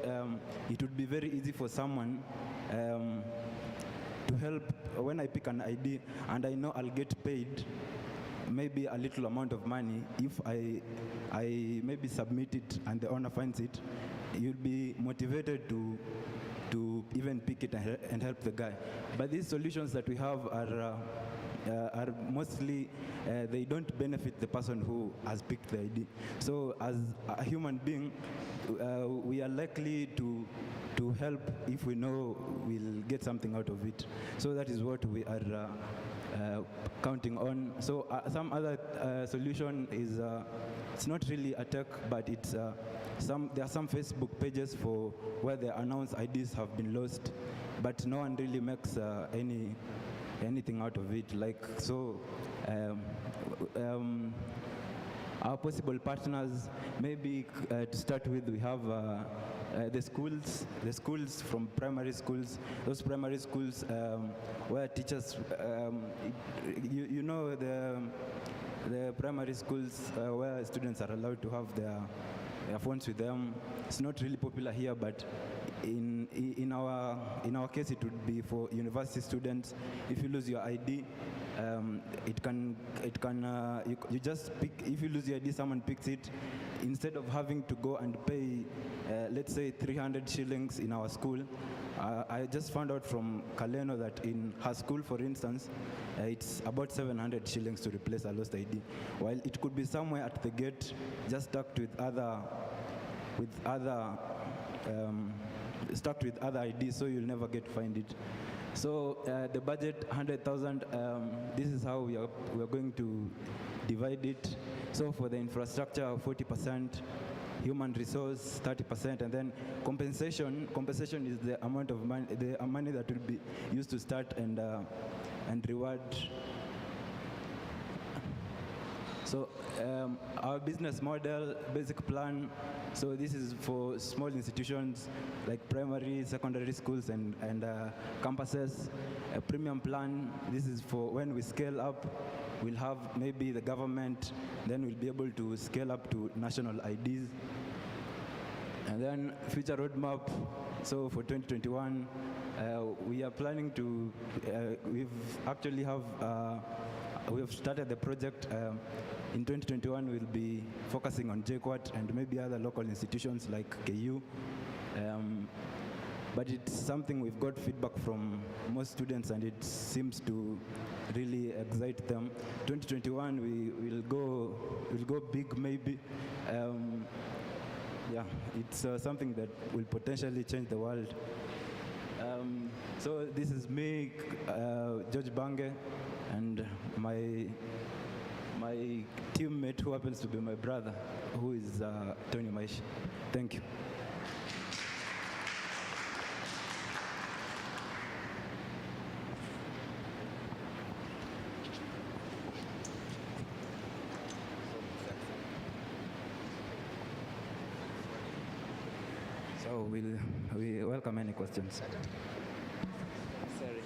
it would be very easy for someone to help when I pick an ID and I know I'll get paid maybe a little amount of money. If I maybe submit it and the owner finds it, you'll be motivated to even pick it and help the guy. But these solutions that we have are mostly, they don't benefit the person who has picked the ID. So as a human being, we are likely to help if we know we'll get something out of it. So that is what we are counting on. So some other solution is, it's not really a tech, but it's there are some Facebook pages for where they announce IDs have been lost, but no one really makes anything out of it. Like, so our possible partners, maybe to start with, we have the schools from primary schools, those primary schools where teachers, you know, the primary schools where students are allowed to have their phones with them. It's not really popular here, but in our case, it would be for university students. If you lose your ID, you just pick. If you lose your ID, someone picks it. Instead of having to go and pay, let's say 300 shillings in our school, I just found out from Kaleno that in her school, for instance, it's about 700 shillings to replace a lost ID. While it could be somewhere at the gate, just stuck with other IDs, so you'll never get to find it. So the budget, 100,000. This is how we are going to divide it. So for the infrastructure, 40%. human resource 30%, and then compensation is the amount of money, the money that will be used to start and reward. So our business model, basic plan, so this is for small institutions like primary, secondary schools and campuses. A premium plan, this is for when we scale up, we'll have maybe the government, then we'll be able to scale up to national IDs. And then future roadmap, so for 2021, we are planning to, we have started the project. In 2021, we'll be focusing on JKUAT and maybe other local institutions like KU. But it's something we've got feedback from most students, and it seems to really excite them. 2021, we'll go big maybe. Yeah, it's something that will potentially change the world. So this is me, George Bange, and my teammate who happens to be my brother, who is Tony Maishi. Thank you. So we welcome any questions. Sorry.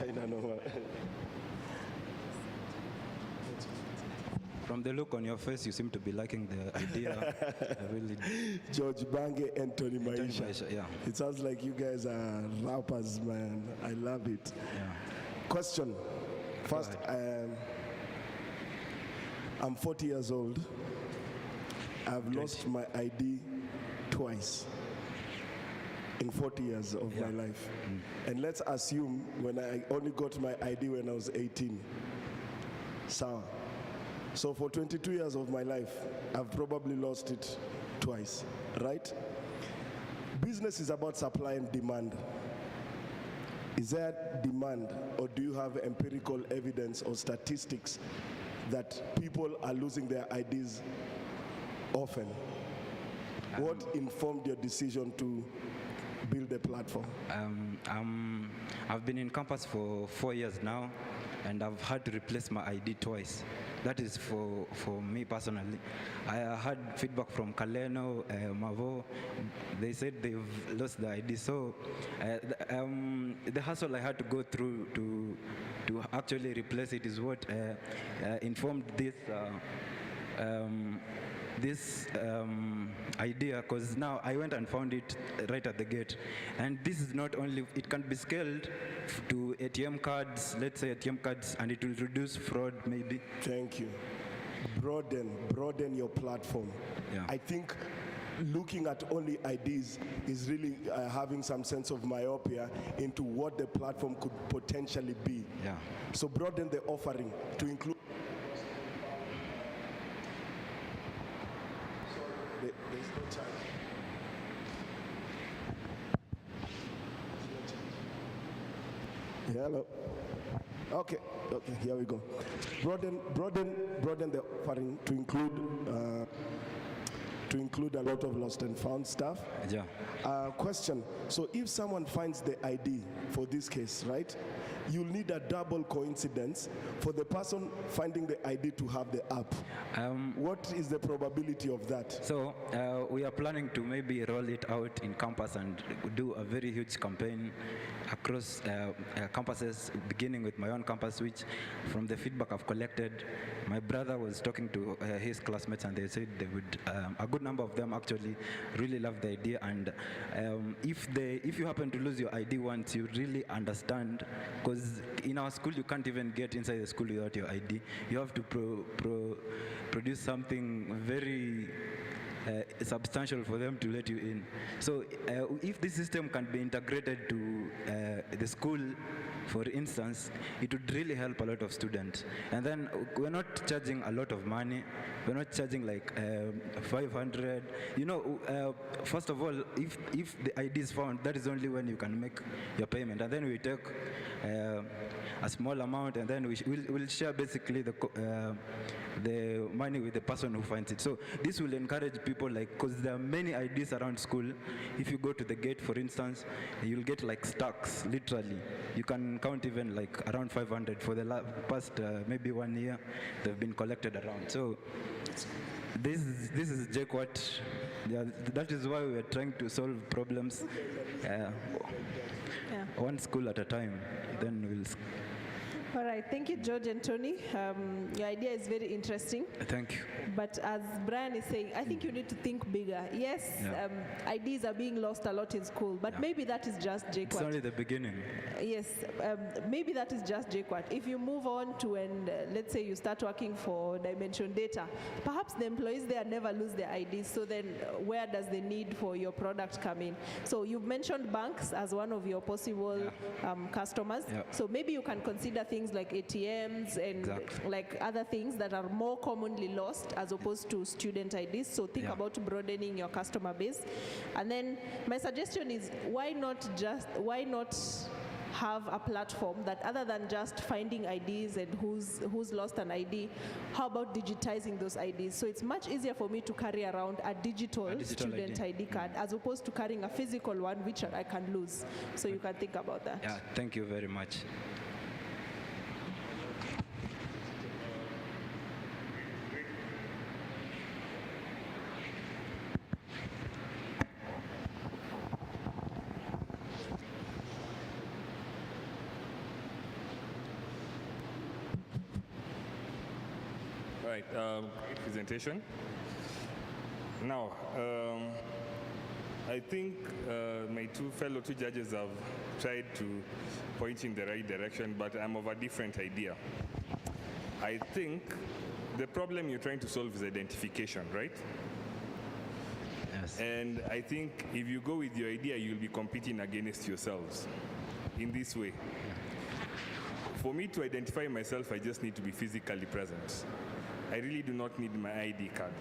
I don't know. From the look on your face, you seem to be liking the idea. Really. George Bange and Tony Maisha. Yeah. It sounds like you guys are rappers, man. I love it. Yeah. Question. First, I'm 40 years old. I've lost my ID twice in 40 years of my life. And let's assume when I only got my ID when I was 18. So for 22 years of my life, I've probably lost it twice, right? Business is about supply and demand. Is there demand, or do you have empirical evidence or statistics that people are losing their IDs often? What informed your decision to build a platform? I've been in campus for 4 years now, and I've had to replace my ID twice. That is for me personally. I had feedback from Kaleno, Mavo. They said they've lost the ID. So the hassle I had to go through to actually replace it is what informed this idea, because now I went and found it right at the gate. And this is not only, it can be scaled to ATM cards, let's say ATM cards, and it will reduce fraud maybe. Thank you. Broaden your platform. Yeah. I think looking at only IDs is really having some sense of myopia into what the platform could potentially be. Yeah. So broaden the offering to include. There's no time. Hello. Okay, here we go. Broaden the offering to include a lot of lost and found stuff. Yeah. Question. So if someone finds the ID for this case, right? You'll need a double coincidence for the person finding the ID to have the app. What is the probability of that? So we are planning to maybe roll it out in campus and do a very huge campaign across campuses, beginning with my own campus, which from the feedback I've collected, my brother was talking to his classmates, and they said they would, a good number of them actually really love the idea. And if you happen to lose your ID once, you really understand, because in our school you can't even get inside the school without your ID. You have to produce something very substantial for them to let you in. So if this system can be integrated to the school, for instance, it would really help a lot of students. And then we're not charging a lot of money. We're not charging like 500. First of all, if the ID is found, that is only when you can make your payment. And then we take a small amount, and then we'll share basically the money with the person who finds it. So this will encourage people, because there are many IDs around school. If you go to the gate, for instance, you'll get like stacks, literally. You can count even like around 500 for the past maybe 1 year. They've been collected around. So this is JKUAT. Yeah, that is why we are trying to solve problems one school at a time. Then we'll. All right, thank you, George and Tony. Your idea is very interesting. Thank you. But as Brian is saying, I think you need to think bigger. Yes, IDs are being lost a lot in school, but maybe that is just JKUAT. It's only the beginning. Yes, maybe that is just JKUAT. If you move on to, let's say you start working for Dimension Data, perhaps the employees there never lose their IDs, so then where does the need for your product come in? So you've mentioned banks as one of your possible customers. So maybe you can consider things like ATMs and like other things that are more commonly lost as opposed to student IDs. So think about broadening your customer base. And then my suggestion is why not have a platform that, other than just finding IDs and who's lost an ID, how about digitizing those IDs? So it's much easier for me to carry around a digital student ID card as opposed to carrying a physical one, which I can lose. So you can think about that. Yeah, thank you very much. Right, great presentation. Now, I think my fellow two judges have tried to point in the right direction, but I'm of a different idea. I think the problem you're trying to solve is identification, right? Yes. And I think if you go with your idea, you'll be competing against yourselves in this way. For me to identify myself, I just need to be physically present. I really do not need my ID card.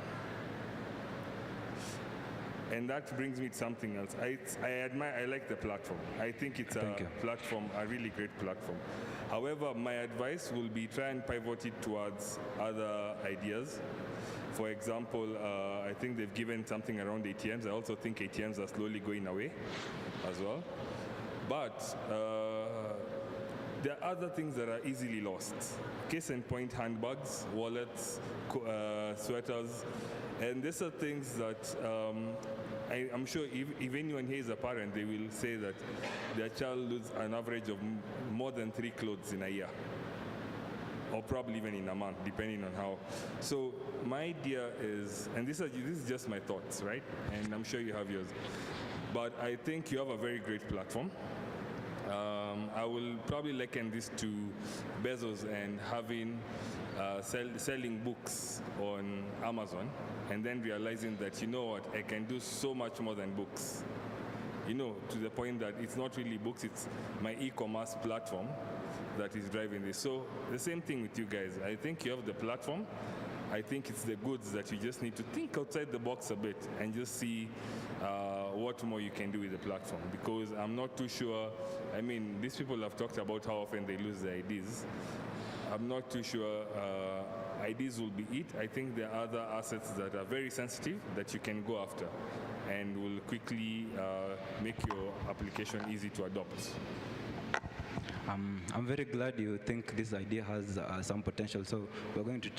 And that brings me to something else. I like the platform. I think it's a platform, a really great platform. However, my advice will be try and pivot it towards other ideas. For example, I think they've given something around ATMs. I also think ATMs are slowly going away as well. But there are other things that are easily lost. Case in point, handbags, wallets, sweaters. And these are things that I'm sure if anyone here is a parent, they will say that their child loses an average of more than 3 clothes in a year. Or probably even in a month, depending on how. So my idea is, and this is just my thoughts, right? And I'm sure you have yours. But I think you have a very great platform. I will probably liken this to Bezos and having selling books on Amazon, and then realizing that, you know what, I can do so much more than books. To the point that it's not really books, it's my e-commerce platform that is driving this. So the same thing with you guys. I think you have the platform. I think it's the goods that you just need to think outside the box a bit and just see what more you can do with the platform. Because I'm not too sure, these people have talked about how often they lose their IDs. I'm not too sure IDs will be it. I think there are other assets that are very sensitive that you can go after and will quickly make your application easy to adopt. I'm very glad you think this idea has some potential. So we're going to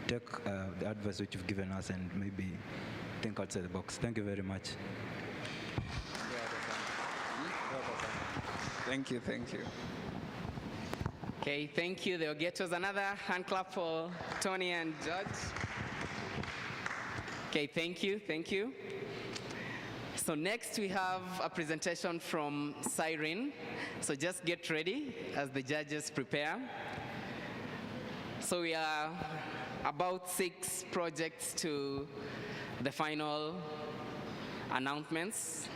take the advice which you've given us and maybe think outside the box. Thank you very much. Thank you. Okay, thank you. They'll get us another hand clap for Tony and George. Okay, thank you. So next we have a presentation from Cyrene. So just get ready as the judges prepare. So we are about 6 projects to the final announcements.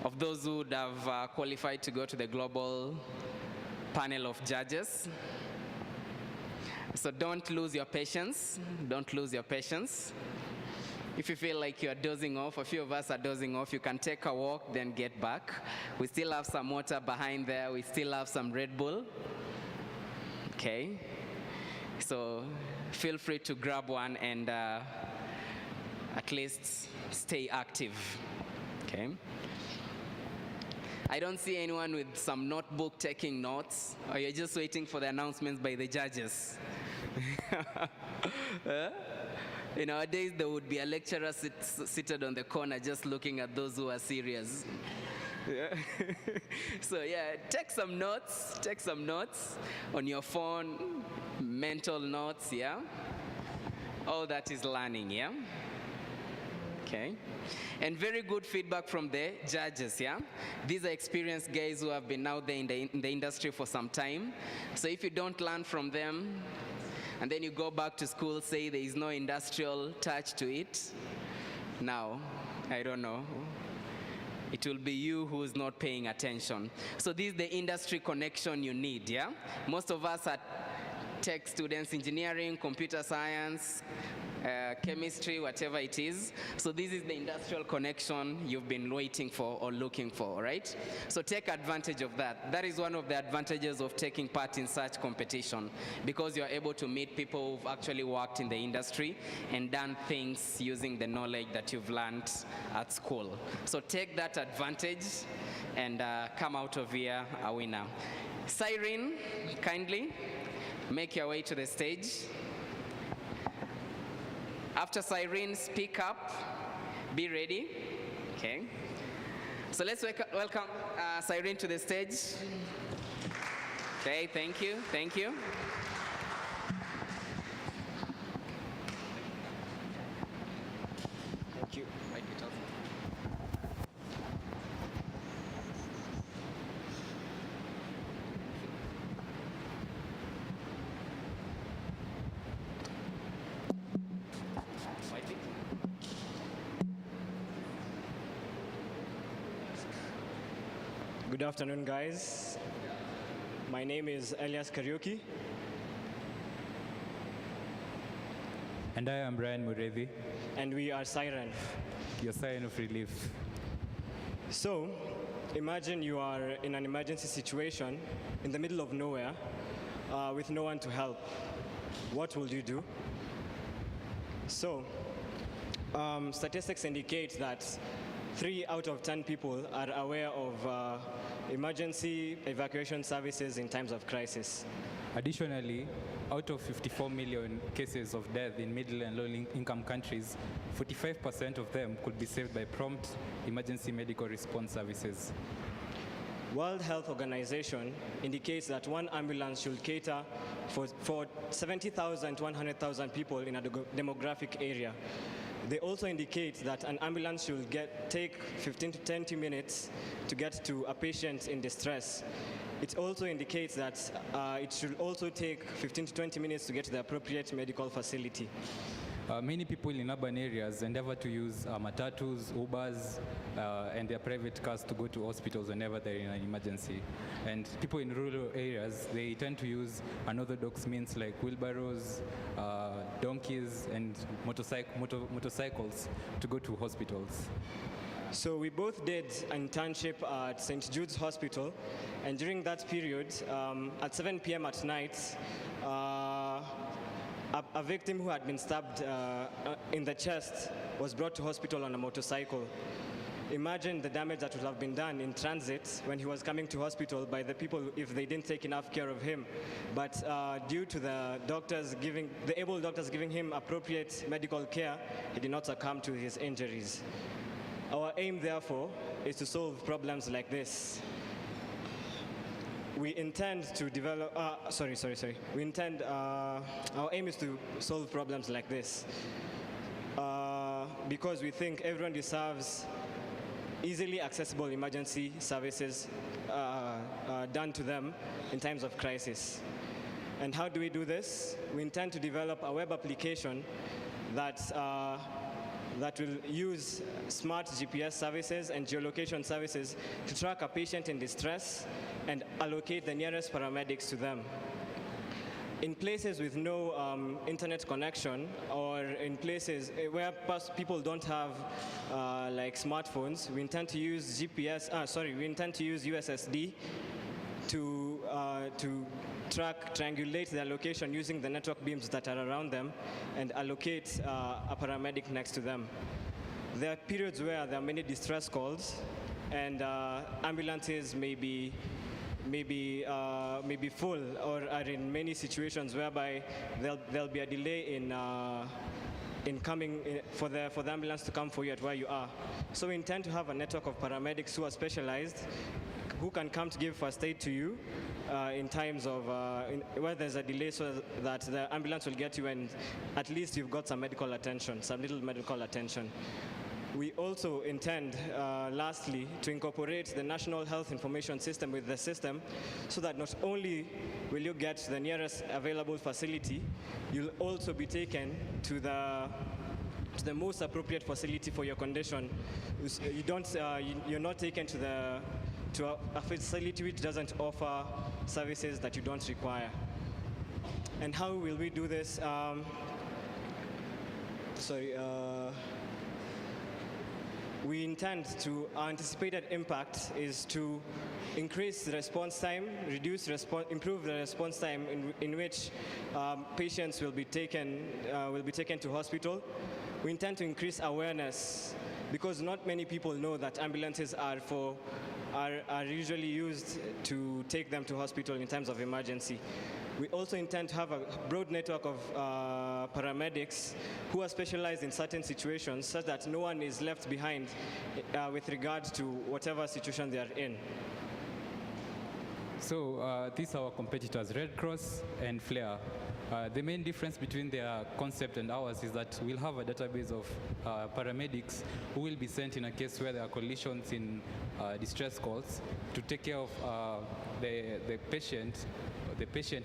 of those who would have qualified to go to the global panel of judges. So don't lose your patience. Don't lose your patience. If you feel like you're dozing off, a few of us are dozing off, you can take a walk, then get back. We still have some water behind there. We still have some Red Bull. Okay? So feel free to grab one and at least stay active. Okay? I don't see anyone with some notebook taking notes, or you're just waiting for the announcements by the judges. In our days, there would be a lecturer seated on the corner just looking at those who are serious. Yeah. So yeah, take some notes on your phone, mental notes, yeah? All that is learning, yeah? Okay. And very good feedback from the judges, yeah? These are experienced guys who have been out there in the industry for some time. So if you don't learn from them, and then you go back to school, say there is no industrial touch to it, now, I don't know. It will be you who's not paying attention. So this is the industry connection you need, yeah? Most of us are tech students, engineering, computer science, chemistry, whatever it is. So this is the industrial connection you've been waiting for or looking for, right? So take advantage of that. That is one of the advantages of taking part in such competition, because you're able to meet people who've actually worked in the industry and done things using the knowledge that you've learned at school. So take that advantage and come out of here a winner. Cyrene, kindly make your way to the stage. After Cyrene, speak up, be ready. Okay. So let's welcome Cyrene to the stage. Okay, thank you, thank you. Thank you. Mic it off. Good afternoon, guys. My name is Elias Kariuki. And I am Brian Murevi. And we are Siren. Your sign of relief. So, imagine you are in an emergency situation in the middle of nowhere with no one to help. What will you do? So, statistics indicate that 3 out of 10 people are aware of emergency evacuation services in times of crisis. Additionally, out of 54 million cases of death in middle and low-income countries, 45% of them could be saved by prompt emergency medical response services. World Health Organization indicates that one ambulance should cater for 70,000 to 100,000 people in a demographic area. They also indicate that an ambulance should take 15 to 20 minutes to get to a patient in distress. It also indicates that it should also take 15 to 20 minutes to get to the appropriate medical facility. Many people in urban areas endeavor to use matatus, Ubers, and their private cars to go to hospitals whenever they're in an emergency. And people in rural areas, they tend to use unorthodox means like wheelbarrows, donkeys, and motorcycles to go to hospitals. So we both did an internship at St. Jude's Hospital, and during that period, at 7 p.m. at night, a victim who had been stabbed in the chest was brought to hospital on a motorcycle. Imagine the damage that would have been done in transit when he was coming to hospital by the people if they didn't take enough care of him. But due to the able doctors giving him appropriate medical care, he did not succumb to his injuries. Our aim, therefore, is to solve problems like this. We intend to develop, We intend, our aim is to solve problems like this because we think everyone deserves easily accessible emergency services done to them in times of crisis. And how do we do this? We intend to develop a web application that that will use smart GPS services and geolocation services to track a patient in distress and allocate the nearest paramedics to them. In places with no internet connection, or in places where people don't have like smartphones, we intend to use we intend to use USSD to triangulate their location using the network beams that are around them and allocate a paramedic next to them. There are periods where there are many distress calls and ambulances may be full or are in many situations whereby there'll be a delay in coming for the ambulance to come for you at where you are. So we intend to have a network of paramedics who are specialized, who can come to give first aid to you in times of where there's a delay, so that the ambulance will get you and at least you've got some medical attention, some little medical attention. We also intend, lastly, to incorporate the National Health Information System with the system so that not only will you get the nearest available facility, you'll also be taken to the most appropriate facility for your condition. You're not taken to a facility which doesn't offer services that you don't require. And how will we do this? We intend to, our anticipated impact is to increase the response time, improve the response time in which patients will be taken to hospital. We intend to increase awareness because not many people know that ambulances are usually used to take them to hospital in times of emergency. We also intend to have a broad network of paramedics who are specialized in certain situations such that no one is left behind with regard to whatever situation they are in. So these are our competitors, Red Cross and Flare. The main difference between their concept and ours is that we'll have a database of paramedics who will be sent in a case where there are collisions in distress calls to take care of the patient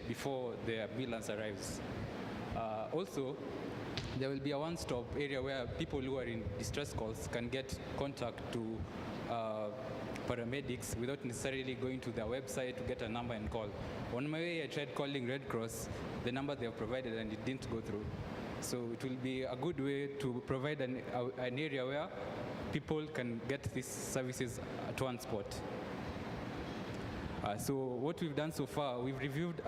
before the ambulance arrives. Also, there will be a one-stop area where people who are in distress calls can get contact to paramedics without necessarily going to their website to get a number and call. On my way, I tried calling Red Cross, the number they have provided, and it didn't go through. So it will be a good way to provide an area where people can get these services at one spot. So what we've done so far, we've reviewed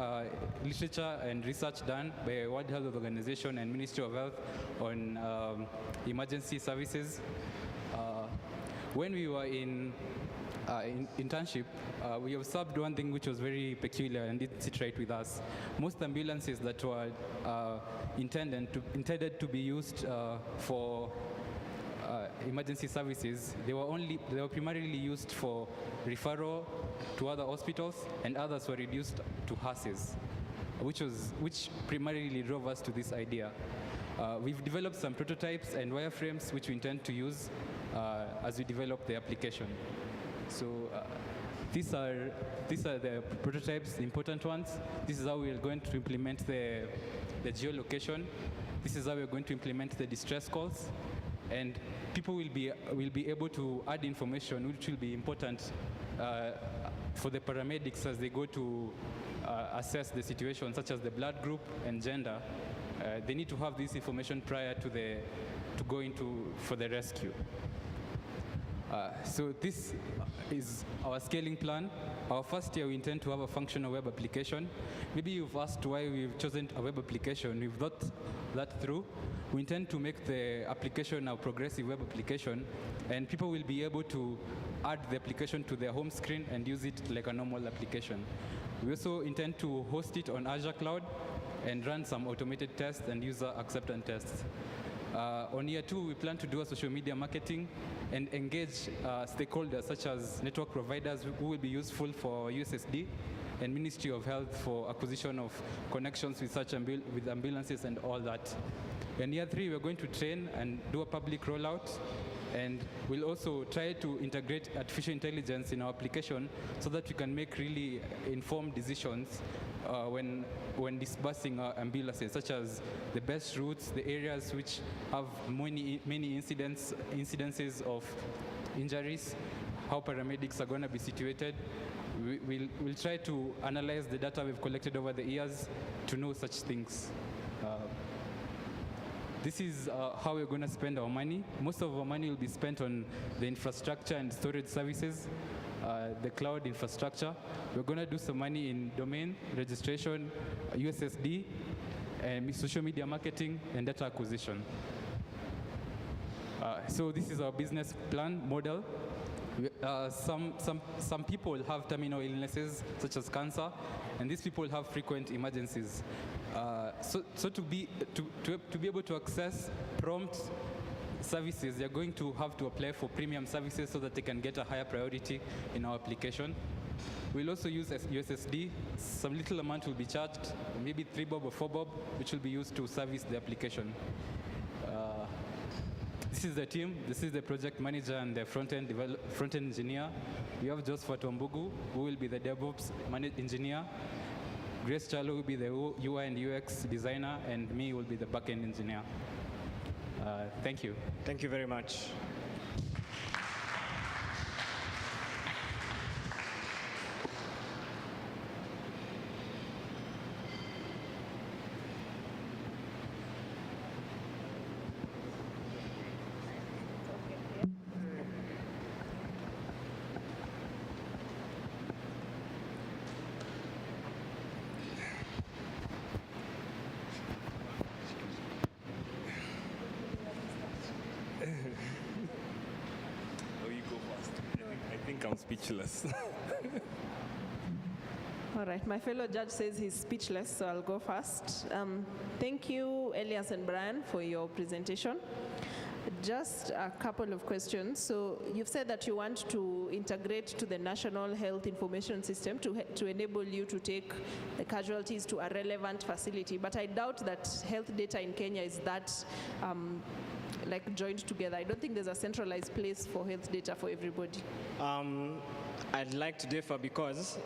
literature and research done by World Health Organization and Ministry of Health on emergency services. When we were in internship, we observed one thing which was very peculiar and didn't sit right with us. Most ambulances that were intended to be used for emergency services, they were primarily used for referral to other hospitals, and others were reduced to hearses, which primarily drove us to this idea. We've developed some prototypes and wireframes which we intend to use as we develop the application. So these are the prototypes, the important ones. This is how we are going to implement the geolocation. This is how we are going to implement the distress calls. And people will be able to add information which will be important for the paramedics as they go to assess the situation, such as the blood group and gender. They need to have this information prior to going for the rescue. So this is our scaling plan. Our first year, we intend to have a functional web application. Maybe you've asked why we've chosen a web application. We've thought that through. We intend to make the application a progressive web application, and people will be able to add the application to their home screen and use it like a normal application. We also intend to host it on Azure Cloud and run some automated tests and user acceptance tests. On year 2, we plan to do a social media marketing and engage stakeholders such as network providers who will be useful for USSD and Ministry of Health for acquisition of connections with with ambulances and all that. In year 3, we're going to train and do a public rollout And we'll also try to integrate artificial intelligence in our application so that we can make really informed decisions when disbursing our ambulances, such as the best routes, the areas which have many incidences of injuries, how paramedics are going to be situated. We'll try to analyze the data we've collected over the years to know such things. This is how we're going to spend our money. Most of our money will be spent on the infrastructure and storage services, the cloud infrastructure. We're going to do some money in domain registration, USSD, social media marketing, and data acquisition. So this is our business plan model. Some people have terminal illnesses such as cancer, and these people have frequent emergencies. So to be able to access prompt services, they're going to have to apply for premium services so that they can get a higher priority in our application. We'll also use USSD. Some little amount will be charged, maybe 3 bob or 4 bob, which will be used to service the application. This is the team. This is the project manager and the front-end engineer. We have Josephat Wambugu, who will be the DevOps engineer. Grace Chalo will be the UI and UX designer, and me will be the back-end engineer. Thank you. Thank you very much. I'm speechless. All right, my fellow judge says he's speechless, so I'll go first. Thank you, Elias and Brian, for your presentation. Just a couple of questions. So you've said that you want to integrate to the National Health Information System to enable you to take the casualties to a relevant facility, but I doubt that health data in Kenya is that like joined together. I don't think there's a centralized place for health data for everybody. I'd like to differ because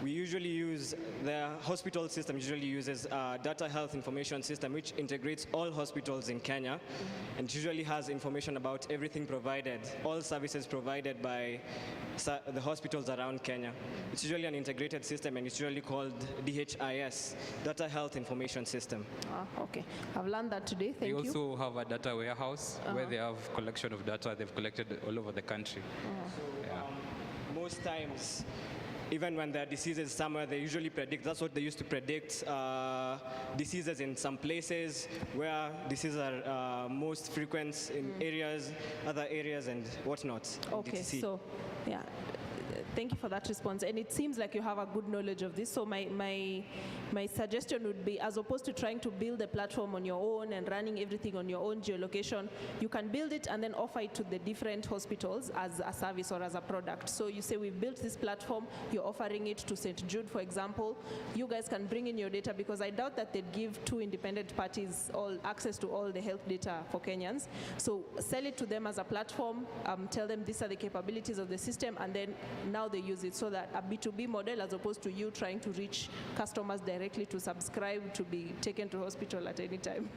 we usually use, the hospital system usually uses a data health information system which integrates all hospitals in Kenya and usually has information about everything provided, all services provided by the hospitals around Kenya. It's usually an integrated system and it's usually called DHIS, Data Health Information System. Okay, I've learned that today, thank you. We also have a data warehouse where they have collection of data they've collected all over the country. Most times, even when there are diseases somewhere, they usually predict, that's what they used to predict, diseases in some places where diseases are most frequent in areas, other areas and whatnot. Okay, so, yeah. Thank you for that response. And it seems like you have a good knowledge of this. So my suggestion would be, as opposed to trying to build a platform on your own and running everything on your own geolocation, you can build it and then offer it to the different hospitals as a service or as a product. So you say, we've built this platform, you're offering it to St. Jude, for example. You guys can bring in your data, because I doubt that they'd give 2 independent parties all access to all the health data for Kenyans. So sell it to them as a platform, tell them these are the capabilities of the system, and then now they use it, so that a B2B model, as opposed to you trying to reach customers directly to subscribe to be taken to hospital at any time.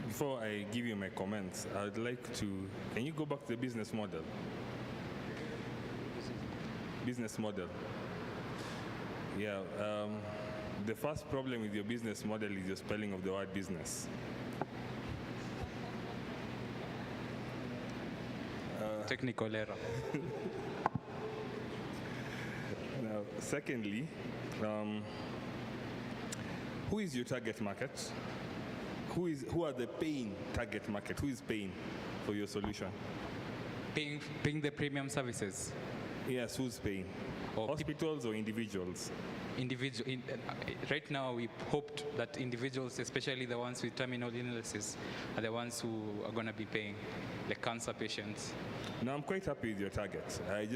Before I give you my comments, I'd like to, can you go back to the business model? Business model. Yeah, the first problem with your business model is your spelling of the word business. Technical error. Now, secondly, who is your target market? Who are the paying target market? Who is paying for your solution? Paying the premium services. Yes, who's paying? Hospitals or individuals? Right now, we hoped that individuals, especially the ones with terminal illnesses, are the ones who are going to be paying, like cancer patients. No, I'm quite happy with your targets. I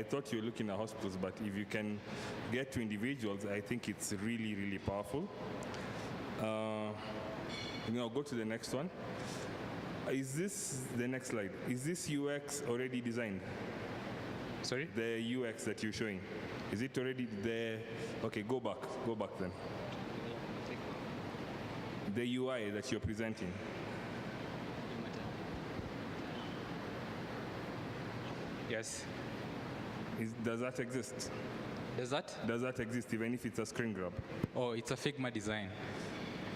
thought you were looking at hospitals, but if you can get to individuals, I think it's really, really powerful. Go to the next one. Is this the next slide? Is this UX already designed? Sorry? The UX that you're showing. Is it already there? Okay, go back then. The UI that you're presenting. Yes. Does that exist? Does that exist even if it's a screen grab? Oh, it's a Figma design.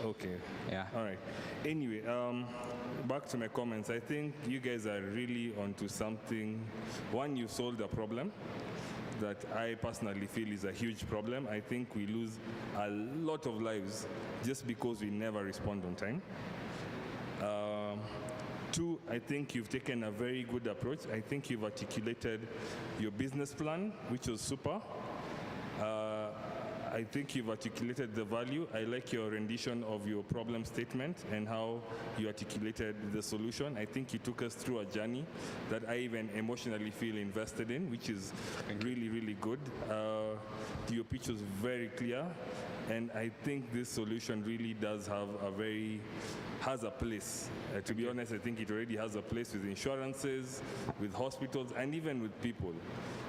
Okay. Yeah. All right. Anyway, back to my comments. I think you guys are really onto something. One, you solved a problem that I personally feel is a huge problem. I think we lose a lot of lives just because we never respond on time. Two, I think you've taken a very good approach. I think you've articulated your business plan, which was super. I think you've articulated the value. I like your rendition of your problem statement and how you articulated the solution. I think you took us through a journey that I even emotionally feel invested in, which is really, really good. Your pitch was very clear, and I think this solution really does have has a place. To be honest, I think it already has a place with insurances, with hospitals, and even with people.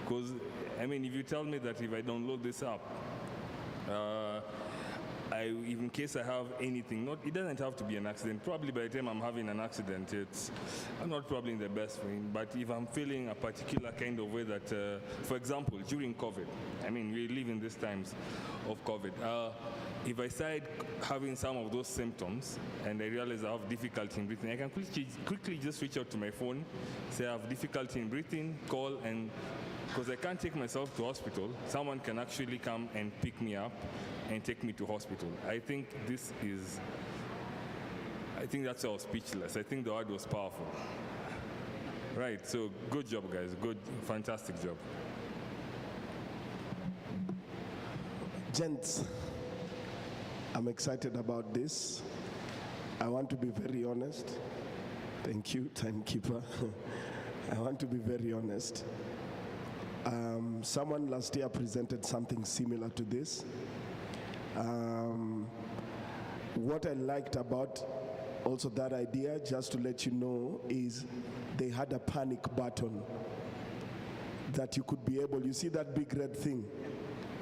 Because, if you tell me that if I download this app, in case I have anything, it doesn't have to be an accident. Probably by the time I'm having an accident, I'm not probably in the best frame. But if I'm feeling a particular kind of way that, for example, during COVID, we live in these times of COVID. If I start having some of those symptoms and I realize I have difficulty in breathing, I can quickly just reach out to my phone, say I have difficulty in breathing, call, and because I can't take myself to hospital, someone can actually come and pick me up and take me to hospital. I think that's all speechless. I think the word was powerful. Right, so good job, guys. Good, fantastic job. Gents, I'm excited about this. I want to be very honest. Thank you, timekeeper. I want to be very honest. Someone last year presented something similar to this. What I liked about also that idea, just to let you know, is they had a panic button that you could be able, you see that big red thing?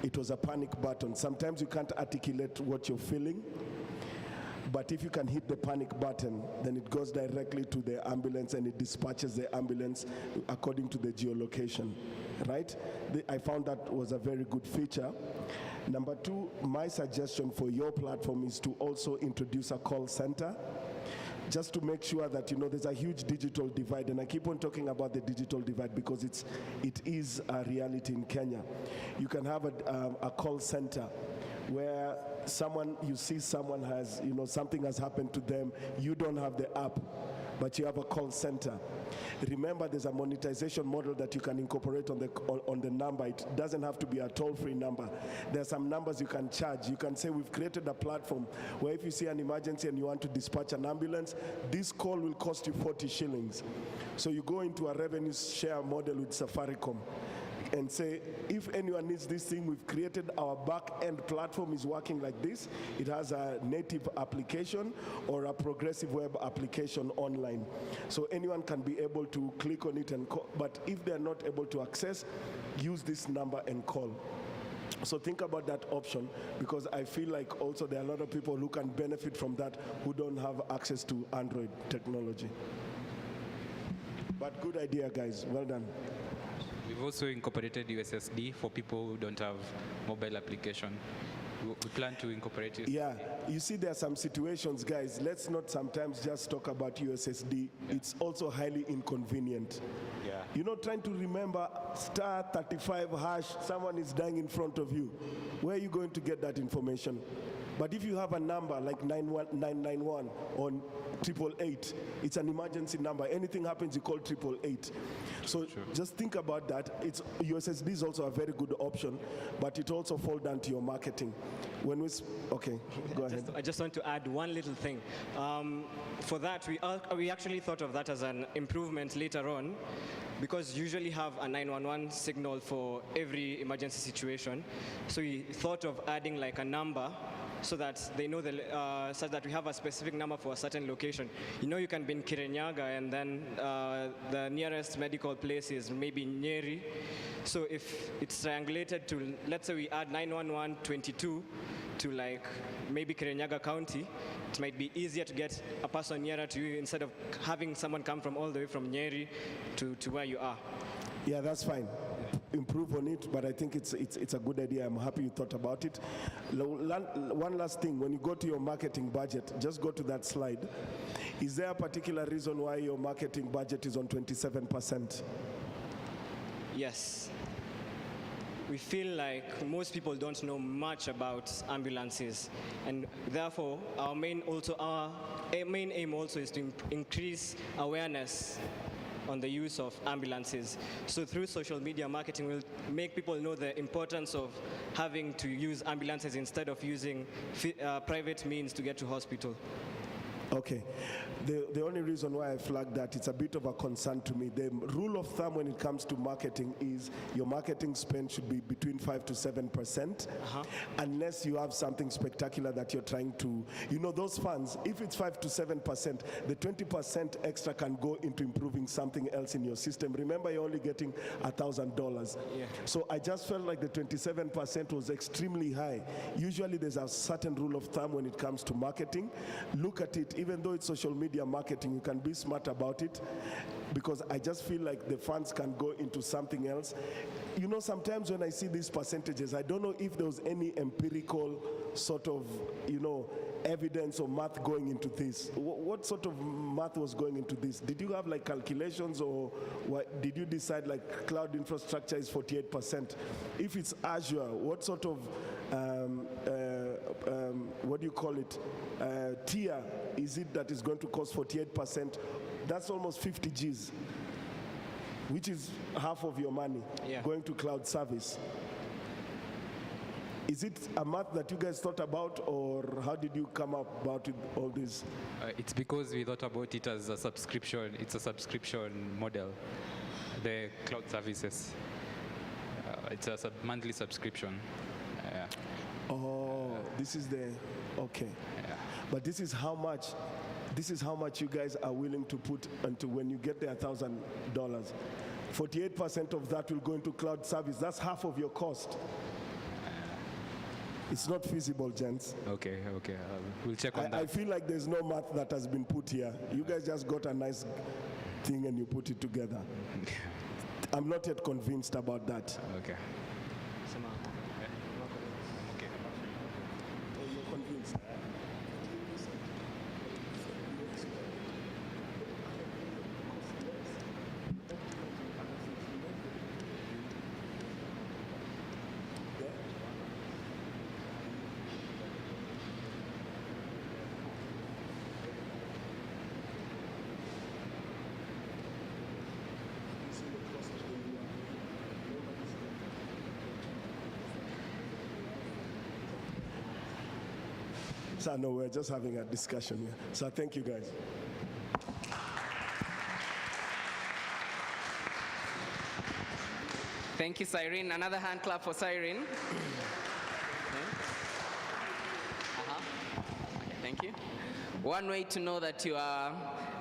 It was a panic button. Sometimes you can't articulate what you're feeling, but if you can hit the panic button, then it goes directly to the ambulance and it dispatches the ambulance according to the geolocation, right? I found that was a very good feature. Number two, my suggestion for your platform is to also introduce a call center, just to make sure that, there's a huge digital divide, and I keep on talking about the digital divide because it is a reality in Kenya. You can have a call center where you see someone has, something has happened to them, you don't have the app, but you have a call center. Remember, there's a monetization model that you can incorporate on the number. It doesn't have to be a toll-free number. There are some numbers you can charge. You can say, we've created a platform where if you see an emergency and you want to dispatch an ambulance, this call will cost you 40 shillings. So you go into a revenue share model with Safaricom and say, if anyone needs this thing, we've created our back-end platform is working like this. It has a native application or a progressive web application online. So anyone can be able to click on it and call, but if they're not able to access, use this number and call. So think about that option, because I feel like also there are a lot of people who can benefit from that who don't have access to Android technology. But good idea, guys. Well done. We've also incorporated USSD for people who don't have mobile application. We plan to incorporate it. Yeah, you see there are some situations, guys, let's not sometimes just talk about USSD. Yeah. It's also highly inconvenient. Yeah. Trying to remember *35#, someone is dying in front of you. Where are you going to get that information? But if you have a number like 991 or 888, it's an emergency number. Anything happens, you call 888. So just think about that. USSD is also a very good option, but it also falls down to your marketing. Okay, go ahead. I just want to add one little thing. For that, we actually thought of that as an improvement later on, because you usually have a 911 signal for every emergency situation. So we thought of adding like a number so that they know such that we have a specific number for a certain location. You can be in Kirinyaga and then the nearest medical place is maybe Nyeri. So if it's triangulated to, let's say we add 91122 to like maybe Kirinyaga County, it might be easier to get a person nearer to you instead of having someone come from all the way from Nyeri to where you are. Yeah, that's fine. Improve on it, but I think it's a good idea. I'm happy you thought about it. One last thing, when you go to your marketing budget, just go to that slide. Is there a particular reason why your marketing budget is on 27%? Yes. We feel like most people don't know much about ambulances, and therefore our main aim also is to increase awareness on the use of ambulances. So through social media marketing, we'll make people know the importance of having to use ambulances instead of using private means to get to hospital. Okay. The only reason why I flagged that, it's a bit of a concern to me. The rule of thumb when it comes to marketing is your marketing spend should be between 5 to 7%, unless you have something spectacular that you're trying to, those funds, if it's 5 to 7%, the 20% extra can go into improving something else in your system. Remember, you're only getting $1,000. Yeah. So I just felt like the 27% was extremely high. Usually there's a certain rule of thumb when it comes to marketing. Look at it, even though it's social media marketing, you can be smart about it, because I just feel like the funds can go into something else. Sometimes when I see these percentages, I don't know if there was any empirical sort of, evidence or math going into this. What sort of math was going into this? Did you have like calculations, or did you decide like cloud infrastructure is 48%? If it's Azure, what sort of, what do you call it, tier is it that is going to cost 48%? That's almost 50 Gs, which is half of your money going to cloud service. Is it a math that you guys thought about, or how did you come up about it, all this? It's because we thought about it as a subscription. It's a subscription model, the cloud services. It's a monthly subscription. Oh, this is the, okay. Yeah. But this is how much you guys are willing to put until when you get there $1,000. 48% of that will go into cloud service. That's half of your cost. It's not feasible, gents. Okay. We'll check on that. I feel like there's no math that has been put here. You guys just got a nice thing and you put it together. I'm not yet convinced about that. Okay. You're convinced? So no, we're just having a discussion here. So thank you guys. Thank you, Cyrene. Another hand clap for Cyrene. Thank you. One way to know that you are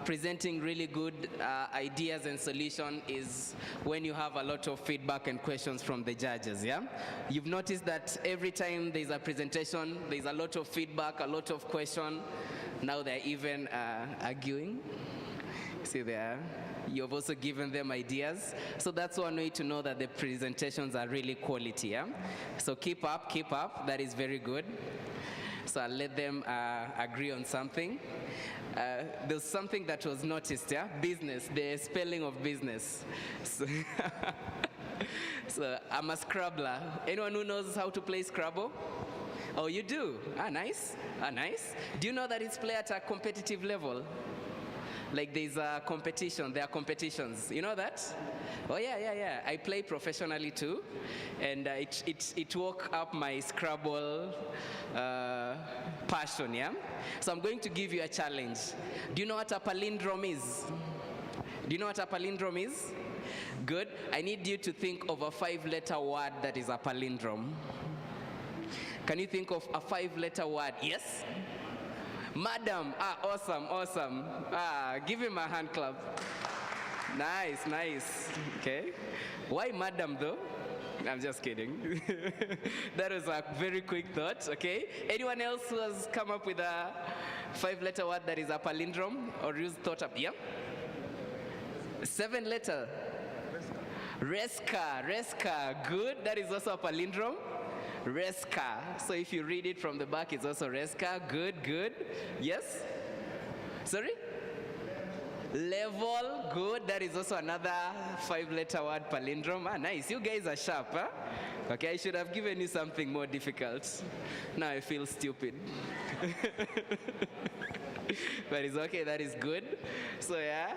presenting really good ideas and solutions is when you have a lot of feedback and questions from the judges, yeah? You've noticed that every time there's a presentation, there's a lot of feedback, a lot of question. Now they're even arguing. See there? You've also given them ideas. So that's one way to know that the presentations are really quality, yeah? So keep up. That is very good. So I'll let them agree on something. There's something that was noticed, yeah? Business, the spelling of business. So I'm a Scrabbler. Anyone who knows how to play Scrabble? Oh, you do? Ah, nice. Ah, nice. Do you know that it's played at a competitive level? Like there's a competition, there are competitions. You know that? Oh yeah. I play professionally too, and it woke up my Scrabble passion, yeah? So I'm going to give you a challenge. Do you know what a palindrome is? Do you know what a palindrome is? Good. I need you to think of a 5-letter word that is a palindrome. Can you think of a 5-letter word? Yes? Madam. Ah, awesome. Ah, give him a hand clap. Nice. Okay. Why madam though? I'm just kidding. That was a very quick thought, okay? Anyone else who has come up with a 5-letter word that is a palindrome or used thought up? Yeah? 7-letter. Resca. Good. That is also a palindrome. Resca. So if you read it from the back, it's also Resca. Good. Yes? Sorry? Level. Good. That is also another 5-letter word palindrome. Ah, nice. You guys are sharp, huh? Okay, I should have given you something more difficult. Now I feel stupid. But it's okay. That is good. So yeah.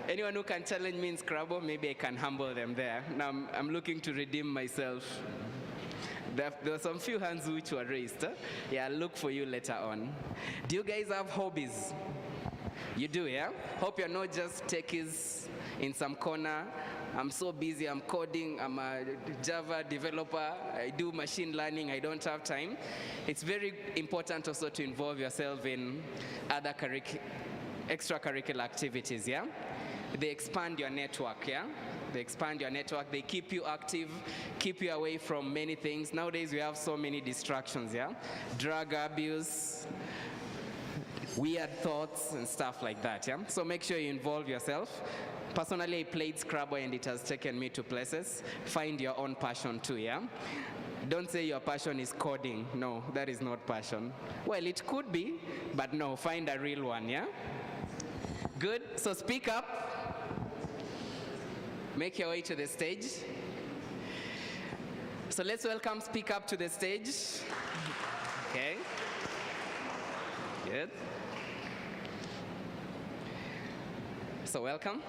Anyone who can challenge me in Scrabble, maybe I can humble them there. Now I'm looking to redeem myself. There were some few hands which were raised. Huh? Yeah, I'll look for you later on. Do you guys have hobbies? You do, yeah? Hope you're not just techies in some corner. I'm so busy, I'm coding, I'm a Java developer, I do machine learning, I don't have time. It's very important also to involve yourself in other extracurricular activities, yeah? They expand your network, yeah? They expand your network, they keep you active, keep you away from many things. Nowadays we have so many distractions, yeah? Drug abuse, weird thoughts and stuff like that, yeah? So make sure you involve yourself. Personally, I played Scrabble and it has taken me to places. Find your own passion too, yeah? Don't say your passion is coding. No, that is not passion. Well, it could be, but no, find a real one, yeah? Good, so speak up. Make your way to the stage. So let's welcome Speak Up to the stage. Okay. Good. So welcome.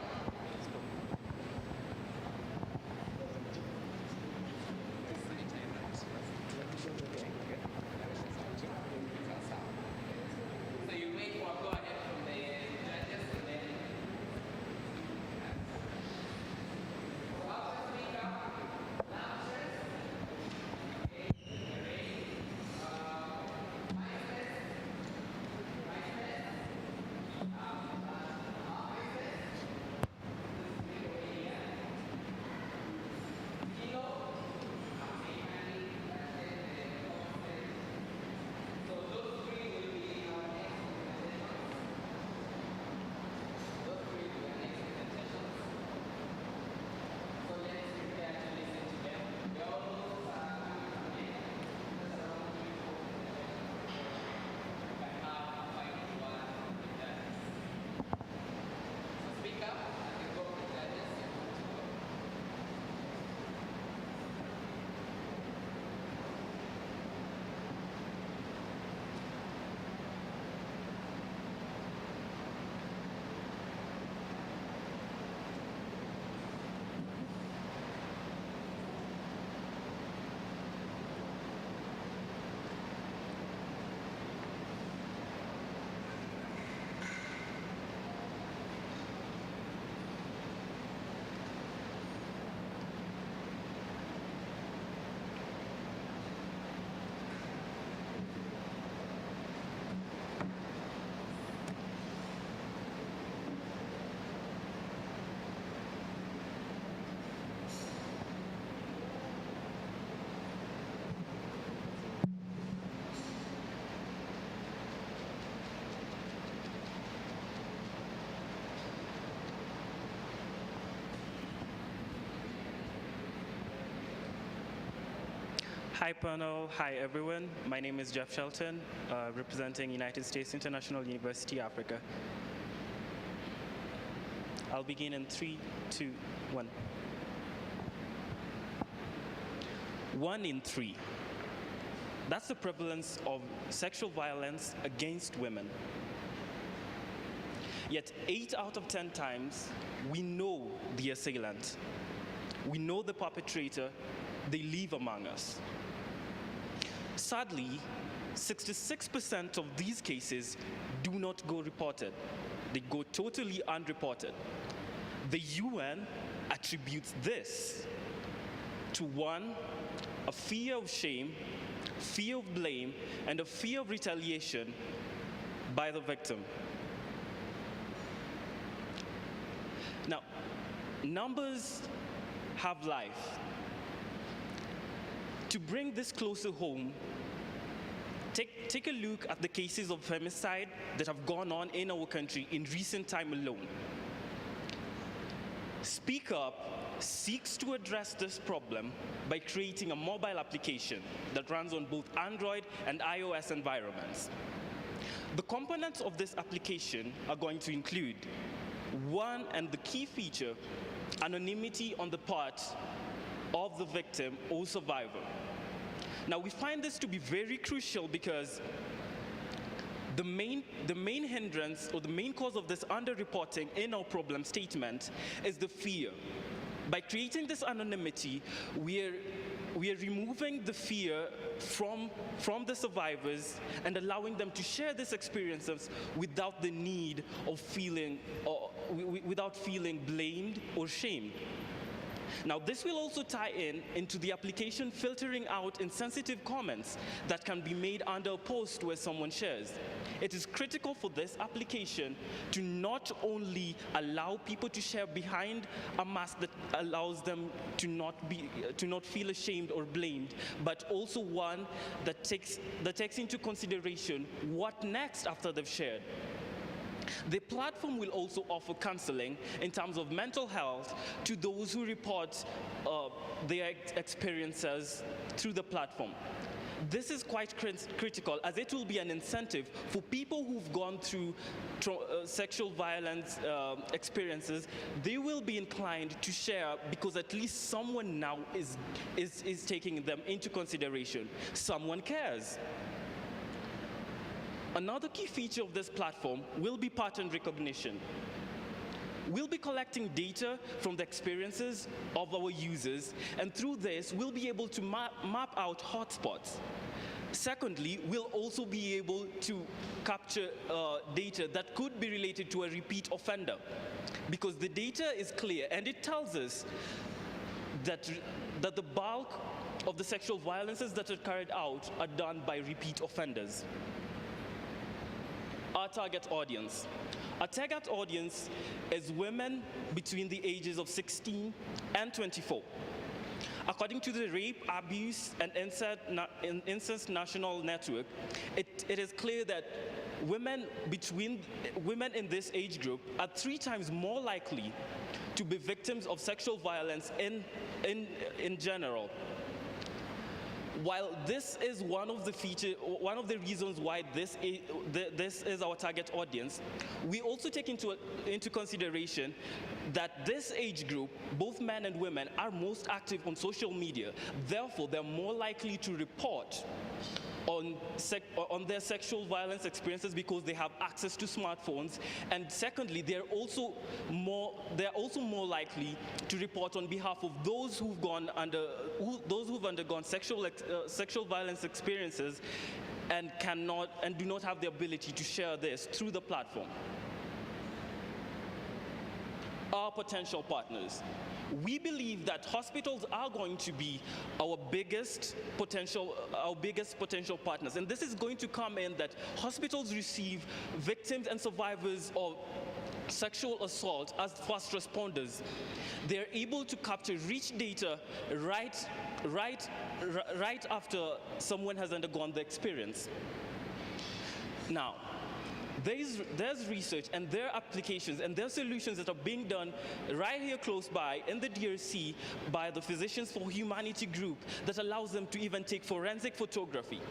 Hi panel, hi everyone. My name is Jeff Shelton, representing United States International University, Africa. I'll begin in 3, 2, 1. 1 in 3. That's the prevalence of sexual violence against women. Yet 8 out of 10 times, we know the assailant. We know the perpetrator. They live among us. Sadly, 66% of these cases do not go reported. They go totally unreported. The UN attributes this to one, a fear of shame, fear of blame, and a fear of retaliation by the victim. Now, numbers have life. To bring this closer home, take a look at the cases of femicide that have gone on in our country in recent time alone. Speak Up seeks to address this problem by creating a mobile application that runs on both Android and iOS environments. The components of this application are going to include one, and the key feature, anonymity on the part of the victim or survivor. Now, we find this to be very crucial because the main hindrance or the main cause of this underreporting in our problem statement is the fear. By creating this anonymity, we are removing the fear from the survivors and allowing them to share these experiences without the need of without feeling blamed or shamed. Now, this will also tie into the application filtering out insensitive comments that can be made under a post where someone shares. It is critical for this application to not only allow people to share behind a mask that allows them to not feel ashamed or blamed, but also one that takes into consideration what next after they've shared. The platform will also offer counseling in terms of mental health to those who report their experiences through the platform. This is quite critical, as it will be an incentive for people who've gone through sexual violence experiences. They will be inclined to share because at least someone now is taking them into consideration. Someone cares. Another key feature of this platform will be pattern recognition. We'll be collecting data from the experiences of our users, and through this, we'll be able to map out hotspots. Secondly, we'll also be able to capture data that could be related to a repeat offender, because the data is clear, and it tells us that the bulk of the sexual violences that are carried out are done by repeat offenders. Our target audience. Our target audience is women between the ages of 16 and 24. According to the Rape, Abuse, and Incest National Network, it is clear that women in this age group are 3 times more likely to be victims of sexual violence in general. While this is one of the reasons why this is our target audience, we also take into consideration that this age group, both men and women, are most active on social media. Therefore, they're more likely to report on their sexual violence experiences because they have access to smartphones. And secondly, they're also more likely to report on behalf of those who've undergone sexual violence experiences and do not have the ability to share this through the platform. Our potential partners. We believe that hospitals are going to be our biggest potential partners, and this is going to come in that hospitals receive victims and survivors of sexual assault as first responders. They're able to capture rich data right after someone has undergone the experience. Now, there's research and there are applications and there are solutions that are being done right here close by in the DRC by the Physicians for Humanity group that allows them to even take forensic photography.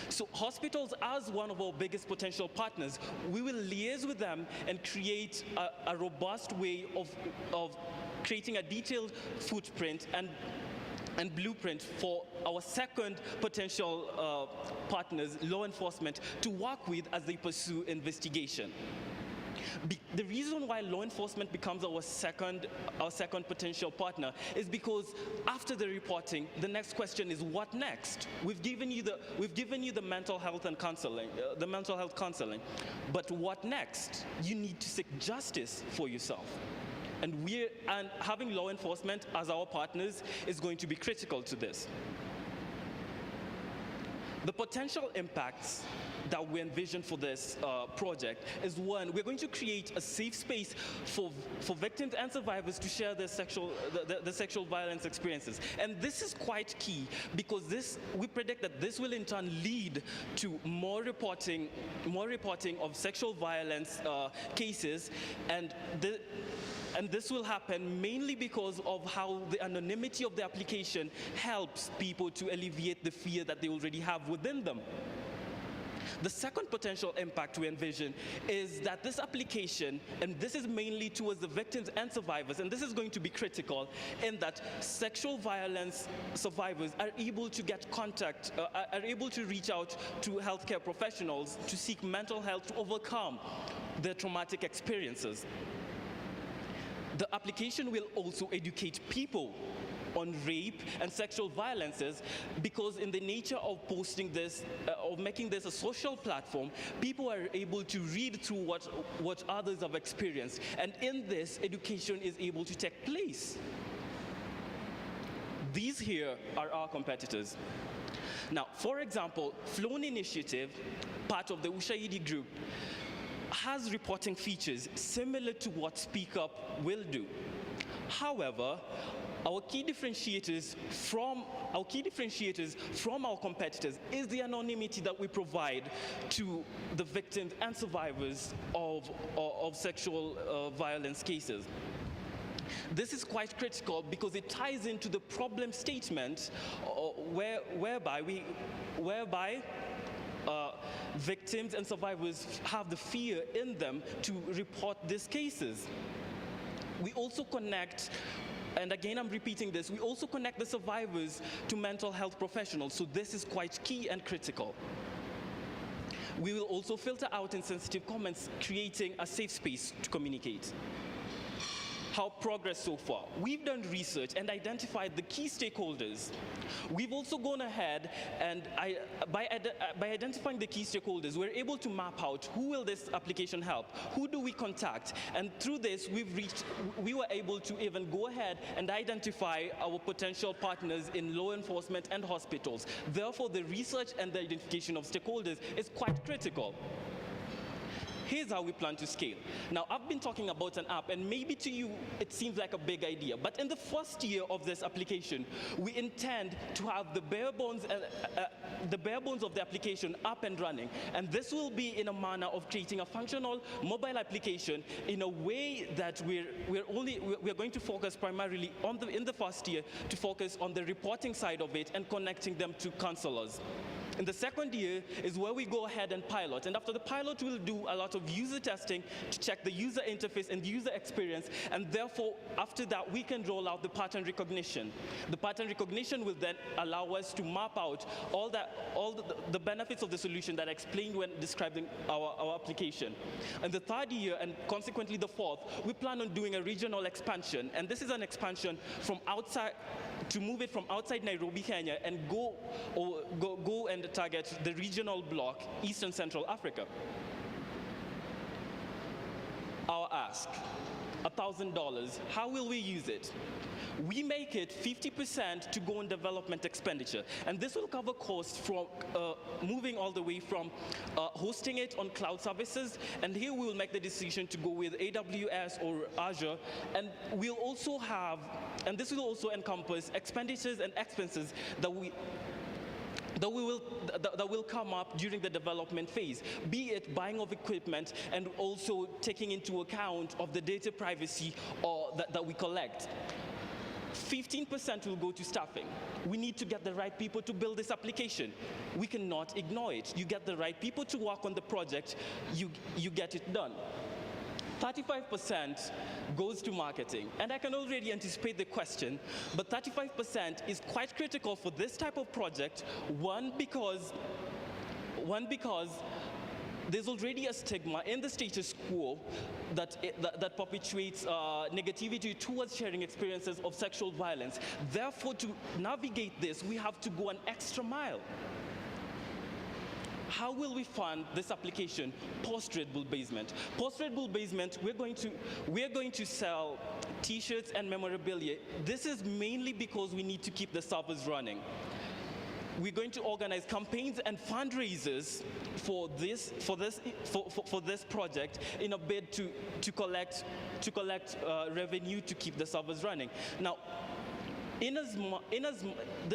So hospitals, as one of our biggest potential partners, we will liaise with them and create a robust way of creating a detailed footprint and blueprint for our second potential partners, law enforcement, to work with as they pursue investigation. The reason why law enforcement becomes our second potential partner is because after the reporting, the next question is what next? We've given you the mental health and counseling, but what next? You need to seek justice for yourself. And having law enforcement as our partners is going to be critical to this. The potential impacts that we envision for this project is, one, we're going to create a safe space for victims and survivors to share their sexual violence experiences. And this is quite key because we predict that this will in turn lead to more reporting of sexual violence cases, and this will happen mainly because of how the anonymity of the application helps people to alleviate the fear that they already have within them. The second potential impact we envision is that this application, and this is mainly towards the victims and survivors, and this is going to be critical in that sexual violence survivors are able to get contact, are able to reach out to healthcare professionals to seek mental health to overcome their traumatic experiences. The application will also educate people on rape and sexual violences, because in the nature of posting this, of making this a social platform, people are able to read through what others have experienced. And in this, education is able to take place. These here are our competitors. Now, for example, Flown Initiative, part of the Ushahidi group, has reporting features similar to what Speak Up will do. However, our key differentiators from our competitors is the anonymity that we provide to the victims and survivors of sexual violence cases. This is quite critical because it ties into the problem statement whereby victims and survivors have the fear in them to report these cases. We also connect, and again I'm repeating this, we also connect the survivors to mental health professionals, so this is quite key and critical. We will also filter out insensitive comments, creating a safe space to communicate. How progress so far? We've done research and identified the key stakeholders. We've also gone ahead and by identifying the key stakeholders, we're able to map out who will this application help, who do we contact, and through this we were able to even go ahead and identify our potential partners in law enforcement and hospitals. Therefore, the research and the identification of stakeholders is quite critical. Here's how we plan to scale. Now, I've been talking about an app, and maybe to you it seems like a big idea, but in the first year of this application, we intend to have the bare bones of the application up and running, and this will be in a manner of creating a functional mobile application in a way that we're going to focus primarily on in the first year to focus on the reporting side of it and connecting them to counselors. In the second year is where we go ahead and pilot. And after the pilot, we'll do a lot of user testing to check the user interface and user experience. And therefore, after that, we can roll out the pattern recognition. The pattern recognition will then allow us to map out all the benefits of the solution that I explained when describing our application. And the third year, and consequently the fourth, we plan on doing a regional expansion. And this is an expansion from outside, to move it from outside Nairobi, Kenya, and go and target the regional bloc, Eastern Central Africa. Our ask, $1,000. How will we use it? We make it 50% to go on development expenditure, and this will cover costs from moving all the way from hosting it on cloud services, and here we will make the decision to go with AWS or Azure, and we'll also have, and this will also encompass expenditures and expenses that will come up during the development phase, be it buying of equipment and also taking into account of the data privacy that we collect. 15% will go to staffing. We need to get the right people to build this application. We cannot ignore it. You get the right people to work on the project, you get it done. 35% goes to marketing. And I can already anticipate the question, but 35% is quite critical for this type of project. One, because there's already a stigma in the status quo that perpetuates negativity towards sharing experiences of sexual violence. Therefore, to navigate this, we have to go an extra mile. How will we fund this application post-Red Bull basement? Post-Red Bull basement, we're going to sell T-shirts and memorabilia. This is mainly because we need to keep the servers running. We're going to organize campaigns and fundraisers for this project in a bid to collect revenue to keep the servers running. Now,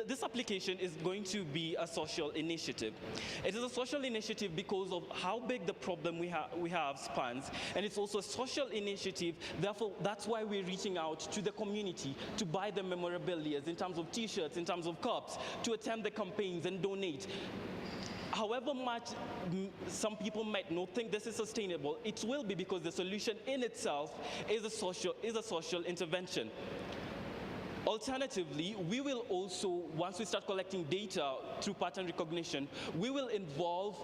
this application is going to be a social initiative. It is a social initiative because of how big the problem we have spans, and it's also a social initiative. Therefore, that's why we're reaching out to the community to buy the memorabilia in terms of T-shirts, in terms of cups, to attend the campaigns and donate. However much some people might not think this is sustainable, it will be, because the solution in itself is a social intervention. Alternatively, we will also, once we start collecting data through pattern recognition, we will involve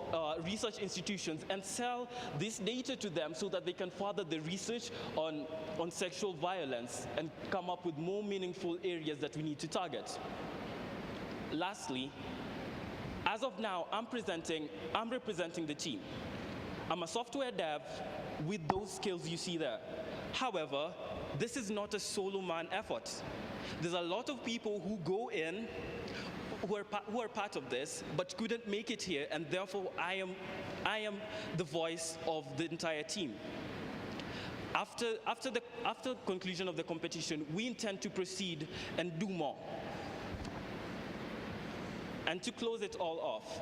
research institutions and sell this data to them so that they can further the research on sexual violence and come up with more meaningful areas that we need to target. Lastly, as of now, I'm representing the team. I'm a software dev with those skills you see there. However, this is not a solo man effort. There's a lot of people who go in, who are part of this, but couldn't make it here, and therefore I am the voice of the entire team. After conclusion of the competition, we intend to proceed and do more. And to close it all off,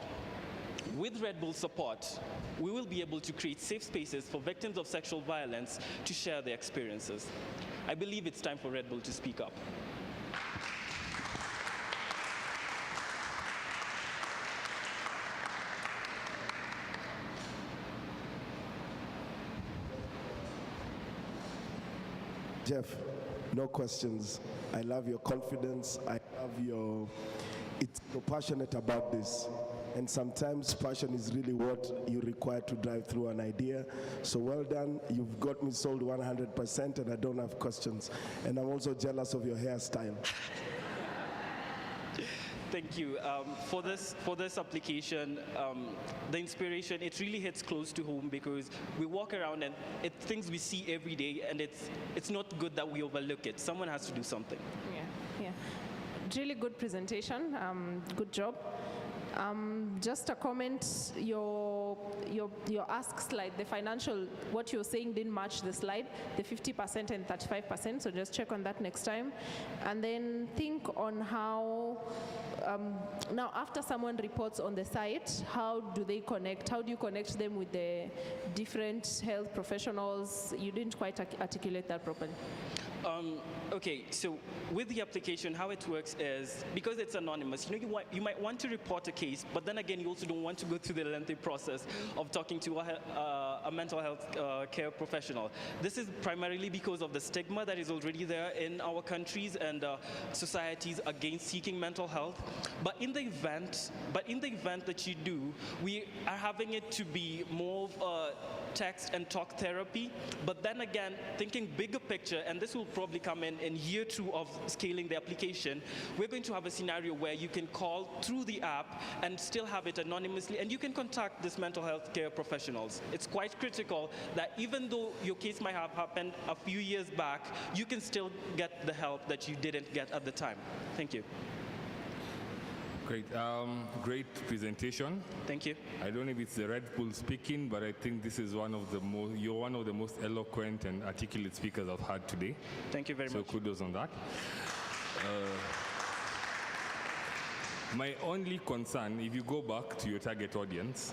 with Red Bull support, we will be able to create safe spaces for victims of sexual violence to share their experiences. I believe it's time for Red Bull to speak up. Jeff, no questions. I love your confidence. I love you're passionate about this. And sometimes passion is really what you require to drive through an idea. So well done. You've got me sold 100%, and I don't have questions. And I'm also jealous of your hairstyle. Thank you. For this application, the inspiration, it really hits close to home, because we walk around and it's things we see every day, and it's not good that we overlook it. Someone has to do something. Yeah. Really good presentation. Good job. Just a comment, your ask slide, the financial, what you're saying didn't match the slide, the 50% and 35%, so just check on that next time. And then think on how, now after someone reports on the site, how do they connect? How do you connect them with the different health professionals? You didn't quite articulate that properly. Okay, so with the application, how it works is, because it's anonymous, you might want to report a case, but then again, you also don't want to go through the lengthy process of talking to a mental health care professional. This is primarily because of the stigma that is already there in our countries and societies against seeking mental health. But in the event that you do, we are having it to be more of text and talk therapy, but then again, thinking bigger picture, and this will probably come in year 2 of scaling the application, we're going to have a scenario where you can call through the app and still have it anonymously, and you can contact these mental health care professionals. It's quite critical that even though your case might have happened a few years back, you can still get the help that you didn't get at the time. Thank you. Great, great presentation. Thank you. I don't know if it's the Red Bull speaking, but I think this is you're one of the most eloquent and articulate speakers I've had today. Thank you very much. So kudos on that. My only concern, if you go back to your target audience,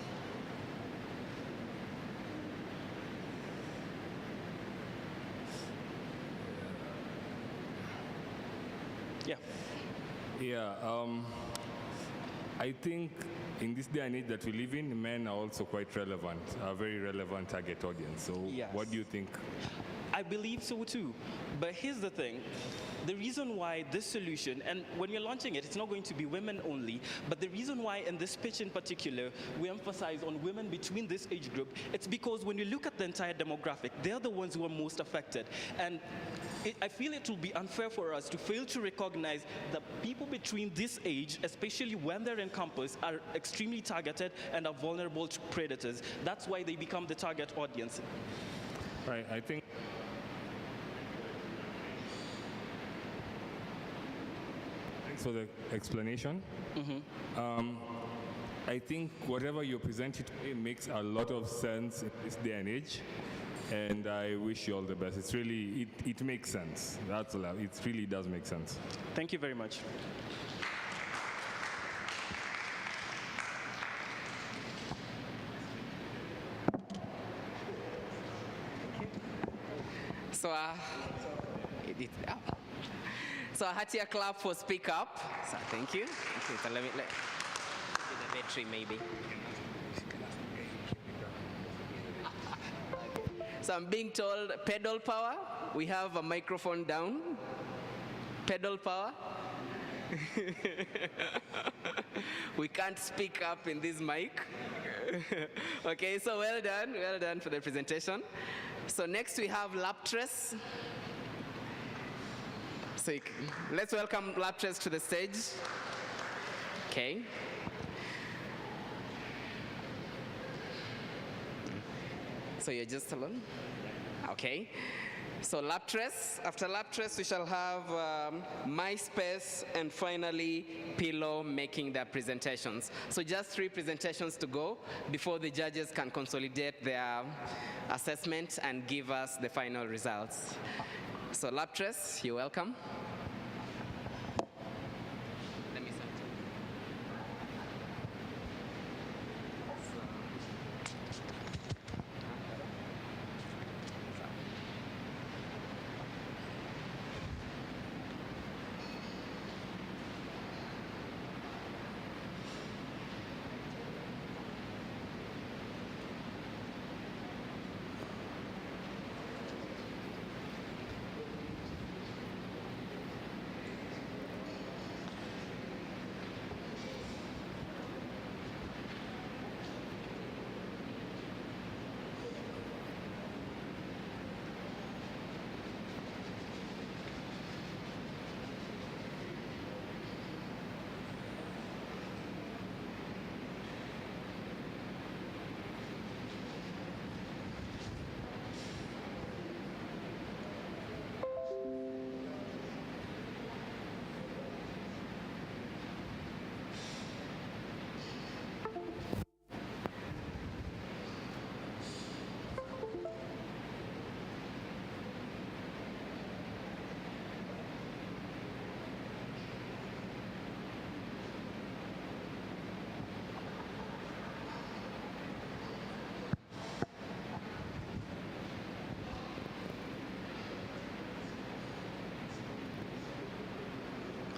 I think in this day and age that we live in, men are also quite relevant, a very relevant target audience. So Yes. what do you think? I believe so too. But here's the thing. The reason why this solution, and when you're launching it, it's not going to be women only, but the reason why in this pitch in particular, we emphasize on women between this age group, it's because when you look at the entire demographic, they're the ones who are most affected. And I feel it will be unfair for us to fail to recognize that people between this age, especially when they're in campus, are extremely targeted and are vulnerable to predators. That's why they become the target audience. Right, I think. Thanks for the explanation. I think whatever you presented today makes a lot of sense in this day and age, and I wish you all the best. It's really, it makes sense. That's all. It really does make sense. Thank you very much. So, so a heartier clap for Speak Up. So thank you. Okay, so let me the battery maybe. So I'm being told pedal power. We have a microphone down. Pedal power. We can't speak up in this mic. Okay, so well done for the presentation. So next we have Laptress. So let's welcome Laptress to the stage. Okay. So you're just alone? Okay. So Laptress, after Laptress we shall have MySpace and finally Pillow making their presentations. So just 3 presentations to go before the judges can consolidate their assessment and give us the final results. So Laptress, you're welcome. Let me start.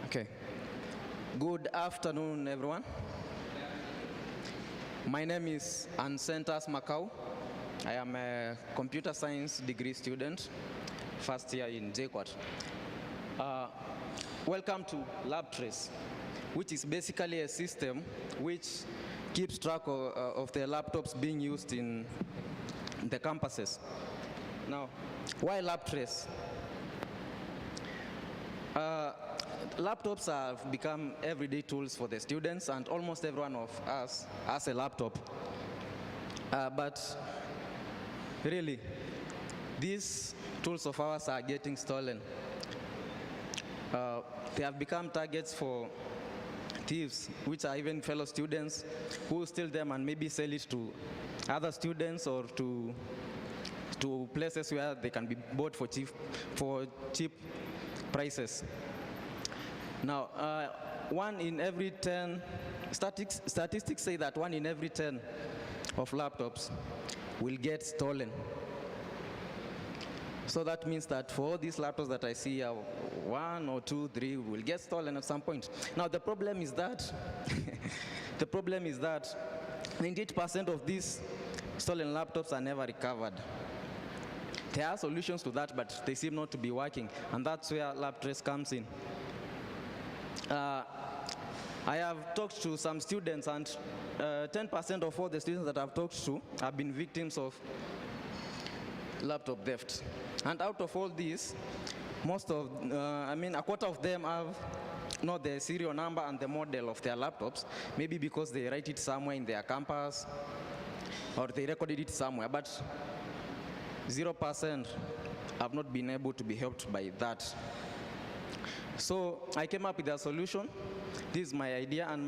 Okay. Good afternoon, everyone. My name is Ancentas Macau. I am a computer science degree student, first year in JKUAT. Welcome to Laptress, which is basically a system which keeps track of the laptops being used in the campuses. Now, why Laptress? Laptops have become everyday tools for the students, and almost everyone of us has a laptop. But really, these tools of ours are getting stolen. They have become targets for thieves, which are even fellow students who steal them and maybe sell it to other students or to places where they can be bought for cheap prices. Now, 1 in every 10, statistics say that 1 in every 10 of laptops will get stolen. So that means that for all these laptops that I see, 1 or 2, 3 will get stolen at some point. Now the problem is that, the problem is that 98% of these stolen laptops are never recovered. There are solutions to that, but they seem not to be working, and that's where LabTrace comes in. I have talked to some students, and 10% of all the students that I've talked to have been victims of laptop theft. And out of all these, a quarter of them have not the serial number and the model of their laptops, maybe because they write it somewhere in their campus or they recorded it somewhere, but 0% have not been able to be helped by that. So I came up with a solution. This is my idea, and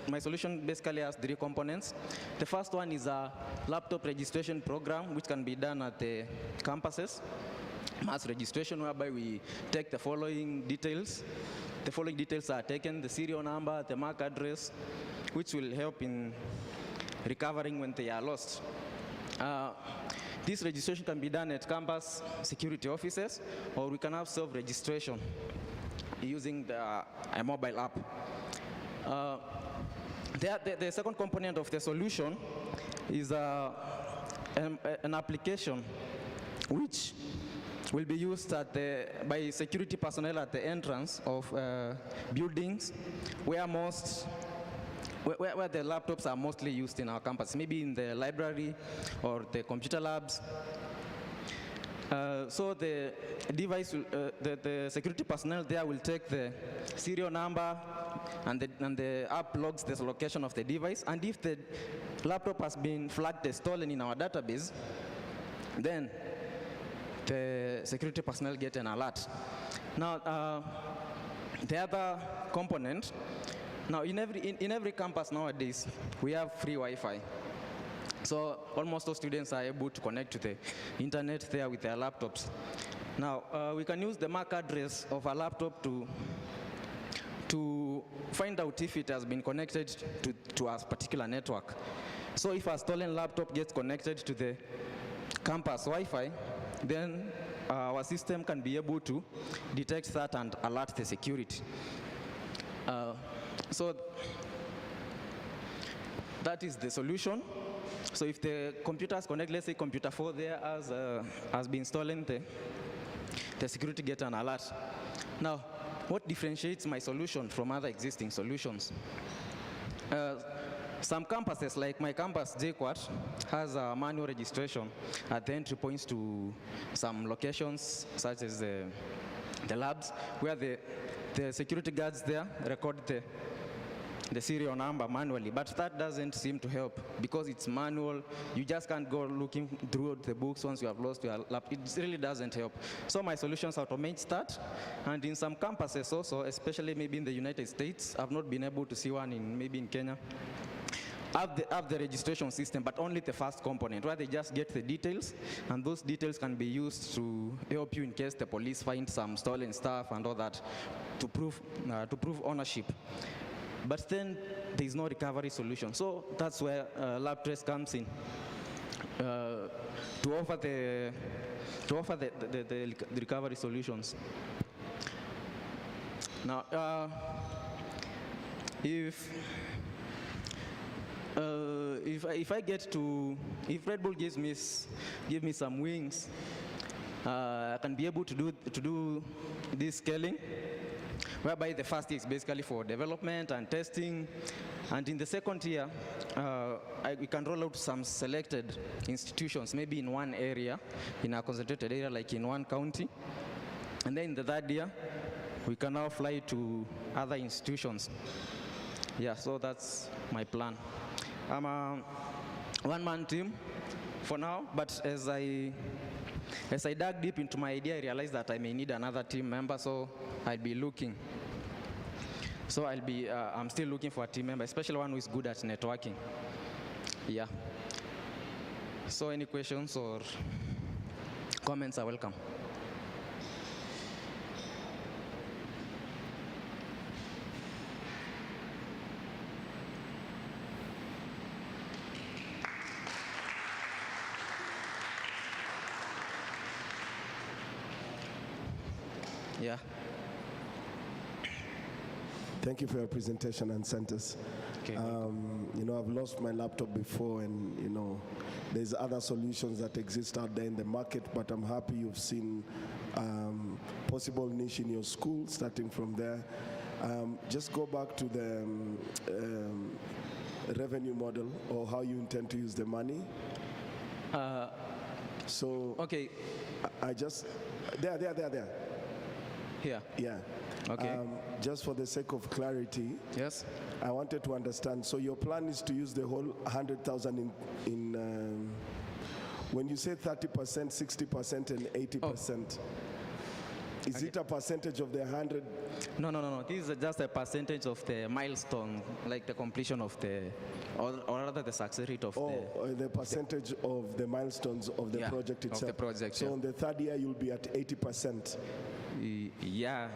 my solution basically has 3 components. The first one is a laptop registration program, which can be done at the campuses. Mass registration, whereby we take the following details. The following details are taken: the serial number, the MAC address, which will help in recovering when they are lost. This registration can be done at campus security offices, or we can have self-registration using a mobile app. The second component of the solution is an application which will be used by security personnel at the entrance of buildings where the laptops are mostly used in our campus, maybe in the library or the computer labs. So the device, the security personnel there will take the serial number, and the app logs the location of the device. And if the laptop has been flagged as stolen in our database, then the security personnel get an alert. Now, the other component. Now, in every campus nowadays, we have free Wi-Fi. So almost all students are able to connect to the internet there with their laptops. Now, we can use the MAC address of a laptop to find out if it has been connected to a particular network. So if a stolen laptop gets connected to the campus Wi-Fi, then our system can be able to detect that and alert the security. So that is the solution. So if the computers connect, let's say computer 4 there has been stolen, the security gets an alert. Now, what differentiates my solution from other existing solutions? Some campuses, like my campus, JKUAT, has a manual registration at the entry points to some locations, such as the labs, where the security guards there record the serial number manually, but that doesn't seem to help because it's manual. You just can't go looking through the books once you have lost your laptop. It really doesn't help. So my solutions automate that, and in some campuses also, especially maybe in the United States, I've not been able to see one maybe in Kenya, have the registration system, but only the first component, where they just get the details, and those details can be used to help you in case the police find some stolen stuff and all that, to prove ownership. But then there is no recovery solution. So that's where LabTrace comes in, to offer the recovery solutions. Now, if Red Bull gives me some wings, I can be able to do this scaling, whereby the first year is basically for development and testing, and in the second year, we can roll out some selected institutions, maybe in one area, in a concentrated area, like in one county, and then in the third year, we can now fly to other institutions. Yeah, so that's my plan. I'm a one-man team for now, but as I dug deep into my idea, I realized that I may need another team member, so I'll be looking. So I'm still looking for a team member, especially one who is good at networking. Yeah. So any questions or comments are welcome. Yeah. Thank you for your presentation and centers. Okay. You know, I've lost my laptop before, and you know, there's other solutions that exist out there in the market, but I'm happy you've seen possible niche in your school, starting from there. Just go back to the revenue model, or how you intend to use the money. So, okay. I just, there. Here. Yeah. Okay. Just for the sake of clarity, yes, I wanted to understand. So your plan is to use the whole 100,000 in when you say 30%, 60%, and 80%. Is it a percentage of the 100? No. This is just a percentage of the milestone, like the completion of the, or rather the success rate of the percentage of the milestones of the project itself. Of the project, so on the third year, you'll be at 80%. Yeah.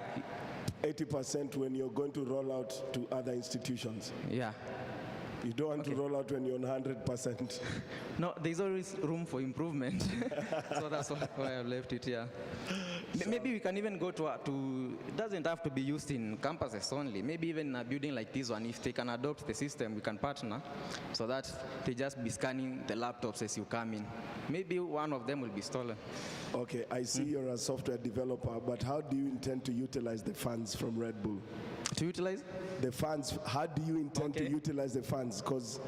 80% when you're going to roll out to other institutions. Yeah. You don't want to roll out when you're on 100%. No, there's always room for improvement. So that's why I've left it here. Maybe we can even go to, it doesn't have to be used in campuses only. Maybe even in a building like this one, if they can adopt the system, we can partner so that they just be scanning the laptops as you come in. Maybe one of them will be stolen. Okay, I see you're a software developer, but how do you intend to utilize the funds from Red Bull? To utilize? The funds, how do you intend to utilize the funds? Because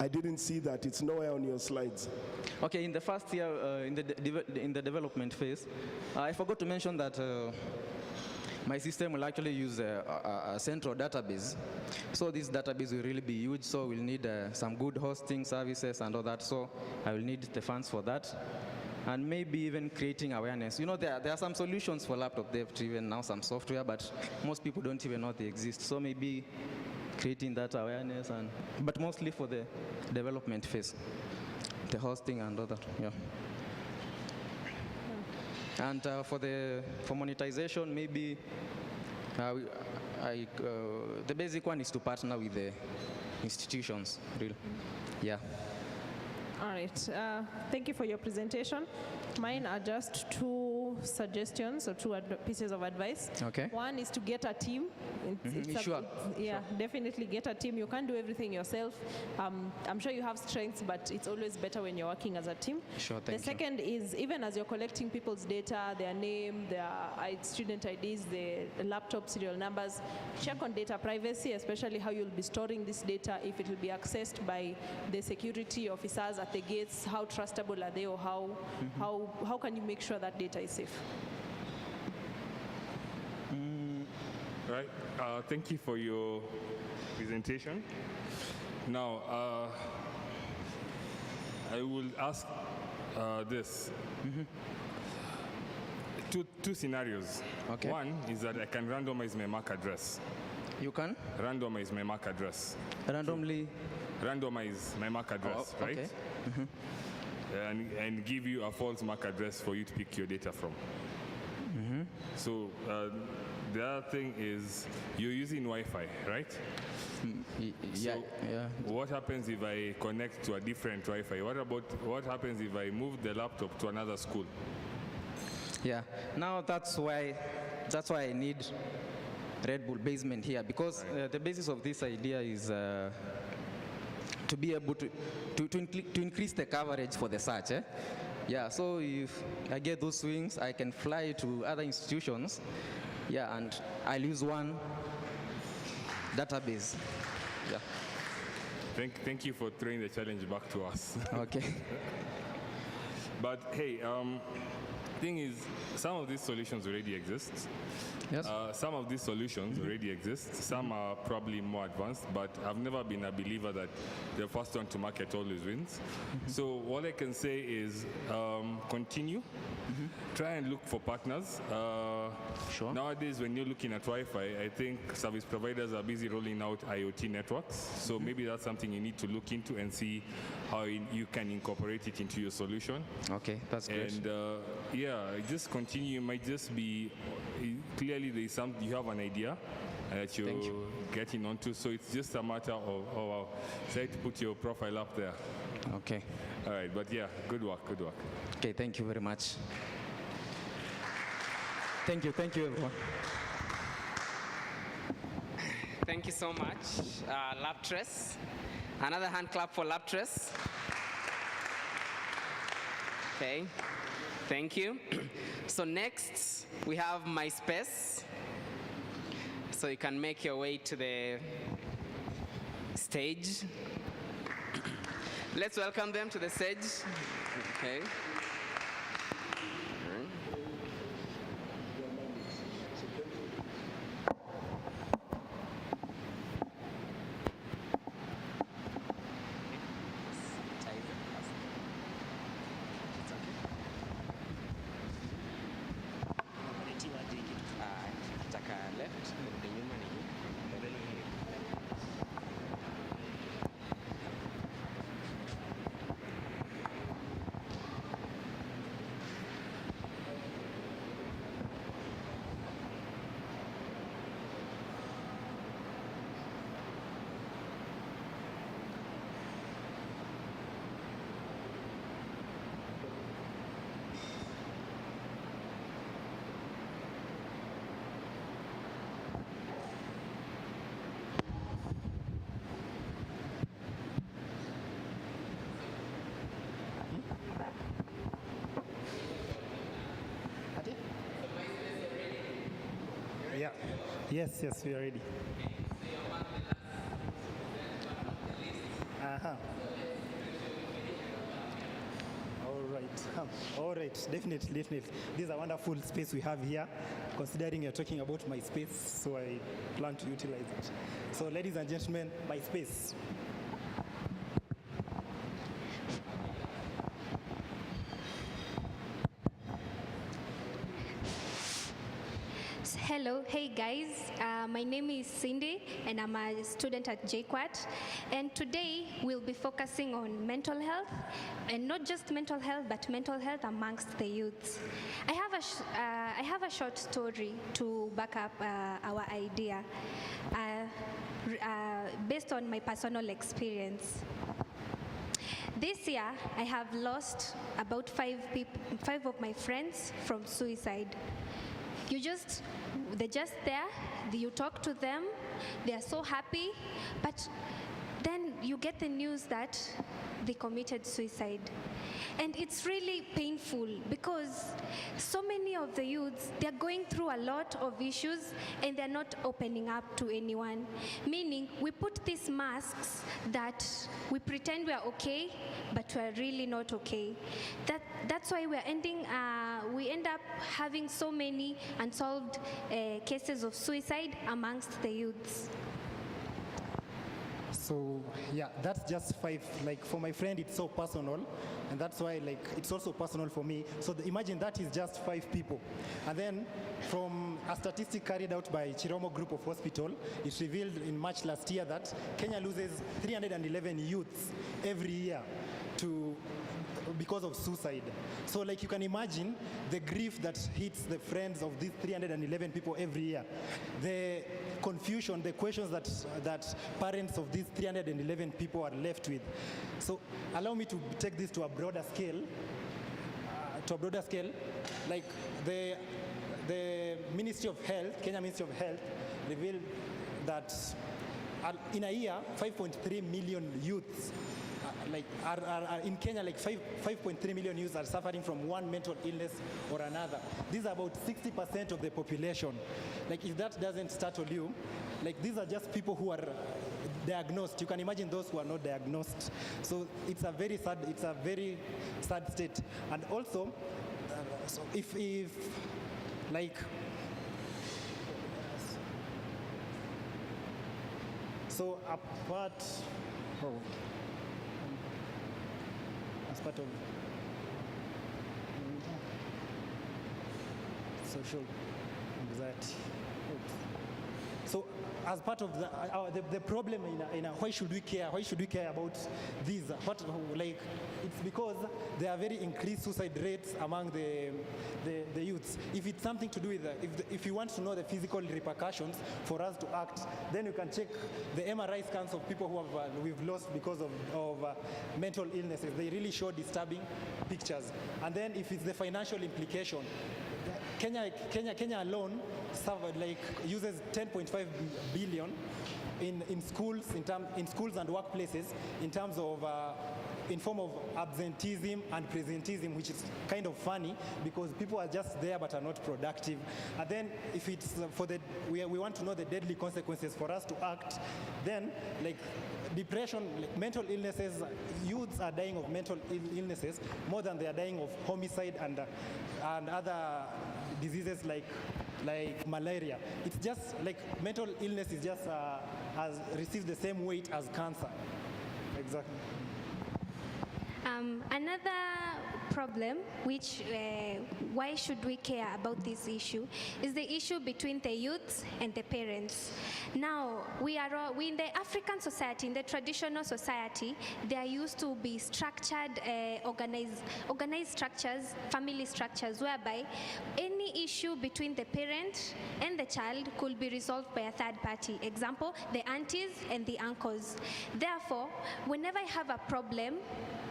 I didn't see that, it's nowhere on your slides. Okay, in the first year, in the development phase, I forgot to mention that my system will actually use a central database. So this database will really be huge, so we'll need some good hosting services and all that, so I will need the funds for that. And maybe even creating awareness. You know, there are some solutions for laptop dev, even now some software, but most people don't even know they exist. So maybe creating that awareness, but mostly for the development phase, the hosting and all that, yeah. And for monetization, maybe the basic one is to partner with the institutions, really. Yeah. All right. Thank you for your presentation. Mine are just two suggestions or two pieces of advice. Okay. One is to get a team. Definitely get a team. You can't do everything yourself. I'm sure you have strengths, but it's always better when you're working as a team. Sure, the second is, even as you're collecting people's data, their name, their student IDs, their laptop serial numbers, check on data privacy, especially how you'll be storing this data, if it will be accessed by the security officers at the gates, how trustable are they, or how can you make sure that data is safe? Right. Thank you for your presentation. Now, I will ask this. Two scenarios. Okay. One is that I can randomize my MAC address. You can? Randomize my MAC address. Randomly? Randomize my MAC address, right? Okay. And give you a false MAC address for you to pick your data from. So the other thing is you're using Wi-Fi, right? Yeah. What happens if I connect to a different Wi-Fi? What happens if I move the laptop to another school? Yeah. Now that's why I need Red Bull basement here, because the basis of this idea is to be able to increase the coverage for the search. Yeah, so if I get those swings, I can fly to other institutions. Yeah, and I'll use one database. Yeah. Thank you for throwing the challenge back to us. Okay. But hey, thing is, some of these solutions already exist. Yes. Some of these solutions already exist. Some are probably more advanced, but I've never been a believer that the first one to market always wins. So what I can say is continue. Try and look for partners. Sure. Nowadays, when you're looking at Wi-Fi, I think service providers are busy rolling out IoT networks. So maybe that's something you need to look into and see how you can incorporate it into your solution. Okay, that's great. And yeah, just continue. It might just be clearly there is some, you have an idea that you're getting onto, so it's just a matter of try to put your profile up there. Okay. All right, but yeah, good work. Okay, thank you very much. Thank you everyone. Thank you so much, Laptress. Another hand clap for Laptress. Okay, thank you. So next, we have MySpace. So you can make your way to the stage. Let's welcome them to the stage. Okay. Yeah. Yes, we are ready. All right, definitely. This is a wonderful space we have here, considering you're talking about my space, so I plan to utilize it. So ladies and gentlemen, my space. Hello, hey guys, my name is Cindy and I'm a student at JQuat, and today we'll be focusing on mental health, and not just mental health but mental health amongst the youths. I have a short story to back up our idea based on my personal experience. This year I have lost about five of my friends from suicide. They're just there, you talk to them, they are so happy, but then you get the news that they committed suicide. And it's really painful because so many of the youths, they're going through a lot of issues and they're not opening up to anyone. Meaning, we put these masks that we pretend we're okay, but we're really not okay. That's why we end up having so many unsolved cases of suicide amongst the youths. So yeah, that's just 5. Like for my friend, it's so personal, and that's why it's also personal for me. So imagine that is just 5 people. And then from a statistic carried out by Chiromo Group of Hospital, it revealed in March last year that Kenya loses 311 youths every year because of suicide. So you can imagine the grief that hits the friends of these 311 people every year. The confusion, the questions that parents of these 311 people are left with. So allow me to take this to a broader scale. Like the Ministry of Health, Kenya Ministry of Health, revealed that in a year, 5.3 million youths are in Kenya, 5.3 million youths are suffering from one mental illness or another. These are about 60% of the population. If that doesn't startle you, these are just people who are diagnosed. You can imagine those who are not diagnosed. So it's a very sad state. And also, as part of social anxiety. So as part of the problem in why should we care? Why should we care about these? It's because there are very increased suicide rates among the youths. If it's something to do with if you want to know the physical repercussions for us to act, then you can check the MRI scans of people who we've lost because of mental illnesses. They really show disturbing pictures. And then if it's the financial implication, Kenya alone uses 10.5 billion in schools and workplaces in terms of in form of absenteeism and presenteeism, which is kind of funny because people are just there but are not productive. And then if it's we want to know the deadly consequences for us to act, then like depression, like mental illnesses, youths are dying of mental illnesses more than they are dying of homicide and other diseases like malaria. It's just like mental illness is just has received the same weight as cancer. Exactly. Another problem, which why should we care about this issue, is the issue between the youths and the parents. Now, we in the African society, in the traditional society, there used to be structured, organized structures, family structures, whereby any issue between the parent and the child could be resolved by a third party. Example, the aunties and the uncles. Therefore, whenever I have a problem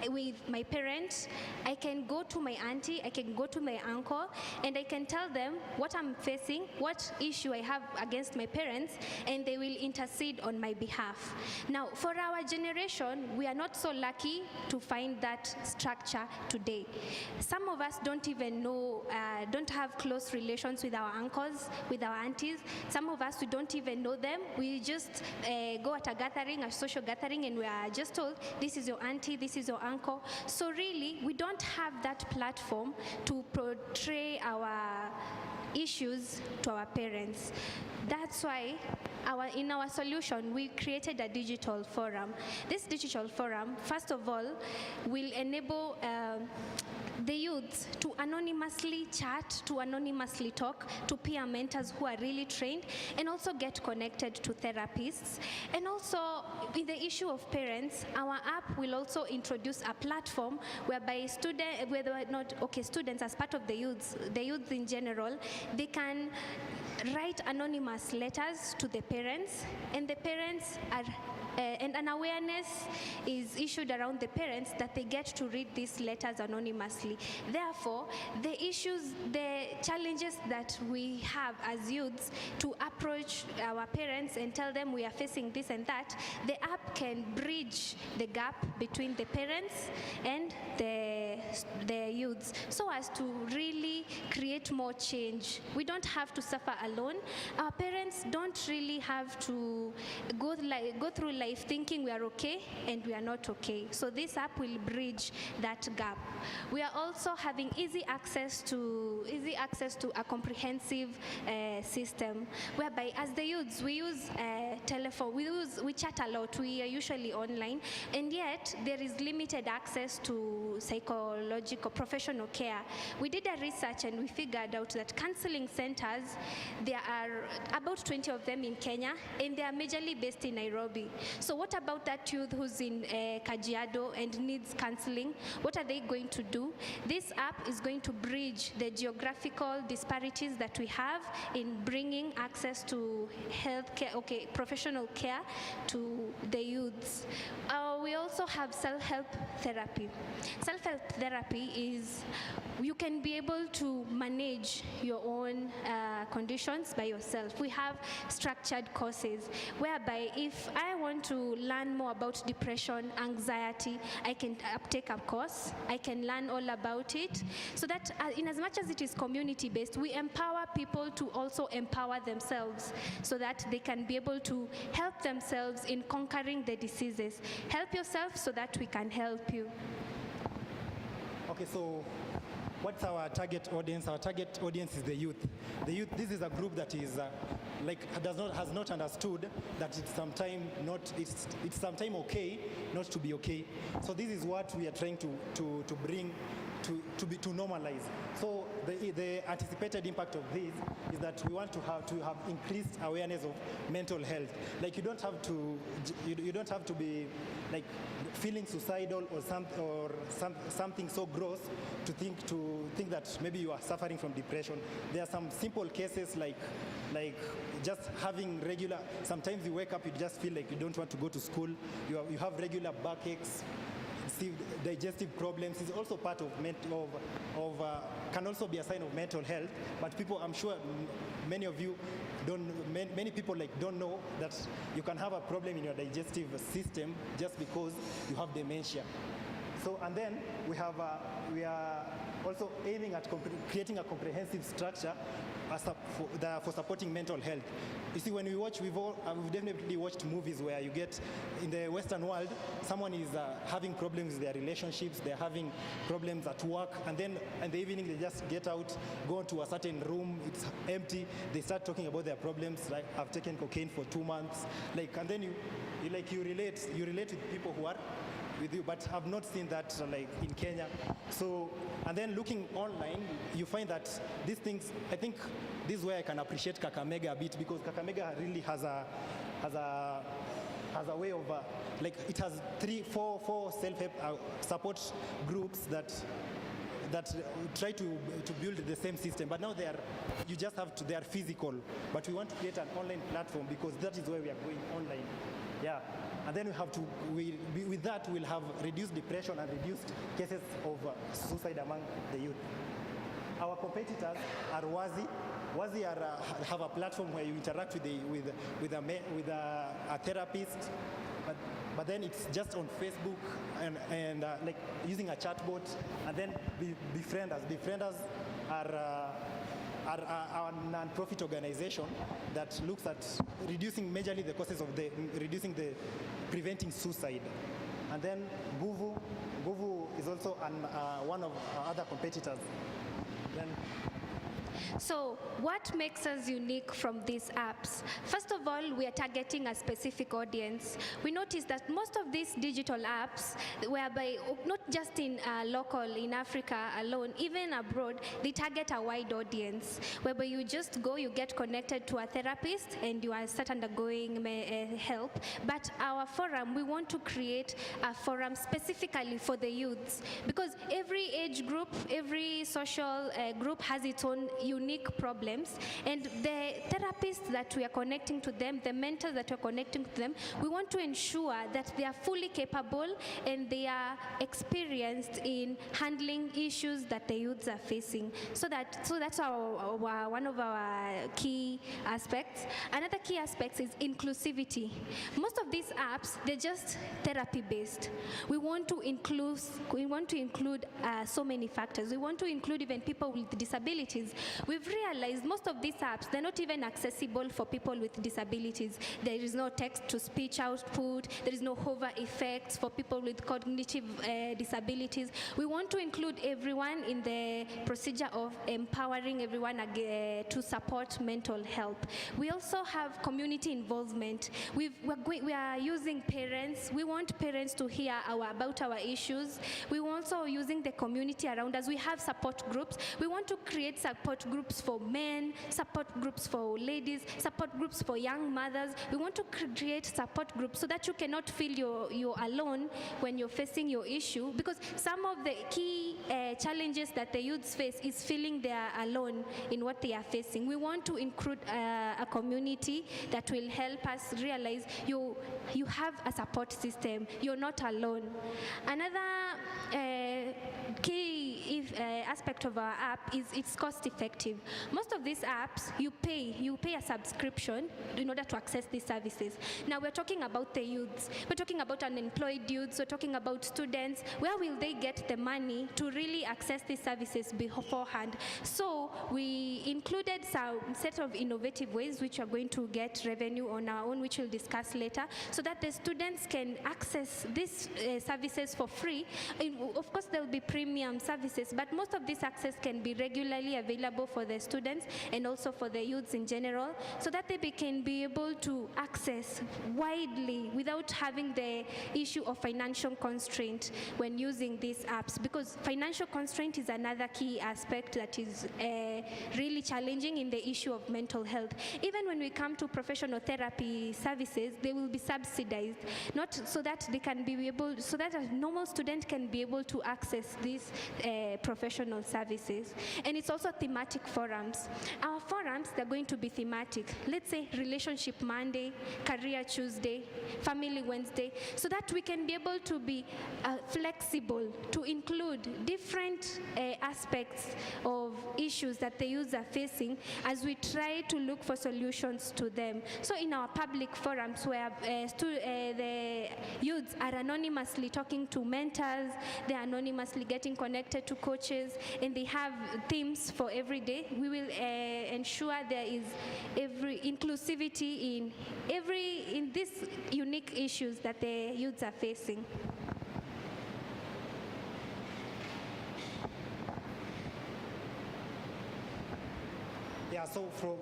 with my parents, I can go to my auntie, I can go to my uncle, and I can tell them what I'm facing, what issue I have against my parents, and they will intercede on my behalf. Now, for our generation, we are not so lucky to find that structure today. Some of us don't even know, don't have close relations with our uncles, with our aunties. Some of us, we don't even know them. We just go at a gathering, a social gathering, and we are just told, this is your auntie, this is your uncle. So really, we don't have that platform to portray our issues to our parents. That's why in our solution, we created a digital forum. This digital forum, first of all, will enable the youths to anonymously chat, to anonymously talk to peer mentors who are really trained, and also get connected to therapists. And also, in the issue of parents, our app will also introduce a platform whereby students as part of the youths in general, they can write anonymous letters to the parents, and the parents are and an awareness is issued around the parents that they get to read these letters anonymously. Therefore, the challenges that we have as youths to approach our parents and tell them we are facing this and that, the app can bridge the gap between the parents and the youths so as to really create more change. We don't have to suffer alone. Our parents don't really have to go through life thinking we are okay and we are not okay. So this app will bridge that gap. We are also having easy access to a comprehensive system whereby as the youths we use telephone, we chat a lot, we are usually online, and yet there is limited access to psychological professional care. We did a research and we figured out that counseling centers, there are about 20 of them in Kenya, and they are majorly based in Nairobi. So what about that youth who's in Kajiado and needs counseling? What are they going to do? This app is going to bridge the geographical disparities that we have in bringing access to healthcare, professional care to the youths. We also have self-help therapy. Self-help therapy is you can be able to manage your own conditions by yourself. We have structured courses whereby if I want to learn more about depression, anxiety, I can take a course, I can learn all about it, so that in as much as it is community-based, we empower people to also empower themselves so that they can be able to help themselves in conquering the diseases. Help yourself so that we can help you. Okay, so what's our target audience? Our target audience is the youth. The youth, this is a group that is has not understood that it's sometime okay not to be okay. So this is what we are trying to bring to normalize. So the anticipated impact of this is that we want to have increased awareness of mental health. Like you don't have to be like feeling suicidal or something so gross to think that maybe you are suffering from depression. There are some simple cases like just having regular. Sometimes you wake up, you just feel like you don't want to go to school. You have regular backaches, digestive problems is also part of, can also be a sign of mental health. But people, I'm sure many of you many people don't know that you can have a problem in your digestive system just because you have dementia. So, and then we are also aiming at creating a comprehensive structure for supporting mental health. You see, when we watch, we've definitely watched movies where you get, in the Western world, someone is having problems with their relationships, they're having problems at work, and then in the evening they just get out, go into a certain room, it's empty, they start talking about their problems, like, I've taken cocaine for 2 months, and then you relate with people who are with you, but have not seen that in Kenya. So, and then looking online, you find that these things, I think this is where I can appreciate Kakamega a bit, because Kakamega really has a way of, it has 4 self-help support groups that try to build the same system, but now they are physical, but we want to create an online platform because that is where we are going online. Yeah, and then with that we'll have reduced depression and reduced cases of suicide among the youth. Our competitors are Wazi. Wazi have a platform where you interact with a therapist, but then it's just on Facebook and using a chatbot, and then Befrienders. Befrienders are a non-profit organization that looks at reducing majorly the causes of preventing suicide. And then Nguvu is also one of our other competitors. Then, so what makes us unique from these apps? First of all, we are targeting a specific audience. We noticed that most of these digital apps, whereby not just in local, in Africa alone, even abroad, they target a wide audience, whereby you just go, you get connected to a therapist, and you start undergoing help. But our forum, we want to create a forum specifically for the youths, because every age group, every social group has its own unique problems, and the therapists that we are connecting to them, the mentors that we are connecting to them, we want to ensure that they are fully capable and they are experienced in handling issues that the youths are facing. So that's one of our key aspects. Another key aspect is inclusivity. Most of these apps, they're just therapy based. We want to include so many factors. We want to include even people with disabilities. We've realized most of these apps, they're not even accessible for people with disabilities. There is no text-to-speech output. There is no hover effects for people with cognitive disabilities. We want to include everyone in the procedure of empowering everyone to support mental health. We also have community involvement. We are using parents. We want parents to hear about our issues. We also using the community around us. We have support groups. We want to create support groups for men, support groups for ladies, support groups for young mothers. We want to create support groups so that you cannot feel you're alone when you're facing your issue, because some of the key challenges that the youths face is feeling they are alone in what they are facing. We want to include a community that will help us realize you have a support system. You're not alone. Another key aspect of our app is it's cost effective. Most of these apps, you pay a subscription in order to access these services. Now we're talking about the youths. We're talking about unemployed youths. We're talking about students. Where will they get the money to really access these services beforehand? So we included some set of innovative ways which are going to get revenue on our own, which we'll discuss later, so that the students can access these services for free. Of course, there will be premium services, but most of this access can be regularly available for the students and also for the youths in general, so that they can be able to access widely without having the issue of financial constraint when using these apps, because financial constraint is another key aspect that is really challenging in the issue of mental health. Even when we come to professional therapy services, they will be subsidized, not so that they can be able, so that a normal student can be able to access these professional services. And it's also thematic forums. Our forums, they're going to be thematic. Let's say Relationship Monday, Career Tuesday, Family Wednesday, so that we can be able to be flexible to include different aspects of issues that the youths are facing as we try to look for solutions to them. So in our public forums where the youths are anonymously talking to mentors, they are anonymously getting connected to coaches, and they have themes for every day, we will ensure there is every inclusivity in these unique issues that the youths are facing. Yeah, so from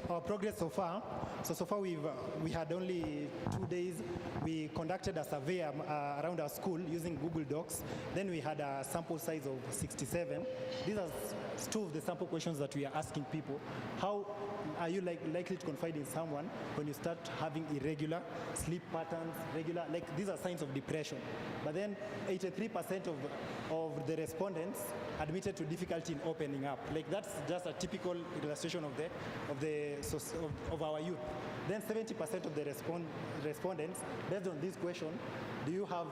our progress so far, we had only 2 days. We conducted a survey around our school using Google Docs. Then we had a sample size of 67. These are two of the sample questions that we are asking people. How are you likely to confide in someone when you start having irregular sleep patterns, these are signs of depression. But then 83% of the respondents admitted to difficulty in opening up. That's just a typical illustration of our youth. Then 70% of the respondents, based on this question, do you have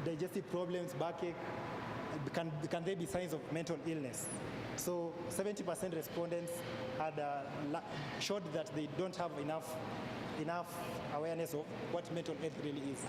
digestive problems, backache? Can there be signs of mental illness? So 70% respondents had showed that they don't have enough awareness of what mental health really is.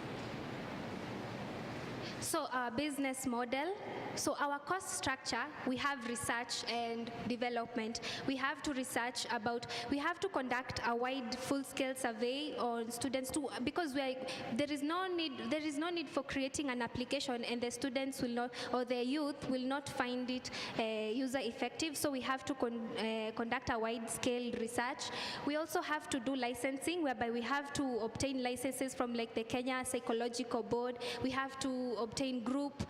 So our business model, so our cost structure, we have research and development. We have to research about, we have to conduct a wide full-scale survey on students too, because there is no need for creating an application and the students will not, or the youth will not find it user effective. So we have to conduct a wide-scale research. We also have to do licensing, whereby we have to obtain licenses from the Kenya Psychological Board. We have to obtain group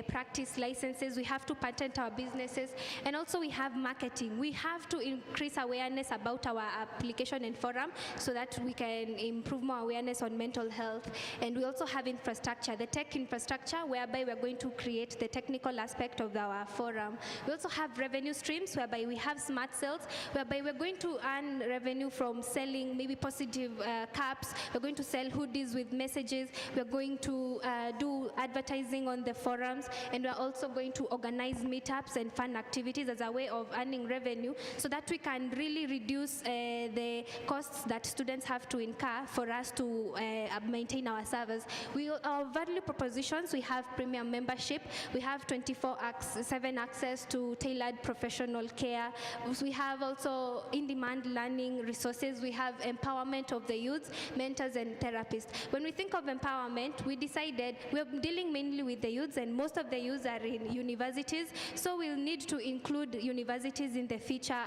practice licenses. We have to patent our businesses, and also we have marketing. We have to increase awareness about our application and forum so that we can improve more awareness on mental health. And we also have infrastructure, the tech infrastructure, whereby we're going to create the technical aspect of our forum. We also have revenue streams, whereby we have smart sales, whereby we're going to earn revenue from selling maybe positive caps. We're going to sell hoodies with messages. We're going to do advertising on the forums, and we're also going to organize meetups and fun activities as a way of earning revenue so that we can really reduce the costs that students have to incur for us to maintain our servers. Our value propositions, we have premium membership, we have 24/7 access to tailored professional care, we have also in-demand learning resources, we have empowerment of the youths, mentors and therapists. When we think of empowerment, we decided we're dealing mainly with the youths, and most of the youths are in universities, so we'll need to include universities in the future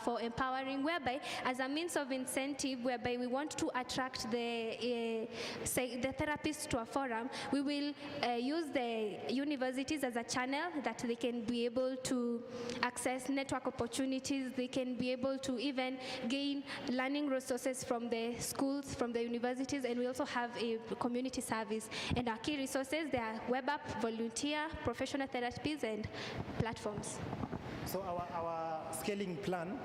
for empowering, whereby as a means of incentive, whereby we want to attract the therapists to a forum, we will use the universities as a channel that they can be able to access network opportunities, they can be able to even gain learning resources from the schools, from the universities, and we also have a community service. And our key resources, they are web app, volunteer, professional therapies, and platforms. So our scaling plan,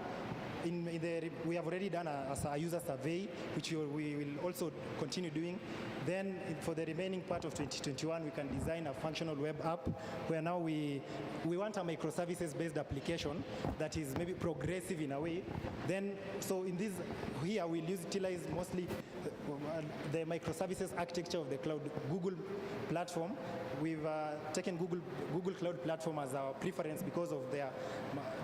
we have already done a user survey, which we will also continue doing. Then for the remaining part of 2021, we can design a functional web app where now we want a microservices-based application that is maybe progressive in a way. Then, so in this, here we'll utilize mostly the microservices architecture of the cloud Google platform. We've taken Google Cloud Platform as our preference because of their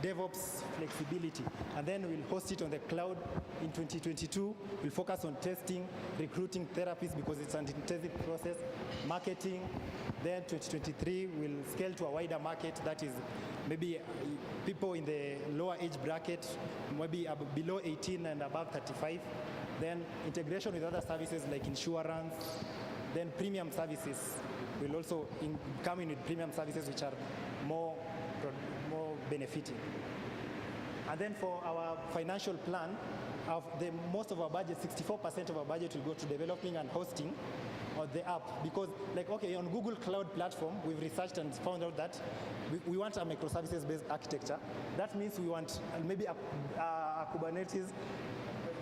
DevOps flexibility. And then we'll host it on the cloud in 2022. We'll focus on testing, recruiting therapists because it's an intensive process, marketing. Then 2023, we'll scale to a wider market that is maybe people in the lower age bracket, maybe below 18 and above 35. Then integration with other services like insurance. Then premium services will also come in with premium services which are more benefiting. And then for our financial plan, most of our budget, 64% of our budget will go to developing and hosting the app, because like, okay, on Google Cloud Platform, we've researched and found out that we want a microservices-based architecture. That means we want maybe a Kubernetes.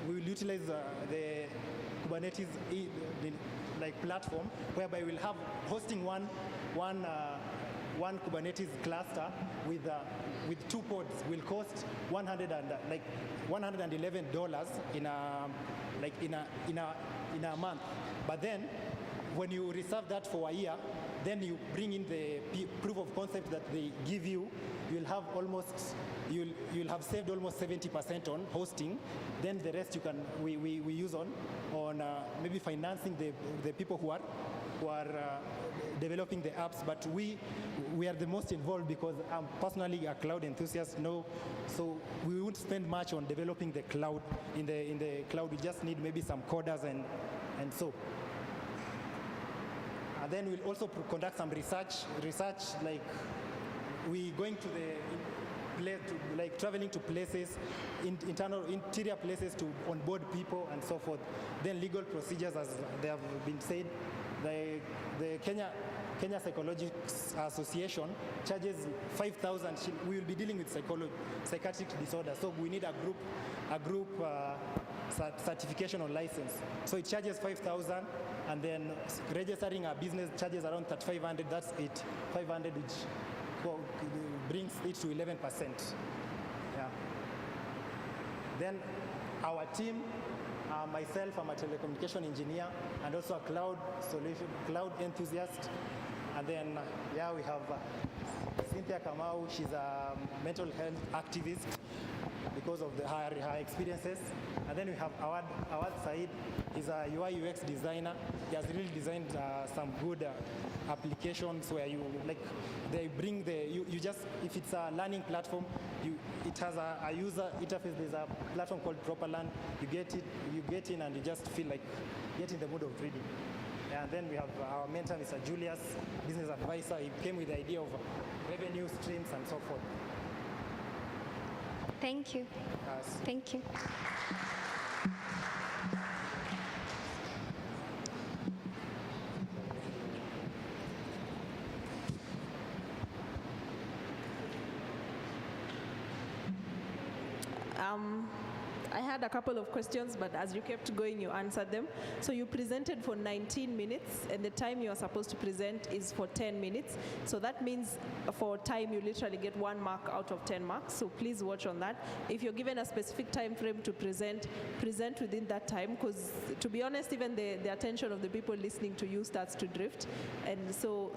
We will utilize the Kubernetes like platform, whereby we'll have hosting one Kubernetes cluster with 2 pods will cost $111 in a month. But then when you reserve that for a year, then you bring in the proof of concept that they give you, you'll have saved almost 70% on hosting. Then the rest we use on maybe financing the people who are developing the apps. But we are the most involved because I'm personally a cloud enthusiast. So we won't spend much on developing the cloud. In the cloud, we just need maybe some coders and so. And then we'll also conduct some research like we going to like traveling to places, interior places to onboard people and so forth. Then legal procedures, as they have been said. The Kenya Psychologists Association charges 5,000. We will be dealing with psychiatric disorders, so we need a group certification or license. So it charges 5,000, and then registering a business charges around 3,500. That's it, 500, which brings it to 11%. Yeah. Then our team. Myself, I'm a telecommunication engineer and also a cloud enthusiast. And then, we have Cynthia Kamau. She's a mental health activist because of her experiences. And then we have Awad Said. He's a UI UX designer. He has really designed some good applications where they bring you just, if it's a learning platform, it has a user interface. There's a platform called ProperLearn. You get in and you just feel like get in the mood of reading. And then we have our mentor, Mr. Julius, business advisor. He came with the idea of revenue streams and so forth. Thank you. Yes. Thank you. I had a couple of questions, but as you kept going, you answered them. So you presented for 19 minutes, and the time you are supposed to present is for 10 minutes. So that means for time, you literally get 1 mark out of 10 marks. So please watch on that. If you're given a specific time frame to present within that time, because to be honest, even the attention of the people listening to you starts to drift. And so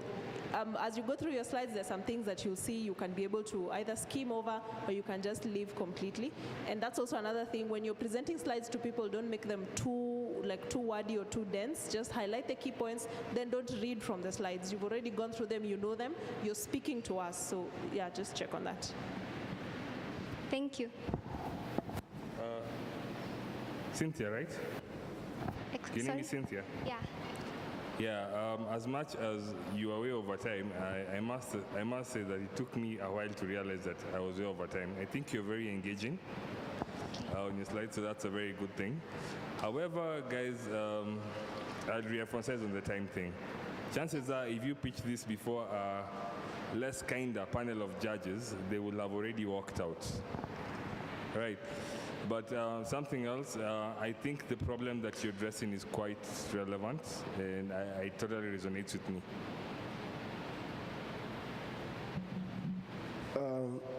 as you go through your slides, there's some things that you'll see you can be able to either skim over or you can just leave completely. And that's also another thing. When you're presenting slides to people, don't make them too wordy or too dense. Just highlight the key points, then don't read from the slides. You've already gone through them, you know them, you're speaking to us. So yeah, just check on that. Thank you. Cynthia, right? Your name is Cynthia? Yeah. Yeah, as much as you are way over time, I must say that it took me a while to realize that I was way over time. I think you're very engaging on your slides, so that's a very good thing. However, guys, I'll re-emphasize on the time thing. Chances are, if you pitch this before a less kinder panel of judges, they will have already walked out. Right. But something else, I think the problem that you're addressing is quite relevant, and I totally resonates with me.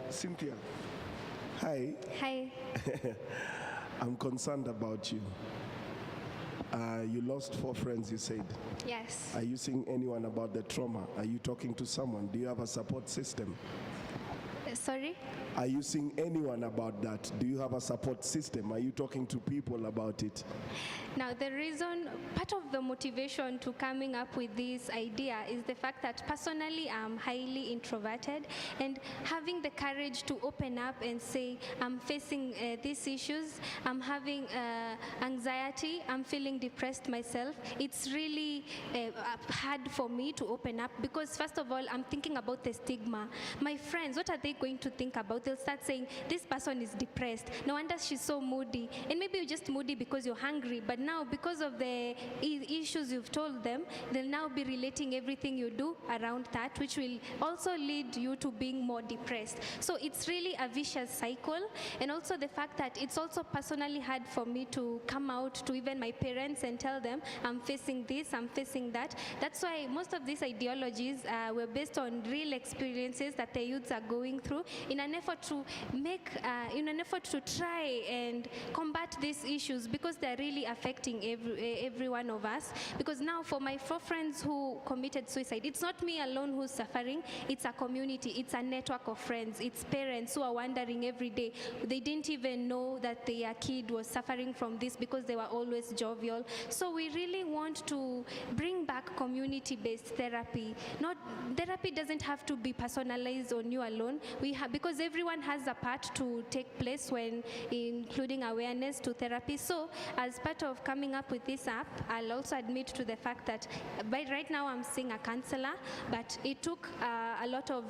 Cynthia, hi. Hi. I'm concerned about you. You lost 4 friends, you said. Yes. Are you seeing anyone about the trauma? Are you talking to someone? Do you have a support system? Sorry? Are you seeing anyone about that? Do you have a support system? Are you talking to people about it? Now, the reason, part of the motivation to coming up with this idea is the fact that personally I'm highly introverted, and having the courage to open up and say, I'm facing these issues, I'm having anxiety, I'm feeling depressed myself, it's really hard for me to open up because, first of all, I'm thinking about the stigma. My friends, what are they going thing to think about. They'll start saying, this person is depressed. No wonder she's so moody. And maybe you're just moody because you're hungry, but now because of the issues you've told them, they'll now be relating everything you do around that, which will also lead you to being more depressed. So it's really a vicious cycle. And also the fact that it's also personally hard for me to come out to even my parents and tell them, I'm facing this, I'm facing that. That's why most of these ideologies were based on real experiences that the youths are going through in an effort to try and combat these issues, because they're really affecting every one of us. Because now for my 4 friends who committed suicide, it's not me alone who's suffering, it's a community, it's a network of friends, it's parents who are wondering every day. They didn't even know that their kid was suffering from this because they were always jovial. So we really want to bring back community-based therapy. Therapy doesn't have to be personalized on you alone. Because everyone has a part to take place when including awareness to therapy. So as part of coming up with this app, I'll also admit to the fact that right now I'm seeing a counselor, but it took a lot of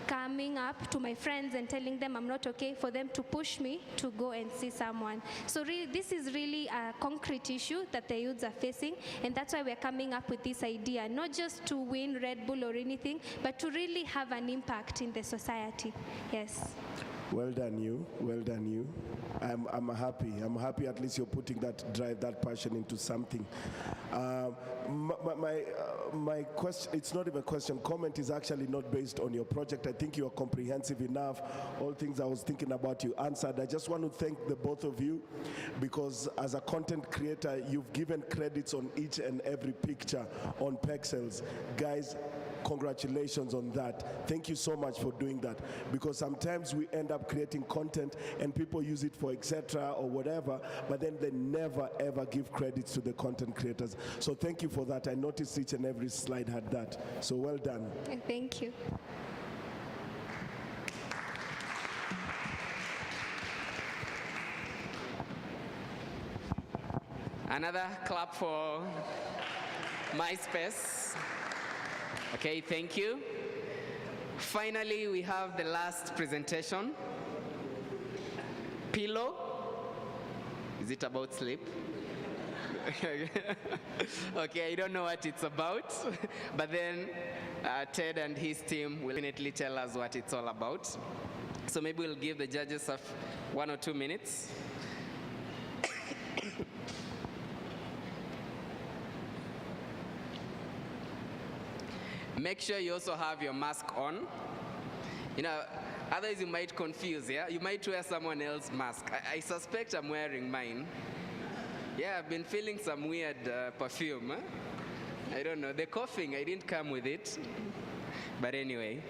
coming up to my friends and telling them I'm not okay for them to push me to go and see someone. So really, this is really a concrete issue that the youths are facing, and that's why we're coming up with this idea, not just to win Red Bull or anything, but to really have an impact in the society. Yes. Well done you, well done you. I'm happy. I'm happy at least you're putting that drive, that passion into something. My question, it's not even a question, comment is actually not based on your project. I think you are comprehensive enough. All things I was thinking about you answered. I just want to thank the both of you, because as a content creator, you've given credits on each and every picture on Pexels. Guys, congratulations on that. Thank you so much for doing that, because sometimes we end up creating content and people use it for etc. or whatever, but then they never ever give credits to the content creators. So thank you for that. I noticed each and every slide had that. So well done. Thank you. Another clap for MySpace. Okay, thank you. Finally, we have the last presentation. Pillow. Is it about sleep? Okay, I don't know what it's about, but then Ted and his team will definitely tell us what it's all about. So maybe we'll give the judges 1 or 2 minutes. Make sure you also have your mask on. You know, otherwise you might confuse, yeah? You might wear someone else's mask. I suspect I'm wearing mine. Yeah, I've been feeling some weird perfume. Huh? I don't know. The coughing, I didn't come with it. But anyway.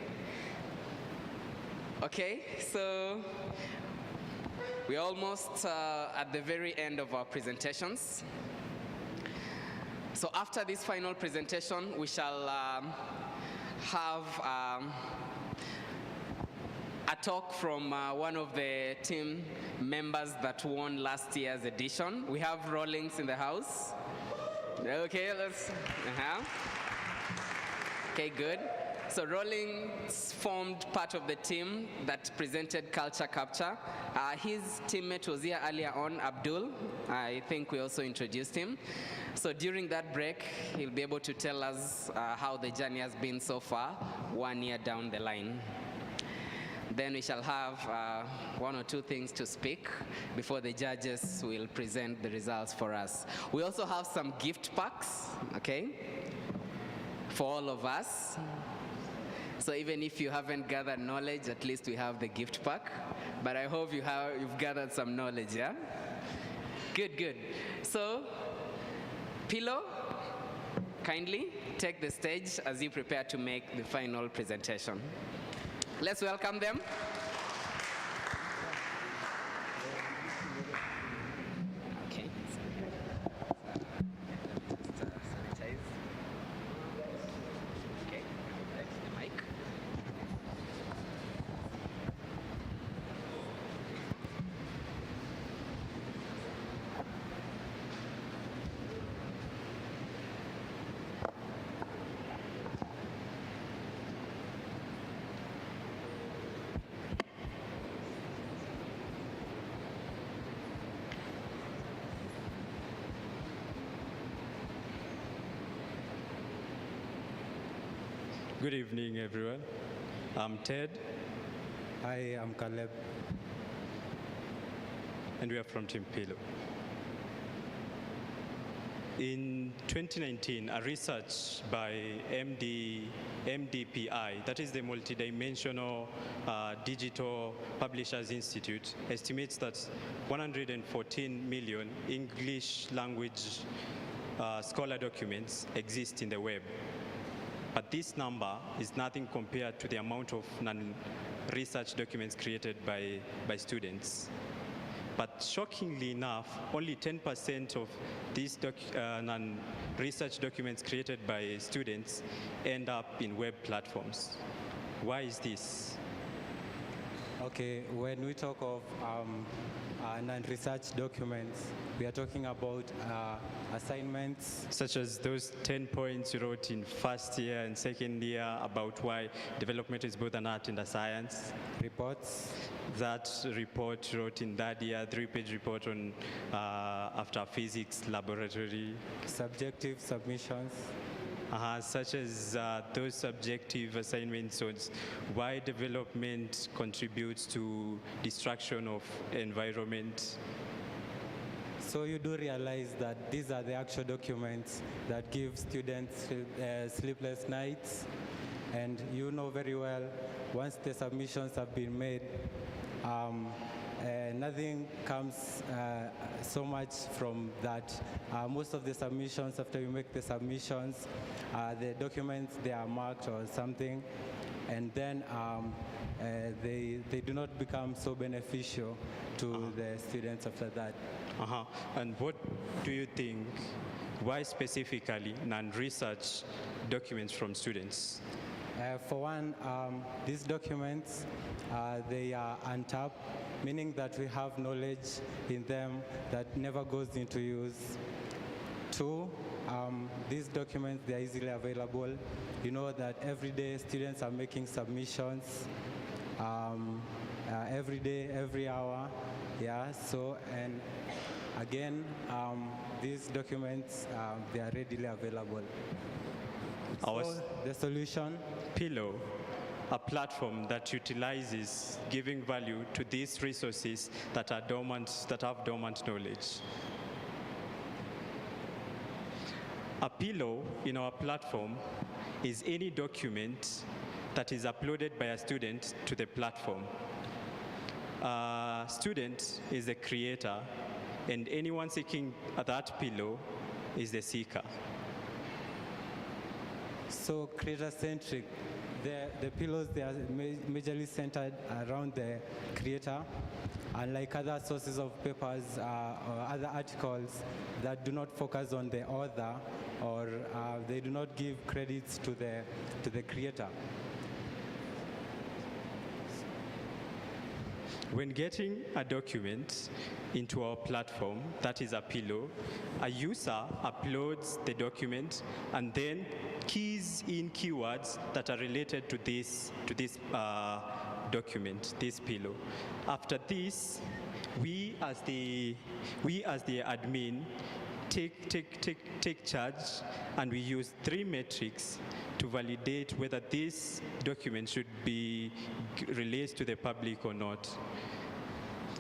Okay, so we're almost at the very end of our presentations. So after this final presentation, we shall have a talk from one of the team members that won last year's edition. We have Rawlings in the house. Okay, let's, Okay, good. So Rawlings formed part of the team that presented Culture Capture. His teammate was here earlier on, Abdul. I think we also introduced him. So during that break, he'll be able to tell us how the journey has been so far, 1 year down the line. Then we shall have 1 or 2 things to speak before the judges will present the results for us. We also have some gift packs, okay, for all of us. So even if you haven't gathered knowledge, at least we have the gift pack. But I hope you've gathered some knowledge, yeah? Good, good. So, Pillow, kindly take the stage as you prepare to make the final presentation. Let's welcome them. Okay. Okay, next the mic. Good evening, everyone. I'm Ted. Hi, I'm Caleb. And we are from Team Pillow. In 2019, a research by MDPI, that is the Multidimensional Digital Publishers Institute, estimates that 114 million English language scholar documents exist in the web. But this number is nothing compared to the amount of non-research documents created by students. But shockingly enough, only 10% of these non-research documents created by students end up in web platforms. Why is this? Okay, when we talk of non-research documents, we are talking about assignments. Such as those 10 points you wrote in first year and second year about why development is both an art and a science. Reports. That report you wrote in that year, 3-page report on after physics laboratory. Subjective submissions. Such as those subjective assignments on why development contributes to destruction of environment. So you do realize that these are the actual documents that give students sleepless nights, and you know very well once the submissions have been made, nothing comes so much from that. Most of the submissions, after you make the submissions, the documents, they are marked or something, and then they do not become so beneficial to the students after that. And what do you think, why specifically non-research documents from students? For one, these documents, they are untapped, meaning that we have knowledge in them that never goes into use. Two, these documents, they are easily available. You know that every day students are making submissions, every day, every hour, yeah, so, and again, these documents, they are readily available. So the solution? Pillow, a platform that utilizes giving value to these resources that are dormant, that have dormant knowledge. A pillow in our platform is any document that is uploaded by a student to the platform. A student is the creator, and anyone seeking that pillow is the seeker. So creator-centric, the pillows, they are majorly centered around the creator, unlike other sources of papers or other articles that do not focus on the author, or they do not give credits to the creator. When getting a document into our platform, that is a pillow, a user uploads the document and then keys in keywords that are related to this document, this pillow. After this, we as the admin take charge, and we use 3 metrics to validate whether this document should be released to the public or not.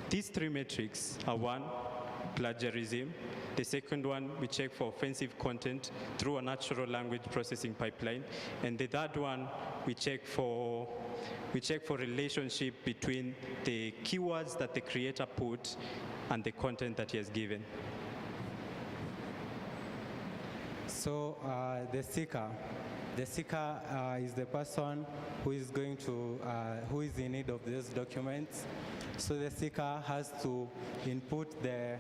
These 3 metrics are: 1, plagiarism. The second one, we check for offensive content through a natural language processing pipeline. And the third one, we check for relationship between the keywords that the creator put and the content that he has given. So the seeker is the person who is going to, who is in need of these documents. So the seeker has to input the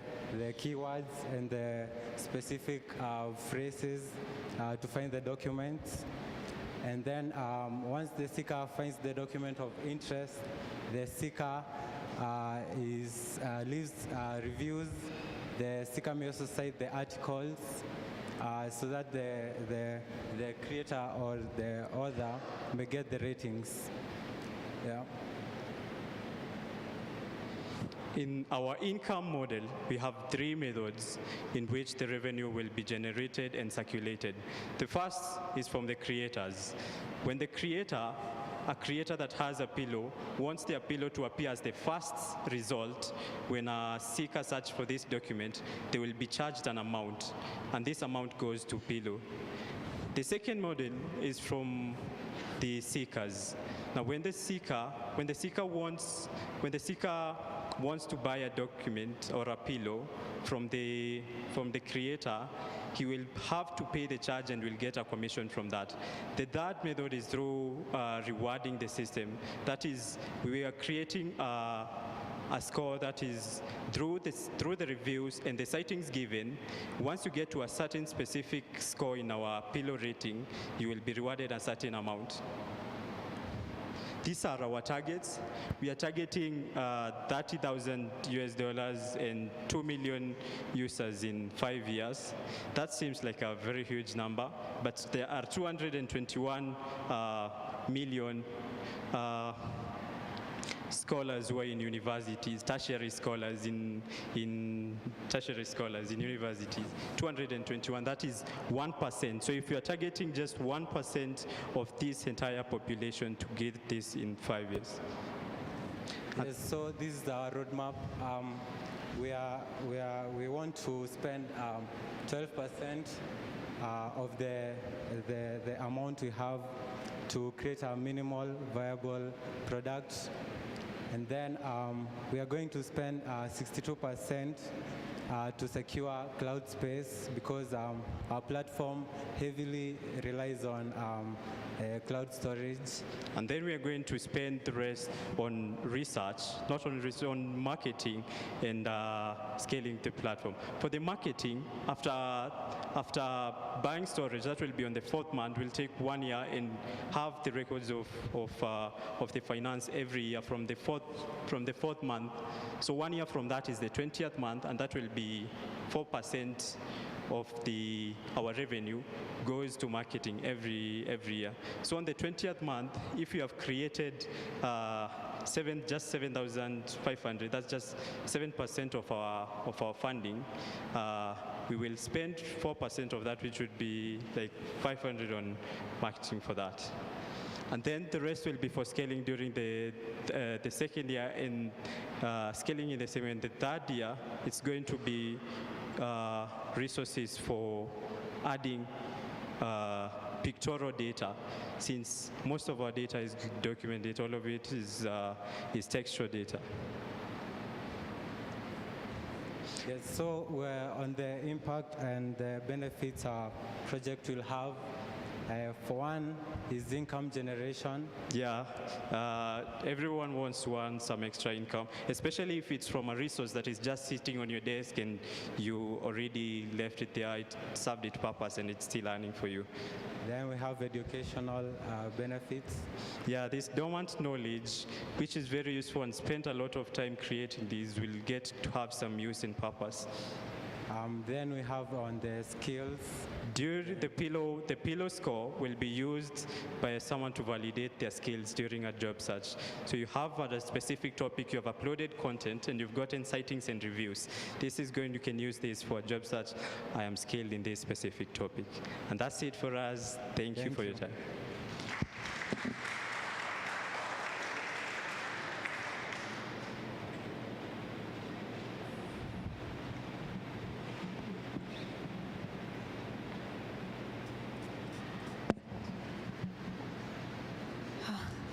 keywords and the specific phrases to find the documents. And then once the seeker finds the document of interest, the seeker reviews. The seeker may also cite the articles so that the creator or the author may get the ratings. Yeah. In our income model, we have three methods in which the revenue will be generated and circulated. The first is from the creators. When the creator, a creator that has a pillow, wants their pillow to appear as the first result, when a seeker searches for this document, they will be charged an amount, and this amount goes to pillow. The second model is from the seekers. Now, when the seeker wants to buy a document or a pillow from the creator, he will have to pay the charge and will get a commission from that. The third method is through rewarding the system. That is, we are creating a score that is through the reviews and the sightings given. Once you get to a certain specific score in our pillow rating, you will be rewarded a certain amount. These are our targets. We are targeting $30,000 and 2 million users in 5 years. That seems like a very huge number, but there are 221 million scholars who are in universities, tertiary scholars in universities, 221, that is 1%. So if you are targeting just 1% of this entire population to get this in 5 years. Yes, so this is our roadmap. We want to spend 12% of the amount we have to create a minimal viable product. And then we are going to spend 62% to secure cloud space, because our platform heavily relies on cloud storage. And then we are going to spend the rest on research, not on research, on marketing and scaling the platform. For the marketing, after buying storage, that will be on the 4th month. We'll take 1 year and have the records of the finance every year from the 4th month. So 1 year from that is the 20th month, and that will be 4% of our revenue goes to marketing every year. So on the 20th month, if you have created just 7,500, that's just 7% of our funding. We will spend 4% of that, which would be like 500 on marketing for that. And then the rest will be for scaling during the second year, and scaling in the same year. In the third year, it's going to be resources for adding pictorial data, since most of our data is document data, all of it is textual data. Yes, so we're on the impact and the benefits our project will have. For one, is income generation. Yeah, everyone wants to earn some extra income, especially if it's from a resource that is just sitting on your desk and you already left it there, it served its purpose and it's still earning for you. Then we have educational benefits. Yeah, this dormant knowledge, which is very useful and spent a lot of time creating these, will get to have some use and purpose. Then we have on the skills. During the pillow score will be used by someone to validate their skills during a job search. So you have a specific topic, you have uploaded content, and you've gotten sightings and reviews. You can use this for a job search. I am skilled in this specific topic. And that's it for us. Thank you for your time.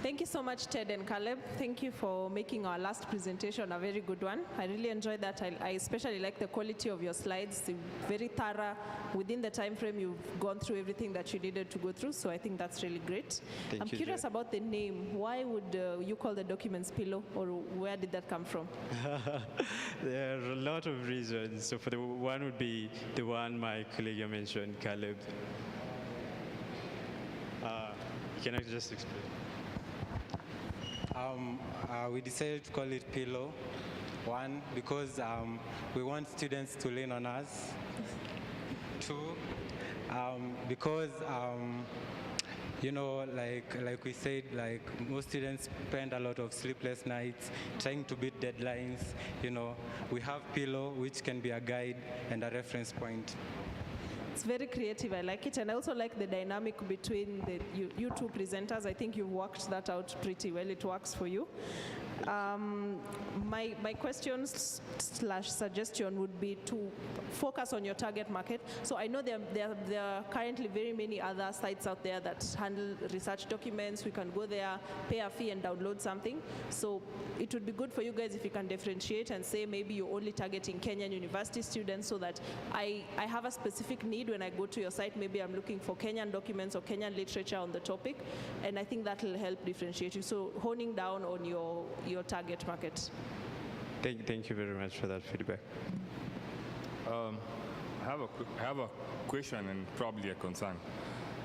Thank you so much, Ted and Caleb. Thank you for making our last presentation a very good one. I really enjoyed that. I especially like the quality of your slides. They're very thorough. Within the time frame, you've gone through everything that you needed to go through, so I think that's really great. I'm curious about the name. Why would you call the documents Pillow, or where did that come from? There are a lot of reasons. So for the one would be the one my colleague mentioned, Caleb. Can I just explain? We decided to call it Pillow. One, because we want students to lean on us. Two, because You know, like we said, like most students spend a lot of sleepless nights trying to beat deadlines. You know, we have Pillow, which can be a guide and a reference point. It's very creative. I like it, and I also like the dynamic between you two presenters. I think you've worked that out pretty well. It works for you. My question / suggestion would be to focus on your target market. So I know there are currently very many other sites out there that handle research documents. We can go there, pay a fee, and download something. So it would be good for you guys if you can differentiate and say maybe you're only targeting Kenyan university students, so that I have a specific need when I go to your site. Maybe I'm looking for Kenyan documents or Kenyan literature on the topic, and I think that will help differentiate you. So honing down on your target market. Thank you very much for that feedback. I have a question and probably a concern.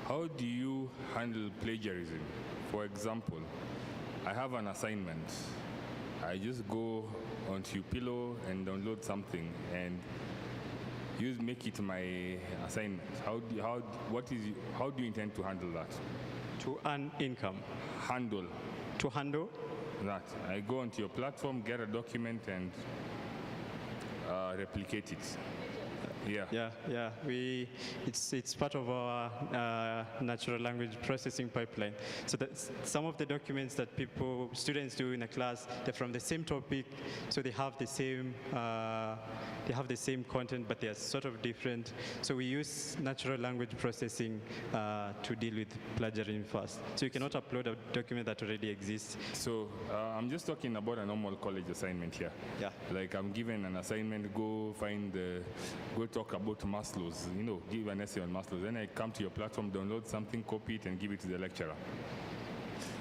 How do you handle plagiarism? For example, I have an assignment. I just go onto Pillow and download something and make it my assignment. How do you intend to handle that? To earn income. To handle that. I go onto your platform, get a document, and replicate it. Yeah. It's part of our natural language processing pipeline. So that some of the documents that students do in a class, they're from the same topic, so they have the same content, but they are sort of different. So we use natural language processing to deal with plagiarism first. So you cannot upload a document that already exists. So I'm just talking about a normal college assignment here. Yeah. Like I'm given an assignment, go talk about Maslow's, give an essay on Maslow's. Then I come to your platform, download something, copy it, and give it to the lecturer.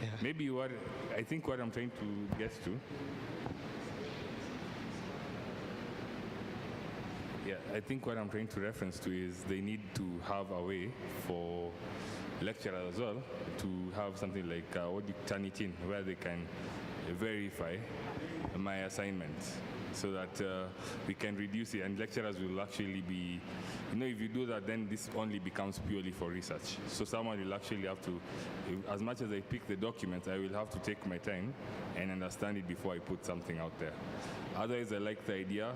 Yeah. Maybe I think what I'm trying to get to. Yeah, I think what I'm trying to reference to is they need to have a way for lecturers as well to have something like Turnitin, where they can verify my assignment, so that we can reduce it, and lecturers will actually be, if you do that, then this only becomes purely for research. So someone will actually have to, as much as I pick the document, I will have to take my time and understand it before I put something out there. Otherwise, I like the idea.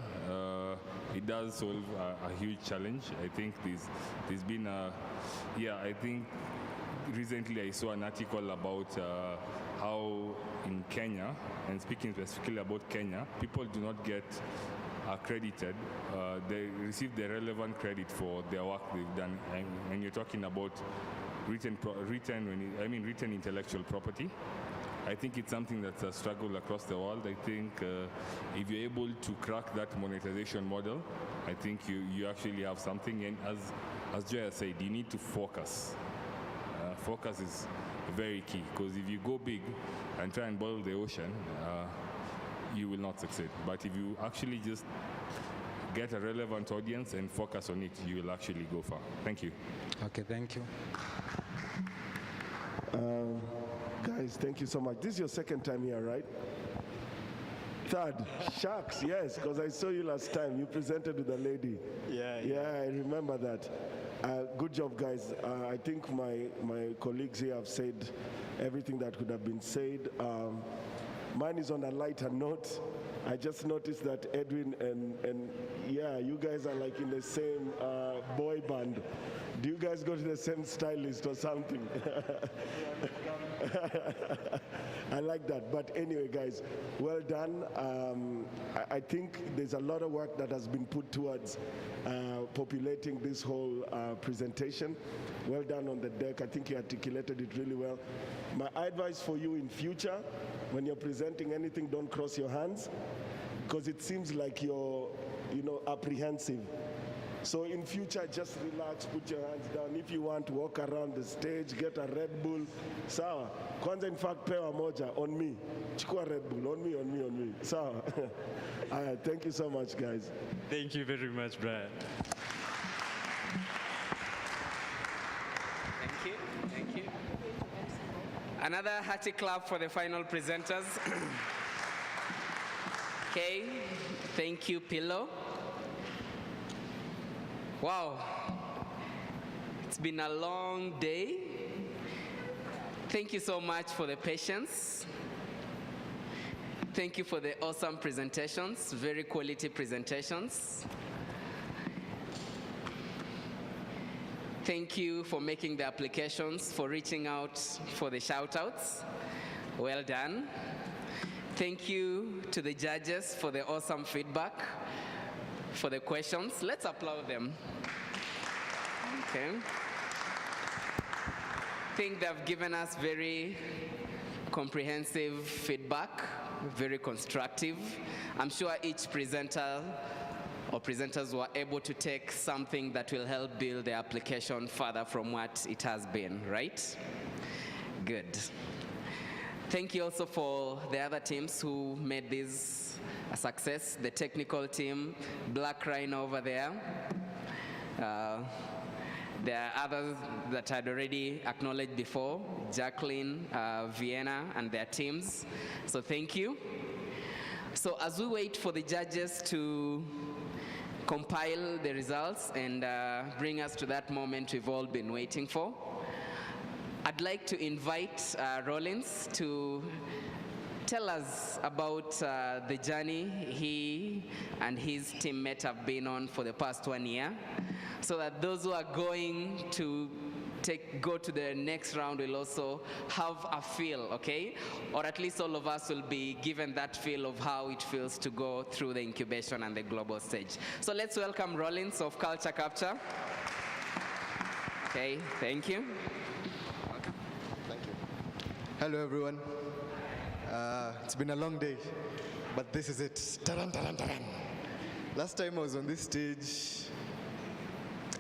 It does solve a huge challenge. I think there's been I think recently I saw an article about how in Kenya, and speaking specifically about Kenya, people do not get accredited. They receive the relevant credit for their work they've done. And when you're talking about written intellectual property, I think it's something that's a struggle across the world. I think if you're able to crack that monetization model, I think you actually have something. And as Joya said, you need to focus. Focus is very key, because if you go big and try and boil the ocean, you will not succeed. But if you actually just get a relevant audience and focus on it, you will actually go far. Thank you. Okay, thank you. Guys, thank you so much. This is your second time here, right? Third. Shucks, yes, because I saw you last time. You presented with a lady. Yeah, I remember that. Good job, guys. I think my colleagues here have said everything that could have been said. Mine is on a lighter note. I just noticed that Edwin and you guys are like in the same boy band. Do you guys go to the same stylist or something? I like that. But anyway, guys, well done. I think there's a lot of work that has been put towards populating this whole presentation. Well done on the deck. I think you articulated it really well. My advice for you in future, when you're presenting anything, don't cross your hands, because it seems like you're, apprehensive. So in future, just relax, put your hands down. If you want to walk around the stage, get a Red Bull. Sawa. Kwanza, in fact, pewa moja on me. Chukua Red Bull, on me. Sawa. Thank you so much, guys. Thank you very much, Brian. Thank you. Another hearty clap for the final presenters. Okay, thank you, Pillow. Wow, it's been a long day, Thank you so much for the patience. Thank you for the awesome presentations, very quality presentations. Thank you for making the applications, for reaching out for the shout-outs. Well done. Thank you to the judges for the awesome feedback, for the questions. Let's applaud them. Okay. I think they've given us very comprehensive feedback, very constructive. I'm sure each presenter or presenters were able to take something that will help build the application further from what it has been, right? Good. Thank you also for the other teams who made this a success. The technical team, Black Rhino over there. There are others that I'd already acknowledged before, Jacqueline, Vienna, and their teams. So thank you. So as we wait for the judges to compile the results and bring us to that moment we've all been waiting for, I'd like to invite Rollins to tell us about the journey he and his teammate have been on for the past 1 year, so that those who are going to go to the next round will also have a feel, okay? Or at least all of us will be given that feel of how it feels to go through the incubation and the global stage. So let's welcome Rollins of Culture Capture. Okay, thank you. Thank you. Hello, everyone. It's been a long day, but this is it. Ta-ran, ta-ran, ta-ran. Last time I was on this stage,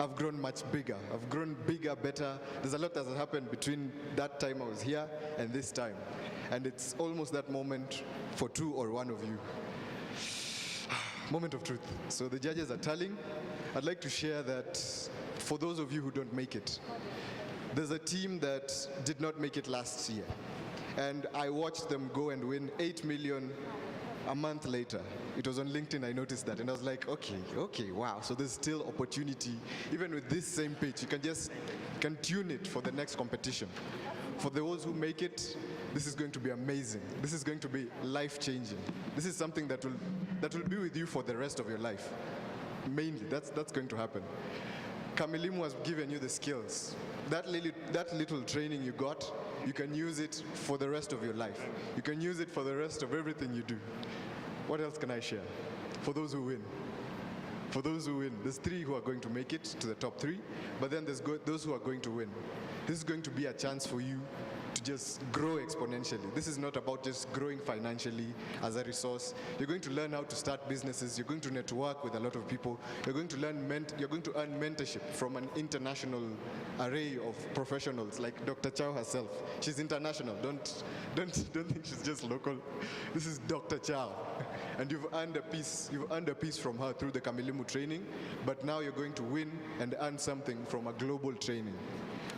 I've grown much bigger. I've grown bigger, better. There's a lot that has happened between that time I was here and this time. And it's almost that moment for two or one of you. Moment of truth. So the judges are tallying. I'd like to share that for those of you who don't make it, there's a team that did not make it last year. And I watched them go and win 8 million a month later. It was on LinkedIn, I noticed that, and I was like, okay, wow. So there's still opportunity. Even with this same page, you can tune it for the next competition. For those who make it, this is going to be amazing. This is going to be life-changing. This is something that will be with you for the rest of your life. Mainly, that's going to happen. Kamilimu has given you the skills. That little training you got, you can use it for the rest of your life. You can use it for the rest of everything you do. What else can I share? For those who win. For those who win, there's 3 who are going to make it to the top 3, but then there's those who are going to win. This is going to be a chance for you to just grow exponentially. This is not about just growing financially as a resource. You're going to learn how to start businesses. You're going to network with a lot of people. You're going to earn mentorship from an international array of professionals like Dr. Chow herself. She's international. Don't think she's just local. This is Dr. Chow. And you've earned a piece from her through the Kamilimu training, but now you're going to win and earn something from a global training.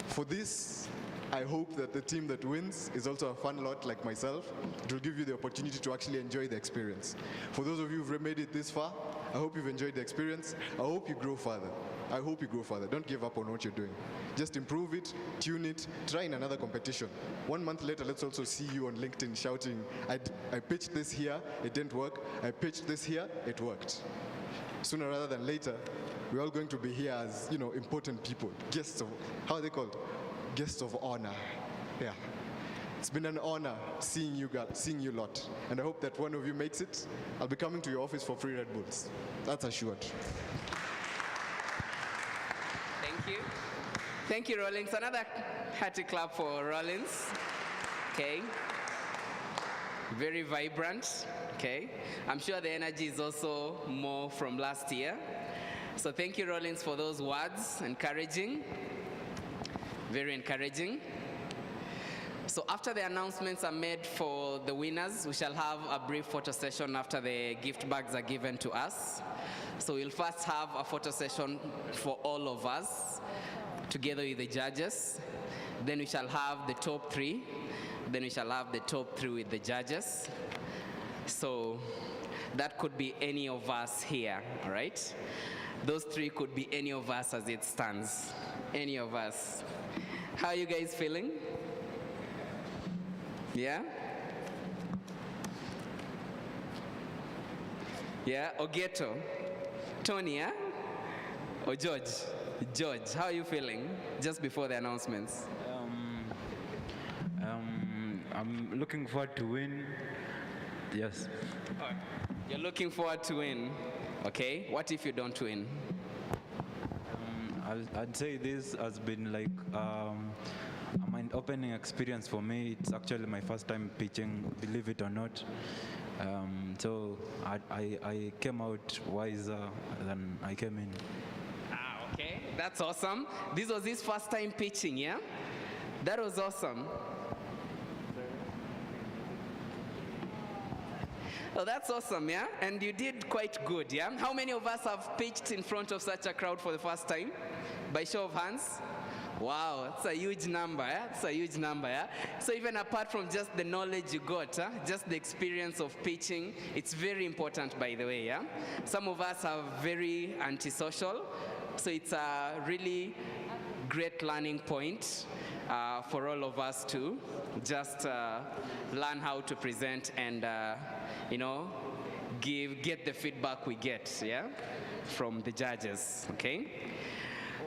For this, I hope that the team that wins is also a fun lot like myself. It will give you the opportunity to actually enjoy the experience. For those of you who've made it this far, I hope you've enjoyed the experience. I hope you grow further. I hope you grow further. Don't give up on what you're doing. Just improve it, tune it, try in another competition. 1 month later, let's also see you on LinkedIn shouting, I pitched this here, it didn't work. I pitched this here, it worked. Sooner rather than later, we're all going to be here as, important people, guests of, how are they called? Guests of honor. Yeah. It's been an honor seeing you lot. And I hope that one of you makes it. I'll be coming to your office for free Red Bulls. That's assured. Thank you. Thank you, Rollins. Another hearty clap for Rollins. Okay. Very vibrant. Okay. I'm sure the energy is also more from last year. So thank you, Rollins, for those words. Encouraging. Very encouraging. So after the announcements are made for the winners, we shall have a brief photo session after the gift bags are given to us. So we'll first have a photo session for all of us, together with the judges. Then we shall have the top 3. Then we shall have the top 3 with the judges. So that could be any of us here, all right? Those 3 could be any of us as it stands. Any of us. How are you guys feeling? Yeah? Yeah, Ogeto. Tony, yeah? Or George? George, how are you feeling just before the announcements? I'm looking forward to win. Yes. You're looking forward to win. Okay, what if you don't win? I'd say this has been like a mind-opening experience for me. It's actually my first time pitching, believe it or not. So I came out wiser than I came in. Okay, that's awesome. This was his first time pitching, yeah? That was awesome. Oh, that's awesome, yeah? And you did quite good, yeah? How many of us have pitched in front of such a crowd for the first time? By show of hands? Wow, that's a huge number, yeah? That's a huge number, yeah? So even apart from just the knowledge you got, just the experience of pitching, it's very important, by the way, yeah? Some of us are very antisocial, so it's a really great learning point for all of us to just learn how to present and you know, get the feedback we get, yeah, from the judges, okay?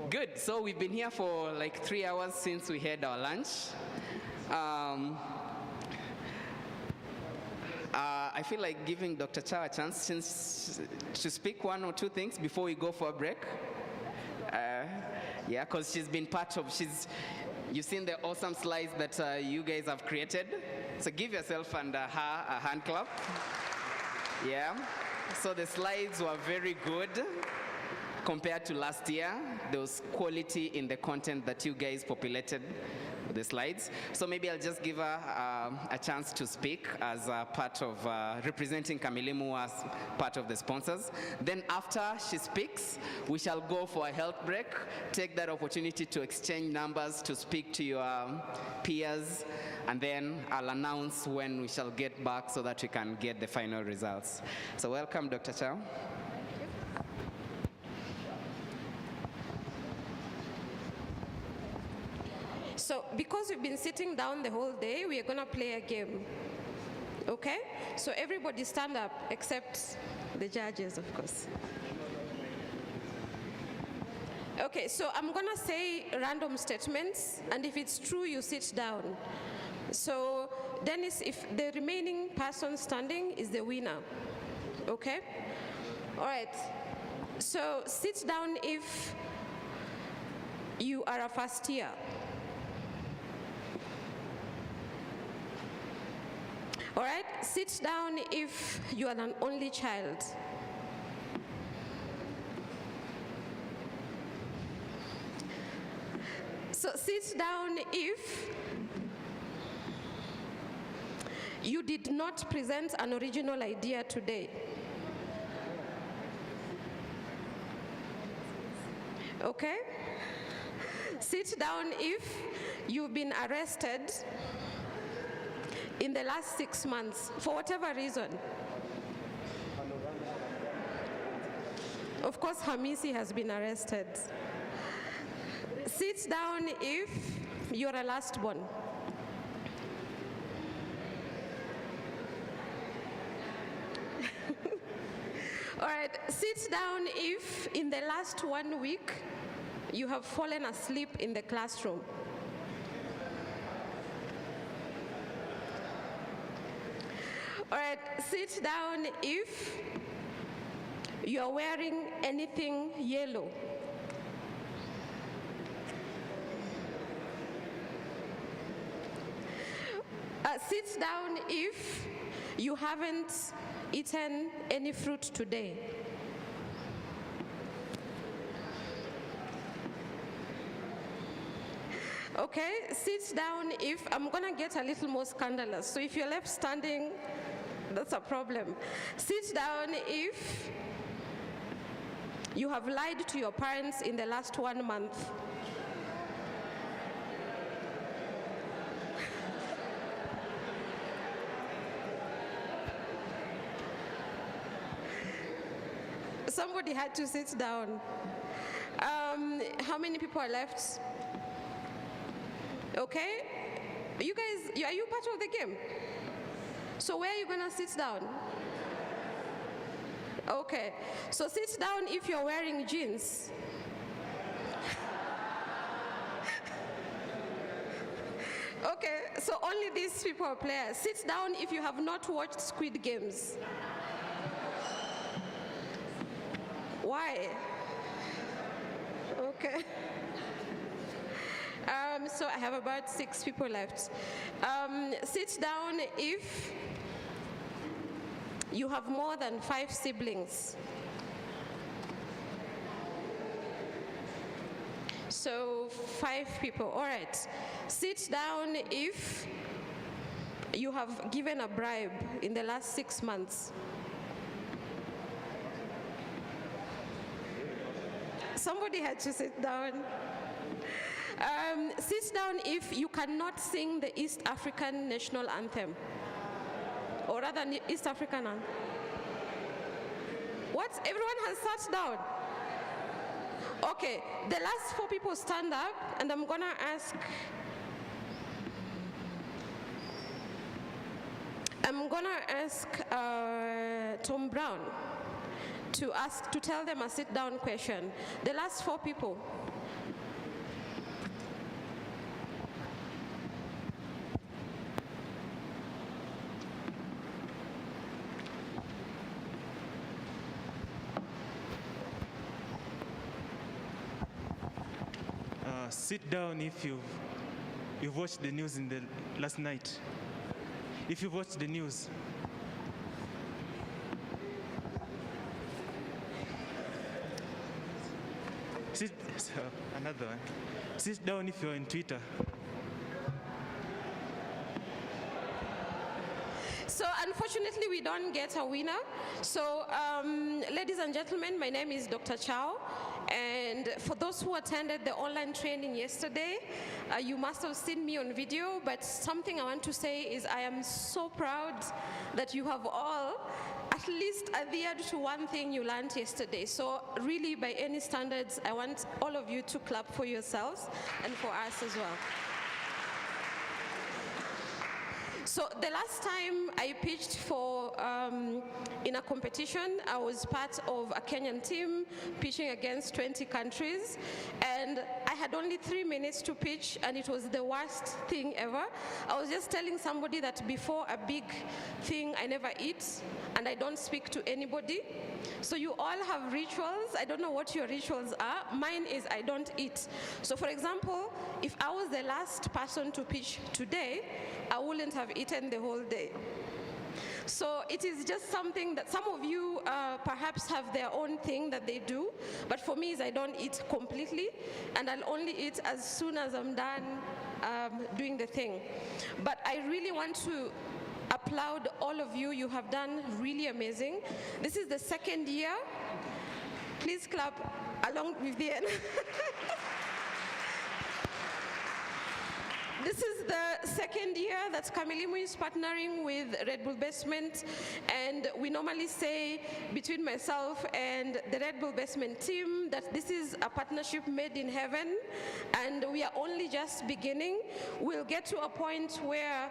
Good, so we've been here for like 3 hours since we had our lunch. I feel like giving Dr. Chow a chance to speak one or two things before we go for a break. Yeah, because she's been part of, you've seen the awesome slides that you guys have created. So give yourself and her a hand clap. Yeah. So the slides were very good compared to last year. There was quality in the content that you guys populated the slides. So maybe I'll just give her a chance to speak as a part of representing Kamilimu as part of the sponsors. Then after she speaks, we shall go for a health break. Take that opportunity to exchange numbers, to speak to your peers, and then I'll announce when we shall get back so that we can get the final results. So welcome, Dr. Chow. So because we've been sitting down the whole day, we are going to play a game. Okay? So everybody stand up except the judges, of course. Okay, so I'm going to say random statements, and if it's true, you sit down. So Dennis, if the remaining person standing is the winner. Okay? All right. So sit down if you are a first year. All right, sit down if you are an only child. So sit down if you did not present an original idea today. Okay? Sit down if you've been arrested in the last 6 months, for whatever reason. Of course, Hamisi has been arrested. Sit down if you're a last born. All right, sit down if in the last 1 week you have fallen asleep in the classroom. All right, sit down if you're wearing anything yellow. Sit down if you haven't eaten any fruit today. Okay, sit down if, I'm gonna get a little more scandalous, so if you're left standing, that's a problem. Sit down if you have lied to your parents in the last 1 month. Somebody had to sit down. How many people are left? Okay. You guys, are you part of the game? So where are you gonna sit down? Okay, so sit down if you're wearing jeans. Okay, so only these people are players. Sit down if you have not watched Squid Games. Why? Okay. So I have about 6 people left. Sit down if you have more than 5 siblings. So 5 people, all right. Sit down if you have given a bribe in the last 6 months. Somebody had to sit down. Sit down if you cannot sing the East African national anthem. Or rather, East African anthem. What? Everyone has sat down. Okay, the last 4 people stand up, and I'm gonna ask Tom Brown to tell them a sit-down question. The last 4 people. Sit down if you've watched the news in the last night. If you've watched the news. Another one. Sit down if you're on Twitter. So unfortunately, we don't get a winner. So ladies and gentlemen, my name is Dr. Chow. And for those who attended the online training yesterday, you must have seen me on video, but something I want to say is I am so proud that you have all at least adhered to one thing you learned yesterday. So really, by any standards, I want all of you to clap for yourselves and for us as well. So the last time I pitched for in a competition, I was part of a Kenyan team pitching against 20 countries, and I had only 3 minutes to pitch, and it was the worst thing ever. I was just telling somebody that before a big thing, I never eat, and I don't speak to anybody. So you all have rituals. I don't know what your rituals are. Mine is I don't eat. So for example, if I was the last person to pitch today, I wouldn't have eaten the whole day. So it is just something that some of you perhaps have their own thing that they do, but for me is I don't eat completely, and I'll only eat as soon as I'm done doing the thing. But I really want to applaud all of you. You have done really amazing. This is the 2nd year. Please clap along with the end. This is the 2nd year that Kamilimu is partnering with Red Bull Basement, and we normally say between myself and the Red Bull Basement team that this is a partnership made in heaven, and we are only just beginning. We'll get to a point where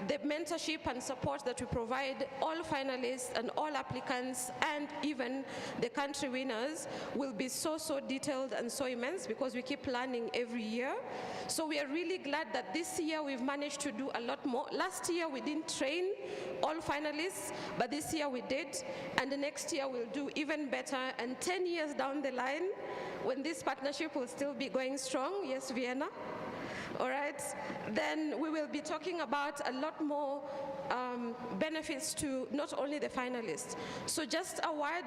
the mentorship and support that we provide all finalists and all applicants and even the country winners will be so detailed and so immense because we keep learning every year. So we are really glad that this year we've managed to do a lot more. Last year we didn't train all finalists, but this year we did, and the next year we'll do even better. And 10 years down the line, when this partnership will still be going strong, yes, Vienna? All right, then we will be talking about a lot more benefits to not only the finalists. So just a word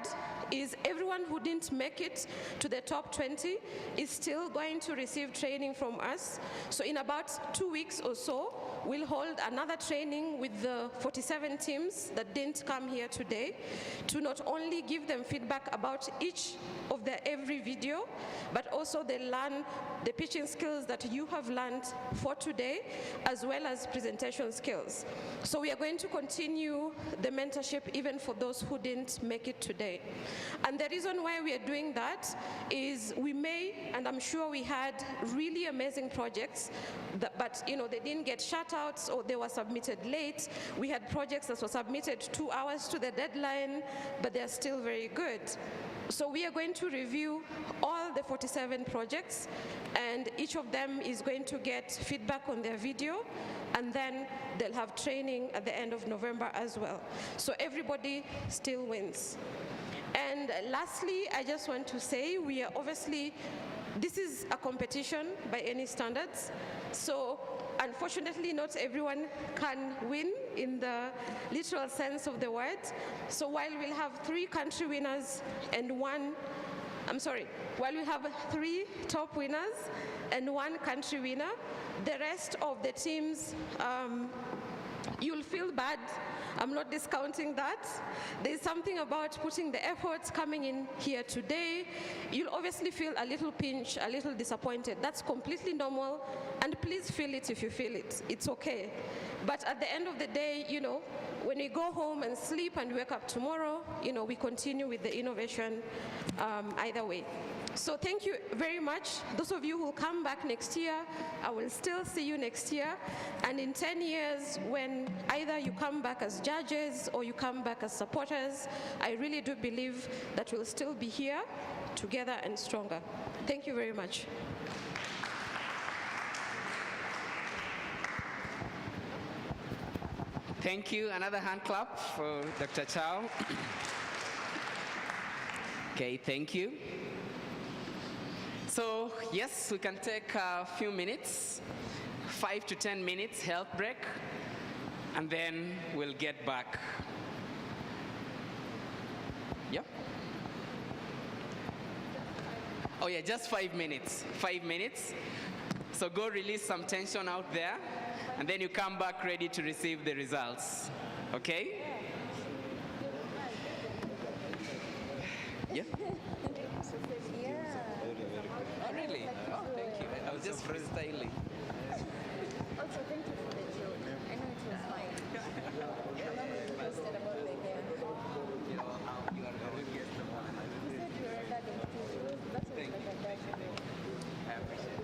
is everyone who didn't make it to the top 20 is still going to receive training from us. So in about 2 weeks or so, we'll hold another training with the 47 teams that didn't come here today to not only give them feedback about each of every video, but also they learn the pitching skills that you have learned for today, as well as presentation skills. So we are going to continue the mentorship even for those who didn't make it today. And the reason why we are doing that is we may and and I'm sure we had really amazing projects, but they didn't get shout-outs or they were submitted late. We had projects that were submitted 2 hours to the deadline, but they're still very good. So we are going to review all the 47 projects, and each of them is going to get feedback on their video, and then they'll have training at the end of November as well. So everybody still wins. And lastly, I just want to say we are obviously, this is a competition by any standards. So unfortunately, not everyone can win in the literal sense of the word. So while we'll have 3 country winners and while we have 3 top winners and 1 country winner, the rest of the teams, you'll feel bad. I'm not discounting that. There's something about putting the efforts coming in here today. You'll obviously feel a little pinch, a little disappointed. That's completely normal, and please feel it if you feel it. It's okay. But at the end of the day, when we go home and sleep and wake up tomorrow, we continue with the innovation either way. So thank you very much. Those of you who will come back next year, I will still see you next year. And in 10 years, when either you come back as judges or you come back as supporters, I really do believe that we'll still be here together and stronger. Thank you very much. Thank you. Another hand clap for Dr. Chow. Okay, thank you. So yes, we can take a few minutes, 5 to 10 minutes health break, and then we'll get back. Yeah? Oh yeah, just 5 minutes, 5 minutes. So go release some tension out there, and then you come back ready to receive the results, okay? Yeah? Oh, really? Oh, thank you. I was just freestyling. Also, thank you for the joke. I know it was fine. I remember you posted about like you are the good guest of honor. You said you were a dad in Kitui. That's what like a dad should do. I appreciate it.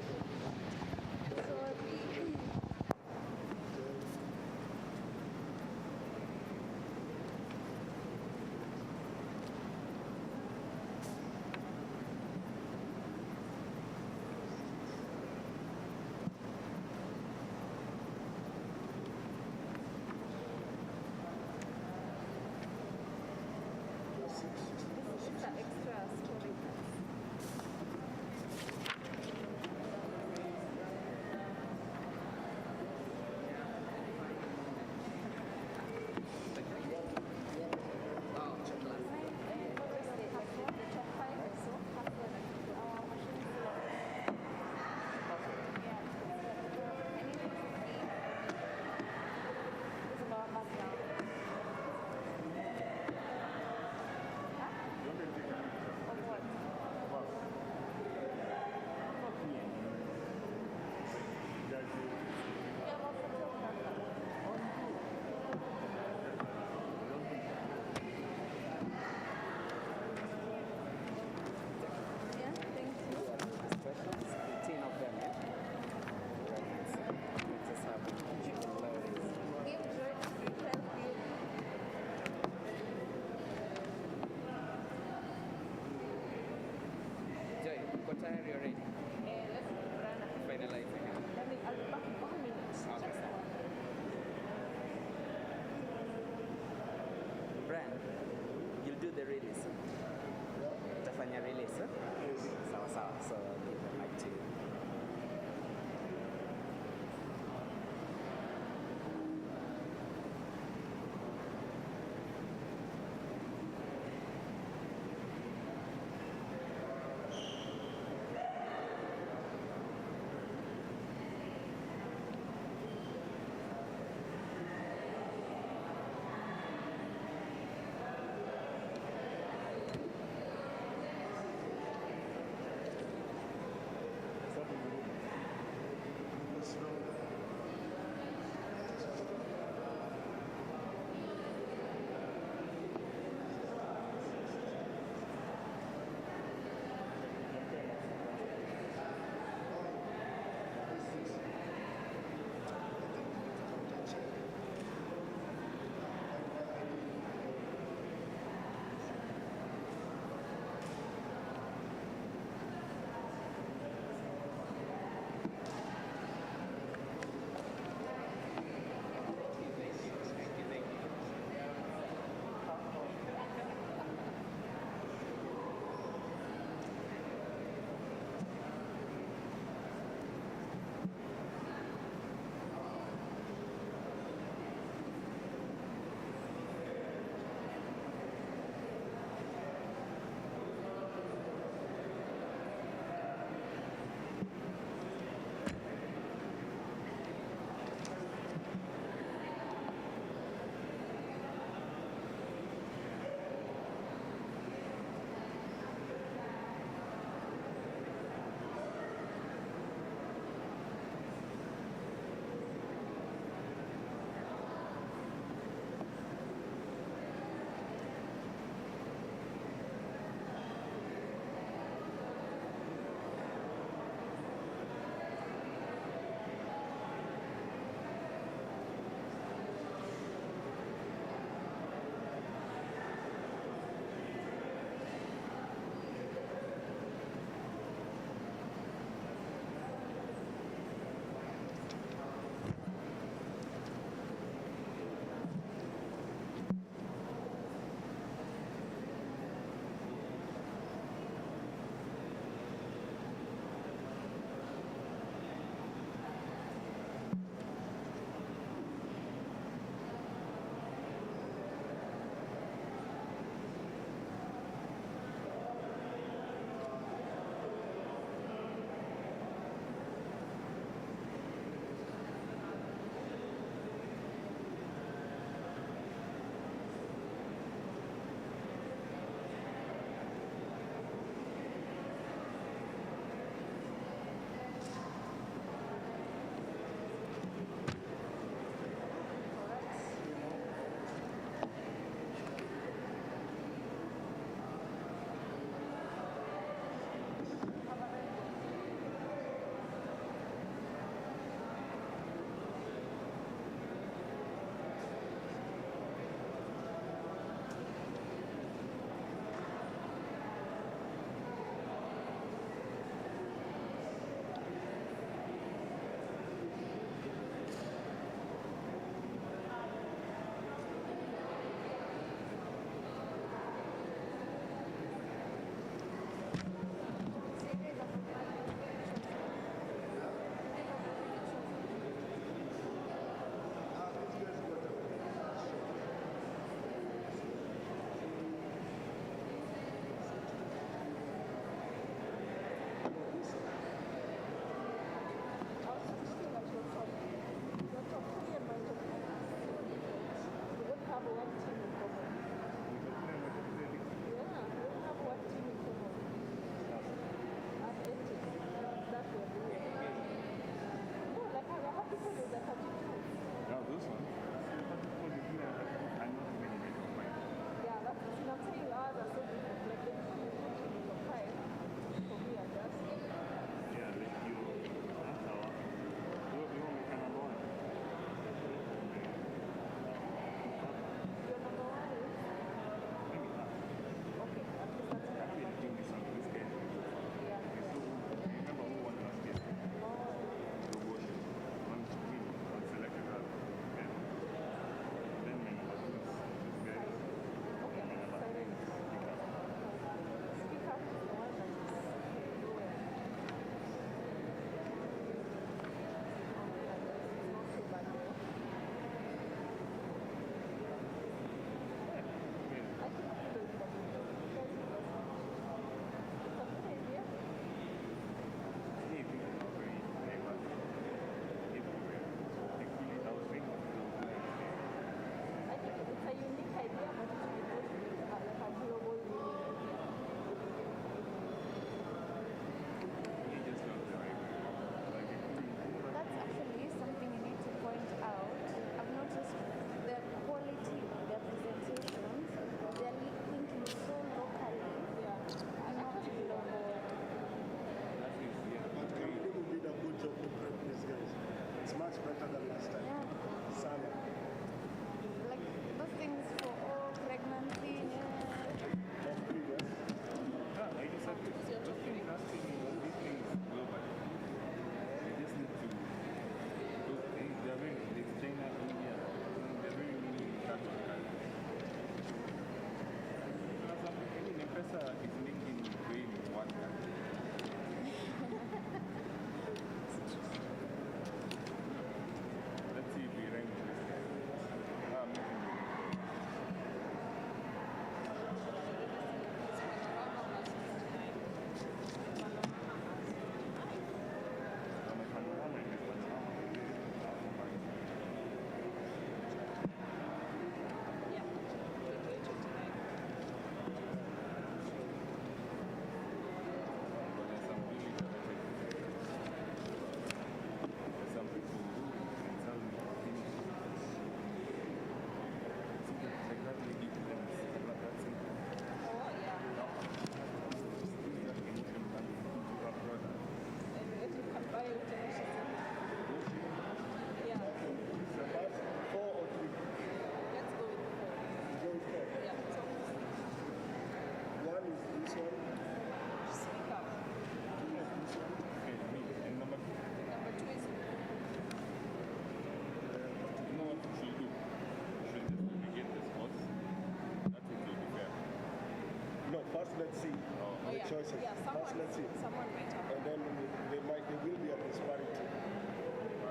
choices. Yeah, Let's see. someone better. And then there will be a disparity.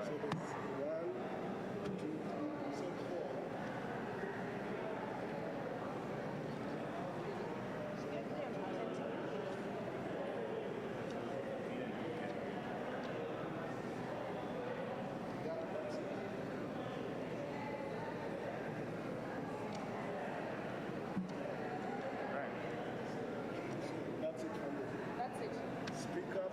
So there's 1, 2, 3, so 4. That's it from me. That's it. Speak up.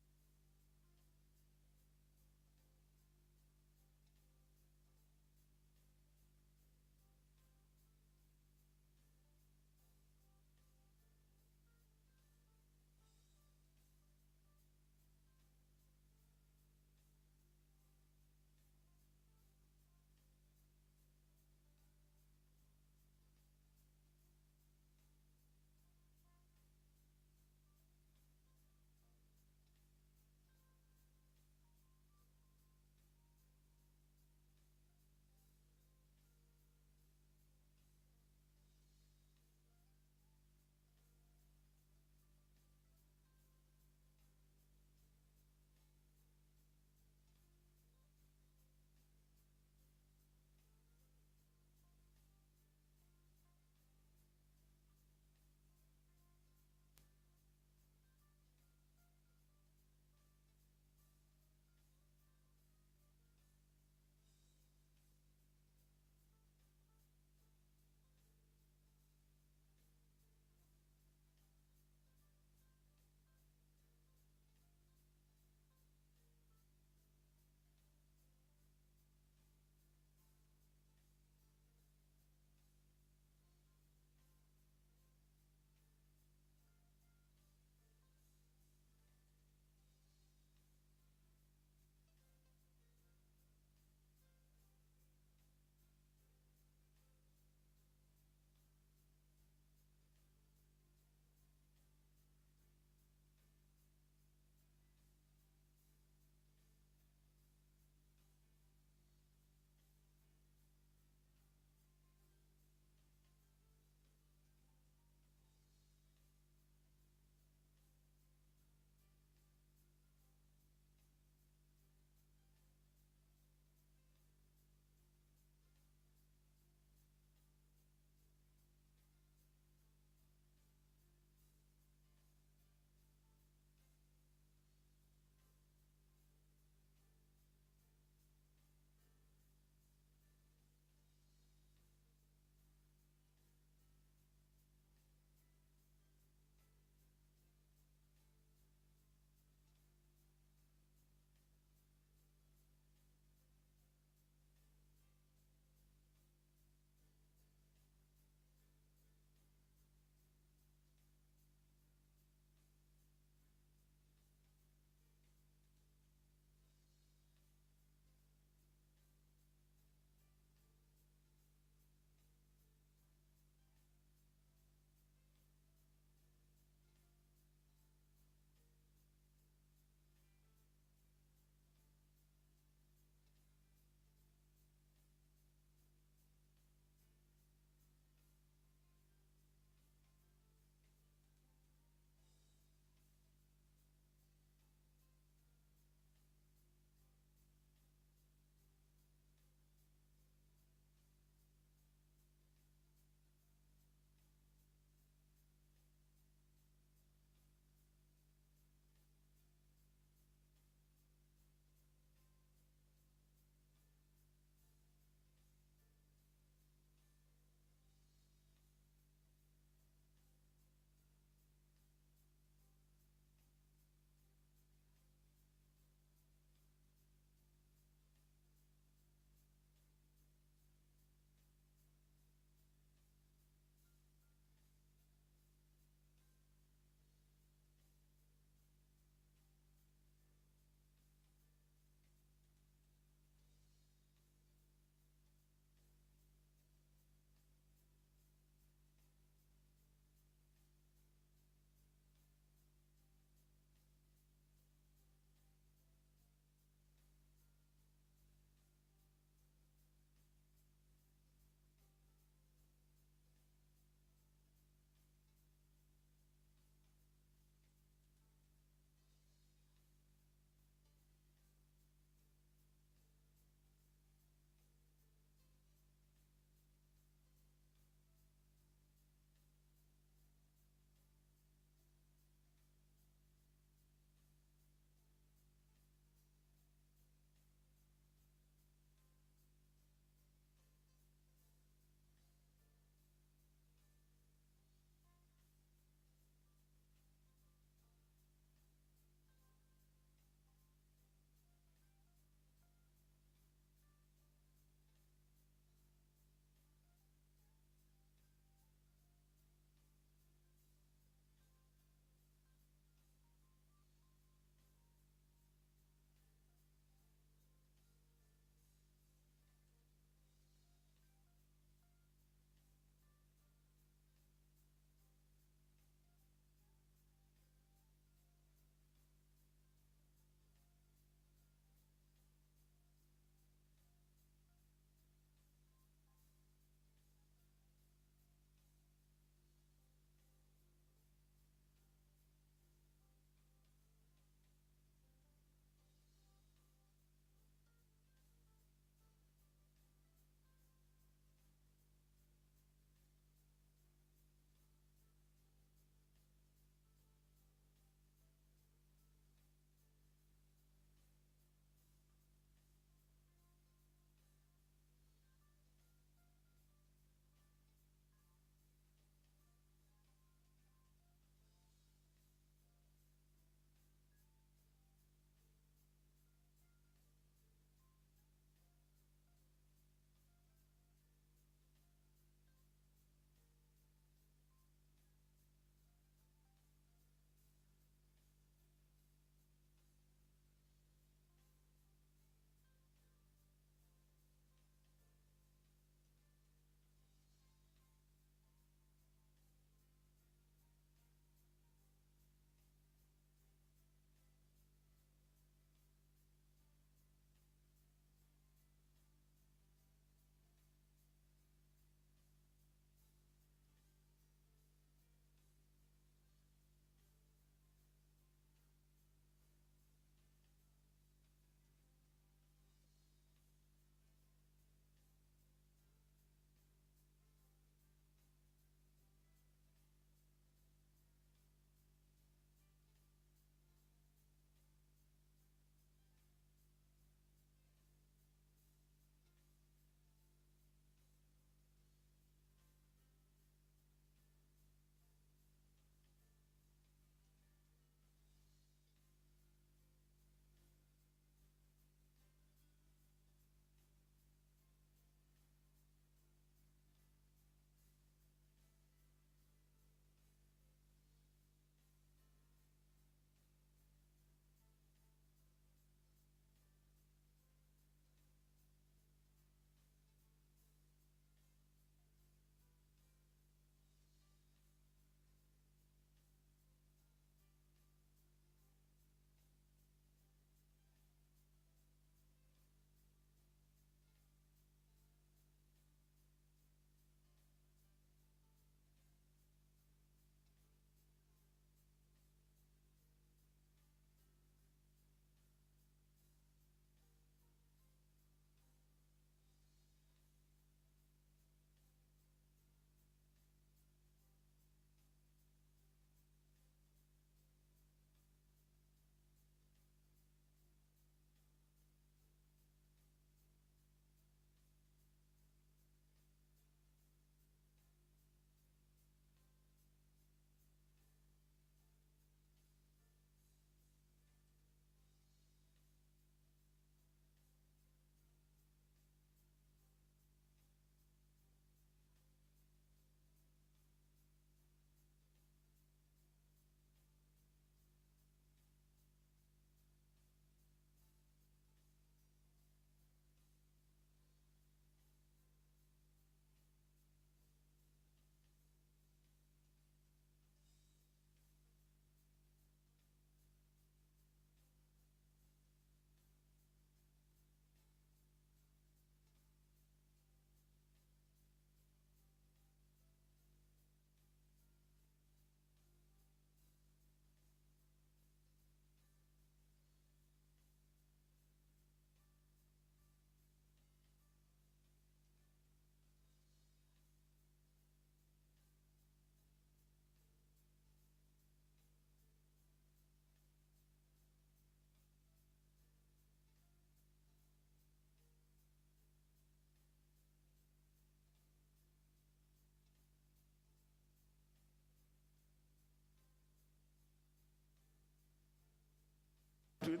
start with?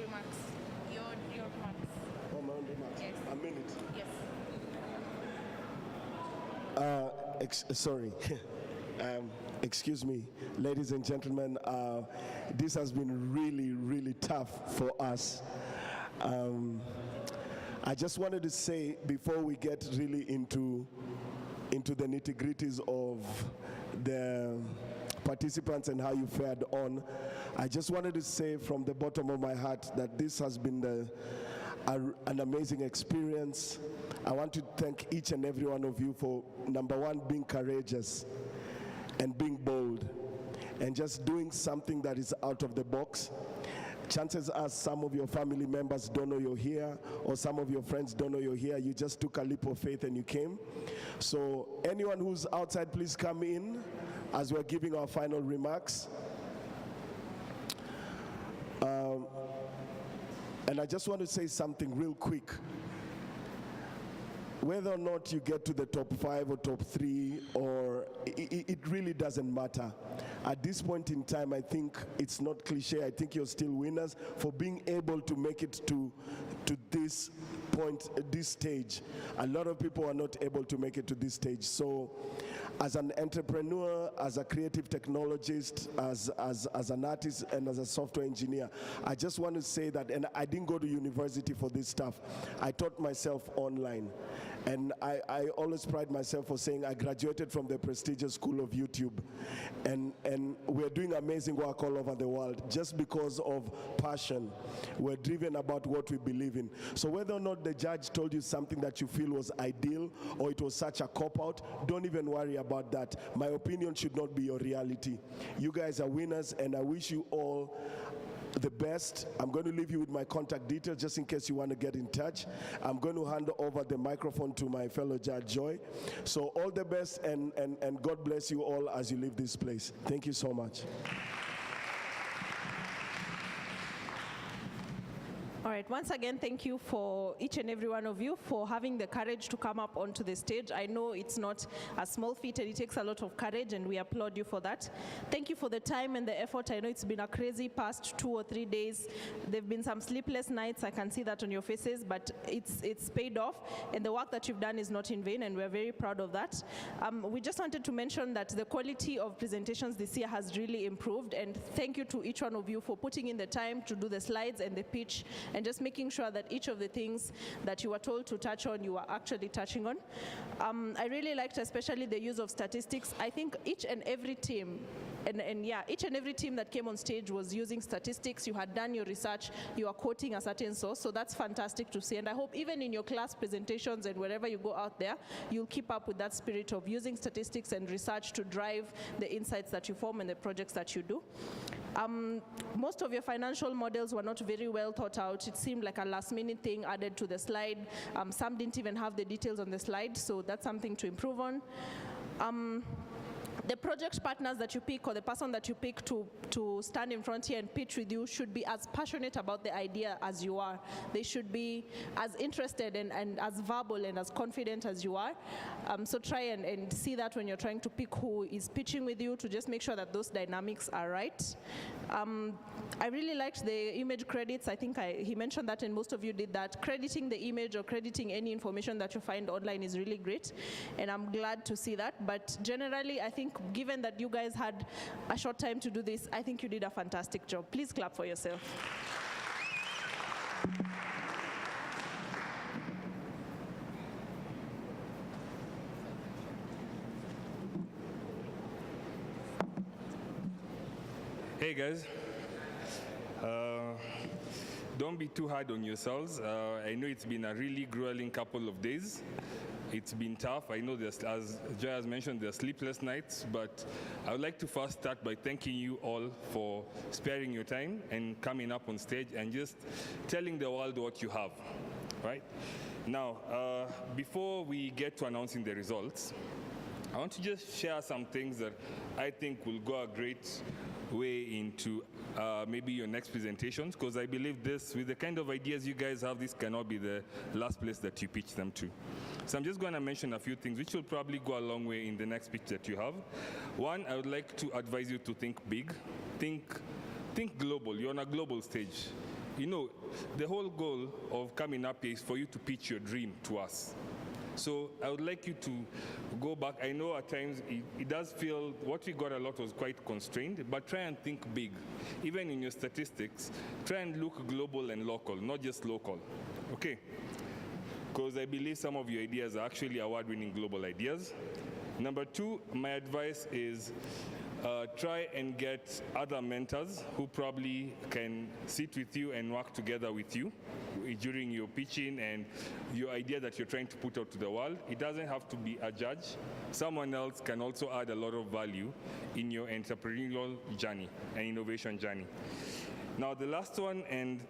Remarks. Your remarks. Oh, my own remarks. Yes. A minute. Yes. Sorry. Excuse me, ladies and gentlemen. This has been really, really tough for us. I just wanted to say, before we get really into the nitty-gritties of the participants and how you fared on, I just wanted to say from the bottom of my heart that this has been an amazing experience. I want to thank each and every one of you for, number one, being courageous and being bold and just doing something that is out of the box. Chances are some of your family members don't know you're here, or some of your friends don't know you're here. You just took a leap of faith and you came. So anyone who's outside, please come in as we're giving our final remarks. And I just want to say something real quick. Whether or not you get to the top 5 or top 3, or it really doesn't matter. At this point in time, I think it's not cliche. I think you're still winners for being able to make it to this point, this stage. A lot of people are not able to make it to this stage. So as an entrepreneur, as a creative technologist, as an artist, and as a software engineer, I just want to say that, and I didn't go to university for this stuff. I taught myself online. And I always pride myself for saying I graduated from the prestigious school of YouTube. And we're doing amazing work all over the world just because of passion. We're driven about what we believe in. So whether or not the judge told you something that you feel was ideal or it was such a cop-out, don't even worry about that. My opinion should not be your reality. You guys are winners, and I wish you all the best. I'm going to leave you with my contact details just in case you want to get in touch. I'm going to hand over the microphone to my fellow Judge Joy. So all the best, and God bless you all as you leave this place. Thank you so much. All right, once again, thank you for each and every one of you for having the courage to come up onto the stage. I know it's not a small feat and it takes a lot of courage, and we applaud you for that. Thank you for the time and the effort. I know it's been a crazy past 2 or 3 days. There have been some sleepless nights. I can see that on your faces, but it's paid off, and the work that you've done is not in vain, and we're very proud of that. We just wanted to mention that the quality of presentations this year has really improved, and thank you to each one of you for putting in the time to do the slides and the pitch, and just making sure that each of the things that you were told to touch on, you are actually touching on. I really liked especially the use of statistics. I think each and every team, each and every team that came on stage was using statistics. You had done your research, you are quoting a certain source, so that's fantastic to see. And I hope even in your class presentations and wherever you go out there, you'll keep up with that spirit of using statistics and research to drive the insights that you form and the projects that you do. Most of your financial models were not very well thought out. It seemed like a last-minute thing added to the slide. Some didn't even have the details on the slide, so that's something to improve on. The project partners that you pick, or the person that you pick to stand in front here and pitch with you, should be as passionate about the idea as you are. They should be as interested and as verbal and as confident as you are. So try and see that when you're trying to pick who is pitching with you, to just make sure that those dynamics are right. I really liked the image credits. I think he mentioned that, and most of you did that. Crediting the image or crediting any information that you find online is really great, and I'm glad to see that. But generally, I think given that you guys had a short time to do this, I think you did a fantastic job. Please clap for yourself. Hey guys, don't be too hard on yourselves. I know it's been a really grueling couple of days. It's been tough. I know there's, as Joy has mentioned, there's sleepless nights, but I would like to first start by thanking you all for sparing your time and coming up on stage and just telling the world what you have, right? Now, before we get to announcing the results, I want to just share some things that I think will go a great way into maybe your next presentations, because I believe this, with the kind of ideas you guys have, this cannot be the last place that you pitch them to. So I'm just going to mention a few things which will probably go a long way in the next pitch that you have. One, I would like to advise you to think big. Think think global. You're on a global stage. You know, the whole goal of coming up here is for you to pitch your dream to us. So I would like you to go back. I know at times it does feel what we got a lot was quite constrained, but try and think big. Even in your statistics, try and look global and local, not just local. Okay? Because I believe some of your ideas are actually award-winning global ideas. Number two, my advice is try and get other mentors who probably can sit with you and work together with you during your pitching and your idea that you're trying to put out to the world. It doesn't have to be a judge. Someone else can also add a lot of value in your entrepreneurial journey and innovation journey. Now, the last one, and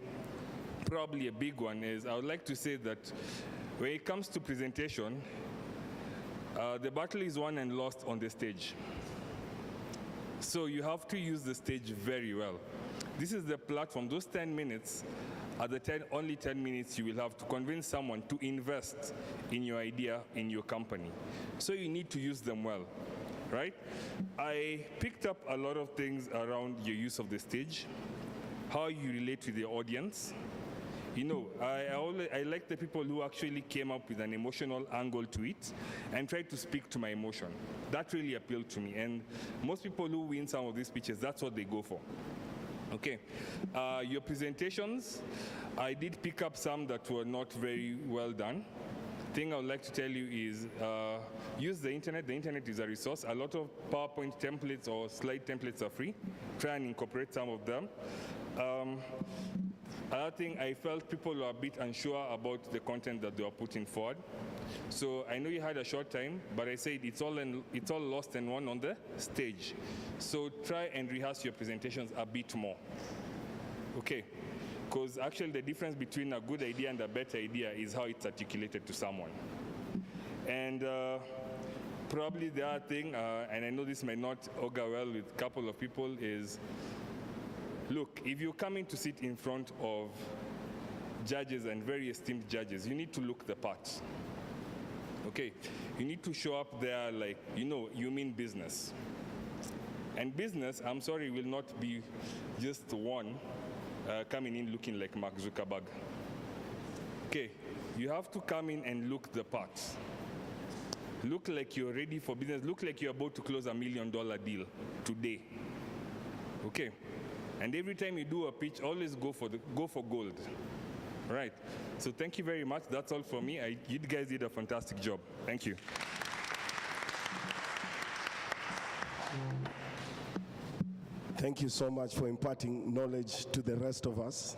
probably a big one, is I would like to say that when it comes to presentation, the battle is won and lost on the stage. So you have to use the stage very well. This is the platform. Those 10 minutes are the only 10 minutes you will have to convince someone to invest in your idea, in your company. So you need to use them well, right? I picked up a lot of things around your use of the stage, how you relate to the audience. You know, I like the people who actually came up with an emotional angle to it and tried to speak to my emotion. That really appealed to me. And most people who win some of these pitches, that's what they go for. Okay. Your presentations, I did pick up some that were not very well done. Thing I would like to tell you is use the internet. The internet is a resource. A lot of PowerPoint templates or slide templates are free. Try and incorporate some of them. Another thing, I felt people were a bit unsure about the content that they were putting forward. So I know you had a short time, but I said it's all lost and won on the stage. So try and rehearse your presentations a bit more. Okay? Because actually the difference between a good idea and a better idea is how it's articulated to someone. And probably the other thing, and I know this might not augur well with a couple of people, is look, if you're coming to sit in front of judges and very esteemed judges, you need to look the part. Okay? You need to show up there like, you know, you mean business. And business, I'm sorry, will not be just one coming in looking like Mark Zuckerberg. Okay? You have to come in and look the part. Look like you're ready for business. Look like you're about to close $1 million deal today. Okay? And every time you do a pitch, always go for gold. Right. So thank you very much. That's all for me. You guys did a fantastic job. Thank you. Thank you so much for imparting knowledge to the rest of us.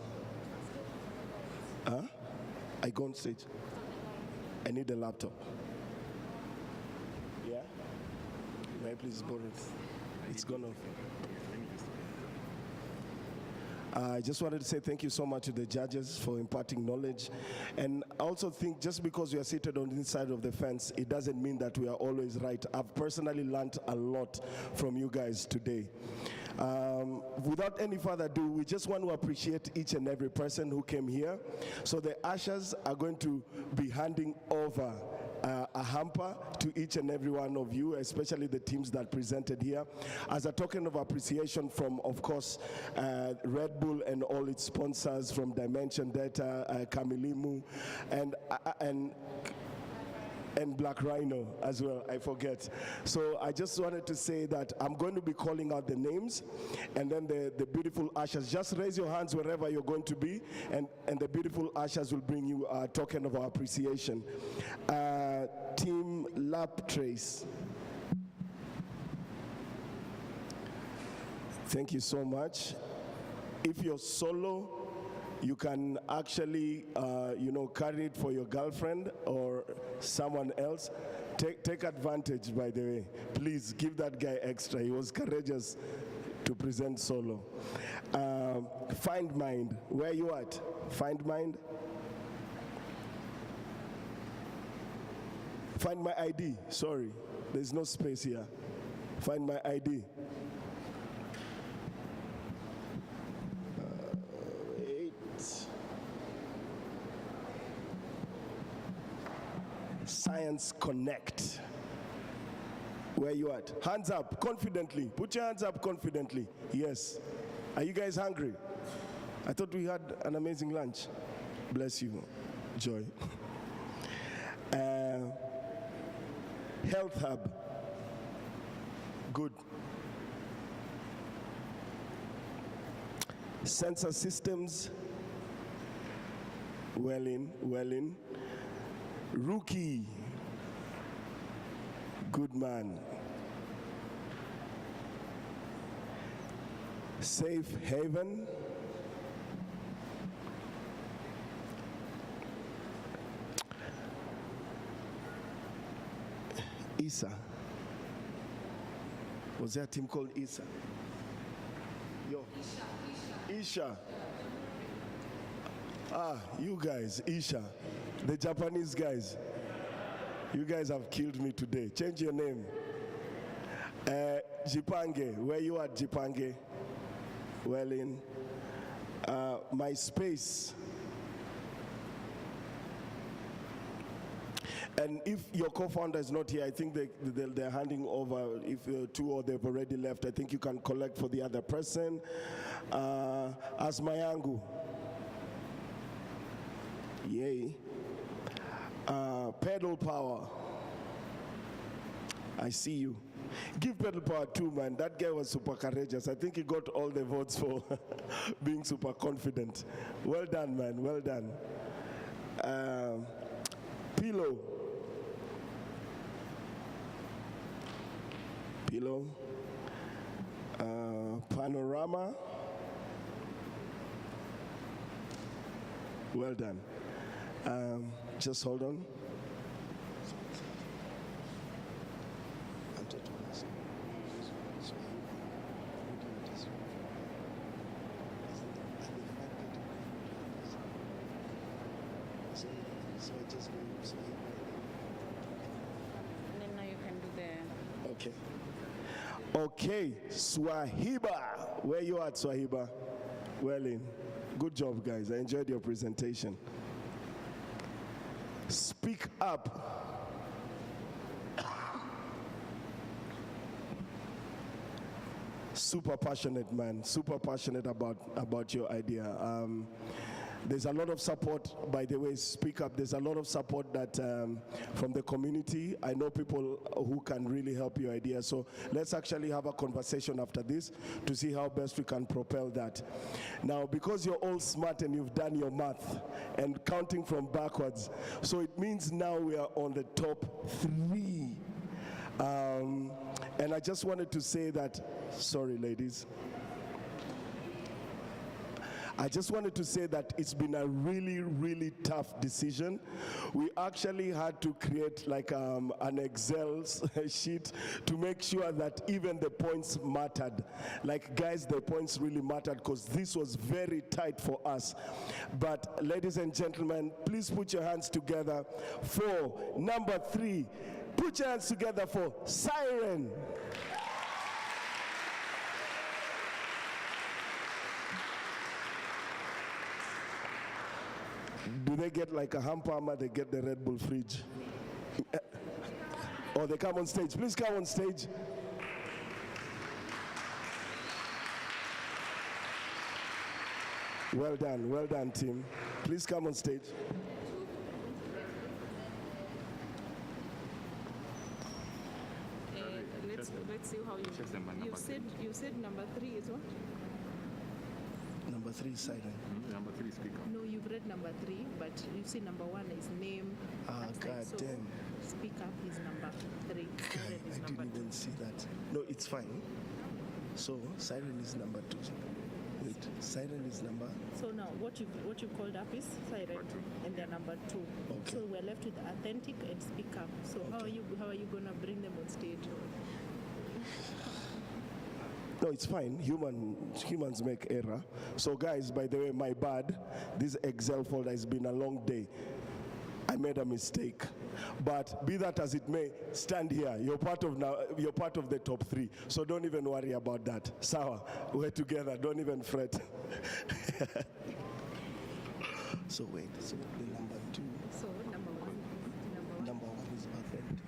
I go on stage. I need a laptop. Yeah? May I please borrow it? It's gone off. I just wanted to say thank you so much to the judges for imparting knowledge. And I also think just because we are seated on this side of the fence, it doesn't mean that we are always right. I've personally learned a lot from you guys today. Without any further ado, we just want to appreciate each and every person who came here. So the ushers are going to be handing over a hamper to each and every one of you, especially the teams that presented here, as a token of appreciation from, of course, Red Bull and all its sponsors, from Dimension Data, Kamilimu, and Black Rhino as well, I forget. So I just wanted to say that I'm going to be calling out the names, and then the beautiful ushers, just raise your hands wherever you're going to be, and the beautiful ushers will bring you a token of our appreciation. Team Lap Trace. Thank you so much. If you're solo, you can actually, carry it for your girlfriend or someone else. Take advantage, by the way. Please give that guy extra. He was courageous to present solo. Find Mind. Where you at? Find Mind. Find My ID. Sorry, there's no space here. Find My ID. Science Connect. Where you at? Hands up confidently. Put your hands up confidently. Yes. Are you guys hungry? I thought we had an amazing lunch. Bless you, Joy. Health Hub. Good. Sensor systems. Well in. Rookie. Good man. Safe Haven. Isa. Was there a team called Isa? Yo. Isha. Ah, you guys, Isha. The Japanese guys. You guys have killed me today. Change your name. Jipange. Where you at, Jipange? Well in. My space. And if your co-founder is not here, I think they're handing over, if two or they've already left, I think you can collect for the other person. As Mayangu. Yay. Pedal Power. I see you. Give Pedal Power too, man. That guy was super courageous. I think he got all the votes for being super confident. Well done, man. Well done. Pillow. Panorama. Well done. Just hold on. And then now you can do the... Okay. Okay, Swahiba. Where you at, Swahiba? Well in. Good job, guys. I enjoyed your presentation. Speak up. Super passionate, man. Super passionate about your idea. There's a lot of support, by the way, Speak Up. There's a lot of support that from the community. I know people who can really help your idea. So let's actually have a conversation after this to see how best we can propel that. Now, because you're all smart and you've done your math and counting from backwards, so it means now we are on the top 3. And I just wanted to say that, sorry, ladies. I just wanted to say that it's been a really, really tough decision. We actually had to create like an Excel sheet to make sure that even the points mattered. Like, guys, the points really mattered because this was very tight for us. But ladies and gentlemen, please put your hands together for number 3. Put your hands together for Siren. Do they get like a hamper? They get the Red Bull fridge? Or they come on stage? Please come on stage. Well done, team. Please come on stage. Let's see how you said number 3 is what? Number 3 is Siren. Number 3 is Speak Up. No, you've read number 3, but you see number 1 is name. God so damn. Speak Up is number 3. Siren is I number didn't even see that. No, it's fine. So Siren is number 2. Wait, Siren is number. So now what you called up is Siren, and they're number 2. Okay. So we're left with Authentic and Speak Up. So Okay. how are you gonna bring them on stage? No, it's fine. Humans make error. So guys, by the way, my bad. This Excel folder has been a long day. I made a mistake. But be that as it may, stand here. You're part of the top 3. So don't even worry about that. Sawa, we're together. Don't even fret. So wait, so the number 2. So number 1. Number 1 is Authentic.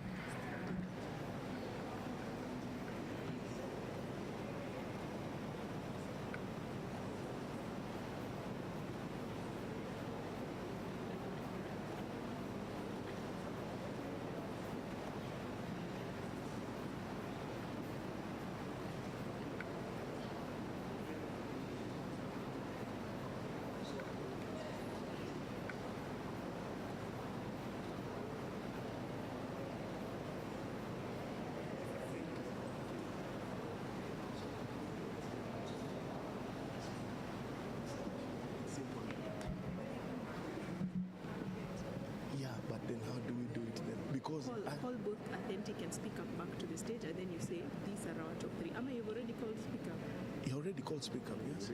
can speak up back to the stage, and then you say, these are our top three. Ama, you've already called speak up. He already called speak up, yes?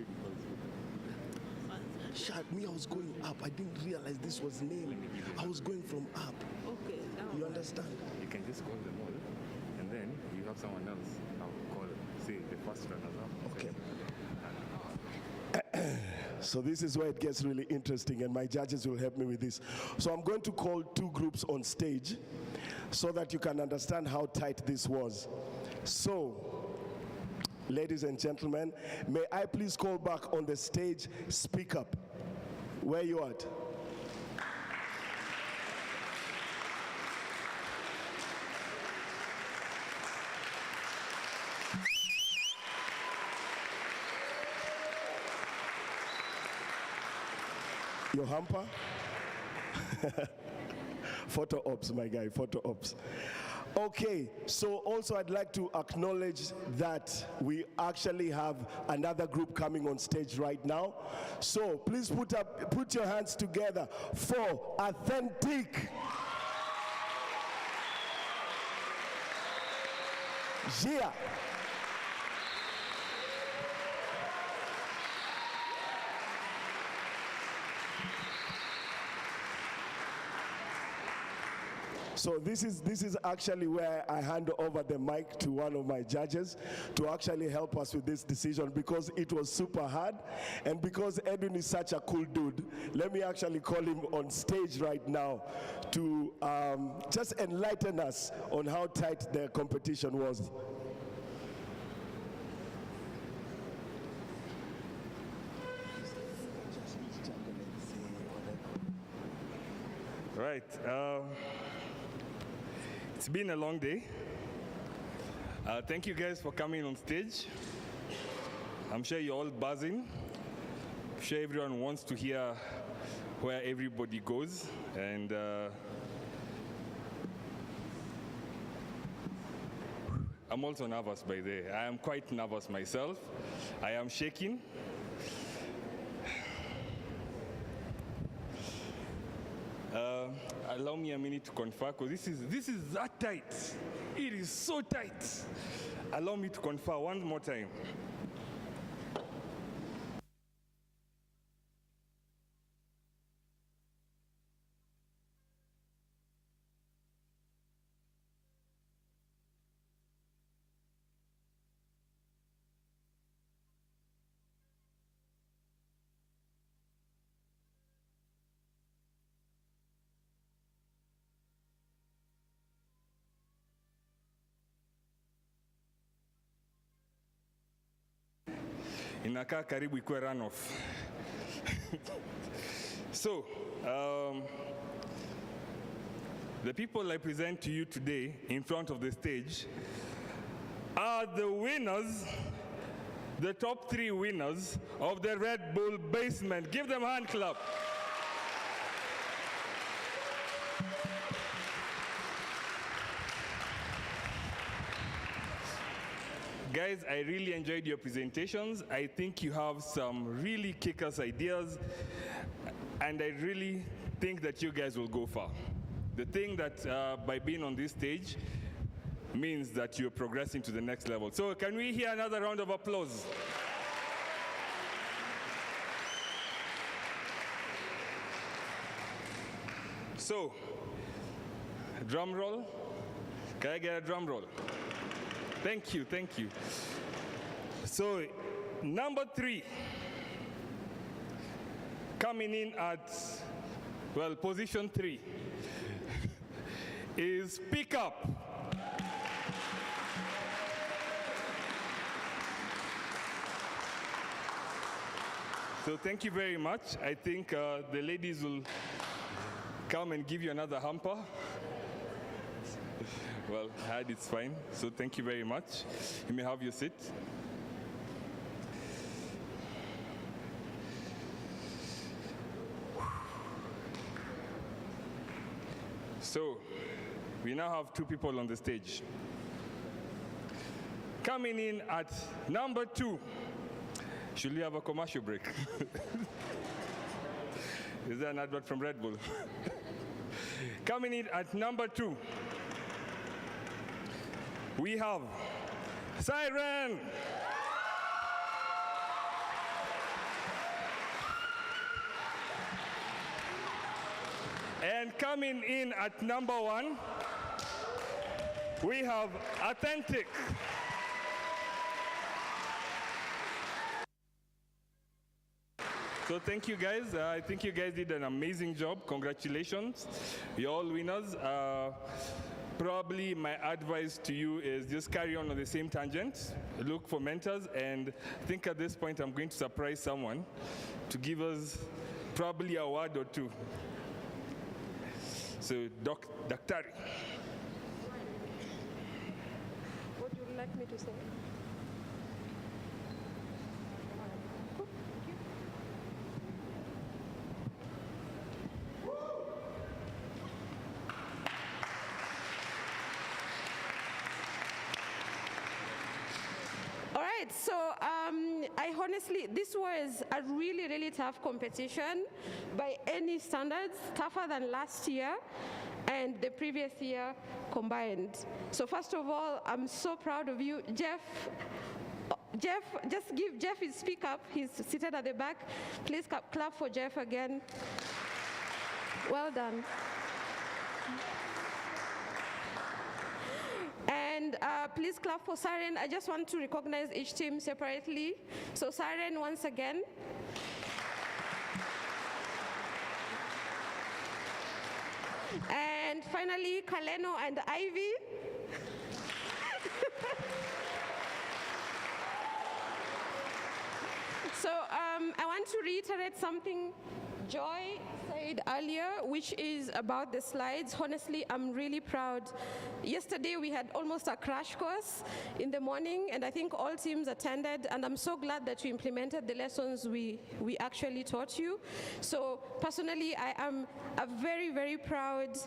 Shut me, I was going up. I didn't realize this was name. I was going from up. Okay. You understand? You can just call them all, and then you have someone else now call, say, the first runners up. Okay. So this is where it gets really interesting, and my judges will help me with this. So I'm going to call two groups on stage so that you can understand how tight this was. So, ladies and gentlemen, may I please call back on the stage, Speak Up. Where you at? Your hamper? Photo ops, my guy, photo ops. Okay, so also I'd like to acknowledge that we actually have another group coming on stage right now. So please put your hands together for Authentic. Yeah. So this is actually where I hand over the mic to one of my judges to actually help us with this decision, because it was super hard, and because Edwin is such a cool dude, let me actually call him on stage right now to just enlighten us on how tight the competition was. Right. It's been a long day. Thank you guys for coming on stage. I'm sure you're all buzzing. I'm sure everyone wants to hear where everybody goes. And I'm also nervous, by the way. I am quite nervous myself. I am shaking. Allow me a minute to confer, because this is that tight. It is so tight. Allow me to confer one more time. Inakaa karibu ikuwe runoff. So, the people I present to you today in front of the stage are the winners, the top 3 winners of the Red Bull Basement. Give them a hand clap. Guys, I really enjoyed your presentations. I think you have some really kick-ass ideas, and I really think that you guys will go far. The thing that by being on this stage means that you're progressing to the next level. So can we hear another round of applause? So, drum roll. Can I get a drum roll? Thank you, thank you. So, number 3, coming in at, well, position 3, is Pick Up. So thank you very much. I think the ladies will come and give you another hamper. Well, I heard it's fine, so thank you very much. You may have your seat. So, we now have 2 people on the stage. Coming in at number 2. Should we have a commercial break? Is there an advert from Red Bull? Coming in at number 2 we have Siren. And coming in at number 1, we have Authentic. So thank you guys. I think you guys did an amazing job. Congratulations. You're all winners. Probably my advice to you is just carry on the same tangent. Look for mentors, and I think at this point I'm going to surprise someone to give us probably a word or two. So, Daktari. What would you like me to say? All right, so I honestly, this was a really, really tough competition by any standards, tougher than last year and the previous year combined. So first of all, I'm so proud of you. Jeff, just give Jeff his speak up. He's seated at the back. Please clap for Jeff again. Well done. And please clap for Siren. I just want to recognize each team separately. So Siren once again. And finally, Kaleno and Ivy. So I want to reiterate something Joy said earlier, which is about the slides. Honestly, I'm really proud. Yesterday we had almost a crash course in the morning, and I think all teams attended, and I'm so glad that you implemented the lessons we actually taught you. So personally, I am a very, very proud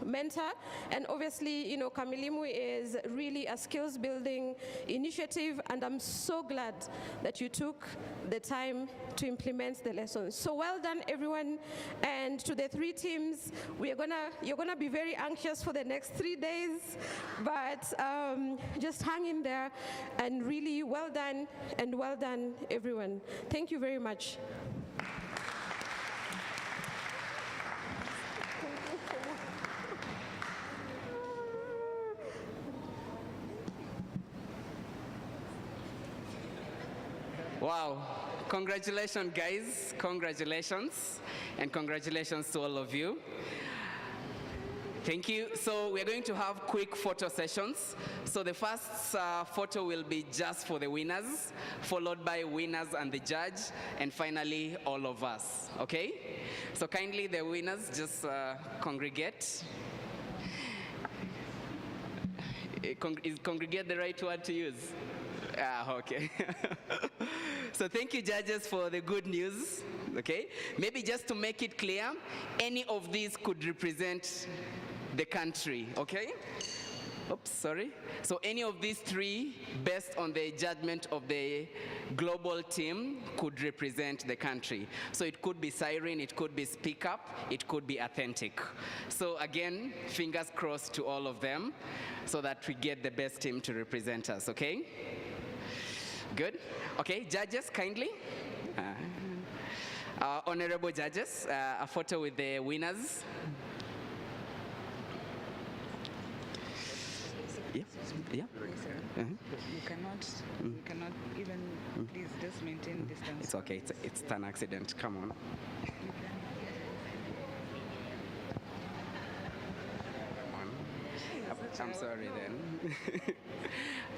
mentor, and obviously, you know, Kamilimu is really a skills building initiative, and I'm so glad that you took the time to implement the lessons. So well done, everyone. And to the 3 teams, you're gonna be very anxious for the next 3 days, but just hang in there, and really well done, and well done, everyone. Thank you very much. Wow. Congratulations, guys. Congratulations. And congratulations to all of you. Thank you. So we're going to have quick photo sessions. So the first photo will be just for the winners, followed by winners and the judge, and finally all of us, okay? So kindly the winners just congregate. Is congregate the right word to use? Ah, okay. So thank you, judges, for the good news, okay? Maybe just to make it clear, any of these could represent the country, okay? Oops, sorry. So any of these 3, based on the judgment of the global team, could represent the country. So it could be Siren, it could be Speak Up, it could be Authentic. So again, fingers crossed to all of them so that we get the best team to represent us, okay? Good. Okay, judges, kindly. Honorable judges, a photo with the winners. Yeah. Yeah. You cannot even, please just maintain distance. It's okay, it's an accident, come on. I'm sorry then.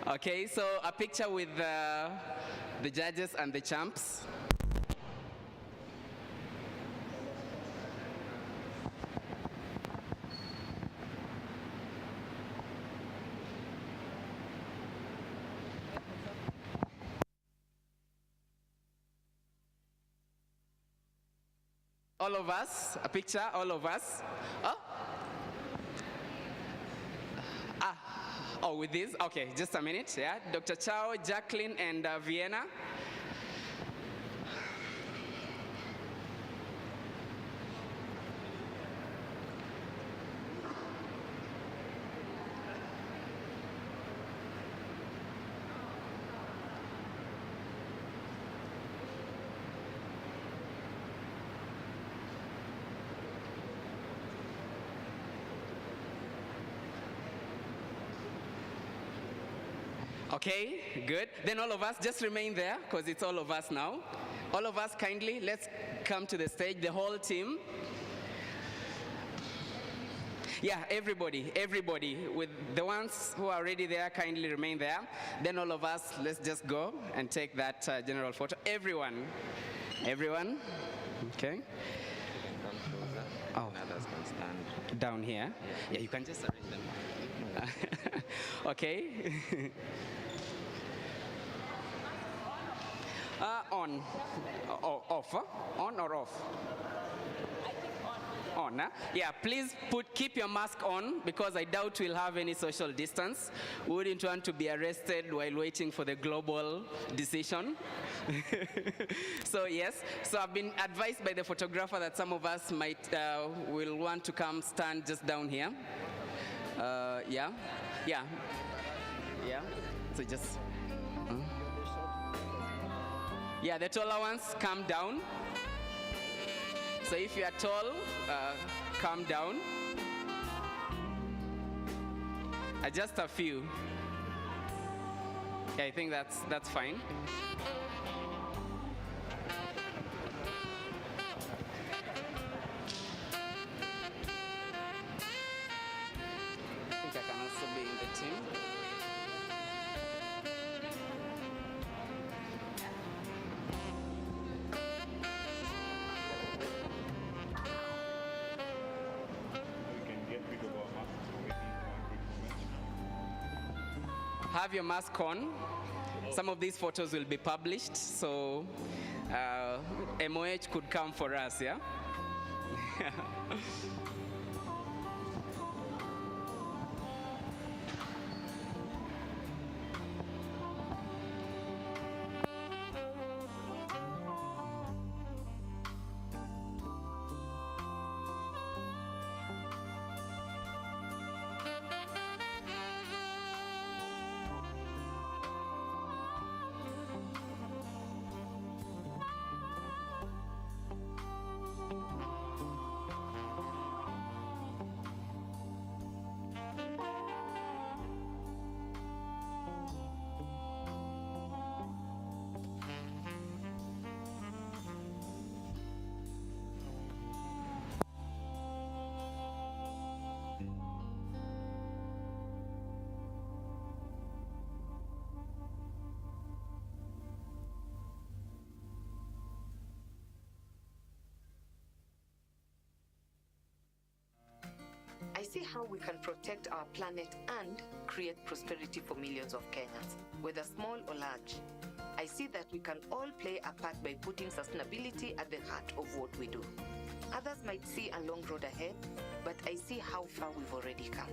Okay, so a picture with the judges and the champs. All of us, a picture, all of us. Oh. Oh, with this? Okay, just a minute, yeah. Dr. Chao, Jacqueline, and Vienna. Okay, good. Then all of us, just remain there, because it's all of us now. All of us, kindly, let's come to the stage, the whole team. Yeah, everybody, with the ones who are already there, kindly remain there. Then all of us, let's just go and take that general photo. Everyone, okay. Oh, others can stand down here. Yeah, you can just arrange them. Okay. On, off, on or off? On, huh? Yeah, please keep your mask on, because I doubt we'll have any social distance. We wouldn't want to be arrested while waiting for the global decision. So yes, so I've been advised by the photographer that some of us will want to come stand just down here. Yeah. So just. Yeah, the taller ones, come down. So if you are tall, come down. Just a few. Yeah, I think that's fine. I think I can also be in the team. Have your mask on. Some of these photos will be published, so MOH could come for us, yeah? I see how we can protect our planet and create prosperity for millions of Kenyans, whether small or large. I see that we can all play a part by putting sustainability at the heart of what we do. Others might see a long road ahead, but I see how far we've already come.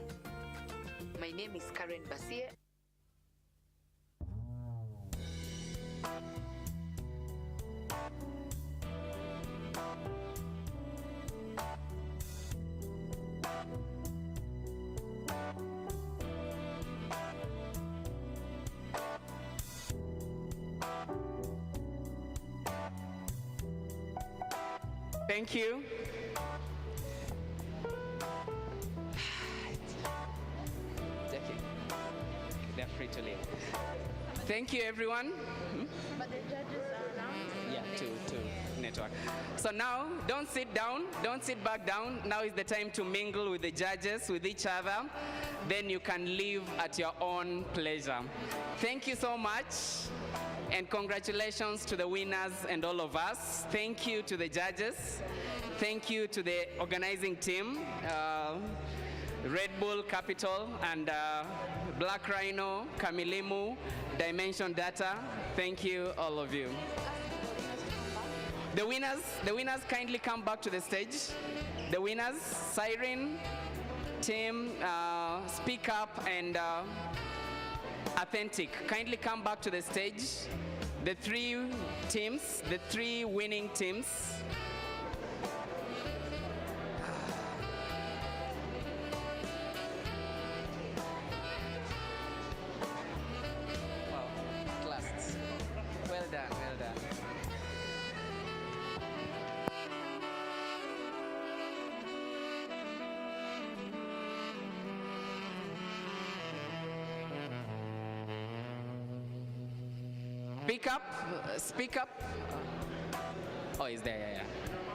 My name is Karen Basie. Thank you. Jackie, they're free to leave. Thank you, everyone. But the judges are announced. Yeah, to network. So now, don't sit down, don't sit back down. Now is the time to mingle with the judges, with each other. Then you can leave at your own pleasure. Thank you so much. And congratulations to the winners and all of us. Thank you to the judges. Thank you to the organizing team, Red Bull Capital and Black Rhino, Kamilimu, Dimension Data. Thank you, all of you. The winners kindly come back to the stage. The winners, Siren, Team, Speak Up, and Authentic. Kindly come back to the stage. The three teams, the three winning teams. Wow, class. Well done, well done. Speak up. Speak up. Oh, he's there. Yeah, yeah.